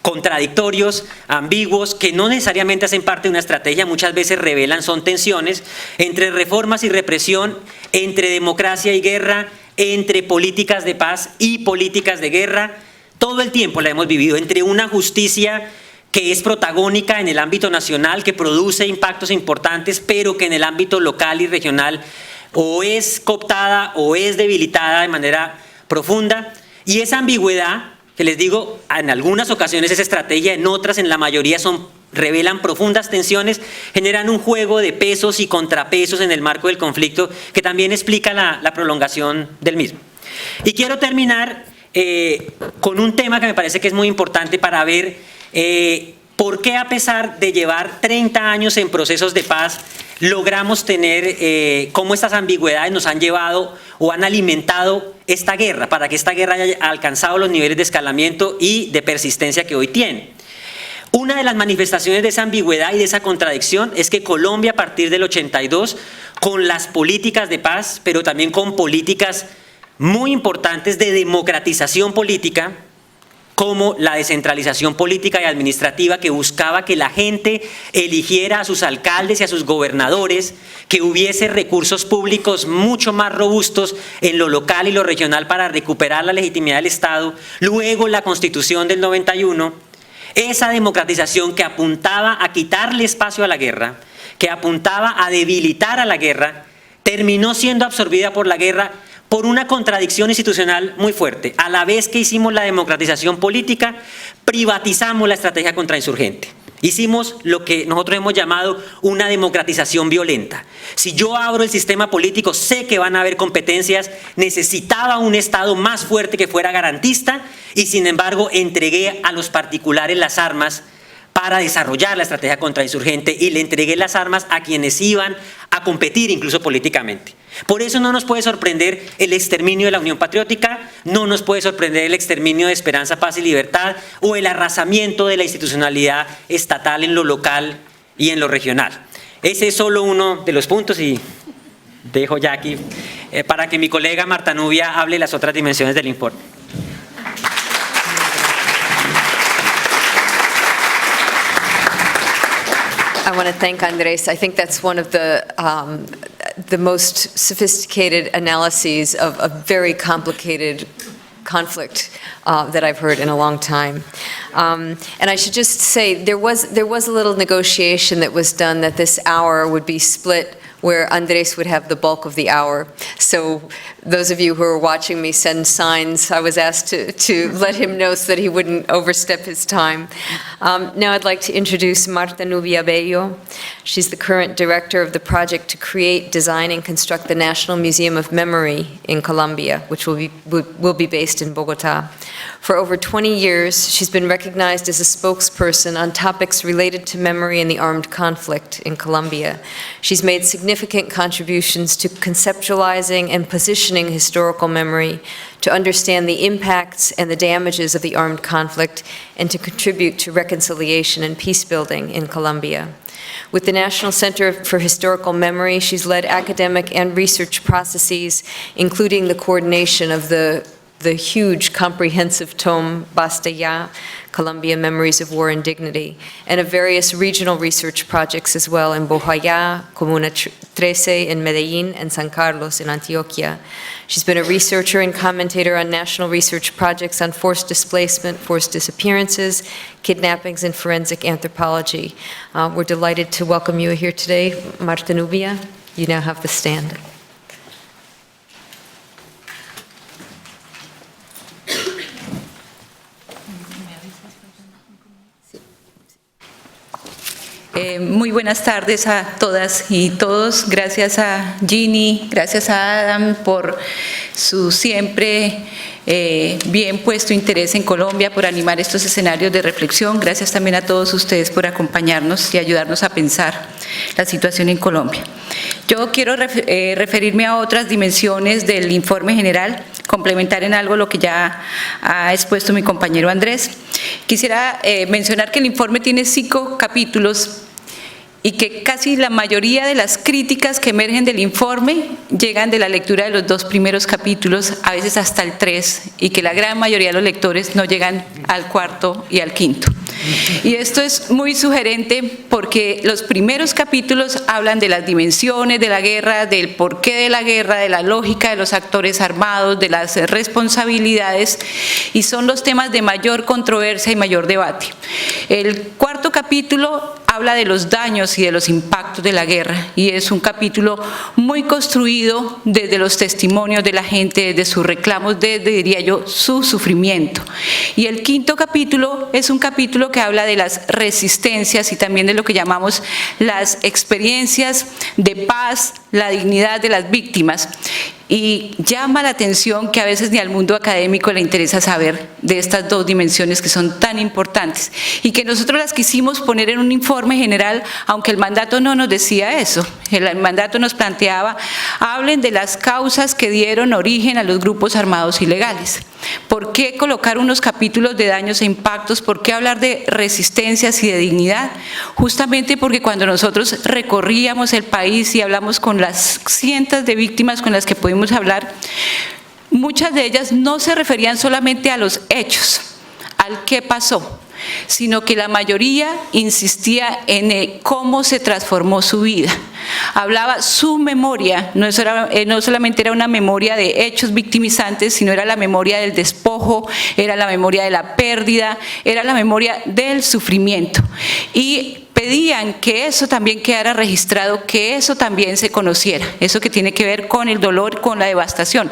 contradictorios, ambiguos, que no necesariamente hacen parte de una estrategia, muchas veces revelan, son tensiones entre reformas y represión, entre democracia y guerra, entre políticas de paz y políticas de guerra. Todo el tiempo la hemos vivido, entre una justicia que es protagónica en el ámbito nacional, que produce impactos importantes, pero que en el ámbito local y regional o es cooptada o es debilitada de manera profunda. Y esa ambigüedad, que les digo, en algunas ocasiones es estrategia, en otras, en la mayoría, revelan profundas tensiones, generan un juego de pesos y contrapesos en el marco del conflicto que también explica la prolongación del mismo. Y quiero terminar con un tema que me parece que es muy importante para ver por qué, a pesar de llevar 30 años en procesos de paz, logramos tener cómo estas ambigüedades nos han llevado o han alimentado esta guerra, para que esta guerra haya alcanzado los niveles de escalamiento y de persistencia que hoy tiene. Una de las manifestaciones de esa ambigüedad y de esa contradicción es que Colombia, a partir del 82, con las políticas de paz, pero también con políticas muy importantes de democratización política, como la descentralización política y administrativa, que buscaba que la gente eligiera a sus alcaldes y a sus gobernadores, que hubiese recursos públicos mucho más robustos en lo local y lo regional para recuperar la legitimidad del Estado. Luego la Constitución del 91, esa democratización que apuntaba a quitarle espacio a la guerra, que apuntaba a debilitar a la guerra, terminó siendo absorbida por la guerra por una contradicción institucional muy fuerte. A la vez que hicimos la democratización política, privatizamos la estrategia contrainsurgente. Hicimos lo que nosotros hemos llamado una democratización violenta. Si yo abro el sistema político, sé que van a haber competencias, necesitaba un Estado más fuerte que fuera garantista, y sin embargo entregué a los particulares las armas para desarrollar la estrategia contrainsurgente y le entregué las armas a quienes iban a competir incluso políticamente. Por eso no nos puede sorprender el exterminio de la Unión Patriótica, no nos puede sorprender el exterminio de Esperanza, Paz y Libertad o el arrasamiento de la institucionalidad estatal en lo local y en lo regional. Ese es solo uno de los puntos y dejo ya aquí para que mi colega Marta Nubia hable de las otras dimensiones del informe. I want to thank Andrés. I think that's one of the most sophisticated analyses of a very complicated conflict that I've heard in a long time. And I should just say, there was a little negotiation that was done that this hour would be split where Andrés would have the bulk of the hour. So those of you who are watching me send signs. I was asked to let him know so that he wouldn't overstep his time. Now I'd like to introduce Marta Nubia Bello. She's the current director of the project to create, design, and construct the National Museum of Memory in Colombia, which will be based in Bogota. For over 20 years, she's been recognized as a spokesperson on topics related to memory and the armed conflict in Colombia. She's made significant contributions to conceptualizing and positioning historical memory, to understand the impacts and the damages of the armed conflict, and to contribute to reconciliation and peace building in Colombia. With the National Center for Historical Memory, she's led academic and research processes, including the coordination of the huge comprehensive tome Basta Ya, Colombia Memories of War and Dignity, and of various regional research projects as well in Bojayá, Comuna 13 in Medellín, and San Carlos in Antioquia. She's been a researcher and commentator on national research projects on forced displacement, forced disappearances, kidnappings, and forensic anthropology. We're delighted to welcome you here today, Marta Nubia. You now have the stand. Muy buenas tardes a todas y todos. Gracias a Ginny, gracias a Adam por su siempre bien puesto interés en Colombia, por animar estos escenarios de reflexión. Gracias también a todos ustedes por acompañarnos y ayudarnos a pensar la situación en Colombia. Yo quiero referirme a otras dimensiones del informe general, complementar en algo lo que ya ha expuesto mi compañero Andrés. Quisiera mencionar que el informe tiene 5 capítulos y que casi la mayoría de las críticas que emergen del informe llegan de la lectura de los 2 primeros capítulos, a veces hasta el 3, y que la gran mayoría de los lectores no llegan al 4º y al 5º. Y esto es muy sugerente porque los primeros capítulos hablan de las dimensiones de la guerra, del porqué de la guerra, de la lógica de los actores armados, de las responsabilidades, y son los temas de mayor controversia y mayor debate. El 4º capítulo habla de los daños y de los impactos de la guerra, y es un capítulo muy construido desde los testimonios de la gente, desde sus reclamos, desde, diría yo, su sufrimiento. Y el 5º capítulo es un capítulo que habla de las resistencias y también de lo que llamamos las experiencias de paz, la dignidad de las víctimas. Y llama la atención que a veces ni al mundo académico le interesa saber de estas 2 dimensiones que son tan importantes y que nosotros las quisimos poner en un informe general, aunque el mandato no nos decía eso. El mandato nos planteaba, hablen de las causas que dieron origen a los grupos armados ilegales. ¿Por qué colocar unos capítulos de daños e impactos? ¿Por qué hablar de resistencias y de dignidad? Justamente porque cuando nosotros recorríamos el país y hablamos con las cientos de víctimas con las que pudimos hablar, muchas de ellas no se referían solamente a los hechos, al qué pasó, sino que la mayoría insistía en cómo se transformó su vida. Hablaba su memoria, no solamente era una memoria de hechos victimizantes, sino era la memoria del despojo, era la memoria de la pérdida, era la memoria del sufrimiento. Y pedían que eso también quedara registrado, que eso también se conociera, eso que tiene que ver con el dolor, con la devastación.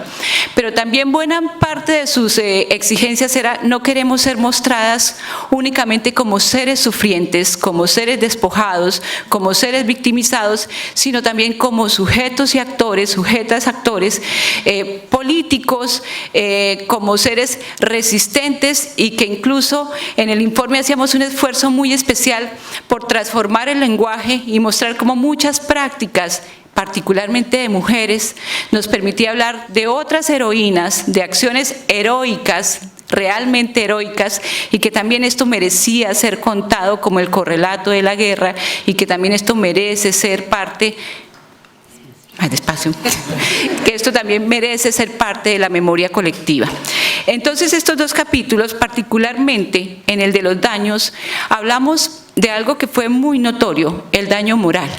Pero también buena parte de sus exigencias era, no queremos ser mostradas únicamente como seres sufrientes, como seres despojados, como seres victimizados, sino también como sujetos y actores, sujetas actores, políticos, como seres resistentes, y que incluso en el informe hacíamos un esfuerzo muy especial por transformar el lenguaje y mostrar cómo muchas prácticas, particularmente de mujeres, nos permitía hablar de otras heroínas, de acciones heroicas, realmente heroicas, y que también esto merecía ser contado como el correlato de la guerra, y que también esto merece ser parte, despacio, que esto también merece ser parte de la memoria colectiva. Entonces, estos dos capítulos, particularmente en el de los daños, hablamos de algo que fue muy notorio, el daño moral.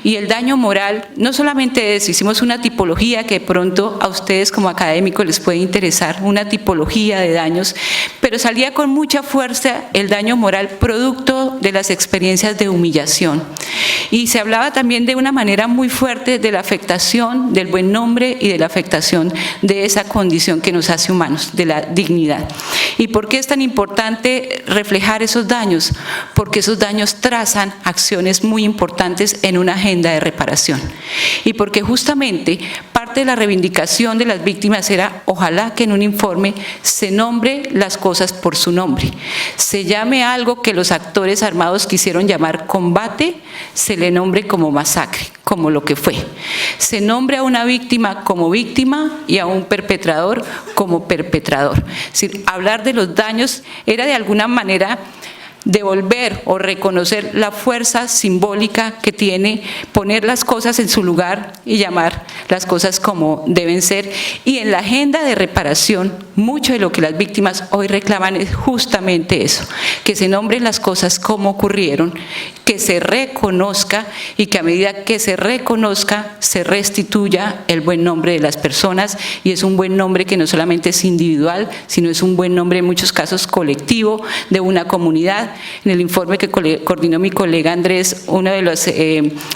Y el daño moral, no solamente es, hicimos una tipología que de pronto a ustedes como académicos les puede interesar, una tipología de daños, pero salía con mucha fuerza el daño moral producto de las experiencias de humillación. Y se hablaba también de una manera muy fuerte de la afectación del buen nombre y de la afectación de esa condición que nos hace humanos, de la dignidad. ¿Y por qué es tan importante reflejar esos daños? Porque esos daños trazan acciones muy importantes en una agenda de reparación. Y porque justamente parte de la reivindicación de las víctimas era, ojalá que en un informe se nombre las cosas por su nombre. Se llame algo que los actores armados quisieron llamar combate, se le nombre como masacre, como lo que fue. Se nombre a una víctima como víctima y a un perpetrador como perpetrador. Es decir, hablar de los daños era de alguna manera devolver o reconocer la fuerza simbólica que tiene poner las cosas en su lugar y llamar las cosas como deben ser. Y en la agenda de reparación, mucho de lo que las víctimas hoy reclaman es justamente eso, que se nombren las cosas como ocurrieron, que se reconozca, y que a medida que se reconozca, se restituya el buen nombre de las personas, y es un buen nombre que no solamente es individual, sino es un buen nombre en muchos casos colectivo de una comunidad. En el informe que coordinó mi colega Andrés, uno de los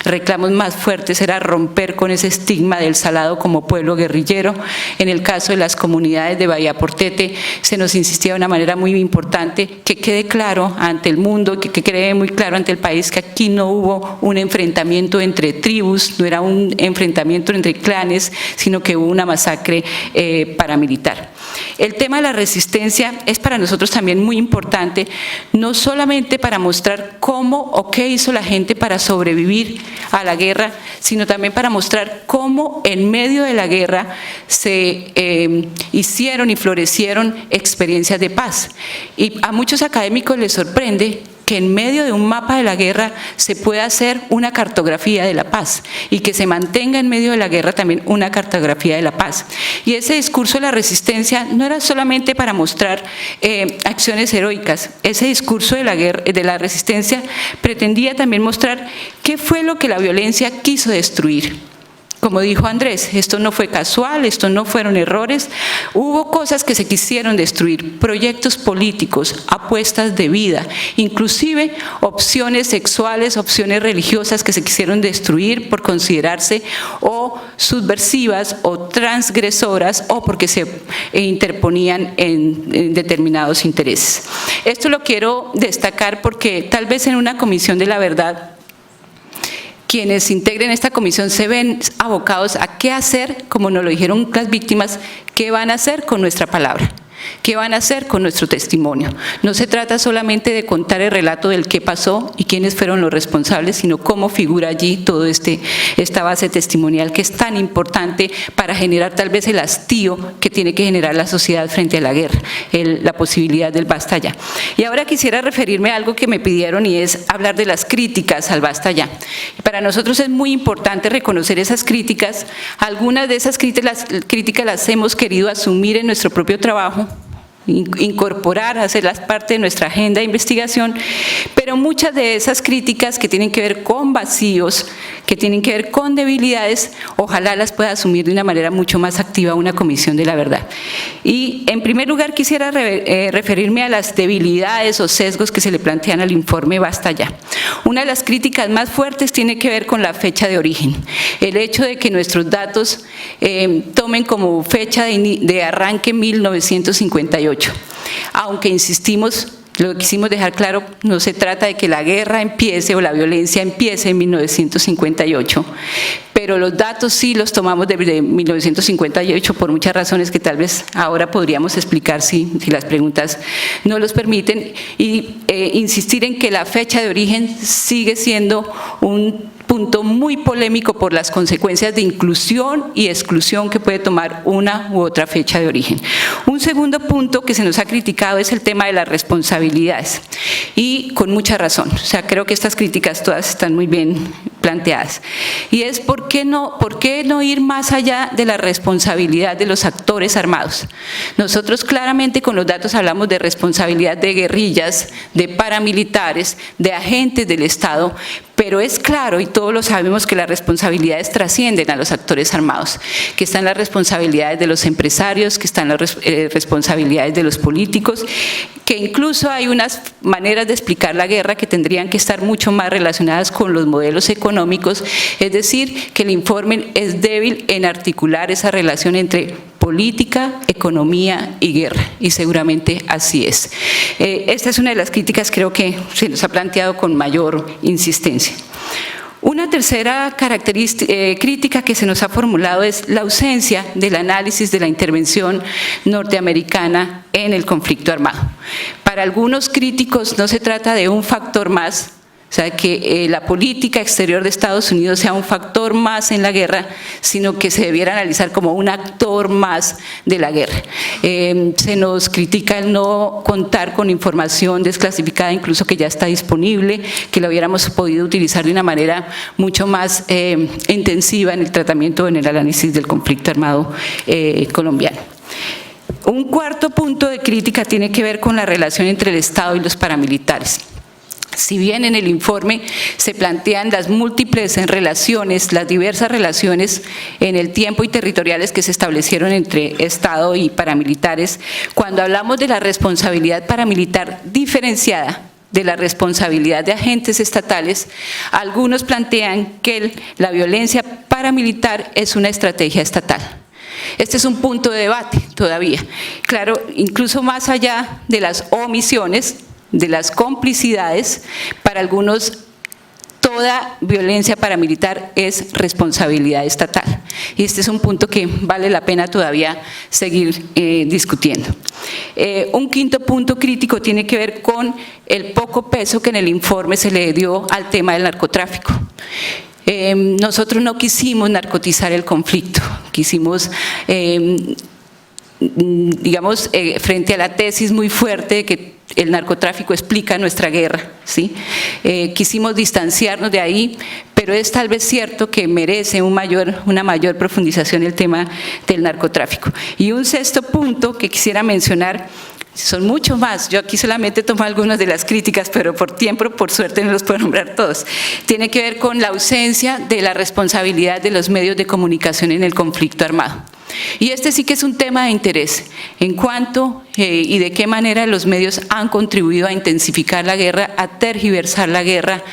reclamos más fuertes era romper con ese estigma del Salado como pueblo guerrillero. En el caso de las comunidades de Bahía Portete, se nos insistía de una manera muy importante que quede claro ante el mundo, que quede muy claro ante el país que aquí no hubo un enfrentamiento entre tribus, no era un enfrentamiento entre clanes, sino que hubo una masacre paramilitar. El tema de la resistencia es para nosotros también muy importante, no solamente para mostrar cómo o qué hizo la gente para sobrevivir a la guerra, sino también para mostrar cómo en medio de la guerra se hicieron y florecieron experiencias de paz. Y a muchos académicos les sorprende que en medio de un mapa de la guerra se pueda hacer una cartografía de la paz, y que se mantenga en medio de la guerra también una cartografía de la paz. Y ese discurso de la resistencia no era solamente para mostrar acciones heroicas, ese discurso de la resistencia pretendía también mostrar qué fue lo que la violencia quiso destruir. Como dijo Andrés, esto no fue casual, esto no fueron errores, hubo cosas que se quisieron destruir, proyectos políticos, apuestas de vida, inclusive opciones sexuales, opciones religiosas que se quisieron destruir por considerarse o subversivas o transgresoras o porque se interponían en determinados intereses. Esto lo quiero destacar porque tal vez en una comisión de la verdad, quienes integren esta comisión se ven abocados a qué hacer, como nos lo dijeron las víctimas, qué van a hacer con nuestra palabra, qué van a hacer con nuestro testimonio. No se trata solamente de contar el relato del qué pasó y quiénes fueron los responsables, sino cómo figura allí todo esta base testimonial que es tan importante para generar tal vez el hastío que tiene que generar la sociedad frente a la guerra, la posibilidad del basta ya. Y ahora quisiera referirme a algo que me pidieron, y es hablar de las críticas al basta ya. Para nosotros es muy importante reconocer esas críticas. Algunas de esas críticas las hemos querido asumir en nuestro propio trabajo, incorporar, hacerlas parte de nuestra agenda de investigación, pero muchas de esas críticas que tienen que ver con vacíos, que tienen que ver con debilidades, ojalá las pueda asumir de una manera mucho más activa una comisión de la verdad. Y en primer lugar quisiera referirme a las debilidades o sesgos que se le plantean al informe Basta Ya. Una de las críticas más fuertes tiene que ver con la fecha de origen, el hecho de que nuestros datos tomen como fecha de arranque 1958. Aunque insistimos Lo que quisimos dejar claro, no se trata de que la guerra empiece o la violencia empiece en 1958, pero los datos sí los tomamos desde 1958 por muchas razones que tal vez ahora podríamos explicar si las preguntas no los permiten, y insistir en que la fecha de origen sigue siendo un punto muy polémico por las consecuencias de inclusión y exclusión que puede tomar una u otra fecha de origen. Un segundo punto que se nos ha criticado es el tema de las responsabilidades, y con mucha razón. O sea, creo que estas críticas todas están muy bien planteadas. Y es ¿por qué no ir más allá de la responsabilidad de los actores armados? Nosotros claramente con los datos hablamos de responsabilidad de guerrillas, de paramilitares, de agentes del Estado, pero es claro, y todos lo sabemos, que las responsabilidades trascienden a los actores armados, que están las responsabilidades de los empresarios, que están las responsabilidades de los políticos, que incluso hay unas maneras de explicar la guerra que tendrían que estar mucho más relacionadas con los modelos económicos, es decir, que el informe es débil en articular esa relación entre política, economía y guerra, y seguramente así es. Esta es una de las críticas, creo que se nos ha planteado con mayor insistencia. Una tercera crítica que se nos ha formulado es la ausencia del análisis de la intervención norteamericana en el conflicto armado. Para algunos críticos no se trata de un factor más, o sea, que la política exterior de Estados Unidos sea un factor más en la guerra, sino que se debiera analizar como un actor más de la guerra. Se nos critica el no contar con información desclasificada, incluso que ya está disponible, que lo hubiéramos podido utilizar de una manera mucho más intensiva en el tratamiento, en el análisis del conflicto armado colombiano. Un cuarto punto de crítica tiene que ver con la relación entre el Estado y los paramilitares. Si bien en el informe se plantean las múltiples relaciones, las diversas relaciones en el tiempo y territoriales que se establecieron entre Estado y paramilitares, cuando hablamos de la responsabilidad paramilitar diferenciada de la responsabilidad de agentes estatales, algunos plantean que la violencia paramilitar es una estrategia estatal. Este es un punto de debate todavía. Claro, incluso más allá de las omisiones, de las complicidades, para algunos toda violencia paramilitar es responsabilidad estatal. Y este es un punto que vale la pena todavía seguir discutiendo. Un quinto punto crítico tiene que ver con el poco peso que en el informe se le dio al tema del narcotráfico. Nosotros no quisimos narcotizar el conflicto, quisimos digamos, frente a la tesis muy fuerte de que el narcotráfico explica nuestra guerra, ¿sí? Quisimos distanciarnos de ahí, pero es tal vez cierto que merece una mayor profundización el tema del narcotráfico. Y un sexto punto que quisiera mencionar, son mucho más, yo aquí solamente tomo algunas de las críticas, pero por tiempo, por suerte, no los puedo nombrar todos. Tiene que ver con la ausencia de la responsabilidad de los medios de comunicación en el conflicto armado. Y este sí que es un tema de interés, en cuanto y de qué manera los medios han contribuido a intensificar la guerra, a tergiversar la guerra,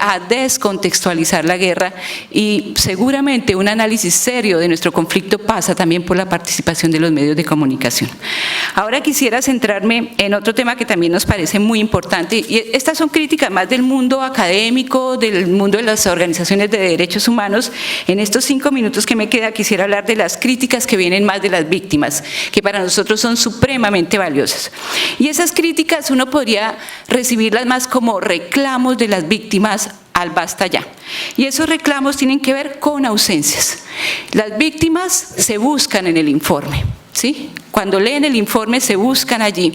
a descontextualizar la guerra, y seguramente un análisis serio de nuestro conflicto pasa también por la participación de los medios de comunicación. Ahora quisiera centrarme en otro tema que también nos parece muy importante, y estas son críticas más del mundo académico, del mundo de las organizaciones de derechos humanos. En estos 5 minutos que me queda quisiera hablar de las críticas que vienen más de las víctimas, que para nosotros son supremamente valiosas. Y esas críticas uno podría recibirlas más como reclamos de las víctimas al Basta Ya. Y esos reclamos tienen que ver con ausencias. Las víctimas se buscan en el informe, ¿sí? Cuando leen el informe se buscan allí.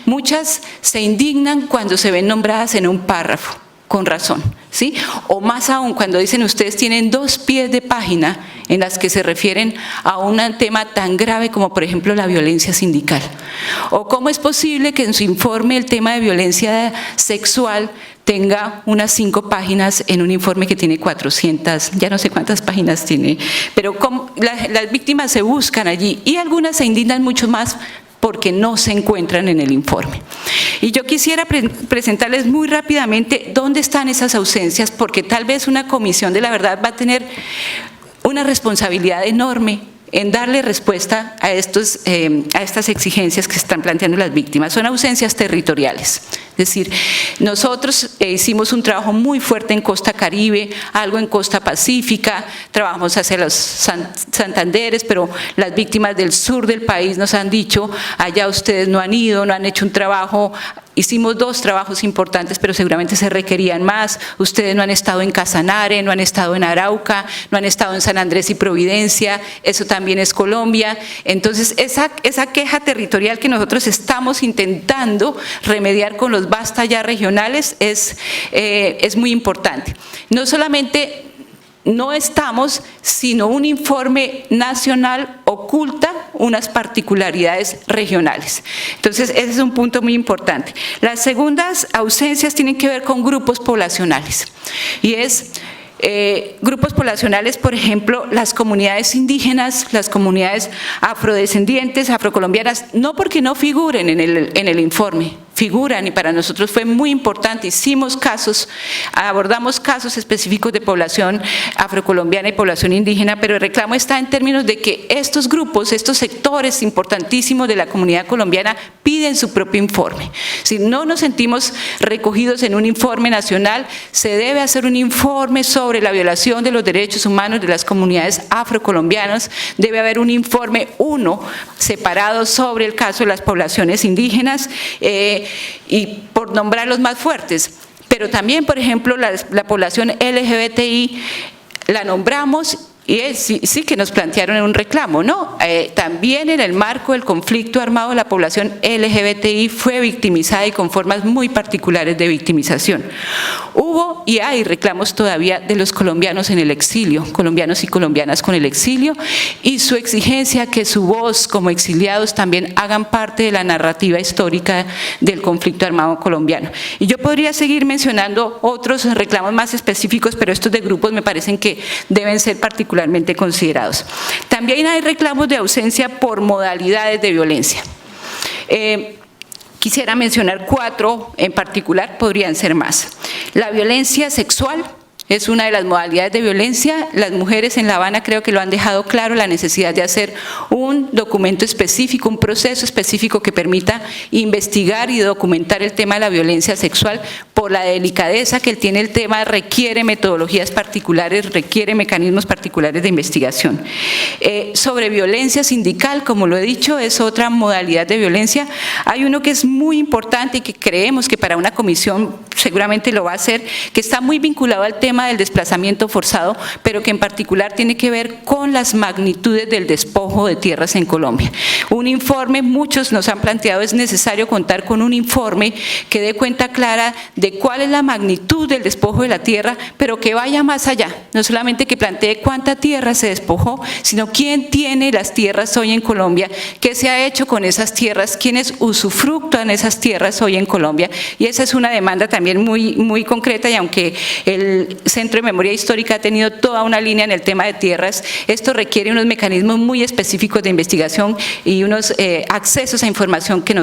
Muchas se indignan cuando se ven nombradas en un párrafo, con razón, ¿sí? O más aún cuando dicen ustedes tienen 2 pies de página en las que se refieren a un tema tan grave como por ejemplo la violencia sindical. O cómo es posible que en su informe el tema de violencia sexual tenga unas 5 páginas en un informe que tiene 400, ya no sé cuántas páginas tiene, pero las víctimas se buscan allí y algunas se indignan mucho más porque no se encuentran en el informe. Y yo quisiera presentarles muy rápidamente dónde están esas ausencias, porque tal vez una comisión de la verdad va a tener una responsabilidad enorme en darle respuesta a estas exigencias que se están planteando las víctimas. Son ausencias territoriales. Es decir, nosotros hicimos un trabajo muy fuerte en Costa Caribe, algo en Costa Pacífica, trabajamos hacia los Santanderes, pero las víctimas del sur del país nos han dicho, allá ustedes no han ido, no han hecho un trabajo. Hicimos 2 trabajos importantes, pero seguramente se requerían más. Ustedes no han estado en Casanare, no han estado en Arauca, no han estado en San Andrés y Providencia, eso también es Colombia. Entonces, esa queja territorial que nosotros estamos intentando remediar con los Basta Ya regionales es muy importante. No solamente no estamos, sino un informe nacional oculta unas particularidades regionales. Entonces, ese es un punto muy importante. Las segundas ausencias tienen que ver con grupos poblacionales, y es grupos poblacionales, por ejemplo, las comunidades indígenas, las comunidades afrodescendientes, afrocolombianas, no porque no figuren en el informe, figuran, y para nosotros fue muy importante, hicimos casos, abordamos casos específicos de población afrocolombiana y población indígena, pero el reclamo está en términos de que estos grupos, estos sectores importantísimos de la comunidad colombiana piden su propio informe. Si no nos sentimos recogidos en un informe nacional, se debe hacer un informe sobre la violación de los derechos humanos de las comunidades afrocolombianas, debe haber un informe, separado sobre el caso de las poblaciones indígenas, y por nombrar los más fuertes, pero también, por ejemplo, la población LGBTI la nombramos, y sí que nos plantearon un reclamo, ¿no? También en el marco del conflicto armado, la población LGBTI fue victimizada y con formas muy particulares de victimización. Hubo y hay reclamos todavía de los colombianos en el exilio, colombianos y colombianas con el exilio, y su exigencia que su voz como exiliados también hagan parte de la narrativa histórica del conflicto armado colombiano. Y yo podría seguir mencionando otros reclamos más específicos, pero estos de grupos me parecen que deben ser particularmente considerados. También hay reclamos de ausencia por modalidades de violencia. Quisiera mencionar 4 en particular, podrían ser más. La violencia sexual es una de las modalidades de violencia. Las mujeres en La Habana creo que lo han dejado claro, la necesidad de hacer un documento específico, un proceso específico que permita investigar y documentar el tema de la violencia sexual. Por la delicadeza que tiene el tema, requiere metodologías particulares, requiere mecanismos particulares de investigación. Sobre violencia sindical, como lo he dicho, es otra modalidad de violencia. Hay uno que es muy importante y que creemos que para una comisión seguramente lo va a hacer, que está muy vinculado al tema del desplazamiento forzado, pero que en particular tiene que ver con las magnitudes del despojo de tierras en Colombia. Un informe, muchos nos han planteado, es necesario contar con un informe que dé cuenta clara de cuál es la magnitud del despojo de la tierra, pero que vaya más allá, no solamente que plantee cuánta tierra se despojó, sino quién tiene las tierras hoy en Colombia, qué se ha hecho con esas tierras, quiénes usufructúan esas tierras hoy en Colombia, y esa es una demanda también muy concreta, y aunque el Centro de Memoria Histórica ha tenido toda una línea en el tema de tierras, esto requiere unos mecanismos muy específicos de investigación y unos accesos a información que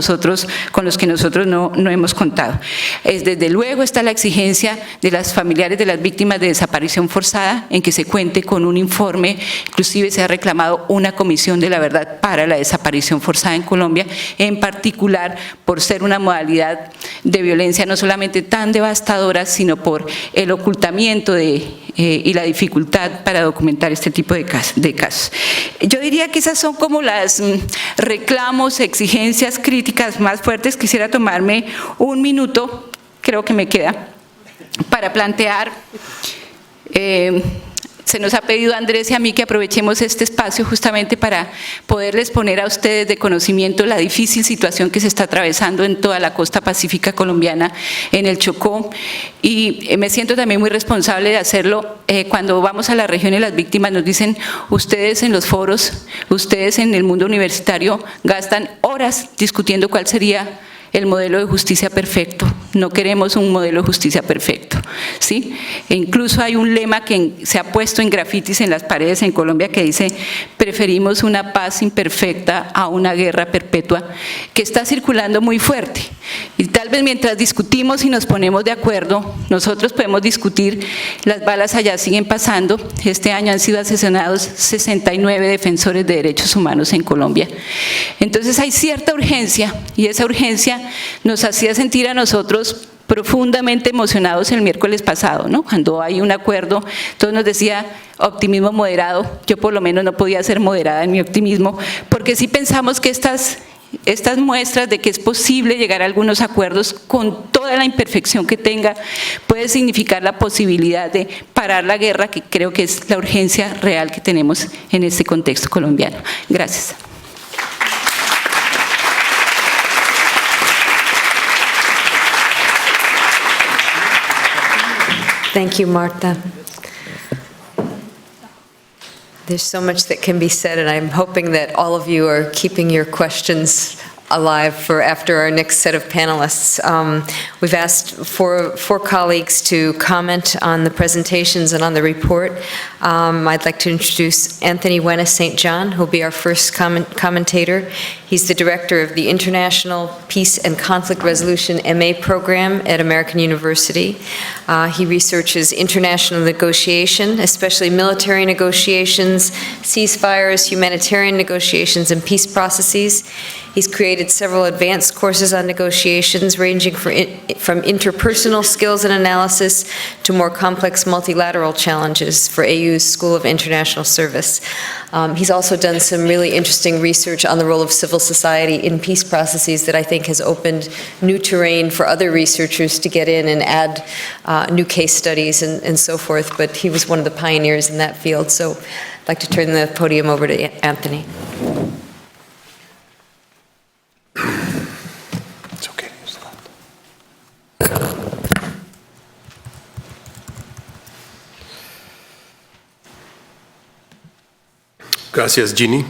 con los que nosotros no hemos contado. Desde luego está la exigencia de las familiares de las víctimas de desaparición forzada en que se cuente con un informe, inclusive se ha reclamado una comisión de la verdad para la desaparición forzada en Colombia, en particular por ser una modalidad de violencia no solamente tan devastadora, sino por el ocultamiento y la dificultad para documentar este tipo de casos. Yo diría que esas son como las reclamos, exigencias, críticas más fuertes. Quisiera tomarme un minuto, creo que me queda, para plantear, se nos ha pedido a Andrés y a mí que aprovechemos este espacio justamente para poderles poner a ustedes de conocimiento la difícil situación que se está atravesando en toda la costa pacífica colombiana, en el Chocó, y me siento también muy responsable de hacerlo. Cuando vamos a la región y las víctimas nos dicen, ustedes en los foros, ustedes en el mundo universitario gastan horas discutiendo cuál sería el modelo de justicia perfecto. no queremos un modelo de justicia perfecto, ¿sí? E incluso hay un lema que se ha puesto en grafitis en las paredes en Colombia que dice: preferimos una paz imperfecta a una guerra perpetua, que está circulando muy fuerte. Y tal vez mientras discutimos y nos ponemos de acuerdo, nosotros podemos discutir, las balas allá siguen pasando. Este año han sido asesinados 69 defensores de derechos humanos en Colombia. Entonces hay cierta urgencia, y esa urgencia nos hacía sentir a nosotros profundamente emocionados el miércoles pasado, ¿no? Cuando hay un acuerdo, todos nos decía optimismo moderado. Yo por lo menos no podía ser moderada en mi optimismo, porque sí pensamos que estas muestras de que es posible llegar a algunos acuerdos con toda la imperfección que tenga, puede significar la posibilidad de parar la guerra, que creo que es la urgencia real que tenemos en este contexto colombiano. Gracias. Thank you, Marta. There's so much that can be said, and I'm hoping that all of you are keeping your questions alive for after our next set of panelists. We've asked four colleagues to comment on the presentations and on the report. I'd like to introduce Anthony Wenis St. John, who'll be our first commentator. He's the director of the International Peace and Conflict Resolution MA program at American University. He researches international negotiation, especially military negotiations, ceasefires, humanitarian negotiations, and peace processes. He's created several advanced courses on negotiations, ranging from interpersonal skills and analysis to more complex multilateral challenges for AU's School of International Service. He's also done some really interesting research on the role of civil society in peace processes that I think has opened new terrain for other researchers to get in and add new case studies and so forth, but he was one of the pioneers in that field. So I'd like to turn the podium over to Anthony. It's okay. Gracias, Jeannie.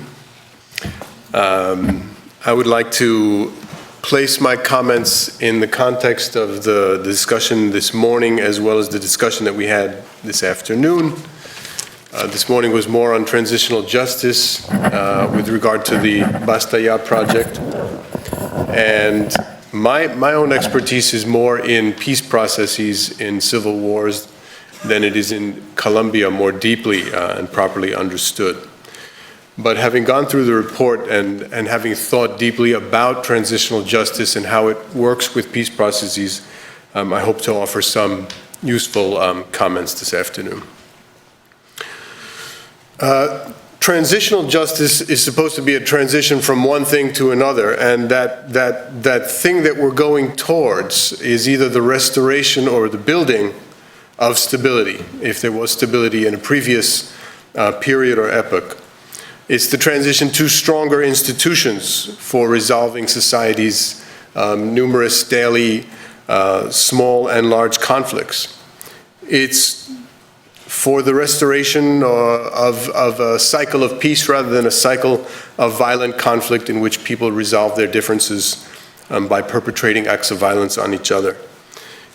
I would like to place my comments in the context of the discussion this morning, as well as the discussion that we had this afternoon. This morning was more on transitional justice with regard to the Basta Ya project. And my own expertise is more in peace processes in civil wars than it is in Colombia more deeply and properly understood. But having gone through the report and having thought deeply about transitional justice and how it works with peace processes, I hope to offer some useful comments this afternoon. Transitional justice is supposed to be a transition from one thing to another, and that thing that we're going towards is either the restoration or the building of stability, if there was stability in a previous period or epoch. It's the transition to stronger institutions for resolving society's numerous daily small and large conflicts. It's for the restoration of a cycle of peace rather than a cycle of violent conflict in which people resolve their differences by perpetrating acts of violence on each other.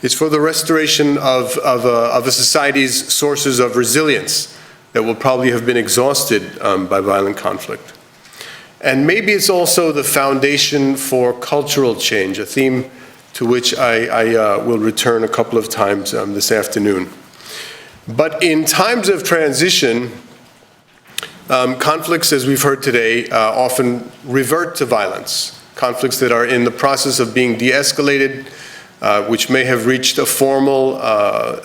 It's for the restoration of a society's sources of resilience that will probably have been exhausted by violent conflict. And maybe it's also the foundation for cultural change, a theme to which I will return a couple of times this afternoon. But in times of transition, conflicts, as we've heard today, often revert to violence. Conflicts that are in the process of being de-escalated, which may have reached a formal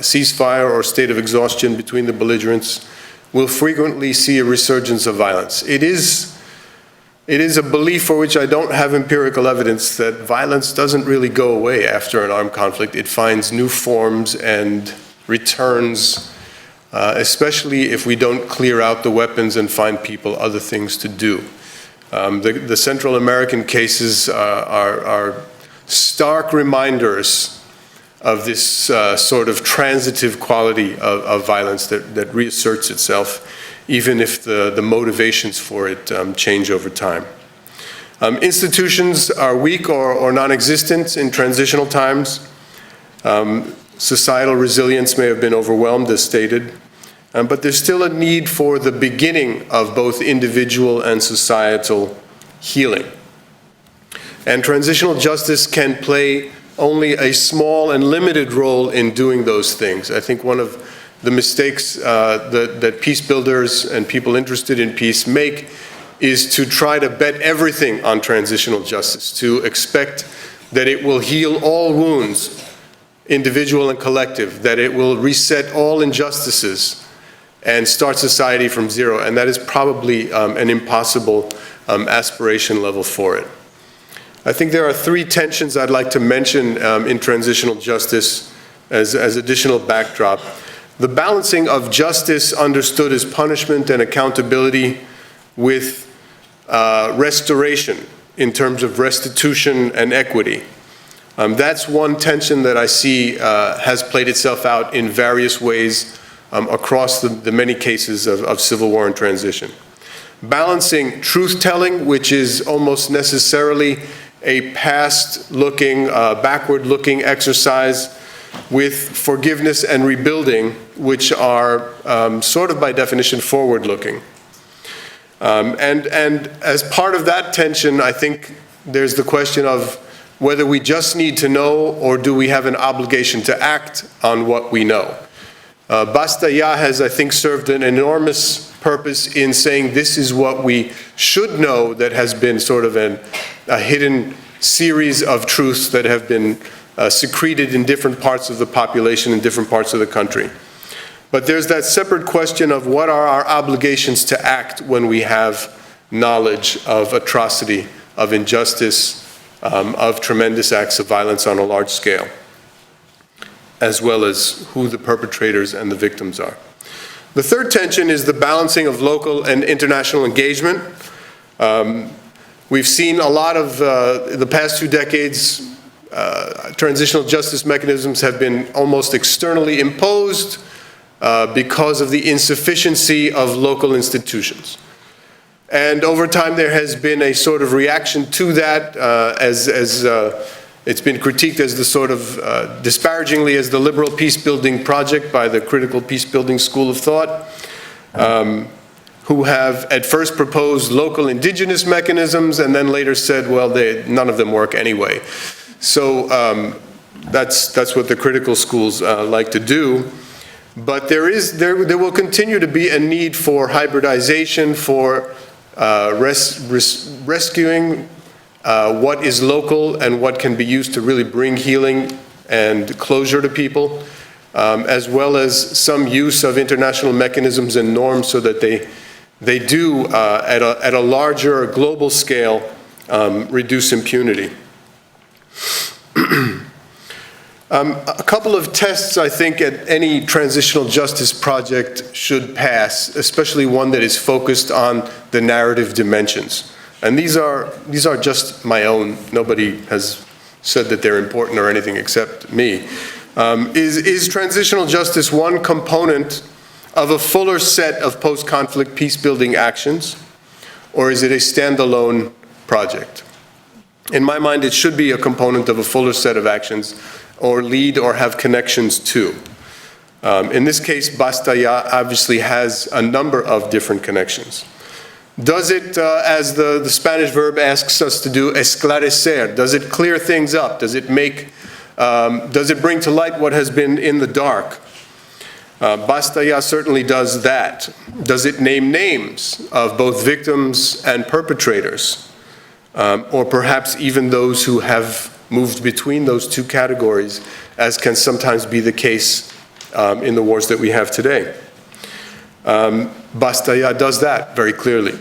ceasefire or state of exhaustion between the belligerents, will frequently see a resurgence of violence. It is a belief for which I don't have empirical evidence that violence doesn't really go away after an armed conflict. It finds new forms and returns, especially if we don't clear out the weapons and find people other things to do. The Central American cases are stark reminders of this sort of transitive quality of violence that reasserts itself, even if the motivations for it change over time. Institutions are weak or non-existent in transitional times. Societal resilience may have been overwhelmed, as stated, but there's still a need for the beginning of both individual and societal healing. And transitional justice can play only a small and limited role in doing those things. I think one of the mistakes that peace builders and people interested in peace make is to try to bet everything on transitional justice, to expect that it will heal all wounds, individual and collective, that it will reset all injustices and start society from zero. And that is probably an impossible aspiration level for it. I think there are three tensions I'd like to mention in transitional justice as additional backdrop. The balancing of justice understood as punishment and accountability with restoration in terms of restitution and equity. That's one tension that I see has played itself out in various ways across the many cases of civil war and transition. Balancing truth-telling, which is almost necessarily a past-looking, backward-looking exercise, with forgiveness and rebuilding, which are sort of by definition forward-looking. And as part of that tension, I think there's the question of whether we just need to know or do we have an obligation to act on what we know. Basta Ya has, I think, served an enormous purpose in saying this is what we should know that has been sort of a hidden series of truths that have been secreted in different parts of the population in different parts of the country. But there's that separate question of what are our obligations to act when we have knowledge of atrocity, of injustice, of tremendous acts of violence on a large scale, as well as who the perpetrators and the victims are. The third tension is the balancing of local and international engagement. We've seen a lot of, in the past 2 decades, transitional justice mechanisms have been almost externally imposed because of the insufficiency of local institutions. And over time there has been a sort of reaction to that as it's been critiqued as the sort of, disparagingly, as the liberal peace-building project by the critical peace-building school of thought, who have at first proposed local indigenous mechanisms and then later said, well, none of them work anyway. So that's what the critical schools like to do. But there will continue to be a need for hybridization, for rescuing what is local and what can be used to really bring healing and closure to people, as well as some use of international mechanisms and norms so that they do, at a larger global scale, reduce impunity. A couple of tests, I think, at any transitional justice project should pass, especially one that is focused on the narrative dimensions. And these are just my own. Nobody has said that they're important or anything except me. Is transitional justice one component of a fuller set of post-conflict peace-building actions, or is it a standalone project? In my mind, it should be a component of a fuller set of actions, or lead or have connections to. In this case, Basta Ya obviously has a number of different connections. Does it, as the Spanish verb asks us to do, esclarecer? Does it clear things up? Does it bring to light what has been in the dark? Basta Ya certainly does that. Does it name names of both victims and perpetrators? Or perhaps even those who have moved between those two categories, as can sometimes be the case in the wars that we have today. Basta Ya does that very clearly.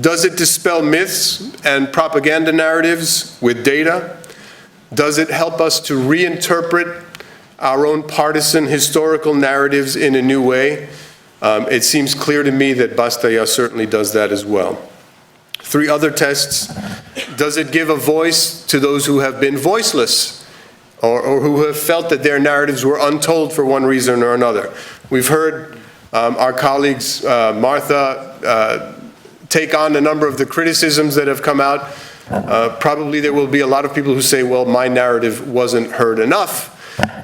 Does it dispel myths and propaganda narratives with data? Does it help us to reinterpret our own partisan historical narratives in a new way? It seems clear to me that Basta Ya certainly does that as well. 3 other tests. Does it give a voice to those who have been voiceless or who have felt that their narratives were untold for one reason or another? We've heard our colleagues, Martha, take on a number of the criticisms that have come out. Probably there will be a lot of people who say, well, my narrative wasn't heard enough.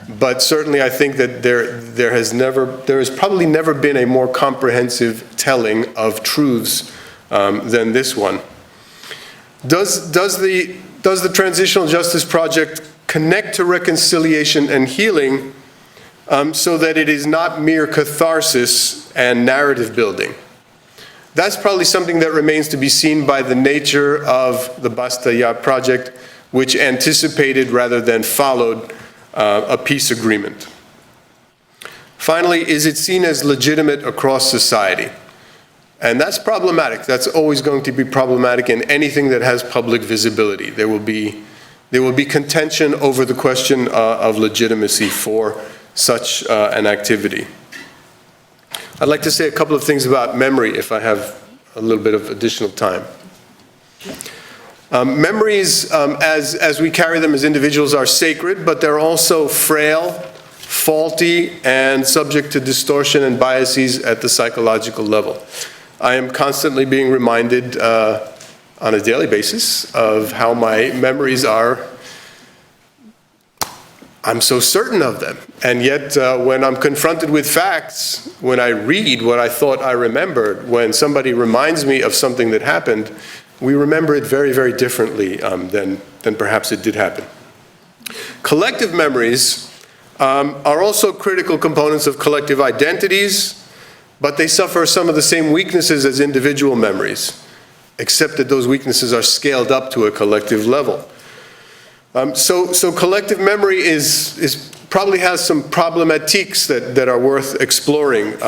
but certainly I think that there has probably never been a more comprehensive telling of truths than this one. Does the Transitional Justice Project connect to reconciliation and healing so that it is not mere catharsis and narrative building? That's probably something that remains to be seen by the nature of the Basta Ya project, which anticipated rather than followed a peace agreement. Finally, is it seen as legitimate across society? And that's problematic. That's always going to be problematic in anything that has public visibility. There will be contention over the question of legitimacy for such an activity. I'd like to say a couple of things about memory, if I have a little bit of additional time. Memories, as we carry them as individuals, are sacred, but they're also frail, faulty, and subject to distortion and biases at the psychological level. I am constantly being reminded on a daily basis of how my memories are. I'm so certain of them, and yet when I'm confronted with facts, when I read what I thought I remembered, when somebody reminds me of something that happened, we remember it very, very differently than perhaps it did happen. Collective memories are also critical components of collective identities, but they suffer some of the same weaknesses as individual memories, except that those weaknesses are scaled up to a collective level. So collective memory probably has some problematiques that are worth exploring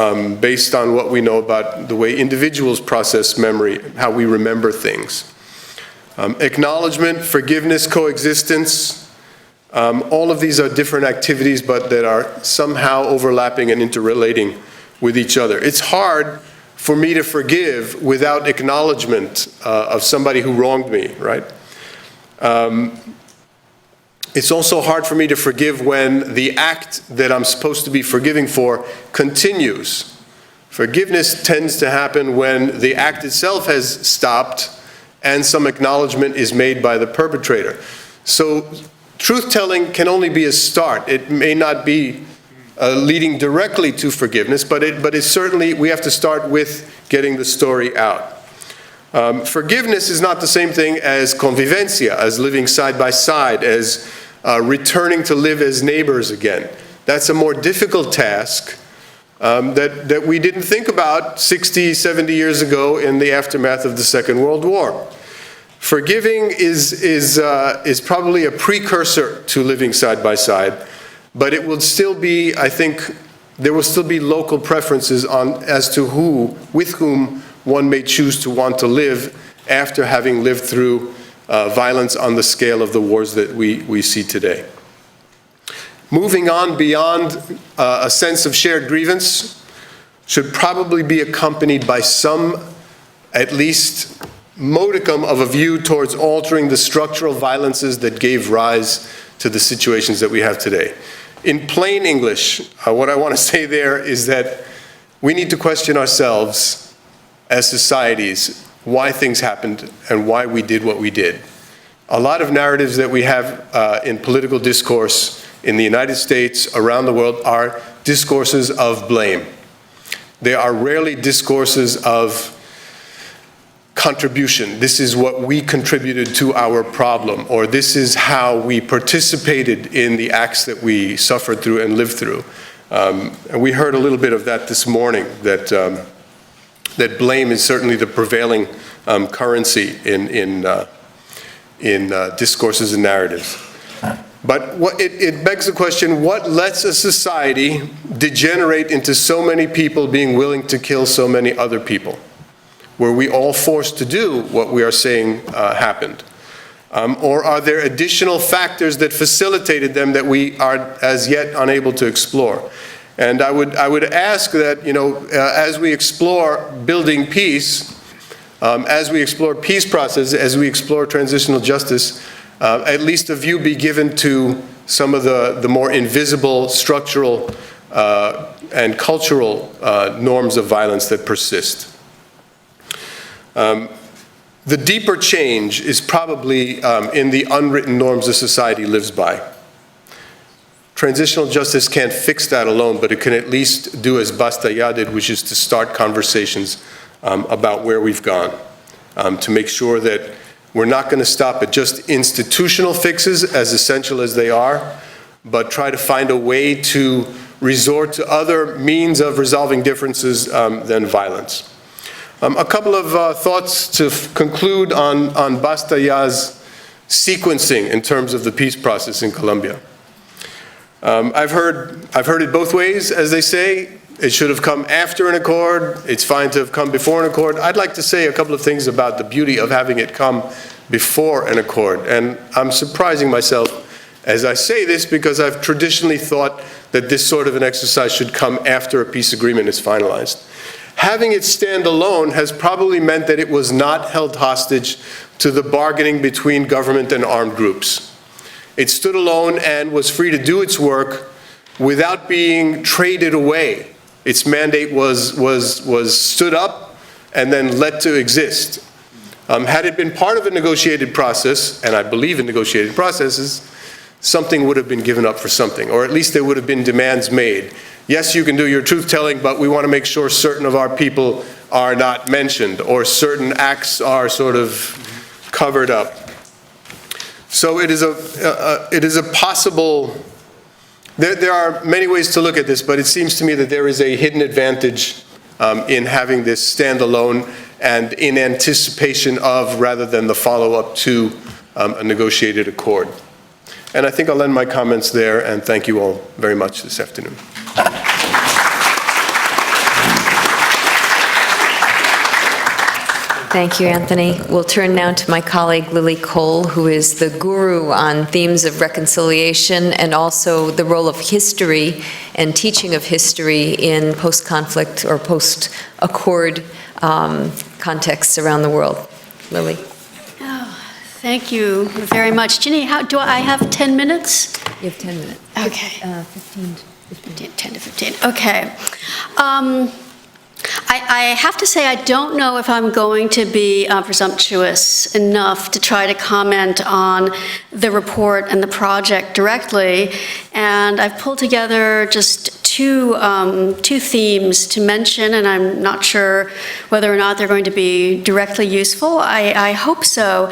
based on what we know about the way individuals process memory, how we remember things. Acknowledgement, forgiveness, coexistence, all of these are different activities, but that are somehow overlapping and interrelating with each other. It's hard for me to forgive without acknowledgement of somebody who wronged me, right? It's also hard for me to forgive when the act that I'm supposed to be forgiving for continues. Forgiveness tends to happen when the act itself has stopped and some acknowledgement is made by the perpetrator. So truth-telling can only be a start. It may not be leading directly to forgiveness, but it's certainly, we have to start with getting the story out. Forgiveness is not the same thing as convivencia, as living side by side, as returning to live as neighbors again. That's a more difficult task that we didn't think about 60, 70 years ago in the aftermath of the Second World War. Forgiving is probably a precursor to living side by side, but it will still be, I think, there will still be local preferences as to with whom one may choose to want to live after having lived through violence on the scale of the wars that we see today. Moving on beyond a sense of shared grievance should probably be accompanied by some, at least, modicum of a view towards altering the structural violences that gave rise to the situations that we have today. In plain English, what I want to say there is that we need to question ourselves as societies why things happened and why we did what we did. A lot of narratives that we have in political discourse in the United States, around the world, are discourses of blame. They are rarely discourses of contribution. This is what we contributed to our problem, or this is how we participated in the acts that we suffered through and lived through. And we heard a little bit of that this morning, that blame is certainly the prevailing currency in discourses and narratives. But it begs the question, what lets a society degenerate into so many people being willing to kill so many other people? Were we all forced to do what we are saying happened? Or are there additional factors that facilitated them that we are as yet unable to explore? And I would ask that, as we explore building peace, as we explore peace process, as we explore transitional justice, at least a view be given to some of the more invisible structural and cultural norms of violence that persist. The deeper change is probably in the unwritten norms a society lives by. Transitional justice can't fix that alone, but it can at least do as Basta Ya did, which is to start conversations about where we've gone, to make sure that we're not going to stop at just institutional fixes, as essential as they are, but try to find a way to resort to other means of resolving differences than violence. A couple of thoughts to conclude on Basta Ya's sequencing in terms of the peace process in Colombia. I've heard it both ways, as they say. It should have come after an accord. It's fine to have come before an accord. I'd like to say a couple of things about the beauty of having it come before an accord. And I'm surprising myself as I say this because I've traditionally thought that this sort of an exercise should come after a peace agreement is finalized. Having it stand alone has probably meant that it was not held hostage to the bargaining between government and armed groups. It stood alone and was free to do its work without being traded away. Its mandate was stood up and then let to exist. Had it been part of a negotiated process, and I believe in negotiated processes, something would have been given up for something, or at least there would have been demands made. Yes, you can do your truth-telling, but we want to make sure certain of our people are not mentioned, or certain acts are sort of covered up. So it is a possible. There are many ways to look at this, but it seems to me that there is a hidden advantage in having this stand alone and in anticipation of, rather than the follow-up to, a negotiated accord. And I think I'll end my comments there, and thank you all very much this afternoon. Thank you, Anthony. We'll turn now to my colleague Lily Cole, who is the guru on themes of reconciliation and also the role of history and teaching of history in post-conflict or post-accord contexts around the world. Lily. Oh, thank you very much. Ginny, do I have 10 minutes? You have 10 minutes. Okay. 10 to 15. Okay. I have to say I don't know if I'm going to be presumptuous enough to try to comment on the report and the project directly, and I've pulled together just two themes to mention, and I'm not sure whether or not they're going to be directly useful. I hope so.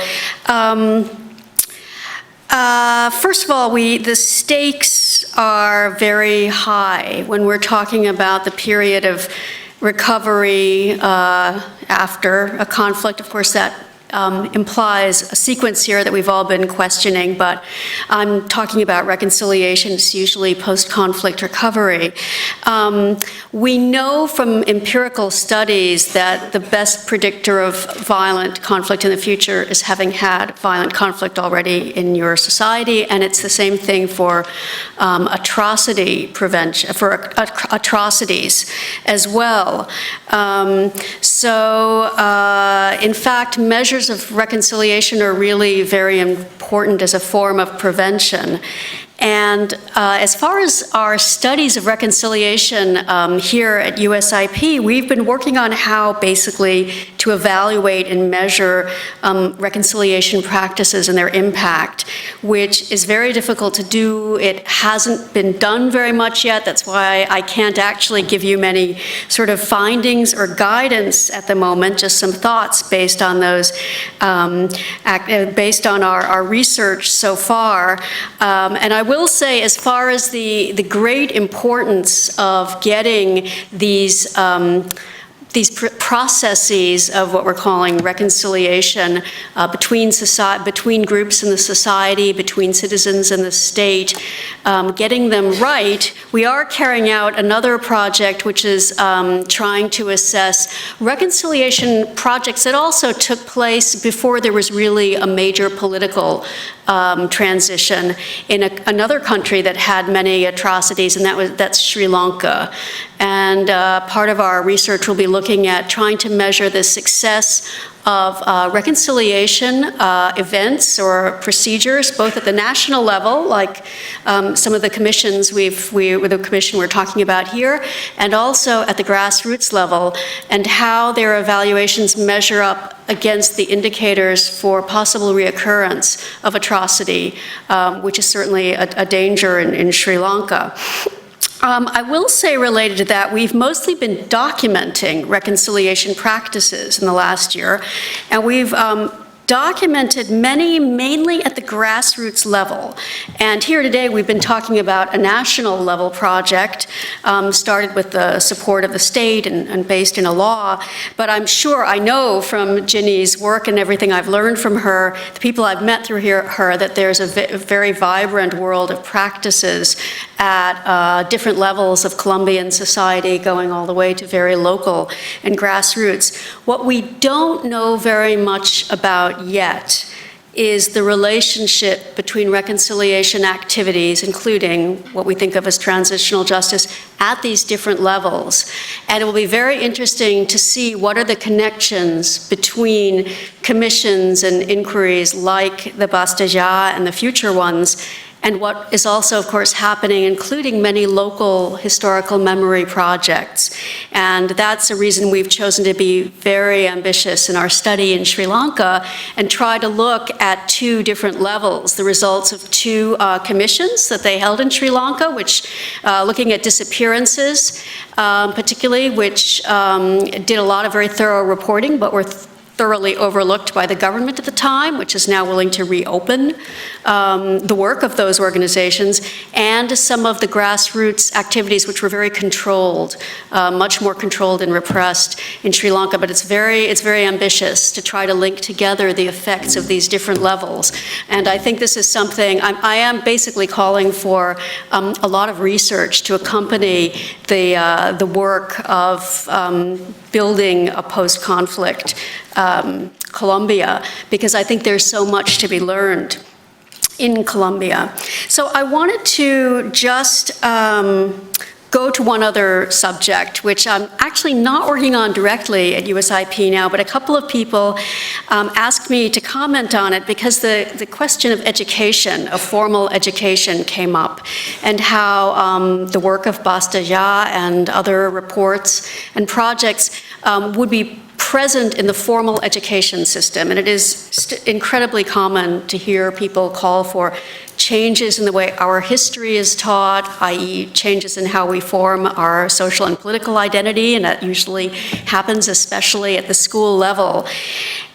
First of all, the stakes are very high when we're talking about the period of recovery after a conflict. Of course, that implies a sequence here that we've all been questioning, but I'm talking about reconciliation. It's usually post-conflict recovery. We know from empirical studies that the best predictor of violent conflict in the future is having had violent conflict already in your society, and it's the same thing for atrocity prevention, for atrocities as well. In fact, measures of reconciliation are really very important as a form of prevention. And as far as our studies of reconciliation here at USIP, we've been working on how basically to evaluate and measure reconciliation practices and their impact, which is very difficult to do. It hasn't been done very much yet. That's why I can't actually give you many sort of findings or guidance at the moment, just some thoughts based on those, based on our research so far. And I will say, as far as the great importance of getting these processes of what we're calling reconciliation between groups in the society, between citizens and the state, getting them right, we are carrying out another project which is trying to assess reconciliation projects that also took place before there was really a major political transition in another country that had many atrocities, and that's Sri Lanka. And part of our research will be looking looking at trying to measure the success of reconciliation events or procedures, both at the national level, like some of the commissions the commission we're talking about here, and also at the grassroots level, and how their evaluations measure up against the indicators for possible reoccurrence of atrocity, which is certainly a danger in Sri Lanka. I will say related to that, we've mostly been documenting reconciliation practices in the last year, and we've documented many, mainly at the grassroots level. And here today, we've been talking about a national level project, started with the support of the state and based in a law. But I'm sure, I know from Ginny's work and everything I've learned from her, the people I've met through her, that there's a very vibrant world of practices at different levels of Colombian society, going all the way to very local and grassroots. What we don't know very much about yet is the relationship between reconciliation activities, including what we think of as transitional justice, at these different levels. And it will be very interesting to see what are the connections between commissions and inquiries like the Basta Ya and the future ones, and what is also, of course, happening, including many local historical memory projects. And that's a reason we've chosen to be very ambitious in our study in Sri Lanka and try to look at two different levels, the results of two commissions that they held in Sri Lanka, which looking at disappearances, particularly, which did a lot of very thorough reporting, but were thoroughly overlooked by the government at the time, which is now willing to reopen the work of those organizations, and some of the grassroots activities which were very controlled, much more controlled and repressed in Sri Lanka. But it's very ambitious to try to link together the effects of these different levels. And I think this is something, I am basically calling for a lot of research to accompany the work of building a post-conflict Colombia, because I think there's so much to be learned in Colombia. So I wanted to just go to one other subject, which I'm actually not working on directly at USIP now, but a couple of people asked me to comment on it because the question of education, of formal education, came up, and how the work of Basta Ya and other reports and projects would be present in the formal education system. And it is incredibly common to hear people call for changes in the way our history is taught, i.e. changes in how we form our social and political identity, and that usually happens especially at the school level.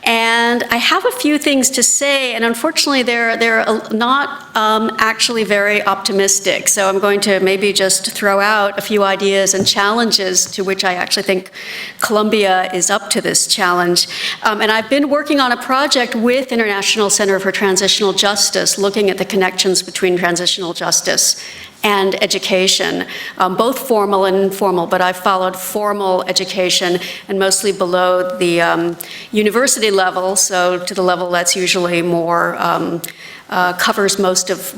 And I have a few things to say, and unfortunately they're not actually very optimistic. So I'm going to maybe just throw out a few ideas and challenges to which I actually think Colombia is up to this challenge. And I've been working on a project with International Center for Transitional Justice, looking at the connections between transitional justice and education, both formal and informal, but I've followed formal education and mostly below the university level, so to the level that's usually more, covers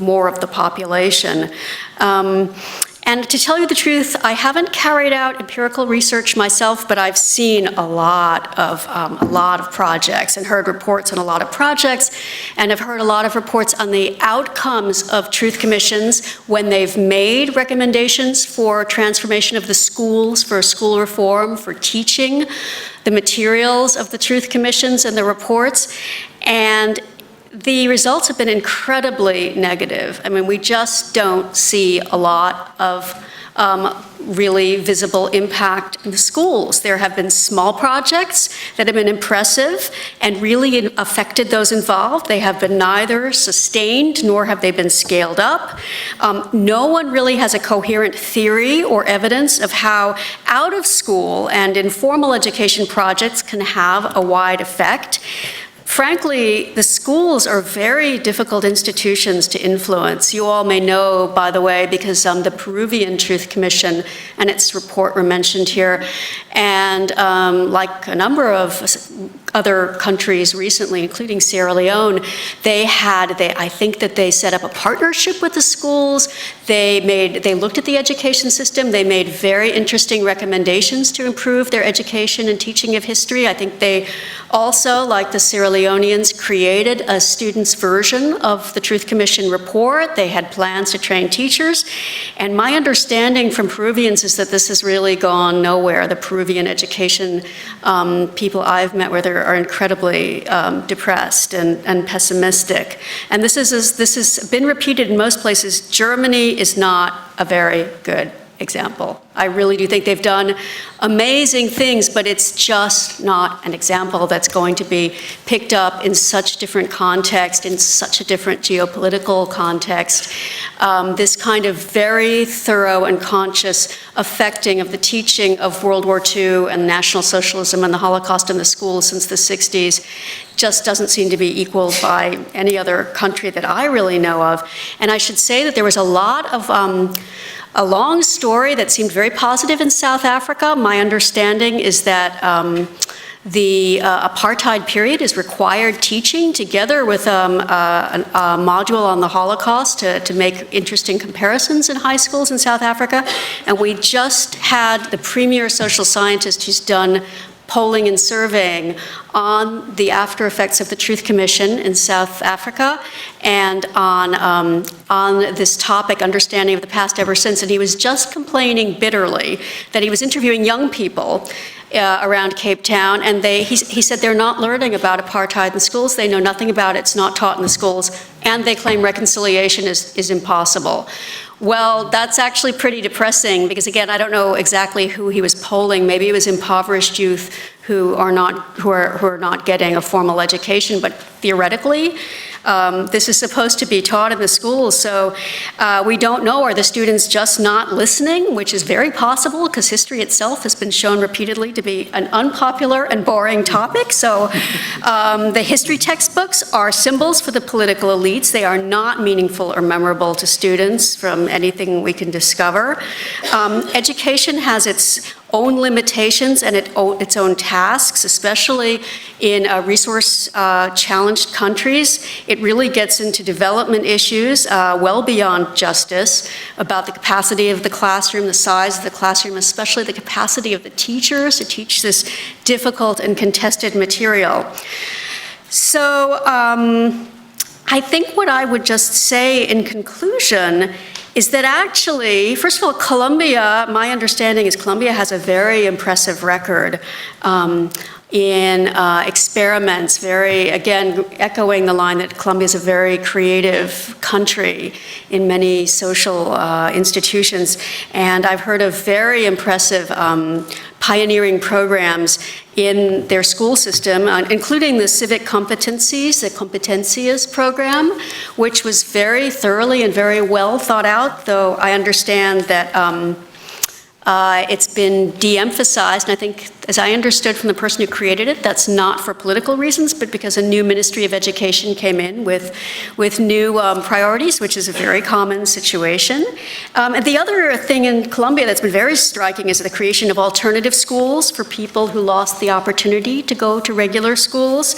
more of the population. And to tell you the truth, I haven't carried out empirical research myself, but I've seen a lot of projects and heard reports on a lot of projects, and I've heard a lot of reports on the outcomes of truth commissions when they've made recommendations for transformation of the schools, for school reform, for teaching the materials of the truth commissions and the reports. And the results have been incredibly negative. I mean, we just don't see a lot of really visible impact in the schools. There have been small projects that have been impressive and really affected those involved. They have been neither sustained nor have they been scaled up. No one really has a coherent theory or evidence of how out of school and informal education projects can have a wide effect. frankly, the schools are very difficult institutions to influence. You all may know, by the way, because the Peruvian Truth Commission and its report were mentioned here. And like a number of other countries recently, including Sierra Leone, I think that they set up a partnership with the schools. They looked at the education system. They made very interesting recommendations to improve their education and teaching of history. I think they also, like the Sierra Leoneans, created a student's version of the Truth Commission report. They had plans to train teachers. And my understanding from Peruvians is that this has really gone nowhere. The Peruvian education people I've met with are incredibly depressed and pessimistic. And this has been repeated in most places. Germany is not a very good example. I really do think they've done amazing things, but it's just not an example that's going to be picked up in such different context, in such a different geopolitical context. This kind of very thorough and conscious affecting of the teaching of World War II and National Socialism and the Holocaust in the schools since the 60s just doesn't seem to be equaled by any other country that I really know of. And I should say that there was a lot of a long story that seemed very positive in South Africa. My understanding is that the apartheid period is required teaching together with a module on the Holocaust to make interesting comparisons in high schools in South Africa. And we just had the premier social scientist who's done polling and surveying on the after effects of the Truth Commission in South Africa and on this topic, understanding of the past ever since. And he was just complaining bitterly that he was interviewing young people around Cape Town, and he said they're not learning about apartheid in schools. They know nothing about it. It's not taught in the schools, and they claim reconciliation is impossible. Well, that's actually pretty depressing because, again, I don't know exactly who he was polling. Maybe it was impoverished youth who are not getting a formal education, but theoretically, this is supposed to be taught in the schools. So we don't know, are the students just not listening, which is very possible because history itself has been shown repeatedly to be an unpopular and boring topic. So the history textbooks are symbols for the political elites. They are not meaningful or memorable to students from anything we can discover. Education has its own limitations and its own tasks, especially in resource-challenged countries. It really gets into development issues well beyond justice, about the capacity of the classroom, the size of the classroom, especially the capacity of the teachers to teach this difficult and contested material. So I think what I would just say in conclusion is that actually, first of all, Colombia, my understanding is Colombia has a very impressive record in experiments, again, echoing the line that Colombia is a very creative country in many social institutions. And I've heard of very impressive pioneering programs in their school system, including the civic competencies, the Competencias program, which was very thoroughly and very well thought out, though I understand that it's been de-emphasized, and I think, as I understood from the person who created it, that's not for political reasons, but because a new Ministry of Education came in with new priorities, which is a very common situation. And the other thing in Colombia that's been very striking is the creation of alternative schools for people who lost the opportunity to go to regular schools.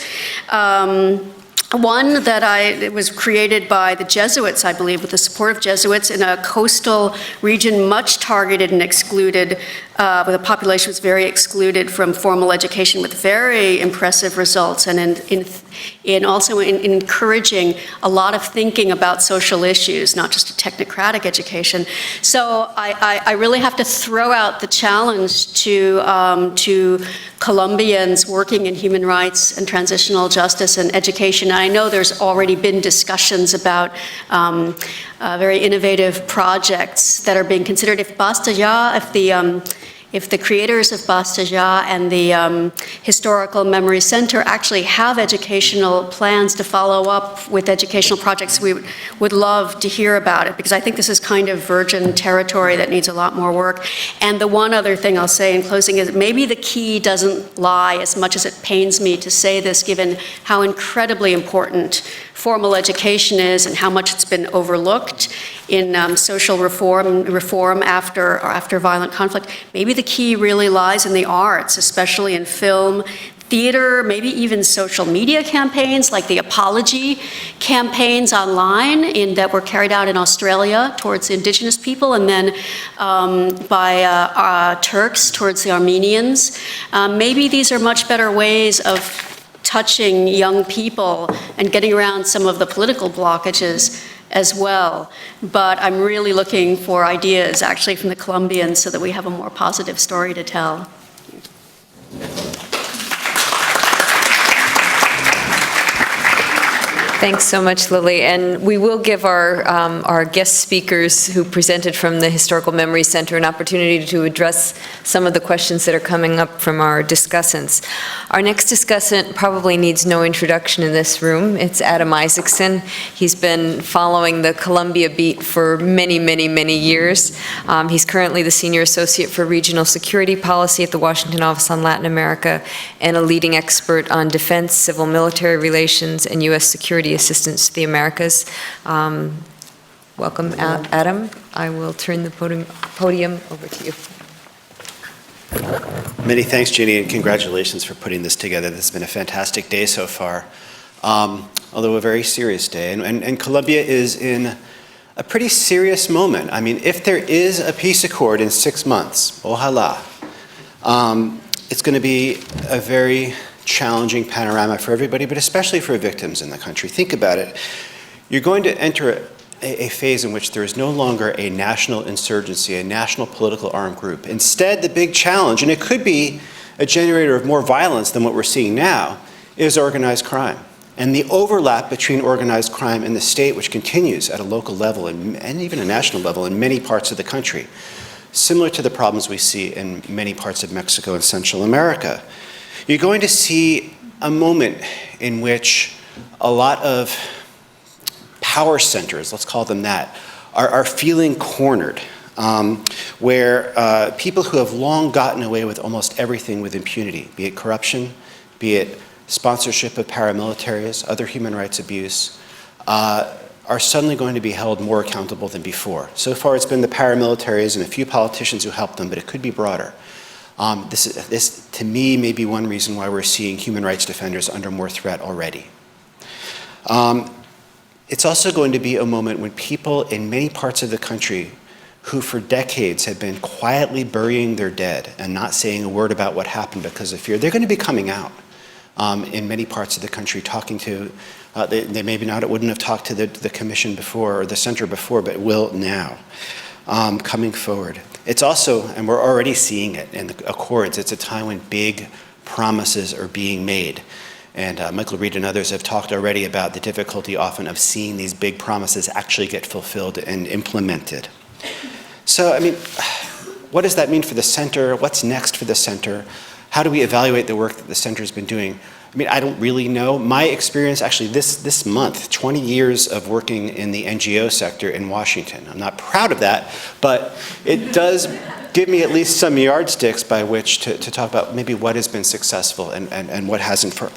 One it was created by the Jesuits, I believe, with the support of Jesuits in a coastal region much targeted and excluded, where the population was very excluded from formal education with very impressive results, and also in encouraging a lot of thinking about social issues, not just a technocratic education. So I really have to throw out the challenge to Colombians working in human rights and transitional justice and education. And I know there's already been discussions about very innovative projects that are being considered. If Basta Ya, if the creators of Basta Ya and the Historical Memory Center actually have educational plans to follow up with educational projects, we would love to hear about it, because I think this is kind of virgin territory that needs a lot more work. And the one other thing I'll say in closing is maybe the key doesn't lie, as much as it pains me to say this, given how incredibly important formal education is and how much it's been overlooked in social reform after violent conflict. Maybe the key really lies in the arts, especially in film, theater, maybe even social media campaigns like the apology campaigns online that were carried out in Australia towards indigenous people, and then by Turks towards the Armenians. Maybe these are much better ways of touching young people and getting around some of the political blockages as well. But I'm really looking for ideas actually from the Colombians so that we have a more positive story to tell. Thanks so much, Lily. And we will give our guest speakers who presented from the Historical Memory Center an opportunity to address some of the questions that are coming up from our discussants. Our next discussant probably needs no introduction in this room. It's Adam Isaacson. He's been following the Colombia beat for many, many, many years. He's currently the Senior Associate for Regional Security Policy at the Washington Office on Latin America and a leading expert on defense, civil military relations, and U.S. security assistance to the Americas. Welcome, Adam. I will turn the podium over to you. Many thanks, Ginny, and congratulations for putting this together. This has been a fantastic day so far, although a very serious day. And Colombia is in a pretty serious moment. I mean, if there is a peace accord in 6 months, ojalá, it's going to be a very challenging panorama for everybody, but especially for victims in the country. Think about it. You're going to enter a phase in which there is no longer a national insurgency, a national political armed group. Instead, the big challenge, and it could be a generator of more violence than what we're seeing now, is organized crime. And the overlap between organized crime and the state, which continues at a local level and even a national level in many parts of the country, similar to the problems we see in many parts of Mexico and Central America. You're going to see a moment in which a lot of power centers, let's call them that, are feeling cornered, where people who have long gotten away with almost everything with impunity, be it corruption, be it sponsorship of paramilitaries, other human rights abuse, are suddenly going to be held more accountable than before. So far it's been the paramilitaries and a few politicians who helped them, but it could be broader. This, to me, may be one reason why we're seeing human rights defenders under more threat already. It's also going to be a moment when people in many parts of the country who for decades have been quietly burying their dead and not saying a word about what happened because of fear, they're going to be coming out in many parts of the country, talking to, they maybe not, wouldn't have talked to the commission before or the center before, but will now, coming forward. It's also, and we're already seeing it in the accords, it's a time when big promises are being made. And Michael Reed and others have talked already about the difficulty often of seeing these big promises actually get fulfilled and implemented. So, I mean, what does that mean for the center? What's next for the center? How do we evaluate the work that the center's been doing? I mean, I don't really know. My experience, actually, this month, 20 years of working in the NGO sector in Washington. I'm not proud of that, but it does give me at least some yardsticks by which to talk about maybe what has been successful and what hasn't for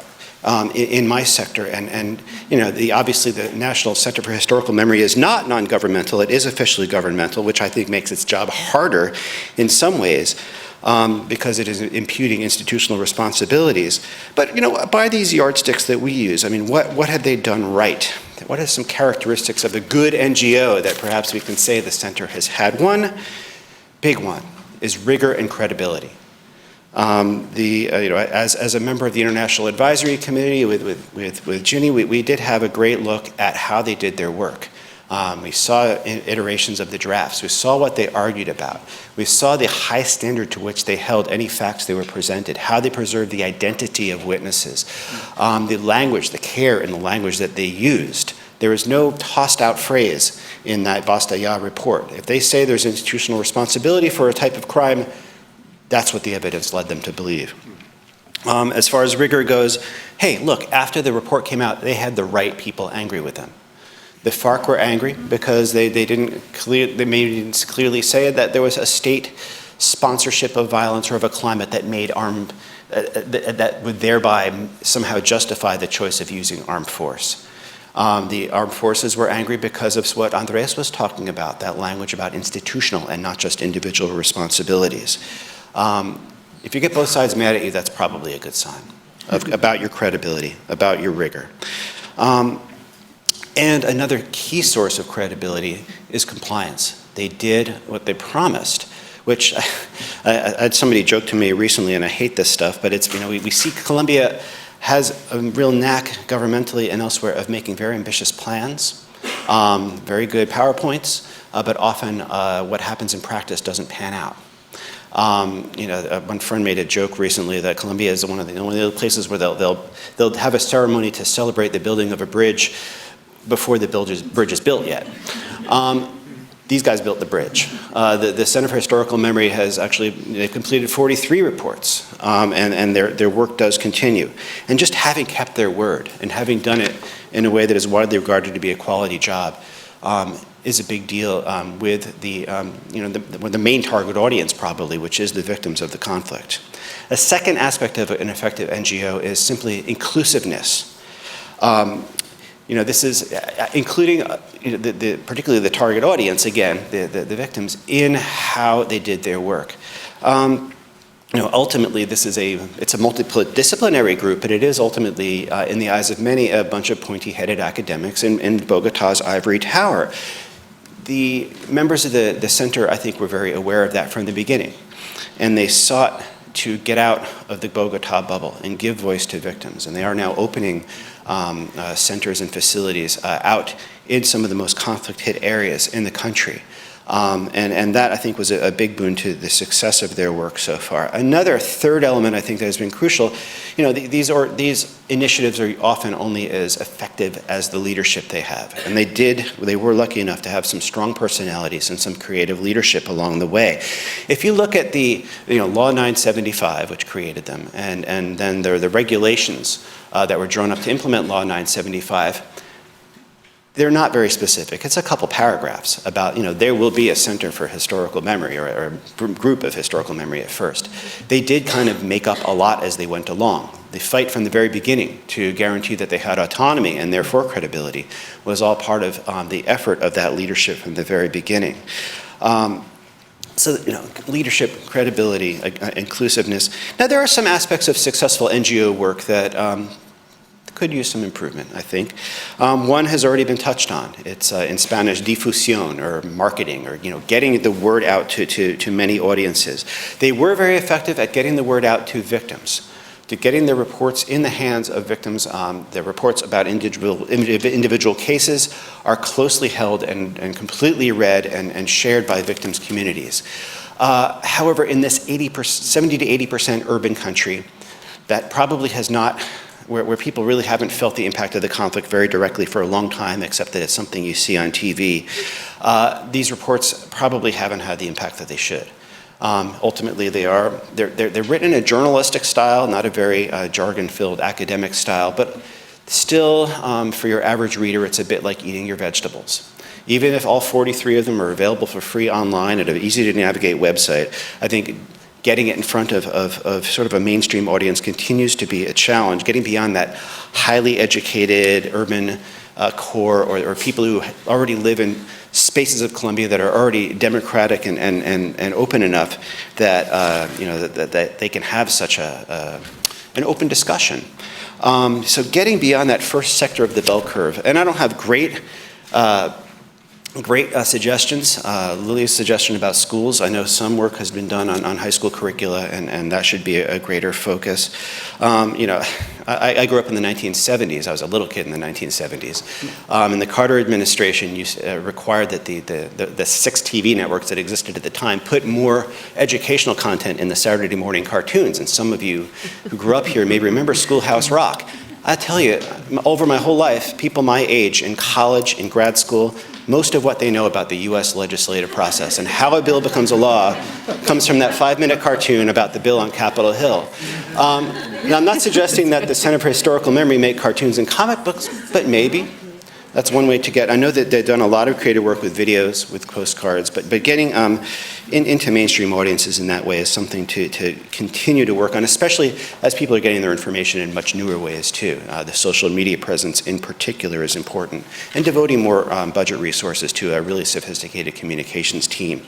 in my sector. And you know, obviously the National Center for Historical Memory is not non-governmental. It is officially governmental, which I think makes its job harder in some ways. Because it is imputing institutional responsibilities. But, you know, by these yardsticks that we use, I mean, what have they done right? What are some characteristics of a good NGO that perhaps we can say the center has had? One big one is rigor and credibility. You know, as a member of the International Advisory Committee with Ginny, we did have a great look at how they did their work. We saw iterations of the drafts. We saw what they argued about. We saw the high standard to which they held any facts they were presented, how they preserved the identity of witnesses, the language, the care in the language that they used. There is no tossed out phrase in that Basta Ya report. If they say there's institutional responsibility for a type of crime, That's what the evidence led them to believe. As far as rigor goes, hey, look, after the report came out, they had the right people angry with them. The FARC were angry because they didn't clearly say that there was a state sponsorship of violence or of a climate that made that would thereby somehow justify the choice of using armed force. The armed forces were angry because of what Andres was talking about, that language about institutional and not just individual responsibilities. If you get both sides mad at you, that's probably a good sign about your credibility, about your rigor. And another key source of credibility is compliance. They did what they promised, which I had somebody joke to me recently, and I hate this stuff, but it's, we see Colombia has a real knack governmentally and elsewhere of making very ambitious plans, very good PowerPoints, but often what happens in practice doesn't pan out. One friend made a joke recently that Colombia is one of the only places where they'll have a ceremony to celebrate the building of a bridge before the bridge is built yet. These guys built the bridge. The Center for Historical Memory has actually completed 43 reports, and their work does continue. And just having kept their word and having done it in a way that is widely regarded to be a quality job is a big deal with the main target audience probably, which is the victims of the conflict. A second aspect of an effective NGO is simply inclusiveness. This is including particularly the target audience, again, the victims, in how they did their work. Ultimately, it's a multidisciplinary group, but it is ultimately, in the eyes of many, a bunch of pointy-headed academics in Bogotá's ivory tower. The members of the center, I think, were very aware of that from the beginning, and they sought to get out of the Bogotá bubble and give voice to victims, and they are now opening centers and facilities out in some of the most conflict-hit areas in the country. And that, I think, was a big boon to the success of their work so far. Another third element, I think, that has been crucial, these initiatives are often only as effective as the leadership they have. And they were lucky enough to have some strong personalities and some creative leadership along the way. If you look at the Law 975, which created them, and then the regulations that were drawn up to implement Law 975, they're not very specific. It's a couple paragraphs about, there will be a center for historical memory or a group of historical memory at first. They did kind of make up a lot as they went along. The fight from the very beginning to guarantee that they had autonomy and therefore credibility was all part of the effort of that leadership from the very beginning. Leadership, credibility, inclusiveness. Now, there are some aspects of successful NGO work that could use some improvement, I think. One has already been touched on. It's in Spanish, difusión, or marketing, or getting the word out to many audiences. They were very effective at getting the word out to victims, to getting the reports in the hands of victims. The reports about individual cases are closely held and completely read and shared by victims' communities. However, in this 70 to 80% urban country, that probably has not, where people really haven't felt the impact of the conflict very directly for a long time, except that it's something you see on TV, these reports probably haven't had the impact that they should. Ultimately, they're written in a journalistic style, not a very jargon-filled academic style, but still, for your average reader, it's a bit like eating your vegetables. Even if all 43 of them are available for free online at an easy-to-navigate website, I think getting it in front of sort of a mainstream audience continues to be a challenge. Getting beyond that highly educated urban core or people who already live in spaces of Colombia that are already democratic and open enough that that they can have such an open discussion. So getting beyond that first sector of the bell curve, and I don't have great suggestions. Lily's suggestion about schools, I know some work has been done on high school curricula, and that should be a greater focus. I grew up in the 1970s. I was a little kid in the 1970s. And the Carter administration required that the 6 TV networks that existed at the time put more educational content in the Saturday morning cartoons. And some of you who grew up here may remember Schoolhouse Rock. I tell you, over my whole life, people my age in college, in grad school, most of what they know about the US legislative process and how a bill becomes a law comes from that 5-minute cartoon about the bill on Capitol Hill. Now, I'm not suggesting that the Center for Historical Memory make cartoons and comic books, but maybe. That's one way to get, I know that they've done a lot of creative work with videos, with postcards, but getting into mainstream audiences in that way is something to continue to work on, especially as people are getting their information in much newer ways too. The social media presence in particular is important, and devoting more budget resources to a really sophisticated communications team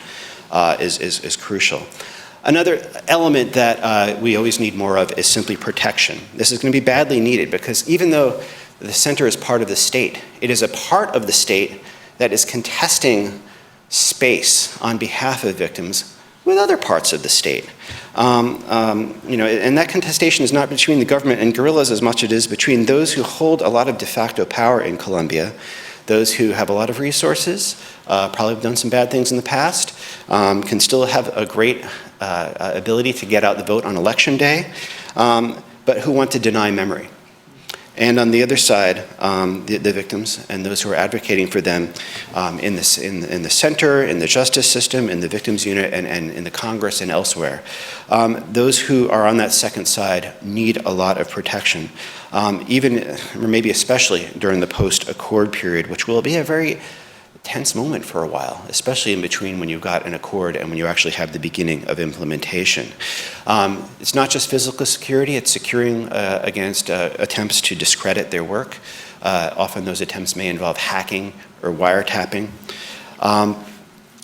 is crucial. Another element that we always need more of is simply protection. This is going to be badly needed because even though the center is part of the state, it is a part of the state that is contesting space on behalf of victims with other parts of the state. And that contestation is not between the government and guerrillas as much as it is between those who hold a lot of de facto power in Colombia, those who have a lot of resources, probably have done some bad things in the past, can still have a great ability to get out the vote on election day, but who want to deny memory. And on the other side, the victims and those who are advocating for them in the center, in the justice system, in the victims unit, and in the Congress and elsewhere. Those who are on that second side need a lot of protection, even, or maybe especially during the post-accord period, which will be a very tense moment for a while, especially in between when you've got an accord and when you actually have the beginning of implementation. It's not just physical security, it's securing against attempts to discredit their work. Often those attempts may involve hacking or wiretapping. And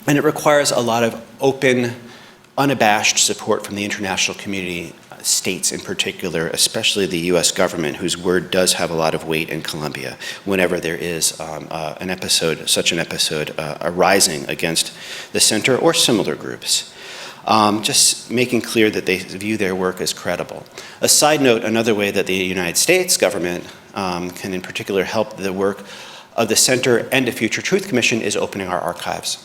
it requires a lot of open, unabashed support from the international community, states in particular, especially the US government, whose word does have a lot of weight in Colombia whenever there is such an episode arising against the center or similar groups. Just making clear that they view their work as credible. A side note, another way that the United States government can in particular help the work of the center and the Future Truth Commission is opening our archives.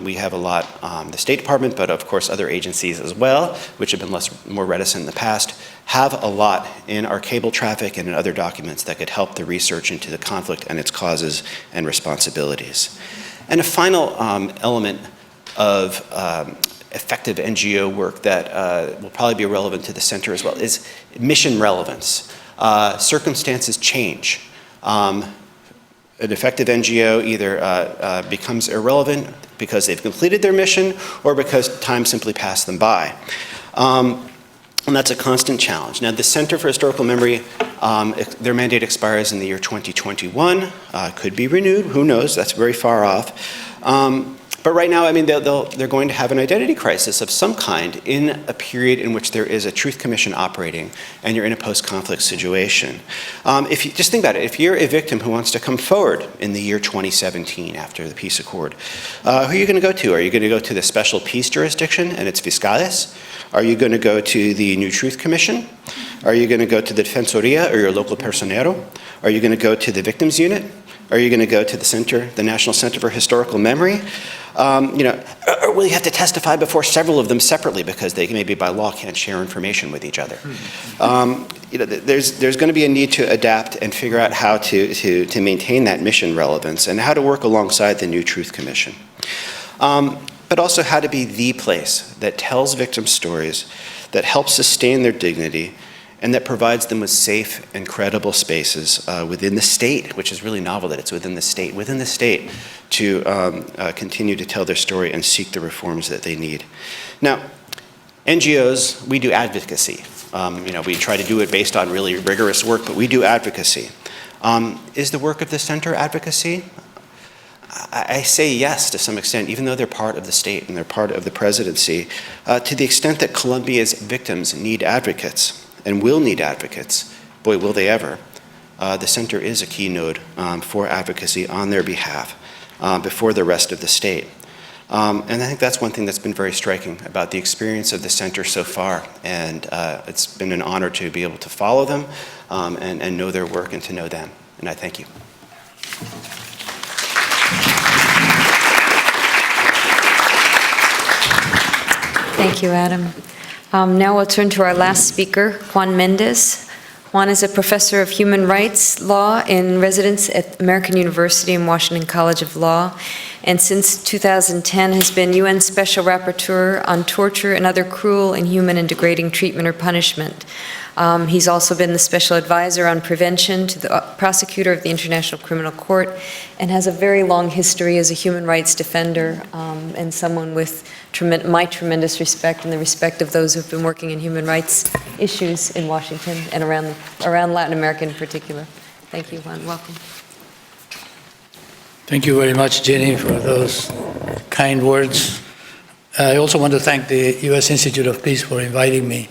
We have a lot, the State Department, but of course other agencies as well, which have been more reticent in the past, have a lot in our cable traffic and in other documents that could help the research into the conflict and its causes and responsibilities. And a final element of effective NGO work that will probably be relevant to the center as well is mission relevance. Circumstances change. An effective NGO either becomes irrelevant because they've completed their mission or because time simply passed them by. And that's a constant challenge. Now, the Center for Historical Memory, their mandate expires in the year 2021. Could be renewed, who knows, that's very far off. But right now, I mean, they're going to have an identity crisis of some kind in a period in which there is a truth commission operating and you're in a post-conflict situation. If you just think about it, if you're a victim who wants to come forward in the year 2017 after the peace accord, who are you going to go to? Are you going to go to the special peace jurisdiction and its fiscales? Are you going to go to the new truth commission? Are you going to go to the defensoria or your local personero? Are you going to go to the victims unit? Are you going to go to the center, the National Center for Historical Memory? Or will you have to testify before several of them separately because they maybe by law can't share information with each other? There's going to be a need to adapt and figure out how to maintain that mission relevance and how to work alongside the new Truth Commission. But also how to be the place that tells victim stories, that helps sustain their dignity, and that provides them with safe and credible spaces within the state, which is really novel that it's within the state to continue to tell their story and seek the reforms that they need. Now, NGOs, we do advocacy. We try to do it based on really rigorous work, but we do advocacy. Is the work of the center advocacy? I say yes to some extent, even though they're part of the state and they're part of the presidency, to the extent that Colombia's victims need advocates and will need advocates. Boy, will they ever. The center is a key node for advocacy on their behalf before the rest of the state. And I think that's one thing that's been very striking about the experience of the center so far. And it's been an honor to be able to follow them and know their work and to know them. And I thank you. Thank you, Adam. Now we'll turn to our last speaker, Juan Mendez. Juan is a professor of human rights law in residence at American University and Washington College of Law, and since 2010 has been UN Special Rapporteur on torture and other cruel, inhuman, and degrading treatment or punishment. He's also been the special advisor on prevention to the prosecutor of the International Criminal Court, and has a very long history as a human rights defender and someone with my tremendous respect and the respect of those who've been working in human rights issues in Washington and around Latin America in particular. Thank you, Juan. Welcome. Thank you very much, Jenny, for those kind words. I also want to thank the U.S. Institute of Peace for inviting me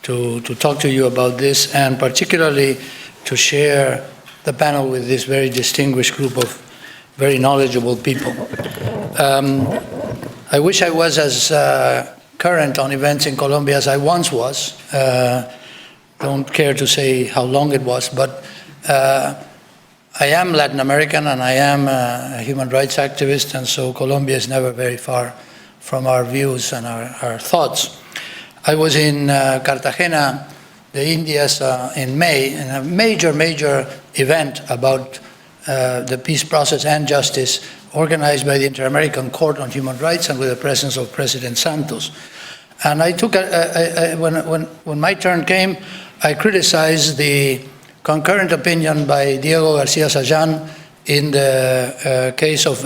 to talk to you about this, and particularly to share the panel with this very distinguished group of very knowledgeable people. I wish I was as current on events in Colombia as I once was. Don't care to say how long it was, but I am Latin American and I am a human rights activist, and so Colombia is never very far from our views and our thoughts. I was in Cartagena, the Indias, in May, in a major event about the peace process and justice organized by the Inter-American Court on Human Rights and with the presence of President Santos. And I took, when my turn came, I criticized the concurrent opinion by Diego Garcia Sajan in the case of,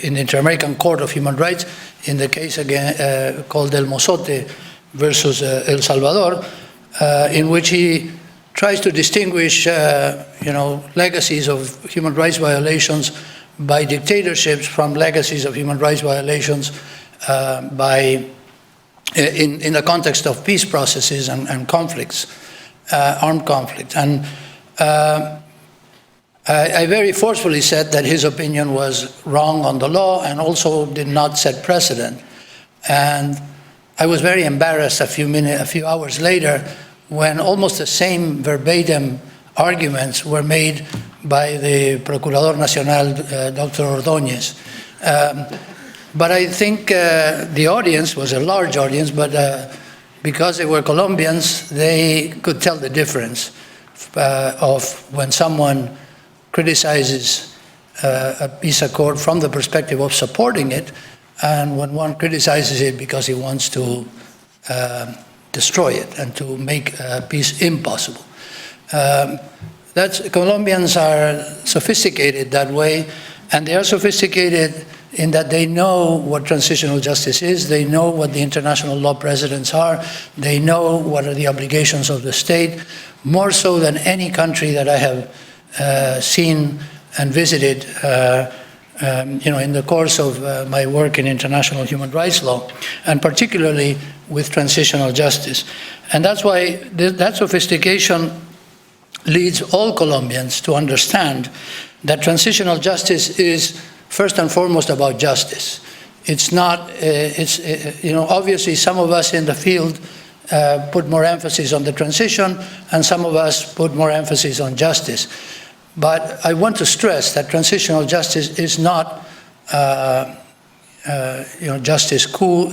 in the Inter-American Court of Human Rights, in the case again called El Mozote versus El Salvador, in which he tries to distinguish, legacies of human rights violations by dictatorships from legacies of human rights violations in the context of peace processes and conflicts, armed conflicts. And I very forcefully said that his opinion was wrong on the law and also did not set precedent. And I was very embarrassed a few hours later when almost the same verbatim arguments were made by the Procurador Nacional, Dr. Ordóñez. But I think the audience was a large audience, but because they were Colombians, they could tell the difference of when someone criticizes a peace accord from the perspective of supporting it, and when one criticizes it because he wants to destroy it and to make peace impossible. Colombians are sophisticated that way, and they are sophisticated in that they know what transitional justice is, they know what the international law precedents are, they know what are the obligations of the state, more so than any country that I have seen and visited in the course of my work in international human rights law, and particularly with transitional justice. And that's why that sophistication leads all Colombians to understand that transitional justice is first and foremost about justice. It's not, obviously some of us in the field put more emphasis on the transition, and some of us put more emphasis on justice. But I want to stress that transitional justice is not justice cool,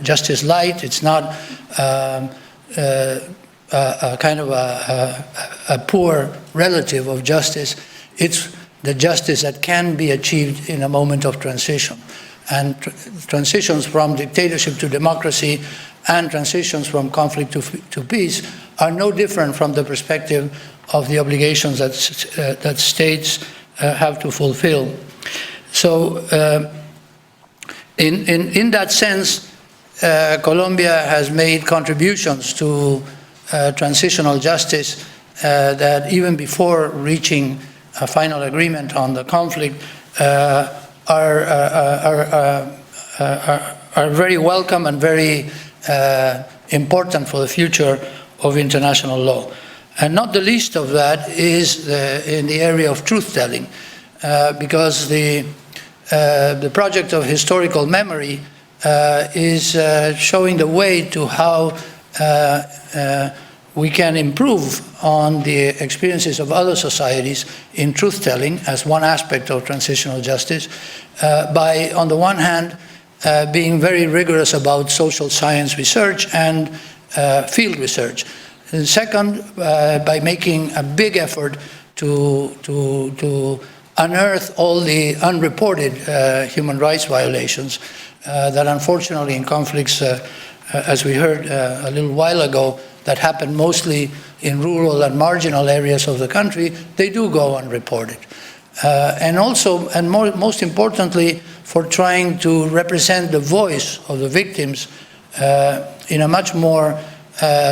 justice light. It's not a kind of a poor relative of justice. It's the justice that can be achieved in a moment of transition. And transitions from dictatorship to democracy and transitions from conflict to peace are no different from the perspective of the obligations that states have to fulfill. So in that sense, Colombia has made contributions to transitional justice that even before reaching a final agreement on the conflict are very welcome and very important for the future of international law. And not the least of that is in the area of truth-telling, because the project of historical memory is showing the way to how we can improve on the experiences of other societies in truth-telling as one aspect of transitional justice by, on the one hand, being very rigorous about social science research and field research. And second, by making a big effort to unearth all the unreported human rights violations that unfortunately in conflicts, as we heard a little while ago, that happen mostly in rural and marginal areas of the country, they do go unreported. And also, and most importantly, for trying to represent the voice of the victims in a much more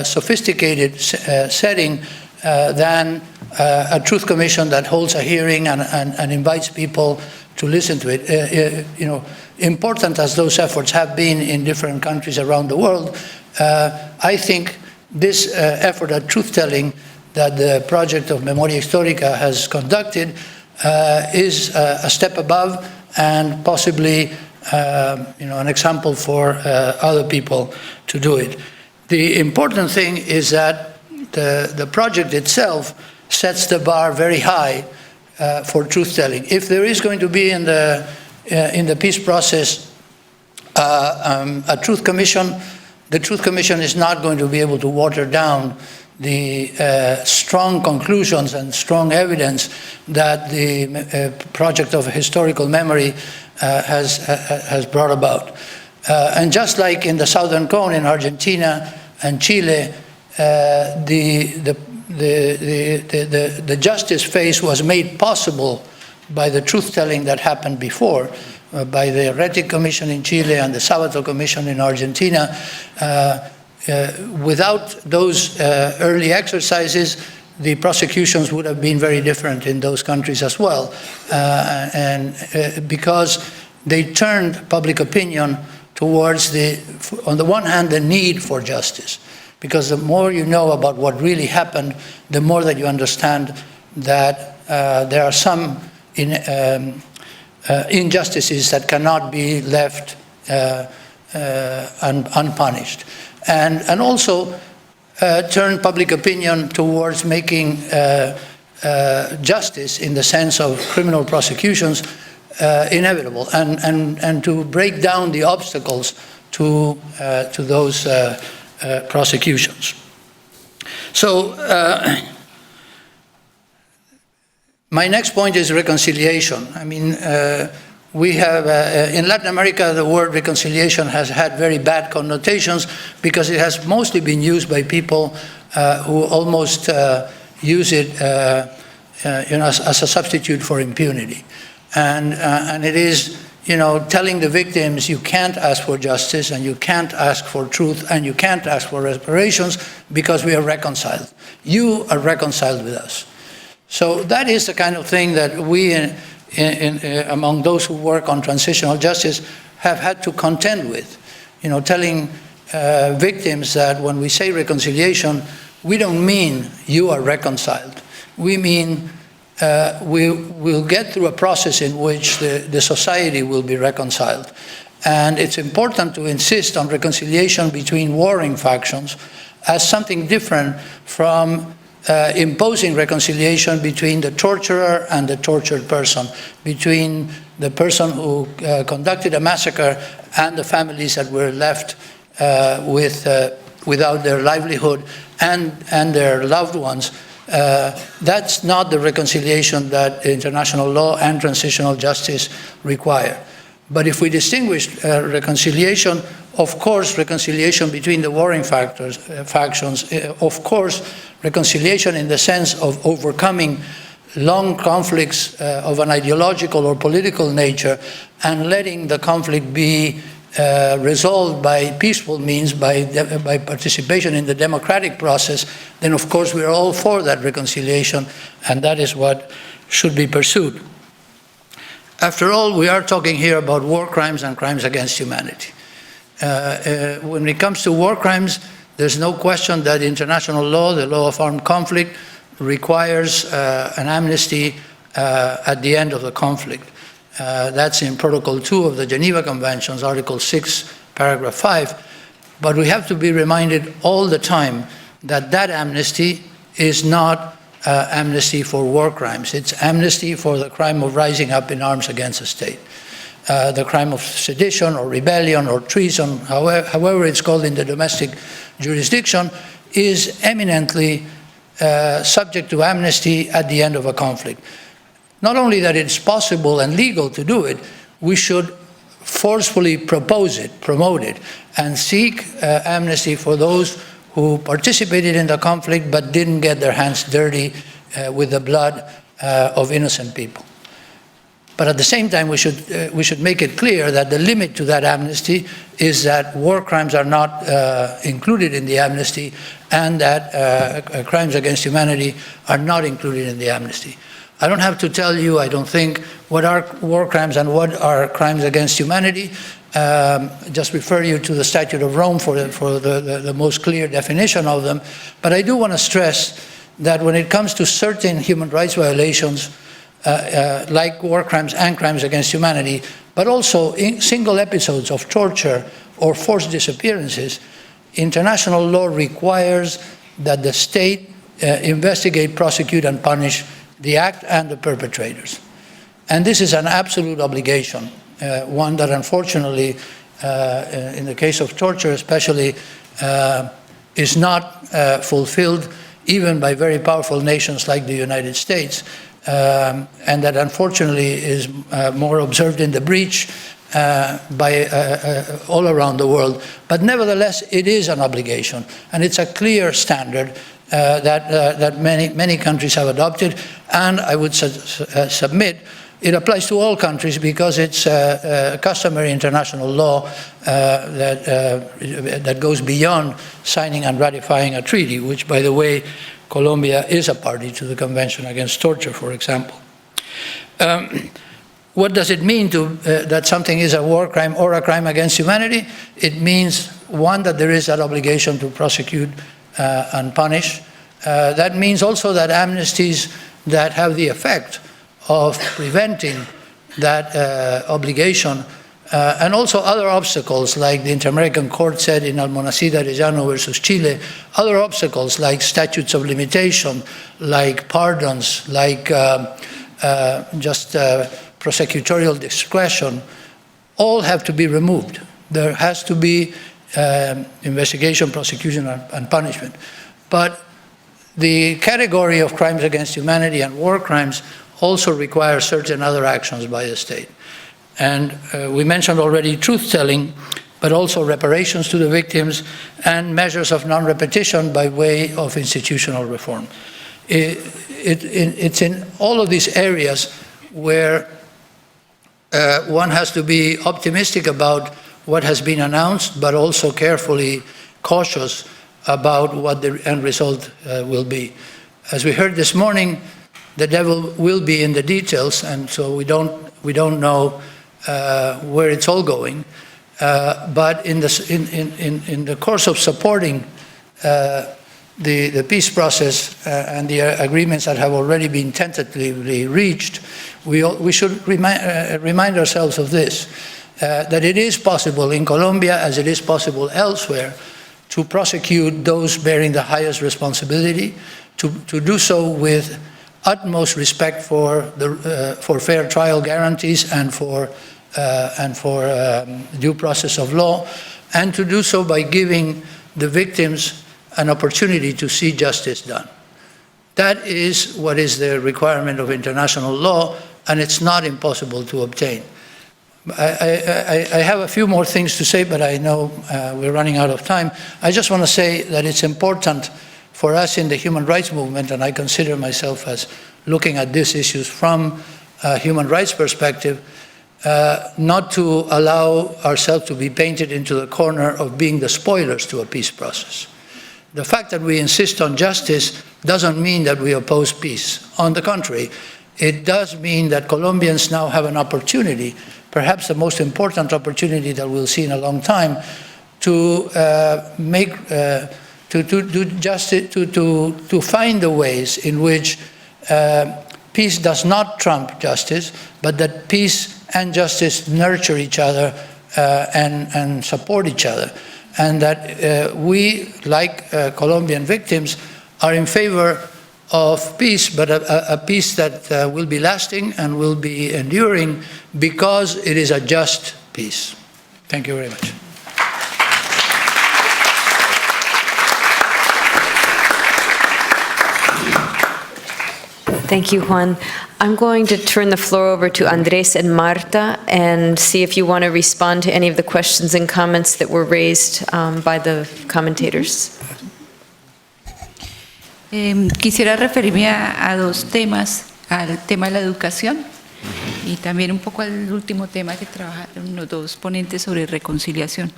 sophisticated setting than a truth commission that holds a hearing and invites people to listen to it. Important as those efforts have been in different countries around the world, I think this effort at truth-telling that the project of Memoria Histórica has conducted is a step above and possibly an example for other people to do it. The important thing is that the project itself sets the bar very high for truth-telling. If there is going to be in the peace process a truth commission, the Truth Commission is not going to be able to water down the strong conclusions and strong evidence that the project of historical memory has brought about. And just like in the Southern Cone in Argentina and Chile, the justice phase was made possible by the truth-telling that happened before, by the Rettig Commission in Chile and the Sabato Commission in Argentina. Without those early exercises, the prosecutions would have been very different in those countries as well, because they turned public opinion towards on the one hand, the need for justice, because the more you know about what really happened, the more that you understand that there are some injustices that cannot be left unpunished. And also turn public opinion towards making justice in the sense of criminal prosecutions inevitable, and to break down the obstacles to those prosecutions. So my next point is reconciliation. I mean, we have, in Latin America, the word reconciliation has had very bad connotations because it has mostly been used by people who almost use it as a substitute for impunity. And it is, telling the victims you can't ask for justice and you can't ask for truth and you can't ask for reparations because we are reconciled. You are reconciled with us. So that is the kind of thing that we, among those who work on transitional justice, have had to contend with. Telling victims that when we say reconciliation, we don't mean you are reconciled. We mean we'll get through a process in which the society will be reconciled. And it's important to insist on reconciliation between warring factions as something different from imposing reconciliation between the torturer and the tortured person, between the person who conducted a massacre and the families that were left without their livelihood and their loved ones. That's not the reconciliation that international law and transitional justice require. But if we distinguish reconciliation, of course, reconciliation between the warring factions, of course, reconciliation in the sense of overcoming long conflicts of an ideological or political nature and letting the conflict be resolved by peaceful means, by participation in the democratic process, then of course we are all for that reconciliation, and that is what should be pursued. After all, we are talking here about war crimes and crimes against humanity. When it comes to war crimes, there's no question that international law, the law of armed conflict, requires an amnesty at the end of the conflict. That's in Protocol 2 of the Geneva Conventions, Article 6, Paragraph 5. But we have to be reminded all the time that that amnesty is not amnesty for war crimes. It's amnesty for the crime of rising up in arms against a state. The crime of sedition or rebellion or treason, however it's called in the domestic jurisdiction, is eminently subject to amnesty at the end of a conflict. Not only that it's possible and legal to do it, we should forcefully propose it, promote it, and seek amnesty for those who participated in the conflict but didn't get their hands dirty with the blood of innocent people. But at the same time, we should make it clear that the limit to that amnesty is that war crimes are not included in the amnesty, and that crimes against humanity are not included in the amnesty. I don't have to tell you, I don't think, what are war crimes and what are crimes against humanity. Just refer you to the Statute of Rome for the most clear definition of them. But I do want to stress that when it comes to certain human rights violations, like war crimes and crimes against humanity, but also in single episodes of torture or forced disappearances, international law requires that the state investigate, prosecute, and punish the act and the perpetrators. And this is an absolute obligation, one that unfortunately, in the case of torture especially, is not fulfilled even by very powerful nations like the United States, and that unfortunately is more observed in the breach by all around the world. But nevertheless, it is an obligation, and it's a clear standard that many countries have adopted, and I would submit it applies to all countries because it's customary international law that goes beyond signing and ratifying a treaty, which, by the way, Colombia is a party to the Convention Against Torture, for example. What does it mean that something is a war crime or a crime against humanity? It means, one, that there is that obligation to prosecute and punish. That means also that amnesties that have the effect of preventing that obligation, and also other obstacles, like the Inter-American Court said in Almonacid Arellano versus Chile, other obstacles like statutes of limitation, like pardons, like just prosecutorial discretion, all have to be removed. There has to be investigation, prosecution, and punishment. But the category of crimes against humanity and war crimes also require certain other actions by the state. And we mentioned already truth-telling, but also reparations to the victims and measures of non-repetition by way of institutional reform. It's in all of these areas where one has to be optimistic about what has been announced, but also carefully cautious about what the end result will be. As we heard this morning, the devil will be in the details, and so we don't know where it's all going. But in the course of supporting the peace process and the agreements that have already been tentatively reached, we should remind ourselves of this, that it is possible in Colombia, as it is possible elsewhere, to prosecute those bearing the highest responsibility, to do so with utmost respect for fair trial guarantees and for due process of law, and to do so by giving the victims an opportunity to see justice done. That is what is the requirement of international law, and it's not impossible to obtain. I have a few more things to say, but I know we're running out of time. I just want to say that it's important for us in the human rights movement, and I consider myself as looking at these issues from a human rights perspective, not to allow ourselves to be painted into the corner of being the spoilers to a peace process. The fact that we insist on justice doesn't mean that we oppose peace. On the contrary, it does mean that Colombians now have an opportunity, perhaps the most important opportunity that we'll see in a long time, to do justice, to find the ways in which peace does not trump justice, but that peace and justice nurture each other and support each other. And that we, like Colombian victims, are in favor of peace, but a peace that will be lasting and will be enduring because it is a just peace. Thank you very much. Thank you, Juan. I'm going to turn the floor over to Andres and Marta and see if you want to respond to any of the questions and comments that were raised by the commentators. Quisiera referirme a dos temas, al tema de la educación y también un poco al último tema que trabajaron los dos ponentes sobre reconciliación.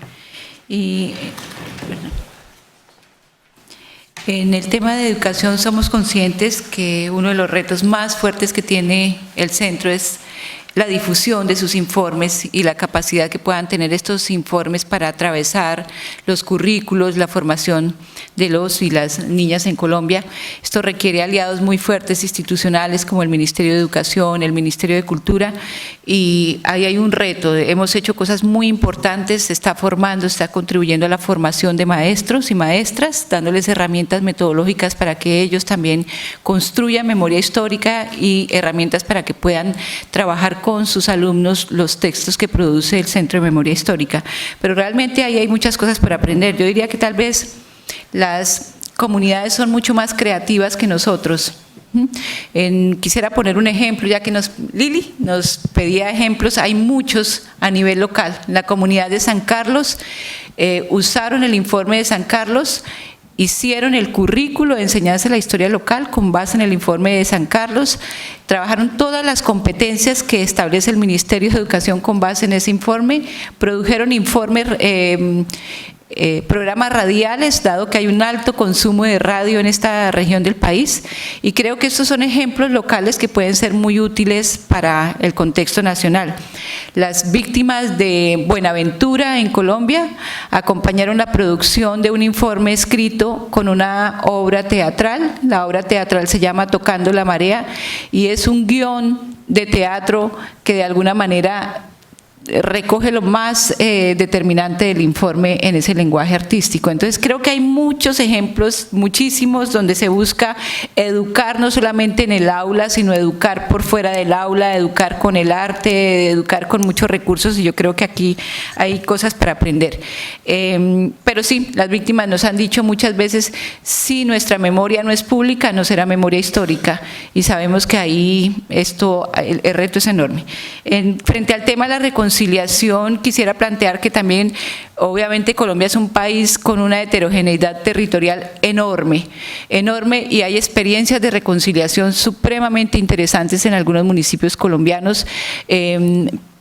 En el tema de educación somos conscientes que uno de los retos más fuertes que tiene el centro es la difusión de sus informes y la capacidad que puedan tener estos informes para atravesar los currículos, la formación de los y las niñas en Colombia. Esto requiere aliados muy fuertes institucionales como el Ministerio de Educación, el Ministerio de Cultura, y ahí hay un reto. Hemos hecho cosas muy importantes, se está formando, está contribuyendo a la formación de maestros y maestras, dándoles herramientas metodológicas para que ellos también construyan memoria histórica y herramientas para que puedan trabajar con sus alumnos los textos que produce el Centro de Memoria Histórica. Pero realmente ahí hay muchas cosas por aprender. Yo diría que tal vez las comunidades son mucho más creativas que nosotros. Quisiera poner un ejemplo, ya que Lili nos pedía ejemplos, hay muchos a nivel local. La comunidad de San Carlos usaron el informe de San Carlos, hicieron el currículo de enseñanza de la historia local con base en el informe de San Carlos, trabajaron todas las competencias que establece el Ministerio de Educación con base en ese informe, produjeron informes, programas radiales, dado que hay un alto consumo de radio en esta región del país, y creo que estos son ejemplos locales que pueden ser muy útiles para el contexto nacional. Las víctimas de Buenaventura en Colombia acompañaron la producción de un informe escrito con una obra teatral. La obra teatral se llama Tocando la Marea y es un guión de teatro que de alguna manera recoge lo más determinante del informe en ese lenguaje artístico. Entonces creo que hay muchos ejemplos, muchísimos, donde se busca educar no solamente en el aula, sino educar por fuera del aula, educar con el arte, educar con muchos recursos, y yo creo que aquí hay cosas para aprender. Pero sí, las víctimas nos han dicho muchas veces, si nuestra memoria no es pública, no será memoria histórica, y sabemos que ahí el reto es enorme. Frente al tema de la reconciliación, quisiera plantear que también, obviamente, Colombia es un país con una heterogeneidad territorial enorme, y hay experiencias de reconciliación supremamente interesantes en algunos municipios colombianos.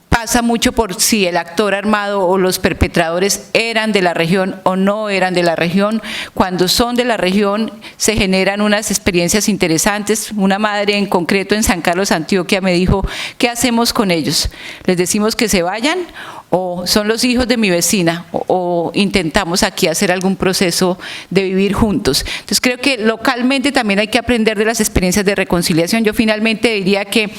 Pasa mucho por si el actor armado o los perpetradores eran de la región o no eran de la región. Cuando son de la región se generan unas experiencias interesantes. Una madre en concreto en San Carlos, Antioquia, me dijo, ¿qué hacemos con ellos? ¿Les decimos que se vayan o son los hijos de mi vecina o intentamos aquí hacer algún proceso de vivir juntos? Entonces creo que localmente también hay que aprender de las experiencias de reconciliación. Yo finalmente diría que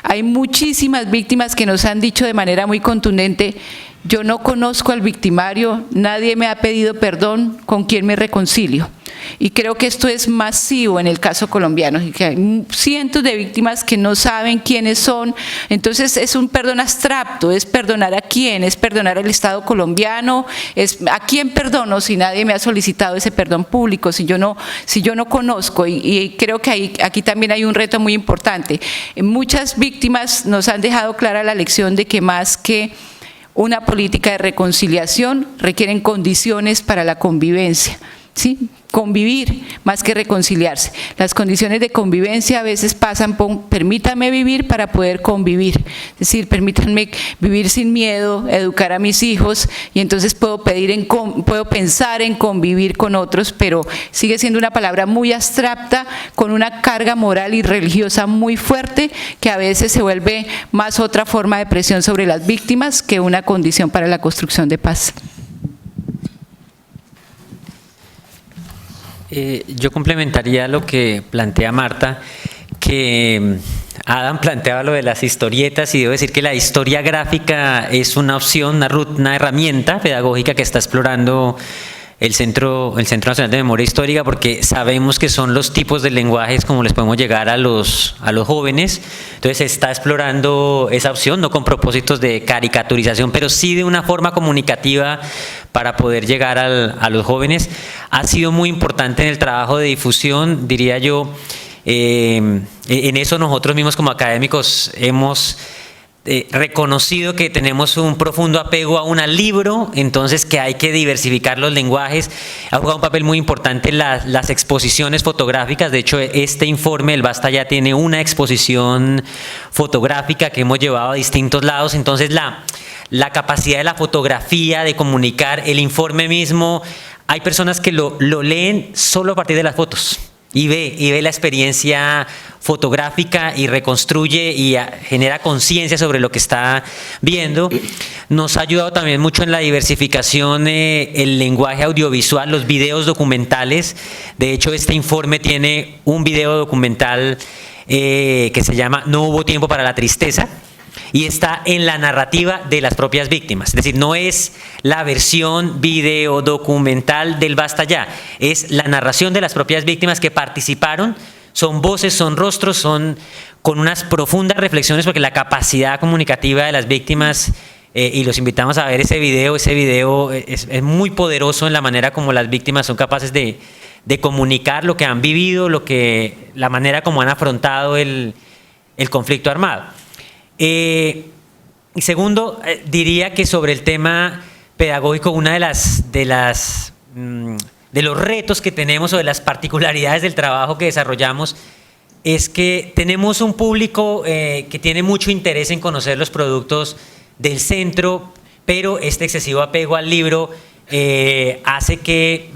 hay muchísimas víctimas que nos han dicho de manera muy contundente, yo no conozco al victimario, nadie me ha pedido perdón, ¿con quién me reconcilio? Y creo que esto es masivo en el caso colombiano, y que hay cientos de víctimas que no saben quiénes son. Entonces es un perdón abstracto, es perdonar a quién, es perdonar al Estado colombiano, es a quién perdono si nadie me ha solicitado ese perdón público, si yo no conozco, y creo que aquí también hay un reto muy importante. Muchas víctimas nos han dejado clara la lección de que más que una política de reconciliación requieren condiciones para la convivencia, ¿sí? Convivir más que reconciliarse. Las condiciones de convivencia a veces pasan por permítame vivir para poder convivir, es decir, permítanme vivir sin miedo, educar a mis hijos, y entonces puedo pensar en convivir con otros, pero sigue siendo una palabra muy abstracta, con una carga moral y religiosa muy fuerte, que a veces se vuelve más otra forma de presión sobre las víctimas que una condición para la construcción de paz. Yo complementaría lo que plantea Marta, que Adam planteaba lo de las historietas, y debo decir que la historia gráfica es una opción, una herramienta pedagógica que está explorando el Centro Nacional de Memoria Histórica, porque sabemos que son los tipos de lenguajes como les podemos llegar a los jóvenes. Entonces se está explorando esa opción, no con propósitos de caricaturización, pero sí de una forma comunicativa para poder llegar a los jóvenes. Ha sido muy importante en el trabajo de difusión, diría yo, En eso nosotros mismos como académicos hemos reconocido que tenemos un profundo apego a un libro, entonces que hay que diversificar los lenguajes. Ha jugado un papel muy importante las exposiciones fotográficas. De hecho, este informe, el Basta Ya, tiene una exposición fotográfica que hemos llevado a distintos lados. Entonces, la capacidad de la fotografía, de comunicar, el informe mismo, hay personas que lo leen solo a partir de las fotos. Y ve la experiencia fotográfica y reconstruye y genera conciencia sobre lo que está viendo. Nos ha ayudado también mucho en la diversificación el lenguaje audiovisual, los videos documentales. De hecho, este informe tiene un video documental que se llama No hubo tiempo para la tristeza, y está en la narrativa de las propias víctimas. Es decir, no es la versión video documental del Basta Ya, es la narración de las propias víctimas que participaron. Son voces, son rostros, son con unas profundas reflexiones, porque la capacidad comunicativa de las víctimas, y los invitamos a ver ese video es muy poderoso en la manera como las víctimas son capaces de comunicar lo que han vivido, la manera como han afrontado el conflicto armado. Y segundo, diría que sobre el tema pedagógico, una de los retos que tenemos o de las particularidades del trabajo que desarrollamos es que tenemos un público que tiene mucho interés en conocer los productos del centro, pero este excesivo apego al libro hace que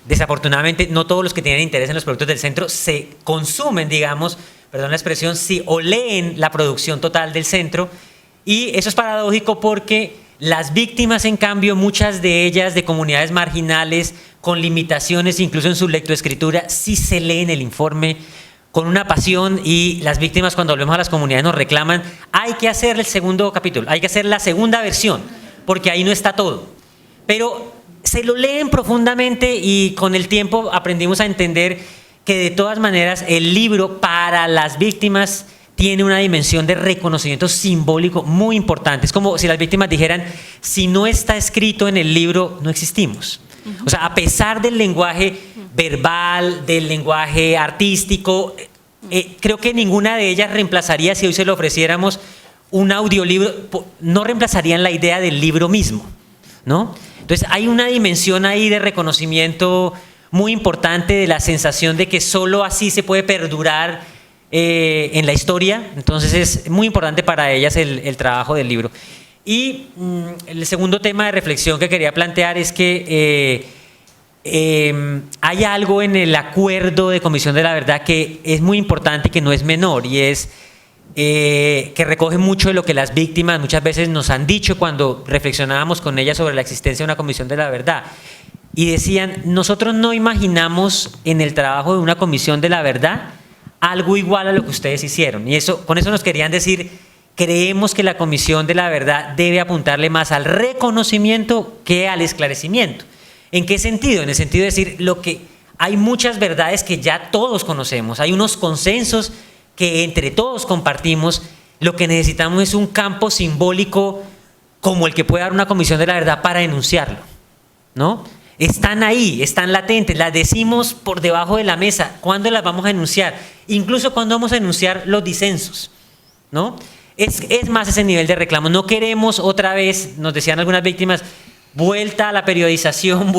desafortunadamente no todos los que tienen interés en los productos del centro se consumen, digamos, perdón la expresión, sí, o leen la producción total del centro. Y eso es paradójico porque las víctimas, en cambio, muchas de ellas de comunidades marginales, con limitaciones incluso en su lectoescritura, sí se leen el informe con una pasión, y las víctimas, cuando volvemos a las comunidades, nos reclaman: hay que hacer el segundo capítulo, hay que hacer la segunda versión, porque ahí no está todo. Pero se lo leen profundamente, y con el tiempo aprendimos a entender que de todas maneras el libro para las víctimas tiene una dimensión de reconocimiento simbólico muy importante. Es como si las víctimas dijeran: si no está escrito en el libro, no existimos. O sea, a pesar del lenguaje verbal, del lenguaje artístico, creo que ninguna de ellas reemplazaría, si hoy se lo ofreciéramos, un audiolibro, no reemplazarían la idea del libro mismo, ¿no? Entonces hay una dimensión ahí de reconocimiento muy importante, de la sensación de que solo así se puede perdurar en la historia. Entonces es muy importante para ellas el trabajo del libro. Y el segundo tema de reflexión que quería plantear es que hay algo en el acuerdo de Comisión de la Verdad que es muy importante y que no es menor, y es que recoge mucho de lo que las víctimas muchas veces nos han dicho cuando reflexionábamos con ellas sobre la existencia de una Comisión de la Verdad. Y decían: nosotros no imaginamos en el trabajo de una Comisión de la Verdad algo igual a lo que ustedes hicieron. Y con eso nos querían decir: creemos que la Comisión de la Verdad debe apuntarle más al reconocimiento que al esclarecimiento. ¿En qué sentido? En el sentido de decir, hay muchas verdades que ya todos conocemos, hay unos consensos que entre todos compartimos. Lo que necesitamos es un campo simbólico como el que puede dar una Comisión de la Verdad para denunciarlo, ¿no? Están ahí, están latentes, las decimos por debajo de la mesa. ¿Cuándo las vamos a enunciar? Incluso cuando vamos a enunciar los disensos, ¿no? Es más ese nivel de reclamo. No queremos otra vez, nos decían algunas víctimas, vuelta a la periodización,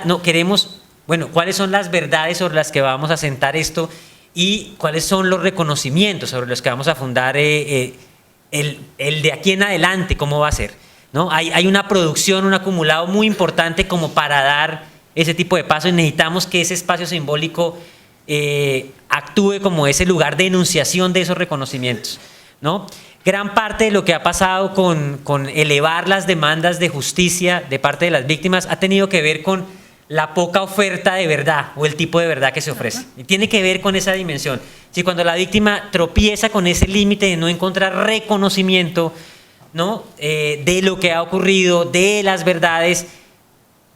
no, queremos, bueno, ¿cuáles son las verdades sobre las que vamos a sentar esto? Y cuáles son los reconocimientos sobre los que vamos a fundar el de aquí en adelante, ¿cómo va a ser? ¿No? Hay una producción, un acumulado muy importante como para dar ese tipo de pasos, y necesitamos que ese espacio simbólico actúe como ese lugar de enunciación de esos reconocimientos, ¿no? Gran parte de lo que ha pasado con elevar las demandas de justicia de parte de las víctimas ha tenido que ver con la poca oferta de verdad o el tipo de verdad que se ofrece. Y tiene que ver con esa dimensión. Si cuando la víctima tropieza con ese límite de no encontrar reconocimiento, ¿no?, de lo que ha ocurrido, de las verdades,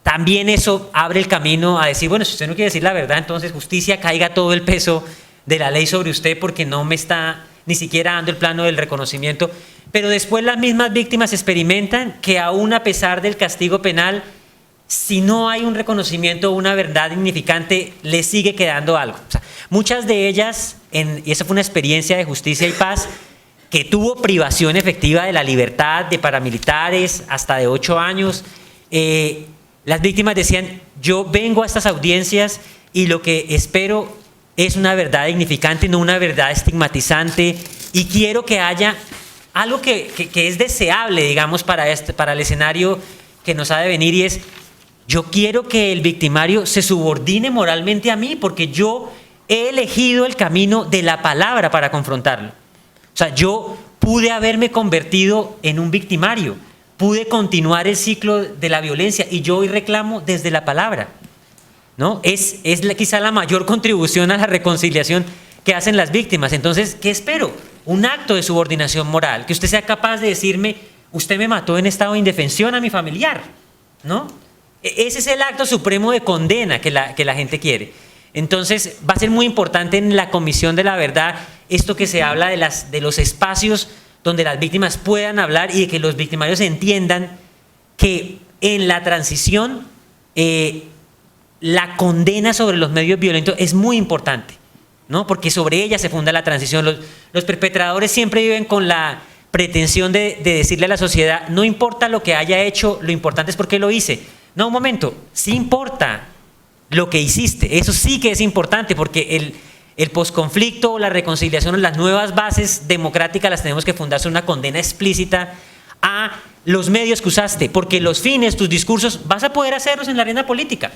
también eso abre el camino a decir, bueno, si usted no quiere decir la verdad, entonces justicia, caiga todo el peso de la ley sobre usted porque no me está ni siquiera dando el plano del reconocimiento. Pero después las mismas víctimas experimentan que aún a pesar del castigo penal, si no hay un reconocimiento o una verdad dignificante, les sigue quedando algo. O sea, muchas de ellas y esa fue una experiencia de justicia y paz que tuvo privación efectiva de la libertad de paramilitares hasta de 8 años. Las víctimas decían, yo vengo a estas audiencias y lo que espero es una verdad dignificante, no una verdad estigmatizante, y quiero que haya algo que es deseable, digamos, para el escenario que nos ha de venir, y es, yo quiero que el victimario se subordine moralmente a mí, porque yo he elegido el camino de la palabra para confrontarlo. O sea, yo pude haberme convertido en un victimario, pude continuar el ciclo de la violencia, y yo hoy reclamo desde la palabra, ¿no? Quizá la mayor contribución a la reconciliación que hacen las víctimas. Entonces, ¿qué espero? Un acto de subordinación moral, que usted sea capaz de decirme, usted me mató en estado de indefensión a mi familiar, ¿no? Ese es el acto supremo de condena que la gente quiere. Entonces, va a ser muy importante en la Comisión de la Verdad esto que se habla de los espacios donde las víctimas puedan hablar y de que los victimarios entiendan que en la transición la condena sobre los medios violentos es muy importante, ¿no? Porque sobre ella se funda la transición. Los perpetradores siempre viven con la pretensión de decirle a la sociedad, no importa lo que haya hecho, lo importante es por qué lo hice. No, un momento, sí importa lo que hiciste, eso sí que es importante, porque el posconflicto, la reconciliación, las nuevas bases democráticas las tenemos que fundar sobre una condena explícita a los medios que usaste, porque los fines, tus discursos, vas a poder hacerlos en la arena política,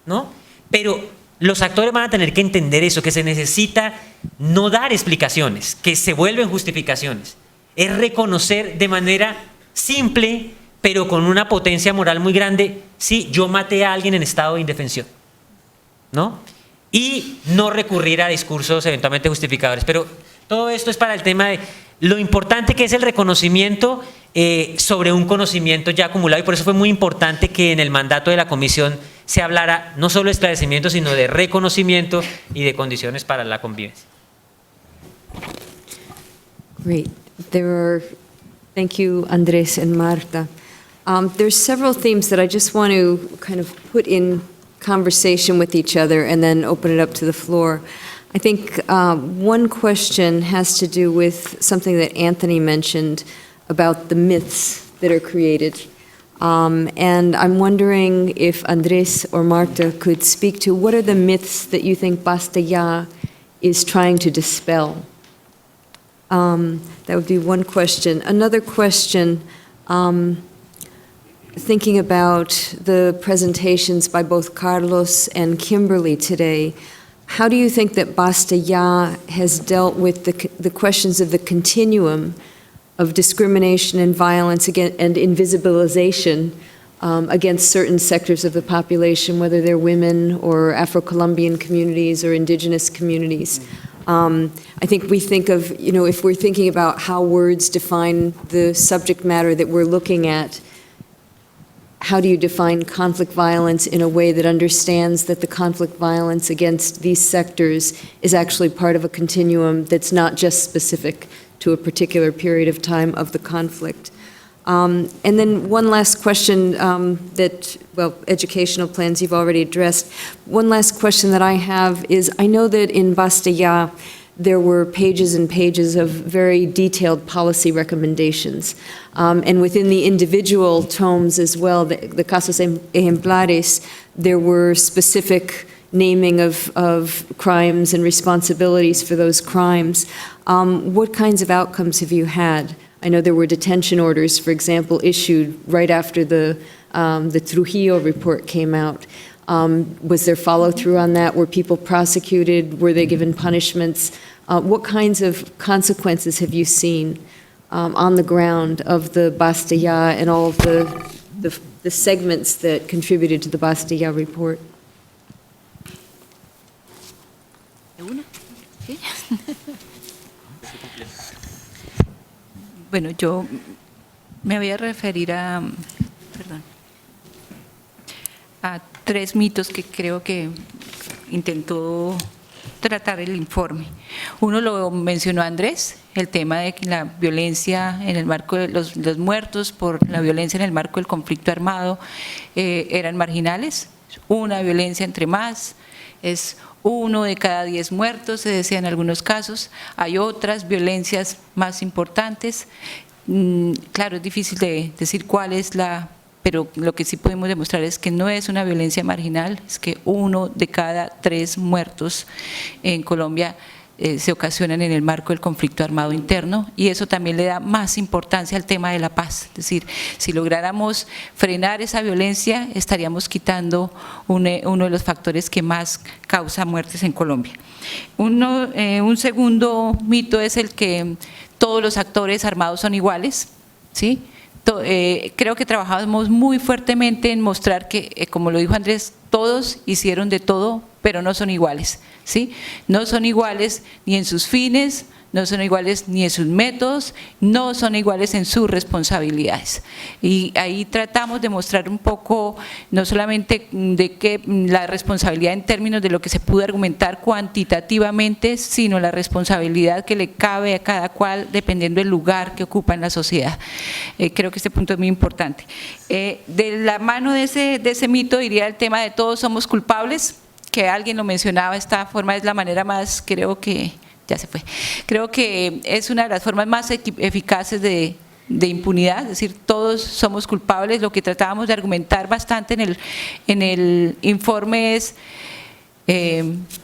¿no? Pero los actores van a tener que entender eso, que se necesita no dar explicaciones, que se vuelven justificaciones. Es reconocer de manera simple, pero con una potencia moral muy grande, sí, yo maté a alguien en estado de indefensión, ¿no? Y no recurrir a discursos eventualmente justificadores. Pero todo esto es para el tema de lo importante que es el reconocimiento sobre un conocimiento ya acumulado, y por eso fue muy importante que en el mandato de la comisión se hablara no solo de esclarecimiento, sino de reconocimiento y de condiciones para la convivencia. Great. Thank you, Andrés and Marta. There's several themes that I just want to kind of put in conversation with each other and then open it up to the floor. I think one question has to do with something that Anthony mentioned about the myths that are created. And I'm wondering if Andrés or Marta could speak to what are the myths that you think Basta Ya is trying to dispel? That would be one question. Another question, thinking about the presentations by both Carlos and Kimberly today, how do you think that Basta Ya has dealt with the questions of the continuum of discrimination and violence and invisibilization against certain sectors of the population, whether they're women or Afro-Colombian communities or indigenous communities? I think we think of, if we're thinking about how words define the subject matter that we're looking at, how do you define conflict violence in a way that understands that the conflict violence against these sectors is actually part of a continuum that's not just specific to a particular period of time of the conflict? And then one last question educational plans you've already addressed. One last question that I have is, I know that in Basta Ya, there were pages and pages of very detailed policy recommendations. And within the individual tomes as well, the casos ejemplares, there were specific naming of crimes and responsibilities for those crimes. What kinds of outcomes have you had? I know there were detention orders, for example, issued right after the Trujillo report came out. Was there follow-through on that? Were people prosecuted? Were they given punishments? What kinds of consequences have you seen on the ground of the Basta Ya and all of the segments that contributed to the Basta Ya report? Bueno, yo me voy a referir a tres mitos que creo que intentó tratar el informe. Uno lo mencionó Andrés, el tema de que la violencia en el marco de los muertos por la violencia en el marco del conflicto armado eran marginales. una violencia entre más, es 1 de cada 10 muertos, se decía en algunos casos. Hay otras violencias más importantes. Claro, es difícil de decir cuál es pero lo que sí podemos demostrar es que no es una violencia marginal, es que 1 de cada 3 muertos en Colombia se ocasionan en el marco del conflicto armado interno, y eso también le da más importancia al tema de la paz. Es decir, si lográramos frenar esa violencia, estaríamos quitando uno de los factores que más causa muertes en Colombia. Un segundo mito es el que todos los actores armados son iguales, ¿sí? Creo que trabajamos muy fuertemente en mostrar que, como lo dijo Andrés, todos hicieron de todo, pero no son iguales, ¿sí? No son iguales ni en sus fines, no son iguales ni en sus métodos, no son iguales en sus responsabilidades. Y ahí tratamos de mostrar un poco, no solamente de que la responsabilidad en términos de lo que se pudo argumentar cuantitativamente, sino la responsabilidad que le cabe a cada cual dependiendo del lugar que ocupa en la sociedad. Creo que este punto es muy importante. De la mano de ese mito diría el tema de todos somos culpables, que alguien lo mencionaba, esta forma es la manera más, creo que es una de las formas más eficaces de impunidad, es decir, todos somos culpables. Lo que tratábamos de argumentar bastante en el informe es,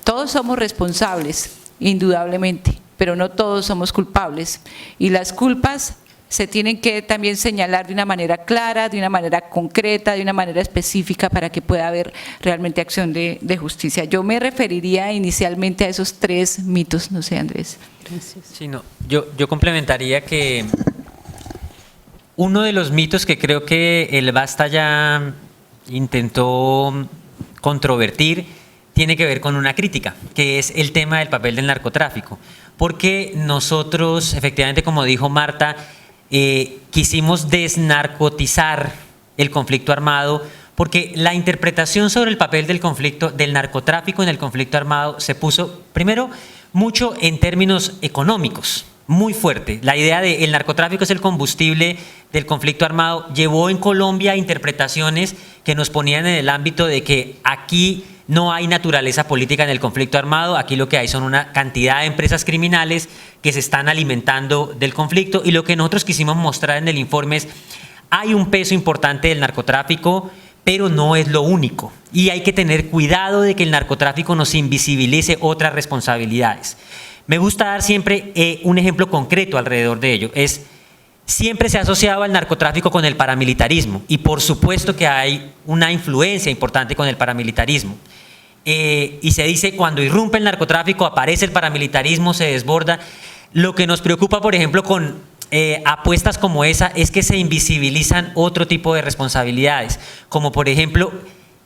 todos somos responsables, indudablemente, pero no todos somos culpables, y las culpas se tienen que también señalar de una manera clara, de una manera concreta, de una manera específica para que pueda haber realmente acción de justicia. Yo me referiría inicialmente a esos 3 mitos, no sé, Andrés. Gracias. Sí, no, yo complementaría que uno de los mitos que creo que el Basta Ya intentó controvertir tiene que ver con una crítica, que es el tema del papel del narcotráfico. Porque nosotros, efectivamente, como dijo Marta, quisimos desnarcotizar el conflicto armado, porque la interpretación sobre el papel del narcotráfico en el conflicto armado se puso, primero, mucho en términos económicos, muy fuerte. La idea de el narcotráfico es el combustible del conflicto armado llevó en Colombia a interpretaciones que nos ponían en el ámbito de que aquí no hay naturaleza política en el conflicto armado, aquí lo que hay son una cantidad de empresas criminales que se están alimentando del conflicto, y lo que nosotros quisimos mostrar en el informe es hay un peso importante del narcotráfico, pero no es lo único, y hay que tener cuidado de que el narcotráfico nos invisibilice otras responsabilidades. Me gusta dar siempre un ejemplo concreto alrededor de ello, siempre se ha asociado al narcotráfico con el paramilitarismo, y por supuesto que hay una influencia importante con el paramilitarismo. Y se dice cuando irrumpe el narcotráfico aparece el paramilitarismo, se desborda. Lo que nos preocupa, por ejemplo, con apuestas como esa es que se invisibilizan otro tipo de responsabilidades, como por ejemplo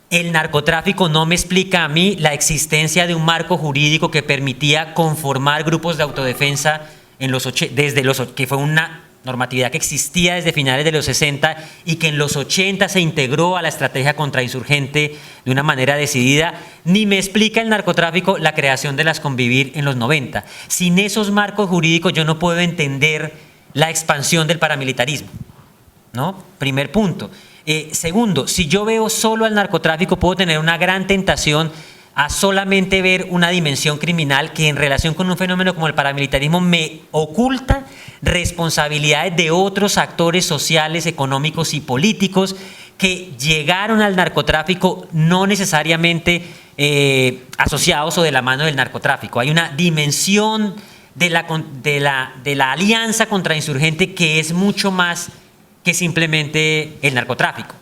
el narcotráfico no me explica a mí la existencia de un marco jurídico que permitía conformar grupos de autodefensa que fue una normatividad que existía desde finales de los 60 y que en los 80 se integró a la estrategia contrainsurgente de una manera decidida, ni me explica el narcotráfico la creación de las Convivir en los 90. Sin esos marcos jurídicos yo no puedo entender la expansión del paramilitarismo, ¿no? Primer punto. Segundo, si yo veo solo al narcotráfico puedo tener una gran tentación a solamente ver una dimensión criminal que en relación con un fenómeno como el paramilitarismo me oculta responsabilidades de otros actores sociales, económicos y políticos que llegaron al narcotráfico no necesariamente asociados o de la mano del narcotráfico. Hay una dimensión de la alianza contrainsurgente que es mucho más que simplemente el narcotráfico.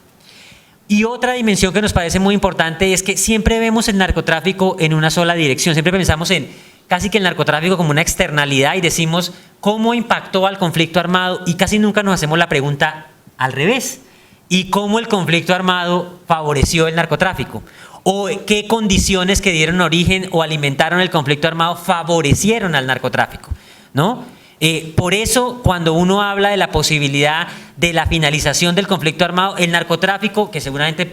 Y otra dimensión que nos parece muy importante es que siempre vemos el narcotráfico en una sola dirección, siempre pensamos en casi que el narcotráfico como una externalidad y decimos cómo impactó al conflicto armado y casi nunca nos hacemos la pregunta al revés, y cómo el conflicto armado favoreció el narcotráfico, o qué condiciones que dieron origen o alimentaron el conflicto armado favorecieron al narcotráfico, ¿no? Por eso, cuando uno habla de la posibilidad de la finalización del conflicto armado, el narcotráfico, que seguramente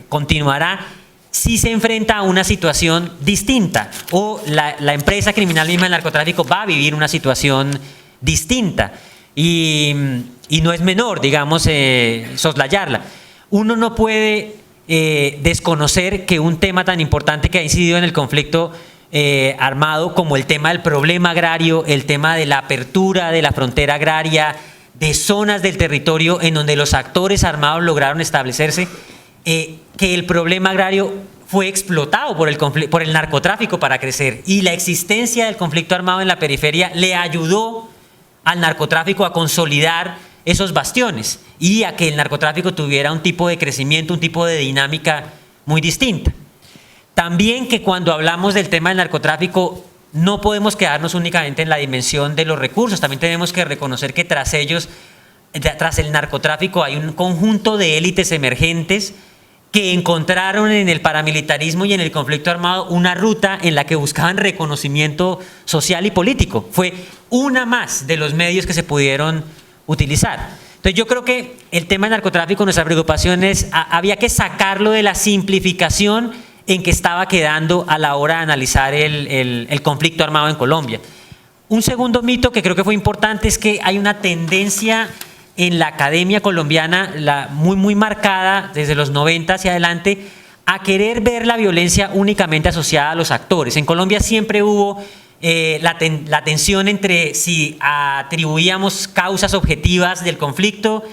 continuará, sí se enfrenta a una situación distinta, o la empresa criminal misma del narcotráfico va a vivir una situación distinta, y no es menor, digamos, soslayarla. Uno no puede desconocer que un tema tan importante que ha incidido en el conflicto armado como el tema del problema agrario, el tema de la apertura de la frontera agraria, de zonas del territorio en donde los actores armados lograron establecerse, que el problema agrario fue explotado por el narcotráfico para crecer, y la existencia del conflicto armado en la periferia le ayudó al narcotráfico a consolidar esos bastiones y a que el narcotráfico tuviera un tipo de crecimiento, un tipo de dinámica muy distinta. También que cuando hablamos del tema del narcotráfico no podemos quedarnos únicamente en la dimensión de los recursos, también tenemos que reconocer que tras ellos, tras el narcotráfico, hay un conjunto de élites emergentes que encontraron en el paramilitarismo y en el conflicto armado una ruta en la que buscaban reconocimiento social y político. Fue una más de los medios que se pudieron utilizar. Entonces yo creo que el tema del narcotráfico, nuestra preocupación es, había que sacarlo de la simplificación en que estaba quedando a la hora de analizar el conflicto armado en Colombia. Un segundo mito que creo que fue importante es que hay una tendencia en la academia colombiana muy marcada desde los 90 hacia adelante a querer ver la violencia únicamente asociada a los actores. En Colombia siempre hubo la tensión entre si atribuíamos causas objetivas del conflicto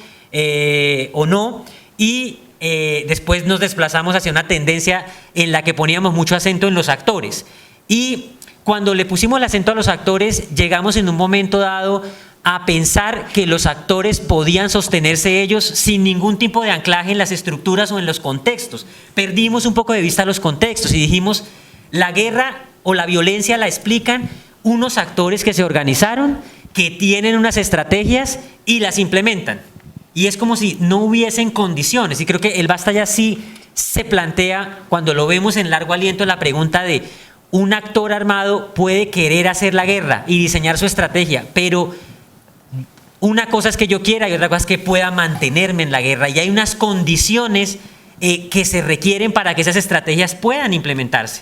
o no, y después nos desplazamos hacia una tendencia en la que poníamos mucho acento en los actores. Y cuando le pusimos el acento a los actores, llegamos en un momento dado a pensar que los actores podían sostenerse ellos sin ningún tipo de anclaje en las estructuras o en los contextos. Perdimos un poco de vista los contextos y dijimos, la guerra o la violencia la explican unos actores que se organizaron, que tienen unas estrategias y las implementan. Y es como si no hubiesen condiciones. Y creo que el Basta Ya sí se plantea, cuando lo vemos en largo aliento, la pregunta de un actor armado puede querer hacer la guerra y diseñar su estrategia, pero una cosa es que yo quiera y otra cosa es que pueda mantenerme en la guerra, y hay unas condiciones que se requieren para que esas estrategias puedan implementarse.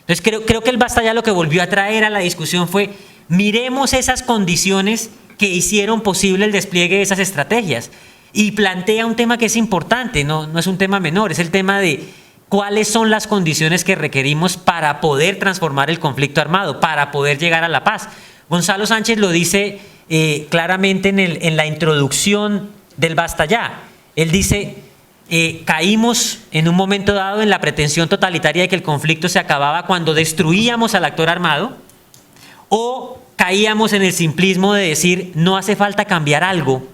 Entonces creo que el Basta Ya lo que volvió a traer a la discusión fue, miremos esas condiciones que hicieron posible el despliegue de esas estrategias, y plantea un tema que es importante, no es un tema menor, es el tema de cuáles son las condiciones que requerimos para poder transformar el conflicto armado, para poder llegar a la paz. Gonzalo Sánchez lo dice claramente en la introducción del Basta Ya. Él dice, caímos en un momento dado en la pretensión totalitaria de que el conflicto se acababa cuando destruíamos al actor armado, o caíamos en el simplismo de decir, no hace falta cambiar algo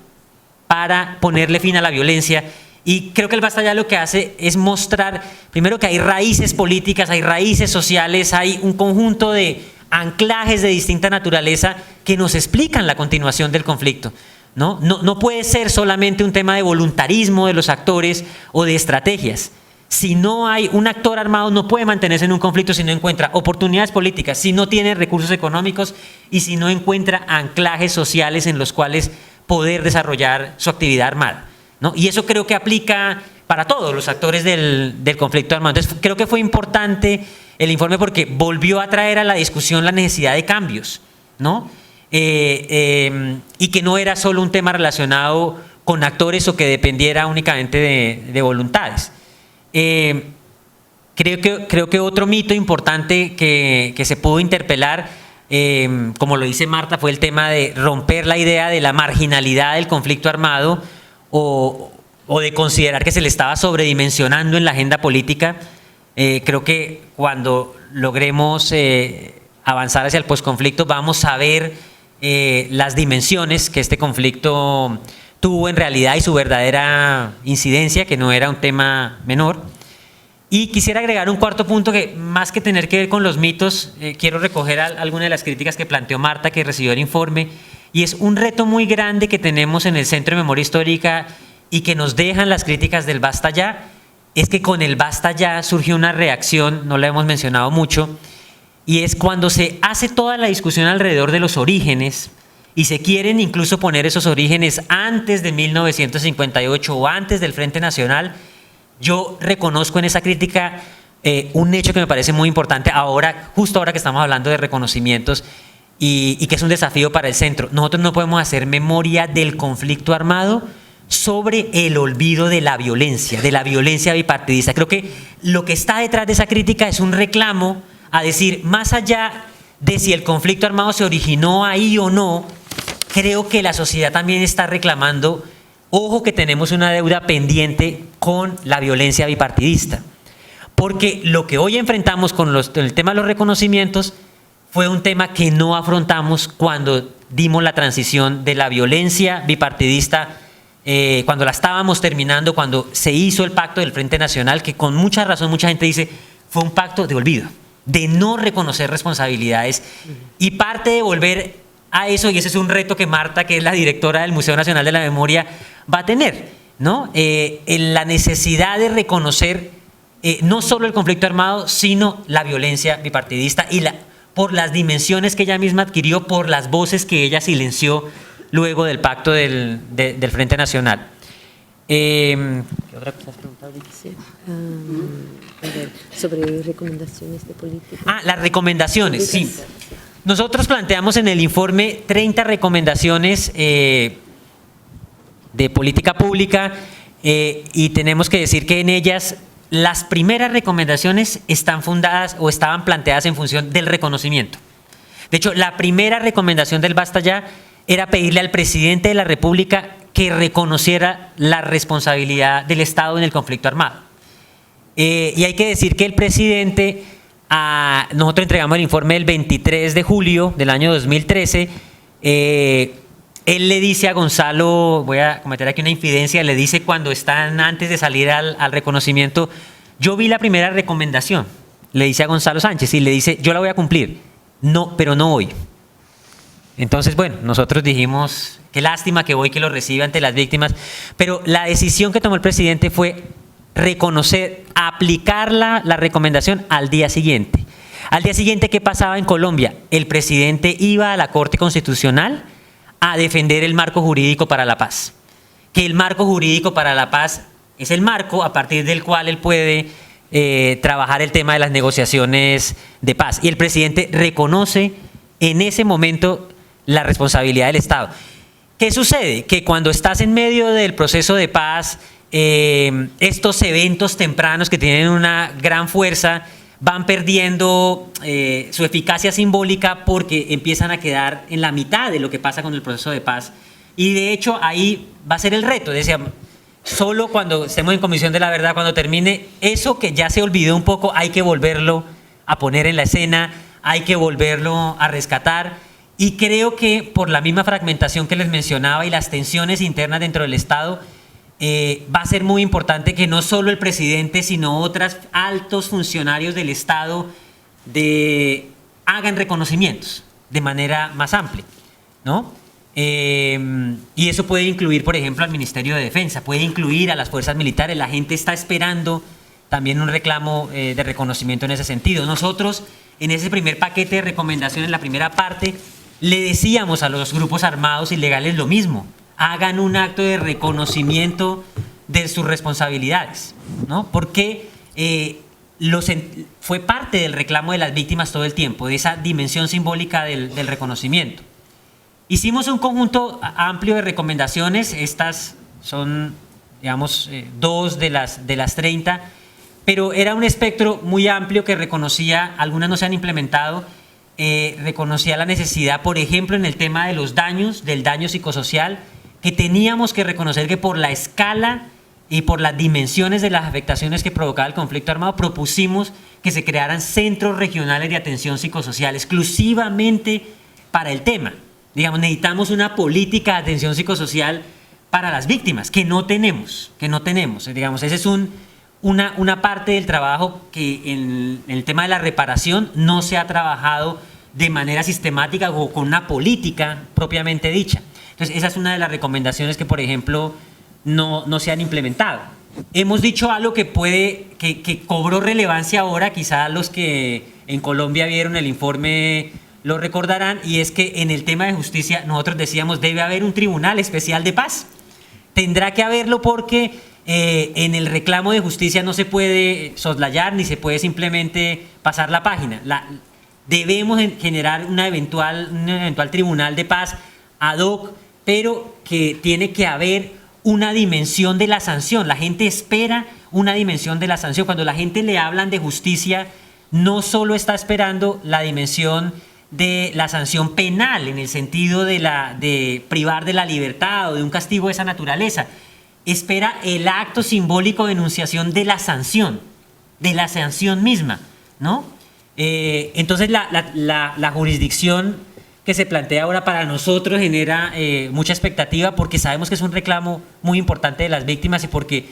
para ponerle fin a la violencia. Y creo que el Basta Ya lo que hace es mostrar, primero, que hay raíces políticas, hay raíces sociales, hay un conjunto de anclajes de distinta naturaleza que nos explican la continuación del conflicto. No puede ser solamente un tema de voluntarismo de los actores o de estrategias. Si no hay un actor armado, no puede mantenerse en un conflicto si no encuentra oportunidades políticas, si no tiene recursos económicos y si no encuentra anclajes sociales en los cuales poder desarrollar su actividad armada, Y eso creo que aplica para todos los actores del conflicto armado. Entonces creo que fue importante el informe porque volvió a traer a la discusión la necesidad de cambios, y que no era solo un tema relacionado con actores o que dependiera únicamente de voluntades. Creo que otro mito importante que se pudo interpelar, como lo dice Marta, fue el tema de romper la idea de la marginalidad del conflicto armado o de considerar que se le estaba sobredimensionando en la agenda política. Creo que cuando logremos avanzar hacia el posconflicto vamos a ver las dimensiones que este conflicto tuvo en realidad y su verdadera incidencia, que no era un tema menor. Y quisiera agregar un cuarto punto que, más que tener que ver con los mitos, quiero recoger algunas de las críticas que planteó Marta, que recibió el informe, y es un reto muy grande que tenemos en el Centro de Memoria Histórica y que nos dejan las críticas del Basta Ya, es que con el Basta Ya surgió una reacción, no la hemos mencionado mucho, y es cuando se hace toda la discusión alrededor de los orígenes, y se quieren incluso poner esos orígenes antes de 1958 o antes del Frente Nacional. Yo reconozco en esa crítica un hecho que me parece muy importante ahora, justo ahora que estamos hablando de reconocimientos y que es un desafío para el centro. Nosotros no podemos hacer memoria del conflicto armado sobre el olvido de la violencia bipartidista. Creo que lo que está detrás de esa crítica es un reclamo a decir, más allá de si el conflicto armado se originó ahí o no, creo que la sociedad también está reclamando, ojo que tenemos una deuda pendiente con la violencia bipartidista. Porque lo que hoy enfrentamos con el tema de los reconocimientos fue un tema que no afrontamos cuando dimos la transición de la violencia bipartidista, cuando la estábamos terminando, cuando se hizo el pacto del Frente Nacional, que con mucha razón mucha gente dice fue un pacto de olvido, de no reconocer responsabilidades, y parte de volver a eso, y ese es un reto que Marta, que es la directora del Museo Nacional de la Memoria, va a tener, ¿no? En la necesidad de reconocer no solo el conflicto armado, sino la violencia bipartidista y por las dimensiones que ella misma adquirió, por las voces que ella silenció luego del pacto del Frente Nacional. ¿Qué otra cosa has preguntado? Sobre recomendaciones de política. Las recomendaciones, sí. Nosotros planteamos en el informe 30 recomendaciones de política pública y tenemos que decir que en ellas las primeras recomendaciones están fundadas o estaban planteadas en función del reconocimiento. De hecho, la primera recomendación del Basta Ya era pedirle al presidente de la República que reconociera la responsabilidad del Estado en el conflicto armado. Y hay que decir que el presidente, nosotros entregamos el informe el 23 de julio del año 2013, él le dice a Gonzalo, voy a cometer aquí una infidencia, le dice cuando están antes de salir al reconocimiento, yo vi la primera recomendación, le dice a Gonzalo Sánchez y le dice, yo la voy a cumplir, no, pero no hoy. Entonces, bueno, nosotros dijimos, qué lástima que hoy que lo recibe ante las víctimas, pero la decisión que tomó el presidente fue reconocer, aplicar la recomendación al día siguiente. Al día siguiente, ¿qué pasaba en Colombia? El presidente iba a la Corte Constitucional a defender el marco jurídico para la paz. Que el marco jurídico para la paz es el marco a partir del cual él puede trabajar el tema de las negociaciones de paz. Y el presidente reconoce en ese momento la responsabilidad del Estado. ¿Qué sucede? Que cuando estás en medio del proceso de paz, estos eventos tempranos que tienen una gran fuerza van perdiendo su eficacia simbólica porque empiezan a quedar en la mitad de lo que pasa con el proceso de paz. Y de hecho ahí va a ser el reto, decíamos, solo cuando estemos en Comisión de la Verdad, cuando termine eso que ya se olvidó un poco, hay que volverlo a poner en la escena, hay que volverlo a rescatar. Y creo que por la misma fragmentación que les mencionaba y las tensiones internas dentro del Estado, va a ser muy importante que no solo el presidente, sino otros altos funcionarios del Estado hagan reconocimientos de manera más amplia, ¿no? Y eso puede incluir, por ejemplo, al Ministerio de Defensa, puede incluir a las fuerzas militares. La gente está esperando también un reclamo de reconocimiento en ese sentido. Nosotros, en ese primer paquete de recomendaciones, en la primera parte, le decíamos a los grupos armados ilegales lo mismo. Hagan un acto de reconocimiento de sus responsabilidades, ¿no? Porque fue parte del reclamo de las víctimas todo el tiempo, de esa dimensión simbólica del reconocimiento. Hicimos un conjunto amplio de recomendaciones, estas son, digamos, 2 de las 30, pero era un espectro muy amplio que reconocía, algunas no se han implementado, reconocía la necesidad, por ejemplo, en el tema de los daños, del daño psicosocial, que teníamos que reconocer que por la escala y por las dimensiones de las afectaciones que provocaba el conflicto armado, propusimos que se crearan centros regionales de atención psicosocial exclusivamente para el tema. Digamos, necesitamos una política de atención psicosocial para las víctimas, que no tenemos. Digamos, esa es una parte del trabajo que en el tema de la reparación no se ha trabajado de manera sistemática o con una política propiamente dicha. Entonces, esa es una de las recomendaciones que, por ejemplo, no se han implementado. Hemos dicho algo que cobró relevancia ahora, quizá los que en Colombia vieron el informe lo recordarán, y es que en el tema de justicia nosotros decíamos debe haber un tribunal especial de paz. Tendrá que haberlo porque en el reclamo de justicia no se puede soslayar ni se puede simplemente pasar la página. Debemos generar un eventual tribunal de paz ad hoc, pero que tiene que haber una dimensión de la sanción. La gente espera una dimensión de la sanción. Cuando la gente le hablan de justicia, no solo está esperando la dimensión de la sanción penal, en el sentido de privar de la libertad o de un castigo de esa naturaleza. Espera el acto simbólico de enunciación de la sanción misma, ¿no? Entonces la jurisdicción que se plantea ahora para nosotros genera mucha expectativa, porque sabemos que es un reclamo muy importante de las víctimas y porque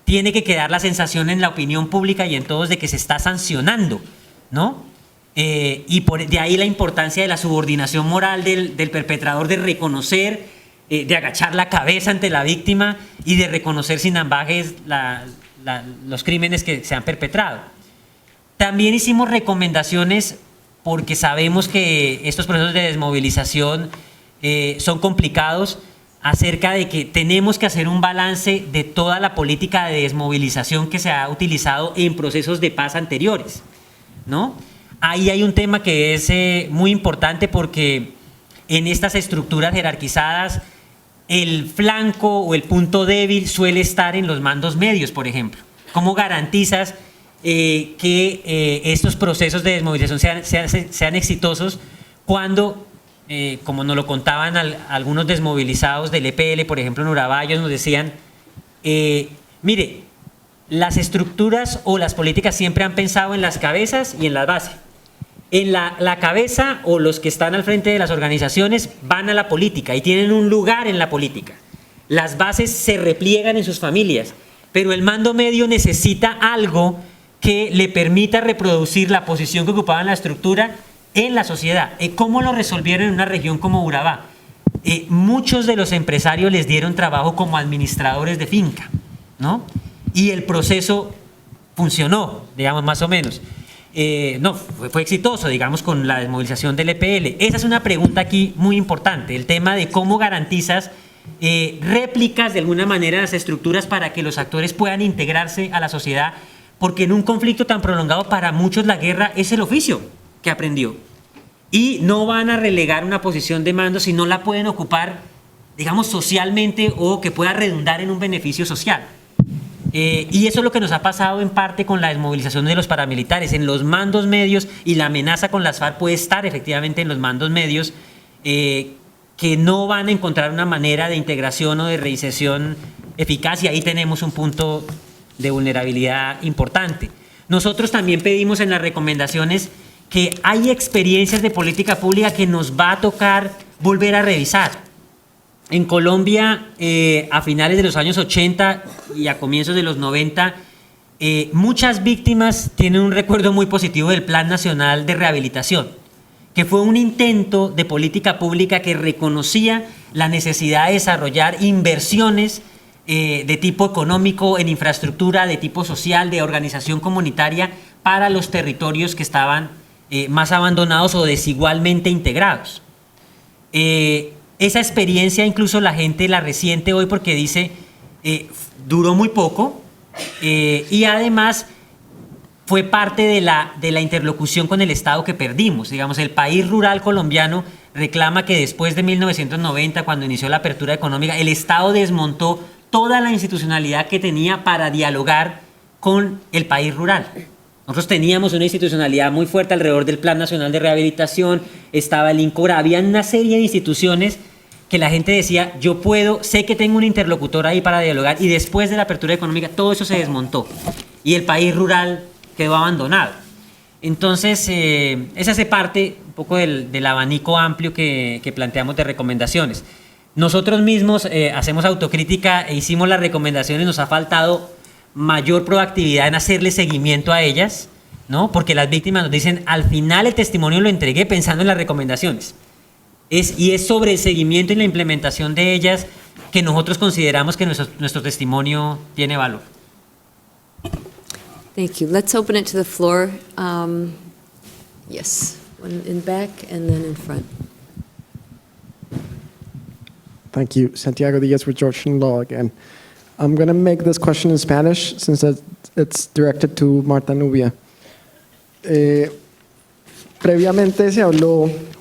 tiene que quedar la sensación en la opinión pública y en todos de que se está sancionando, ¿no? Y de ahí la importancia de la subordinación moral del perpetrador, de reconocer, de agachar la cabeza ante la víctima y de reconocer sin ambajes los crímenes que se han perpetrado. También hicimos recomendaciones porque sabemos que estos procesos de desmovilización son complicados, acerca de que tenemos que hacer un balance de toda la política de desmovilización que se ha utilizado en procesos de paz anteriores, ¿no? Ahí hay un tema que es muy importante, porque en estas estructuras jerarquizadas el flanco o el punto débil suele estar en los mandos medios, por ejemplo. ¿Cómo garantizas que estos procesos de desmovilización sean exitosos cuando, como nos lo contaban algunos desmovilizados del EPL, por ejemplo en Urabá, ellos nos decían, mire, las estructuras o las políticas siempre han pensado en las cabezas y en la base. En la cabeza, o los que están al frente de las organizaciones, van a la política y tienen un lugar en la política. Las bases se repliegan en sus familias, pero el mando medio necesita algo que le permita reproducir la posición que ocupaba en la estructura en la sociedad. ¿Cómo lo resolvieron en una región como Urabá? Muchos de los empresarios les dieron trabajo como administradores de finca, ¿no? Y el proceso funcionó, digamos, más o menos. No, fue exitoso, digamos, con la desmovilización del EPL. Esa es una pregunta aquí muy importante, el tema de cómo garantizas réplicas de alguna manera de las estructuras para que los actores puedan integrarse a la sociedad, porque en un conflicto tan prolongado para muchos la guerra es el oficio que aprendió. Y no van a relegar una posición de mando si no la pueden ocupar, digamos, socialmente, o que pueda redundar en un beneficio social. Y eso es lo que nos ha pasado en parte con la desmovilización de los paramilitares. En los mandos medios, y la amenaza con las FARC puede estar efectivamente en los mandos medios, que no van a encontrar una manera de integración o de reinserción eficaz, y ahí tenemos un punto de vulnerabilidad importante. Nosotros también pedimos en las recomendaciones que hay experiencias de política pública que nos va a tocar volver a revisar. En Colombia, a finales de los años 80 y a comienzos de los 90, muchas víctimas tienen un recuerdo muy positivo del Plan Nacional de Rehabilitación, que fue un intento de política pública que reconocía la necesidad de desarrollar inversiones de tipo económico, en infraestructura, de tipo social, de organización comunitaria, para los territorios que estaban más abandonados o desigualmente integrados. Esa experiencia incluso la gente la resiente hoy, porque dice, duró muy poco, y además fue parte de la interlocución con el Estado que perdimos. Digamos, el país rural colombiano reclama que después de 1990, cuando inició la apertura económica, el Estado desmontó toda la institucionalidad que tenía para dialogar con el país rural. Nosotros teníamos una institucionalidad muy fuerte alrededor del Plan Nacional de Rehabilitación, estaba el INCORA, había una serie de instituciones que la gente decía, yo puedo, sé que tengo un interlocutor ahí para dialogar, y después de la apertura económica todo eso se desmontó y el país rural quedó abandonado. Entonces, esa hace parte un poco del abanico amplio que planteamos de recomendaciones. Nosotros mismos hacemos autocrítica e hicimos las recomendaciones, nos ha faltado mayor proactividad en hacerle seguimiento a ellas, ¿no? Porque las víctimas nos dicen, al final el testimonio lo entregué pensando en las recomendaciones. Y es sobre el seguimiento y la implementación de ellas que nosotros consideramos que nuestro testimonio tiene valor. Thank you. Let's open it to the floor. Yes, one in back and then in front. Thank you. Santiago Diaz with Georgetown Law again. I'm going to make this question in Spanish since it's directed to Marta Nubia. Previamente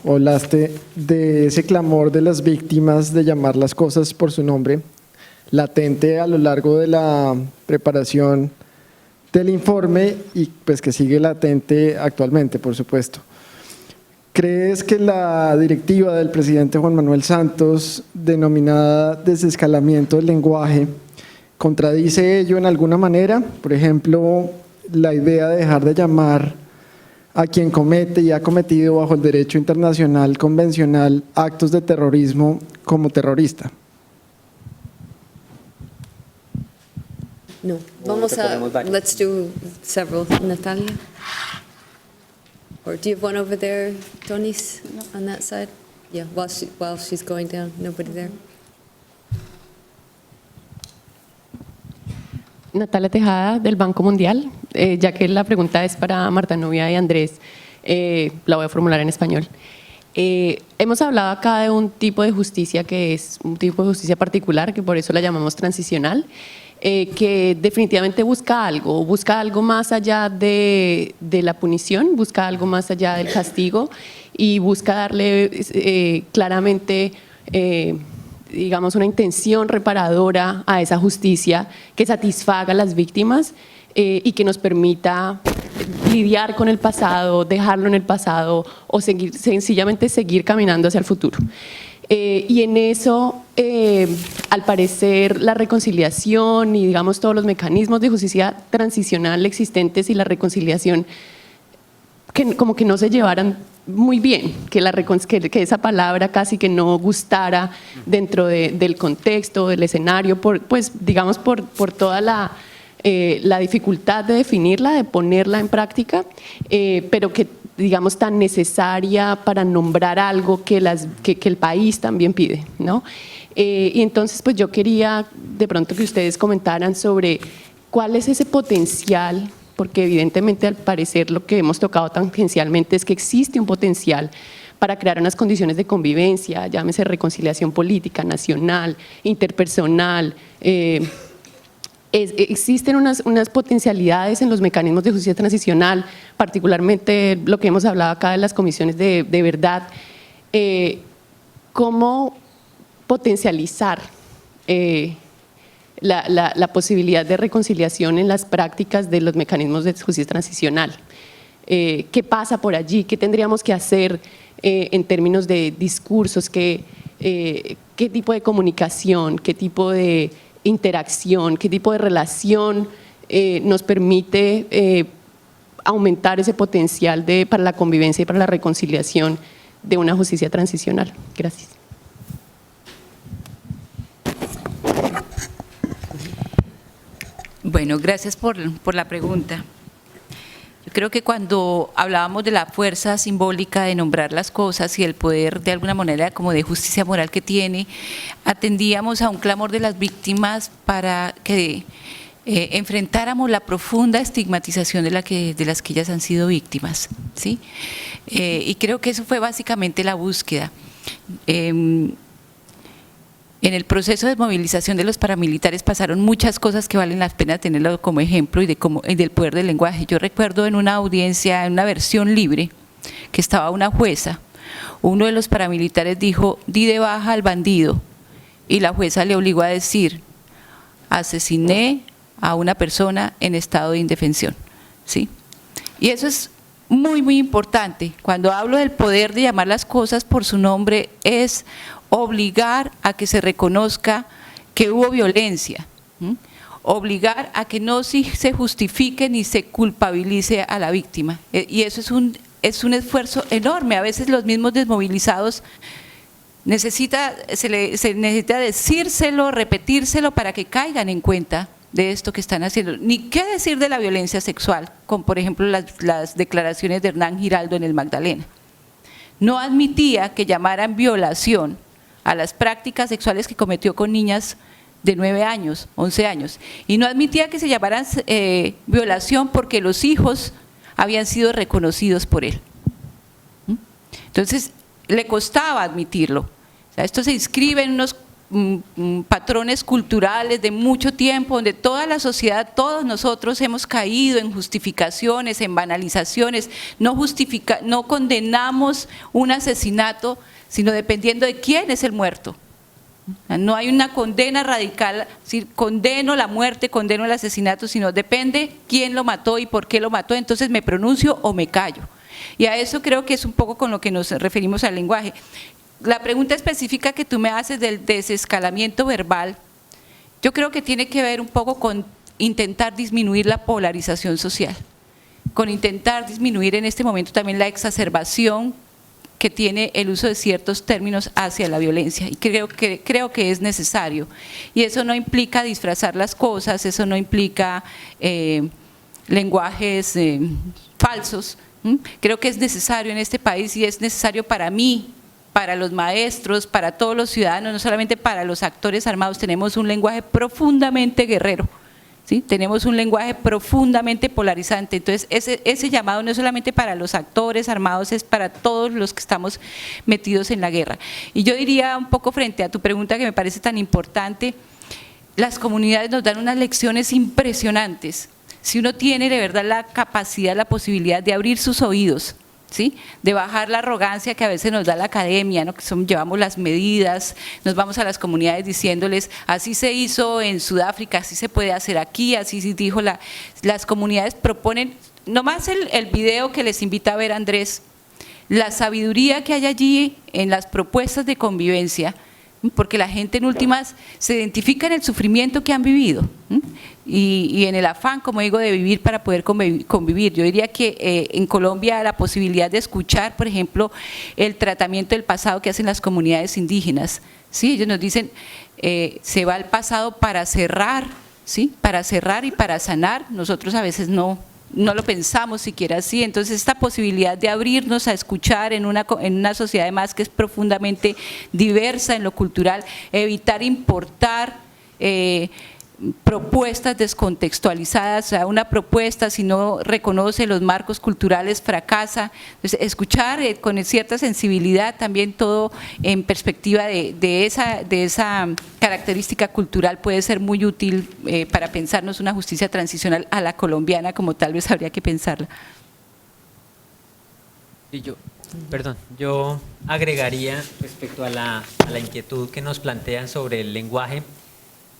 hablaste de ese clamor de las víctimas de llamar las cosas por su nombre. latente a lo largo de la preparación del informe y pues que sigue latente actualmente, por supuesto. ¿Crees que la directiva del presidente Juan Manuel Santos, denominada desescalamiento del lenguaje, contradice ello en alguna manera? Por ejemplo, la idea de dejar de llamar a quien comete y ha cometido bajo el derecho internacional convencional actos de terrorismo como terrorista. No, let's do several. Natalia? Or do you have one over there, Donis, on that side? Yeah, while she's going down, nobody there? Natalia Tejada, del Banco Mundial. Ya que la pregunta es para Marta Nubia y Andrés, la voy a formular en español. Hemos hablado acá de un tipo de justicia que es un tipo de justicia particular, que por eso la llamamos transicional, que definitivamente busca algo más allá de la punición, busca algo más allá del castigo y busca darle claramente digamos, una intención reparadora a esa justicia que satisfaga a las víctimas y que nos permita lidiar con el pasado, dejarlo en el pasado o sencillamente seguir caminando hacia el futuro. Y en eso, al parecer, la reconciliación y, digamos, todos los mecanismos de justicia transicional existentes y la reconciliación como que no se llevaran muy bien, que esa palabra casi que no gustara dentro del contexto, del escenario, pues digamos por toda la dificultad de definirla, de ponerla en práctica, pero que digamos tan necesaria para nombrar algo que el país también pide, ¿no? Y entonces pues yo quería de pronto que ustedes comentaran sobre cuál es ese potencial, porque evidentemente al parecer lo que hemos tocado tangencialmente es que existe un potencial para crear unas condiciones de convivencia, llámese reconciliación política, nacional, interpersonal. Existen unas potencialidades en los mecanismos de justicia transicional, particularmente lo que hemos hablado acá de las comisiones de verdad. ¿Cómo potencializar la posibilidad de reconciliación en las prácticas de los mecanismos de justicia transicional? ¿Qué pasa por allí? ¿Qué tendríamos que hacer en términos de discursos? ¿Qué tipo de comunicación? ¿Qué tipo de interacción? ¿Qué tipo de relación nos permite aumentar ese potencial para la convivencia y para la reconciliación de una justicia transicional? Gracias. Bueno, gracias por la pregunta. Yo creo que cuando hablábamos de la fuerza simbólica de nombrar las cosas y el poder de alguna manera como de justicia moral que tiene, atendíamos a un clamor de las víctimas para que enfrentáramos la profunda estigmatización de las que ellas han sido víctimas, ¿sí? Y creo que eso fue básicamente la búsqueda. En el proceso de movilización de los paramilitares pasaron muchas cosas que valen la pena tenerlo como ejemplo y del poder del lenguaje. Yo recuerdo en una audiencia, en una versión libre, que estaba una jueza, uno de los paramilitares dijo: di de baja al bandido, y la jueza le obligó a decir: asesiné a una persona en estado de indefensión, ¿sí? Y eso es muy, muy importante. Cuando hablo del poder de llamar las cosas por su nombre, es obligar a que se reconozca que hubo violencia, obligar a que no se justifique ni se culpabilice a la víctima. Y eso es un esfuerzo enorme. A veces los mismos desmovilizados se necesita decírselo, repetírselo para que caigan en cuenta de esto que están haciendo. Ni qué decir de la violencia sexual, como por ejemplo las declaraciones de Hernán Giraldo en el Magdalena. No admitía que llamaran violación a las prácticas sexuales que cometió con niñas de 9 años, 11 años, y no admitía que se llamaran violación porque los hijos habían sido reconocidos por él. Entonces, le costaba admitirlo. O sea, esto se inscribe en unos patrones culturales de mucho tiempo, donde toda la sociedad, todos nosotros hemos caído en justificaciones, en banalizaciones, no condenamos un asesinato, sino dependiendo de quién es el muerto. No hay una condena radical, si condeno la muerte, condeno el asesinato, sino depende quién lo mató y por qué lo mató, entonces me pronuncio o me callo. Y a eso creo que es un poco con lo que nos referimos al lenguaje. La pregunta específica que tú me haces del desescalamiento verbal, yo creo que tiene que ver un poco con intentar disminuir la polarización social, con intentar disminuir en este momento también la exacerbación que tiene el uso de ciertos términos hacia la violencia, y creo que es necesario. Y eso no implica disfrazar las cosas, eso no implica lenguajes falsos. Creo que es necesario en este país, y es necesario para mí, para los maestros, para todos los ciudadanos, no solamente para los actores armados. Tenemos un lenguaje profundamente guerrero, ¿sí? Tenemos un lenguaje profundamente polarizante. Entonces ese llamado no es solamente para los actores armados, es para todos los que estamos metidos en la guerra. Y yo diría un poco frente a tu pregunta, que me parece tan importante, las comunidades nos dan unas lecciones impresionantes. Si uno tiene de verdad la capacidad, la posibilidad de abrir sus oídos, ¿sí? De bajar la arrogancia que a veces nos da la academia, ¿no? Llevamos las medidas, nos vamos a las comunidades diciéndoles, así se hizo en Sudáfrica, así se puede hacer aquí, así dijo las comunidades proponen, nomás el video que les invita a ver Andrés, la sabiduría que hay allí en las propuestas de convivencia, porque la gente en últimas se identifica en el sufrimiento que han vivido y en el afán, como digo, de vivir para poder convivir. Yo diría que en Colombia la posibilidad de escuchar, por ejemplo, el tratamiento del pasado que hacen las comunidades indígenas, ¿sí? Ellos nos dicen, se va al pasado para cerrar, ¿sí? Para cerrar y para sanar. Nosotros a veces no lo pensamos siquiera así. Entonces esta posibilidad de abrirnos a escuchar en una sociedad además que es profundamente diversa en lo cultural, evitar importar propuestas descontextualizadas. O sea, una propuesta si no reconoce los marcos culturales fracasa. Entonces, escuchar con cierta sensibilidad también todo en perspectiva de esa característica cultural puede ser muy útil para pensarnos una justicia transicional a la colombiana, como tal vez habría que pensarla. Y yo agregaría respecto a la inquietud que nos plantean sobre el lenguaje,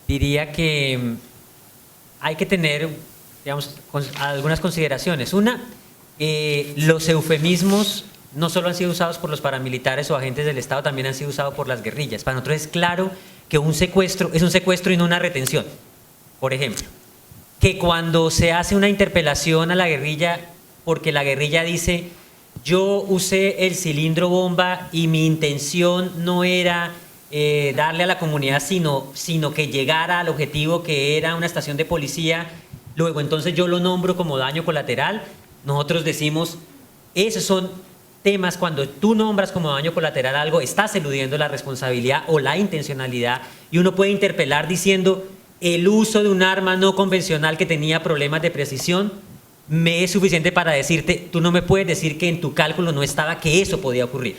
diría que hay que tener, digamos, algunas consideraciones. Una, los eufemismos no solo han sido usados por los paramilitares o agentes del Estado, también han sido usados por las guerrillas. Para nosotros es claro que un secuestro es un secuestro y no una retención. Por ejemplo, que cuando se hace una interpelación a la guerrilla, porque la guerrilla dice, yo usé el cilindro bomba y mi intención no era darle a la comunidad, sino que llegara al objetivo, que era una estación de policía, luego entonces yo lo nombro como daño colateral. Nosotros decimos, esos son temas, cuando tú nombras como daño colateral algo, estás eludiendo la responsabilidad o la intencionalidad, y uno puede interpelar diciendo, el uso de un arma no convencional que tenía problemas de precisión me es suficiente para decirte, tú no me puedes decir que en tu cálculo no estaba que eso podía ocurrir.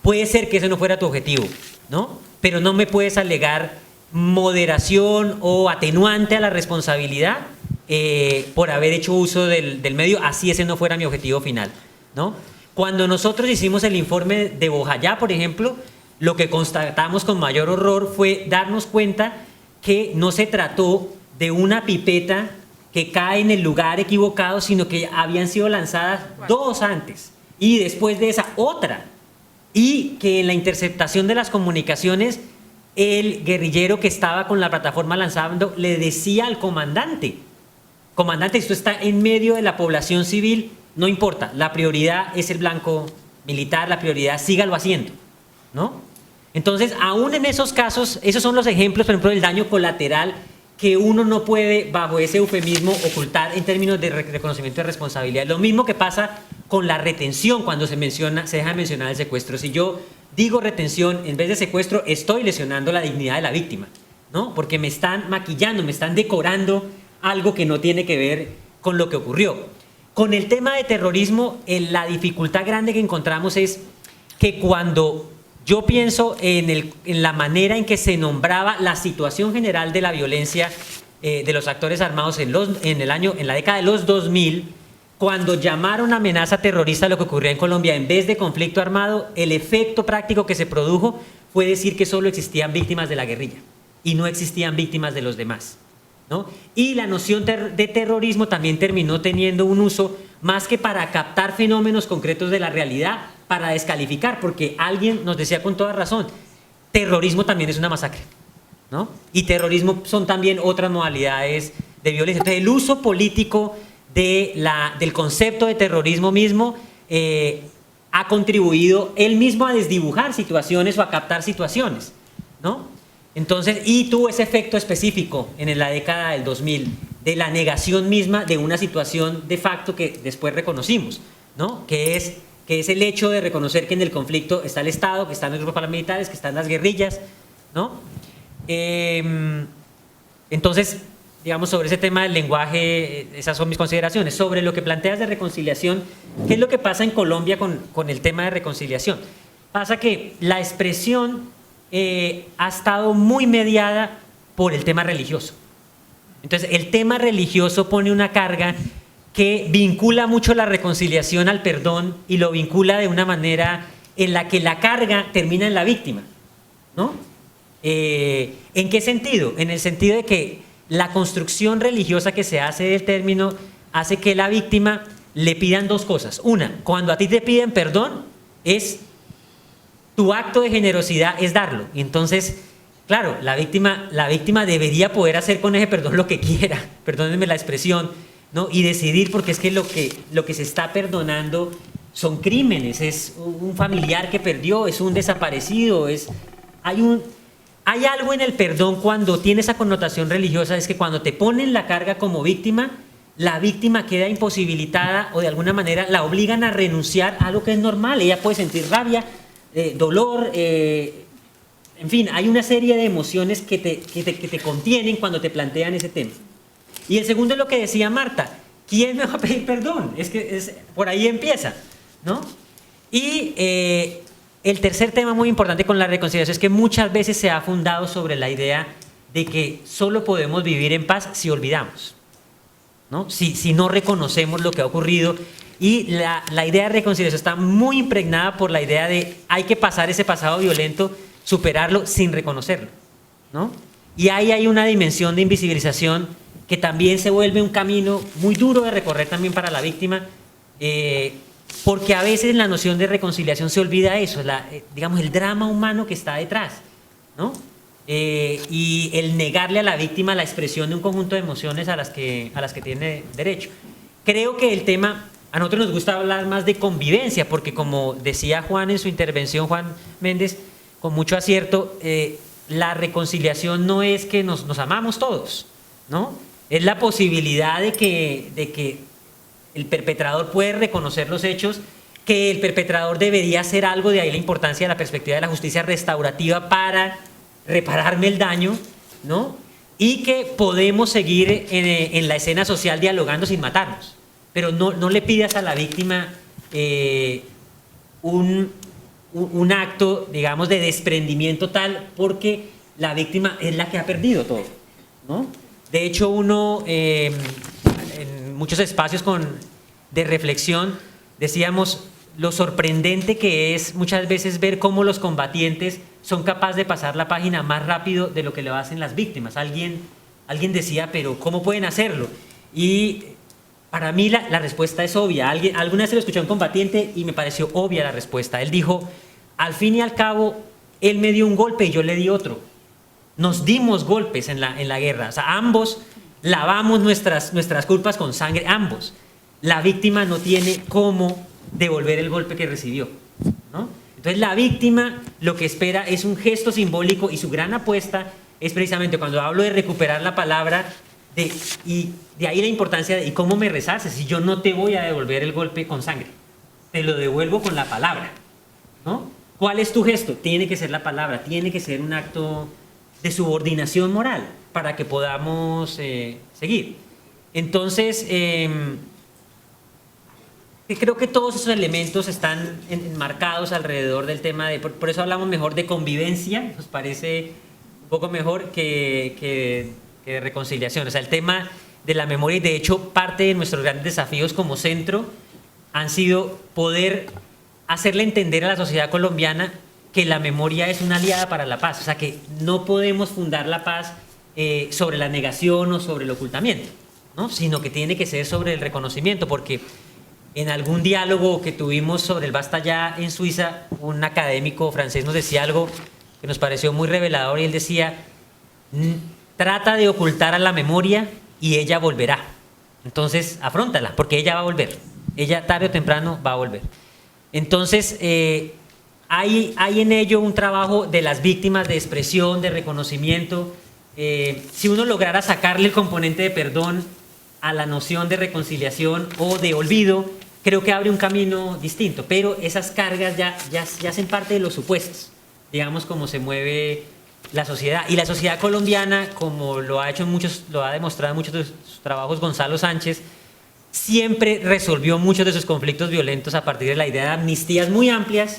Puede ser que ese no fuera tu objetivo, ¿no? Pero no me puedes alegar moderación o atenuante a la responsabilidad por haber hecho uso del medio, así ese no fuera mi objetivo final, ¿no? Cuando nosotros hicimos el informe de Basta Ya, por ejemplo, lo que constatamos con mayor horror fue darnos cuenta que no se trató de una pipeta que cae en el lugar equivocado, sino que habían sido lanzadas 2 antes y después de esa otra. Y que en la interceptación de las comunicaciones, el guerrillero que estaba con la plataforma lanzando le decía al comandante, esto está en medio de la población civil, no importa, la prioridad es el blanco militar, la prioridad, sígalo haciendo, ¿no? Entonces, aún en esos casos, esos son los ejemplos, por ejemplo, del daño colateral que uno no puede, bajo ese eufemismo, ocultar en términos de reconocimiento de responsabilidad. Lo mismo que pasa con la retención cuando se deja de mencionar el secuestro. Si yo digo retención en vez de secuestro, estoy lesionando la dignidad de la víctima, ¿no? Porque me están maquillando, me están decorando algo que no tiene que ver con lo que ocurrió. Con el tema de terrorismo, la dificultad grande que encontramos es que cuando yo pienso en la manera en que se nombraba la situación general de la violencia de los actores armados en la década de los 2000, cuando llamaron amenaza terrorista lo que ocurría en Colombia, en vez de conflicto armado, el efecto práctico que se produjo fue decir que solo existían víctimas de la guerrilla y no existían víctimas de los demás, ¿no? Y la noción de terrorismo también terminó teniendo un uso más que para captar fenómenos concretos de la realidad, para descalificar, porque alguien nos decía con toda razón, terrorismo también es una masacre, ¿no? Y terrorismo son también otras modalidades de violencia. Entonces, el uso político del concepto de terrorismo mismo ha contribuido él mismo a desdibujar situaciones o a captar situaciones, ¿no? Entonces, y tuvo ese efecto específico en la década del 2000, de la negación misma de una situación de facto que después reconocimos, ¿no? Que es el hecho de reconocer que en el conflicto está el Estado, que están los grupos paramilitares, que están las guerrillas, ¿no? Entonces, digamos, sobre ese tema del lenguaje, esas son mis consideraciones. Sobre lo que planteas de reconciliación, ¿qué es lo que pasa en Colombia con el tema de reconciliación? Pasa que la expresión ha estado muy mediada por el tema religioso. Entonces, el tema religioso pone una carga que vincula mucho la reconciliación al perdón y lo vincula de una manera en la que la carga termina en la víctima, ¿no? ¿En qué sentido? En el sentido de que la construcción religiosa que se hace del término hace que la víctima le pidan dos cosas. Una, cuando a ti te piden perdón, tu acto de generosidad es darlo. Y entonces, claro, la víctima debería poder hacer con ese perdón lo que quiera, perdónenme la expresión, ¿no? Y decidir, porque es que lo que se está perdonando son crímenes, es un familiar que perdió, es un desaparecido, hay algo en el perdón cuando tiene esa connotación religiosa, es que cuando te ponen la carga como víctima, la víctima queda imposibilitada o de alguna manera la obligan a renunciar a algo que es normal. Ella puede sentir rabia, dolor, en fin, hay una serie de emociones que te contienen cuando te plantean ese tema. Y el segundo es lo que decía Marta, ¿quién me va a pedir perdón? Por ahí empieza, ¿no? Y el tercer tema muy importante con la reconciliación es que muchas veces se ha fundado sobre la idea de que solo podemos vivir en paz si olvidamos, ¿no? Si no reconocemos lo que ha ocurrido. Y la idea de reconciliación está muy impregnada por la idea de hay que pasar ese pasado violento, superarlo sin reconocerlo, ¿no? Y ahí hay una dimensión de invisibilización que también se vuelve un camino muy duro de recorrer también para la víctima, porque a veces en la noción de reconciliación se olvida eso, digamos, el drama humano que está detrás, ¿no? Y el negarle a la víctima la expresión de un conjunto de emociones a las que tiene derecho. Creo que el tema, a nosotros nos gusta hablar más de convivencia, porque como decía Juan en su intervención, Juan Méndez, con mucho acierto, la reconciliación no es que nos amamos todos, ¿no? Es la posibilidad de que el perpetrador puede reconocer los hechos, que el perpetrador debería hacer algo, de ahí la importancia de la perspectiva de la justicia restaurativa para repararme el daño, ¿no? Y que podemos seguir en la escena social dialogando sin matarnos. Pero no le pidas a la víctima un acto, digamos, de desprendimiento tal, porque la víctima es la que ha perdido todo, ¿no? De hecho, uno, en muchos espacios de reflexión, decíamos lo sorprendente que es muchas veces ver cómo los combatientes son capaces de pasar la página más rápido de lo que lo hacen las víctimas. Alguien decía, pero ¿cómo pueden hacerlo? Y para mí la respuesta es obvia. Alguna vez se lo escuché a un combatiente y me pareció obvia la respuesta. Él dijo, al fin y al cabo, él me dio un golpe y yo le di otro. Nos dimos golpes en la guerra. O sea, ambos lavamos nuestras culpas con sangre, ambos. La víctima no tiene cómo devolver el golpe que recibió, ¿no? Entonces la víctima lo que espera es un gesto simbólico y su gran apuesta es precisamente cuando hablo de recuperar la palabra y de ahí la importancia de ¿y cómo me resarces? Si yo no te voy a devolver el golpe con sangre, te lo devuelvo con la palabra, ¿no? ¿Cuál es tu gesto? Tiene que ser la palabra, tiene que ser un acto de subordinación moral para que podamos seguir. Entonces, creo que todos esos elementos están enmarcados alrededor del tema por eso hablamos mejor de convivencia, nos parece un poco mejor que de reconciliación. O sea, el tema de la memoria, y de hecho parte de nuestros grandes desafíos como centro han sido poder hacerle entender a la sociedad colombiana que la memoria es una aliada para la paz, o sea que no podemos fundar la paz sobre la negación o sobre el ocultamiento, ¿no? Sino que tiene que ser sobre el reconocimiento, porque en algún diálogo que tuvimos sobre el Basta Ya en Suiza, un académico francés nos decía algo que nos pareció muy revelador y él decía, trata de ocultar a la memoria y ella volverá. Entonces, afróntala, porque ella va a volver. Ella tarde o temprano va a volver. Entonces, hay en ello un trabajo de las víctimas de expresión, de reconocimiento. Si uno lograra sacarle el componente de perdón a la noción de reconciliación o de olvido, creo que abre un camino distinto, pero esas cargas ya hacen parte de los supuestos, digamos, cómo se mueve la sociedad. Y la sociedad colombiana, como lo ha demostrado en muchos de sus trabajos Gonzalo Sánchez, siempre resolvió muchos de sus conflictos violentos a partir de la idea de amnistías muy amplias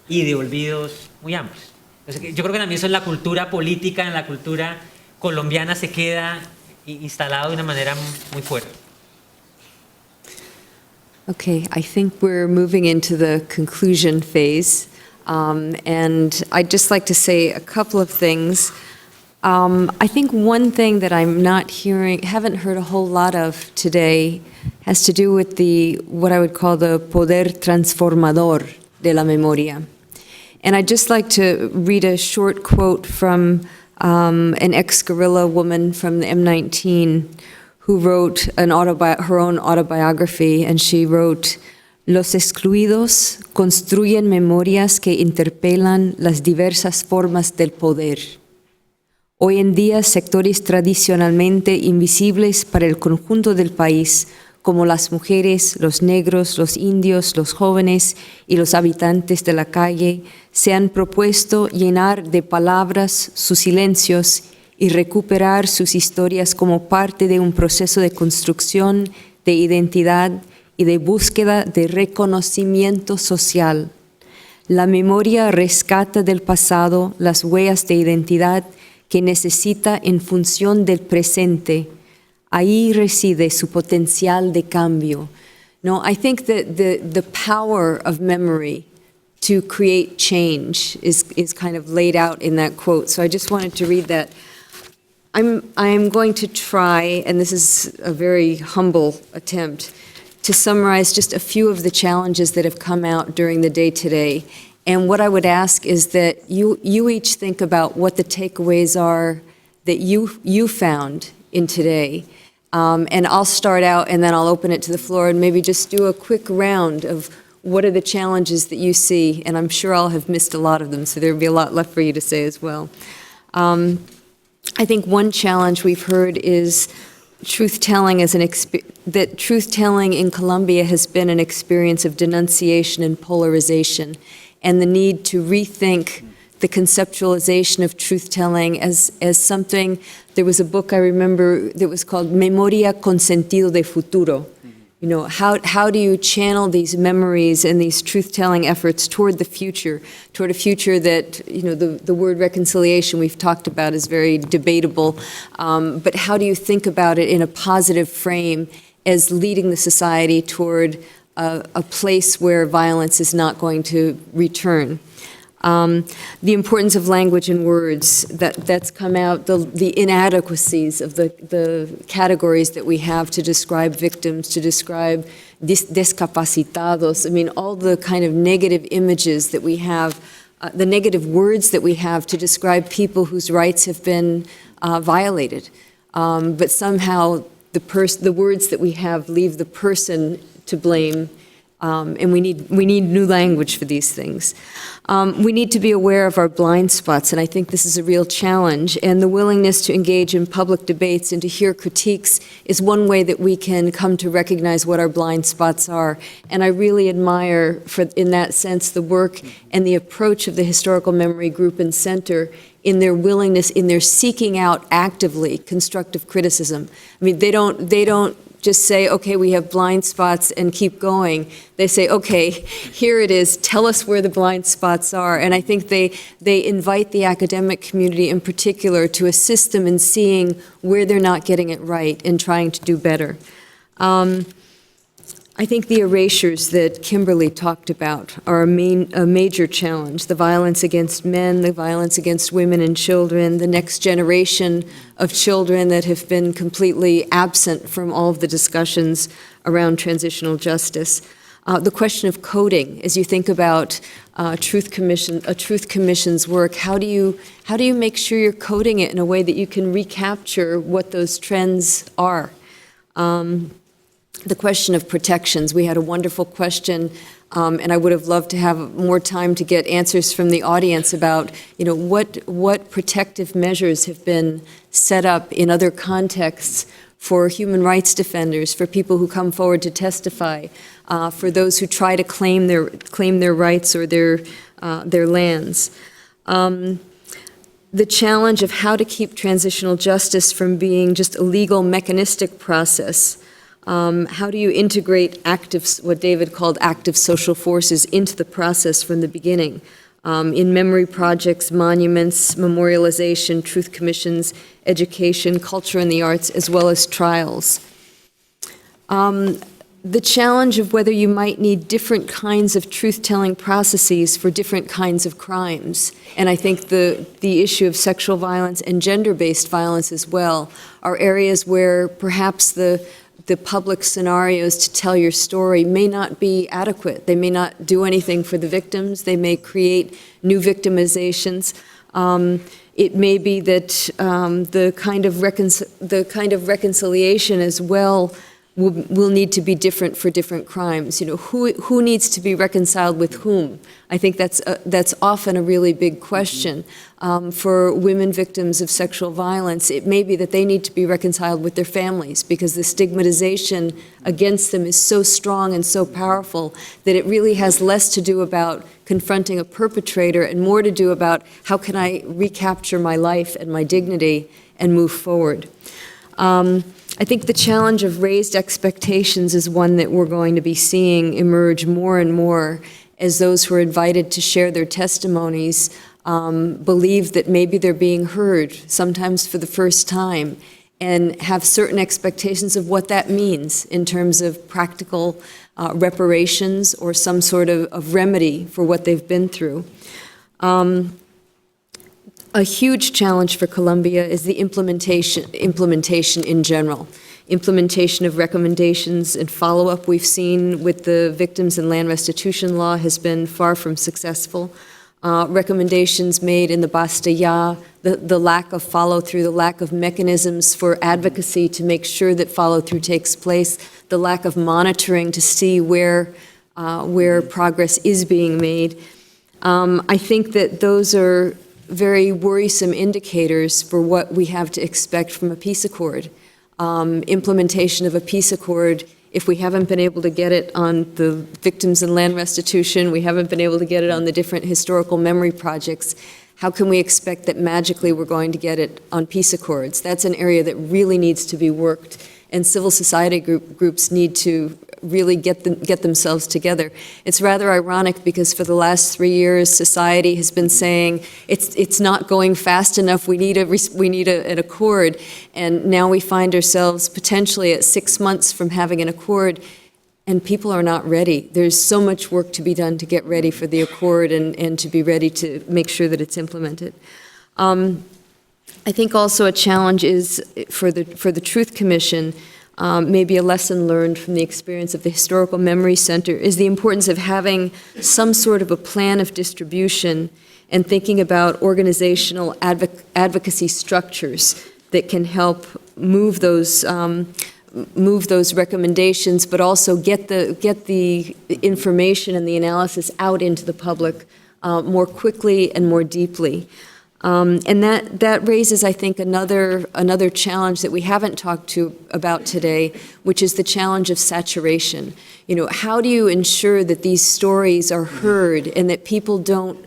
y de olvidos muy amplios. Entonces, yo creo que también eso en la cultura política, en la cultura colombiana se queda instalado de una manera muy fuerte. Okay, I think we're moving into the conclusion phase. And I'd just like to say a couple of things. I think one thing that I'm not haven't heard a whole lot of today has to do with what I would call the poder transformador de la memoria. And I'd just like to read a short quote from an ex-guerrilla woman from the M19 who wrote her own autobiography, and she wrote, "Los excluidos construyen memorias que interpelan las diversas formas del poder. Hoy en día, sectores tradicionalmente invisibles para el conjunto del país, como las mujeres, los negros, los indios, los jóvenes y los habitantes de la calle, se han propuesto llenar de palabras sus silencios y recuperar sus historias como parte de un proceso de construcción de identidad y de búsqueda de reconocimiento social. La memoria rescata del pasado las huellas de identidad que necesita en función del presente. Ahí reside su potencial de cambio." No, I think that the power of memory to create change is kind of laid out in that quote. So I just wanted to read that. I'm going to try, and this is a very humble attempt, to summarize just a few of the challenges that have come out during the day today. And what I would ask is that you each think about what the takeaways are that you found in today. And I'll start out and then I'll open it to the floor and maybe just do a quick round of what are the challenges that you see. And I'm sure I'll have missed a lot of them, so there'll be a lot left for you to say as well. I think one challenge we've heard is truth-telling that truth-telling in Colombia has been an experience of denunciation and polarization, and the need to rethink the conceptualization of truth-telling as something. There was a book I remember that was called Memoria con sentido de futuro. You know, how do you channel these memories and these truth-telling efforts toward the future, toward a future that, you know, the word reconciliation we've talked about is very debatable, but how do you think about it in a positive frame as leading the society toward a place where violence is not going to return? The importance of language and words, that's come out, the inadequacies of the categories that we have to describe victims, to describe discapacitados. I mean, all the kind of negative images that we have, the negative words that we have to describe people whose rights have been violated. But somehow the words that we have leave the person to blame. And we need new language for these things. We need to be aware of our blind spots, and I think this is a real challenge. And the willingness to engage in public debates and to hear critiques is one way that we can come to recognize what our blind spots are. And I really admire, in that sense, the work and the approach of the Historical Memory Group and Center in their willingness, in their seeking out actively constructive criticism. I mean, they don't just say, okay, we have blind spots and keep going. They say, okay, here it is, tell us where the blind spots are. And I think they invite the academic community in particular to assist them in seeing where they're not getting it right and trying to do better. I think the erasures that Kimberly talked about are a major challenge. The violence against men, the violence against women and children, the next generation of children that have been completely absent from all of the discussions around transitional justice. The question of coding, as you think about a Truth Commission's work, how do you make sure you're coding it in a way that you can recapture what those trends are? The question of protections, we had a wonderful question, and I would have loved to have more time to get answers from the audience about, what protective measures have been set up in other contexts for human rights defenders, for people who come forward to testify, for those who try to claim their rights or their lands. The challenge of how to keep transitional justice from being just a legal mechanistic process. How do you integrate what David called active social forces into the process from the beginning? In memory projects, monuments, memorialization, truth commissions, education, culture and the arts, as well as trials. The challenge of whether you might need different kinds of truth-telling processes for different kinds of crimes. And I think the issue of sexual violence and gender-based violence as well are areas where perhaps the public scenarios to tell your story may not be adequate. They may not do anything for the victims. They may create new victimizations. It may be that the kind of reconciliation as well will need to be different for different crimes. Who needs to be reconciled with whom? I think that's often a really big question. For women victims of sexual violence, it may be that they need to be reconciled with their families because the stigmatization against them is so strong and so powerful that it really has less to do about confronting a perpetrator and more to do about how can I recapture my life and my dignity and move forward. I think the challenge of raised expectations is one that we're going to be seeing emerge more and more as those who are invited to share their testimonies believe that maybe they're being heard, sometimes for the first time, and have certain expectations of what that means in terms of practical reparations or some sort of remedy for what they've been through. A huge challenge for Colombia is the implementation in general. Implementation of recommendations and follow-up we've seen with the Victims and Land Restitution Law has been far from successful. Recommendations made in the Basta Ya, the lack of follow-through, the lack of mechanisms for advocacy to make sure that follow-through takes place, the lack of monitoring to see where progress is being made. I think that those are very worrisome indicators for what we have to expect from a peace accord. Implementation of a peace accord, if we haven't been able to get it on the victims and land restitution, we haven't been able to get it on the different historical memory projects, how can we expect that magically we're going to get it on peace accords? That's an area that really needs to be worked, and civil society groups need to really get themselves together. It's rather ironic because for the last 3 years, society has been saying it's not going fast enough. We need an accord, and now we find ourselves potentially at 6 months from having an accord, and people are not ready. There's so much work to be done to get ready for the accord and to be ready to make sure that it's implemented. I think also a challenge is for the Truth Commission. Maybe a lesson learned from the experience of the Historical Memory Center is the importance of having some sort of a plan of distribution and thinking about organizational advocacy structures that can help move those recommendations, but also get the information and the analysis out into the public more quickly and more deeply. And that raises, I think, another challenge that we haven't talked about today, which is the challenge of saturation. How do you ensure that these stories are heard and that people don't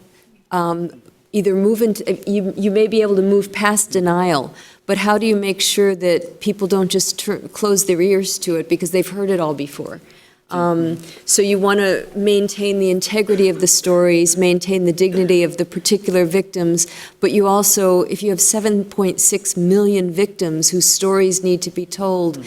either move into, you may be able to move past denial, but how do you make sure that people don't just close their ears to it because they've heard it all before? So you want to maintain the integrity of the stories, maintain the dignity of the particular victims, but you also, if you have 7.6 million victims whose stories need to be told,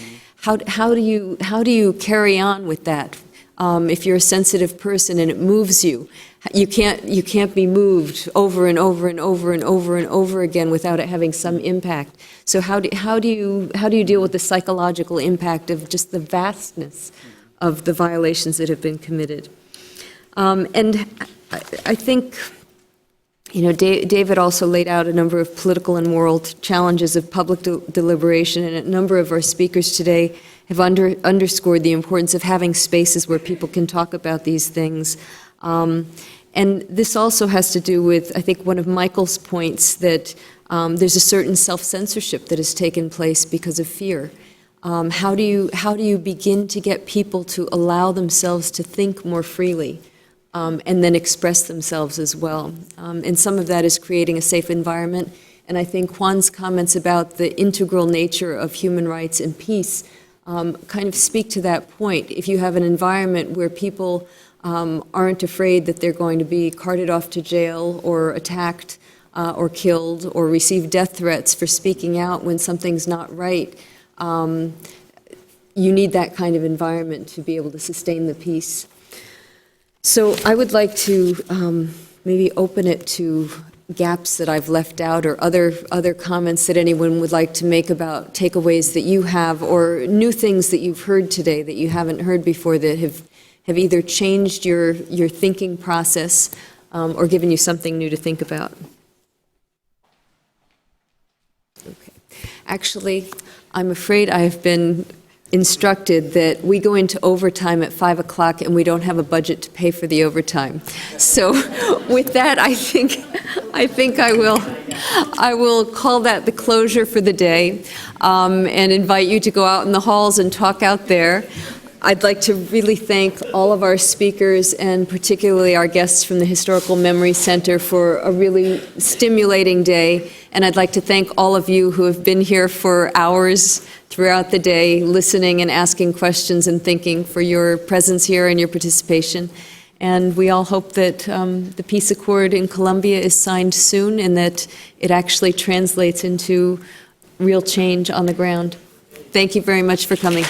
how do you carry on with that? If you're a sensitive person and it moves you, you can't be moved over and over and over and over and over again without it having some impact. So how do you deal with the psychological impact of just the vastness of the violations that have been committed? And I think, David also laid out a number of political and moral challenges of public deliberation, and a number of our speakers today have underscored the importance of having spaces where people can talk about these things. And this also has to do with, I think, one of Michael's points, that there's a certain self-censorship that has taken place because of fear. How do you begin to get people to allow themselves to think more freely? And then express themselves as well. And some of that is creating a safe environment. And I think Juan's comments about the integral nature of human rights and peace kind of speak to that point. If you have an environment where people aren't afraid that they're going to be carted off to jail or attacked or killed or receive death threats for speaking out when something's not right, you need that kind of environment to be able to sustain the peace. So I would like to maybe open it to gaps that I've left out, or other comments that anyone would like to make about takeaways that you have, or new things that you've heard today that you haven't heard before, that have either changed your thinking process or given you something new to think about. Okay. Actually, I'm afraid I have been instructed that we go into overtime at 5 o'clock and we don't have a budget to pay for the overtime. So with that, I think I will call that the closure for the day, and invite you to go out in the halls and talk out there. I'd like to really thank all of our speakers, and particularly our guests from the Historical Memory Center, for a really stimulating day. And I'd like to thank all of you who have been here for hours throughout the day, listening and asking questions and thinking, for your presence here and your participation. And we all hope that the peace accord in Colombia is signed soon, and that it actually translates into real change on the ground. Thank you very much for coming.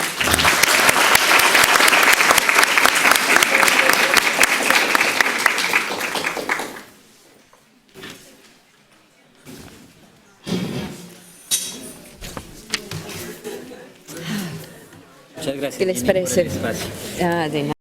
Muchas gracias. ¿Qué les parece? Por el espacio. De nada.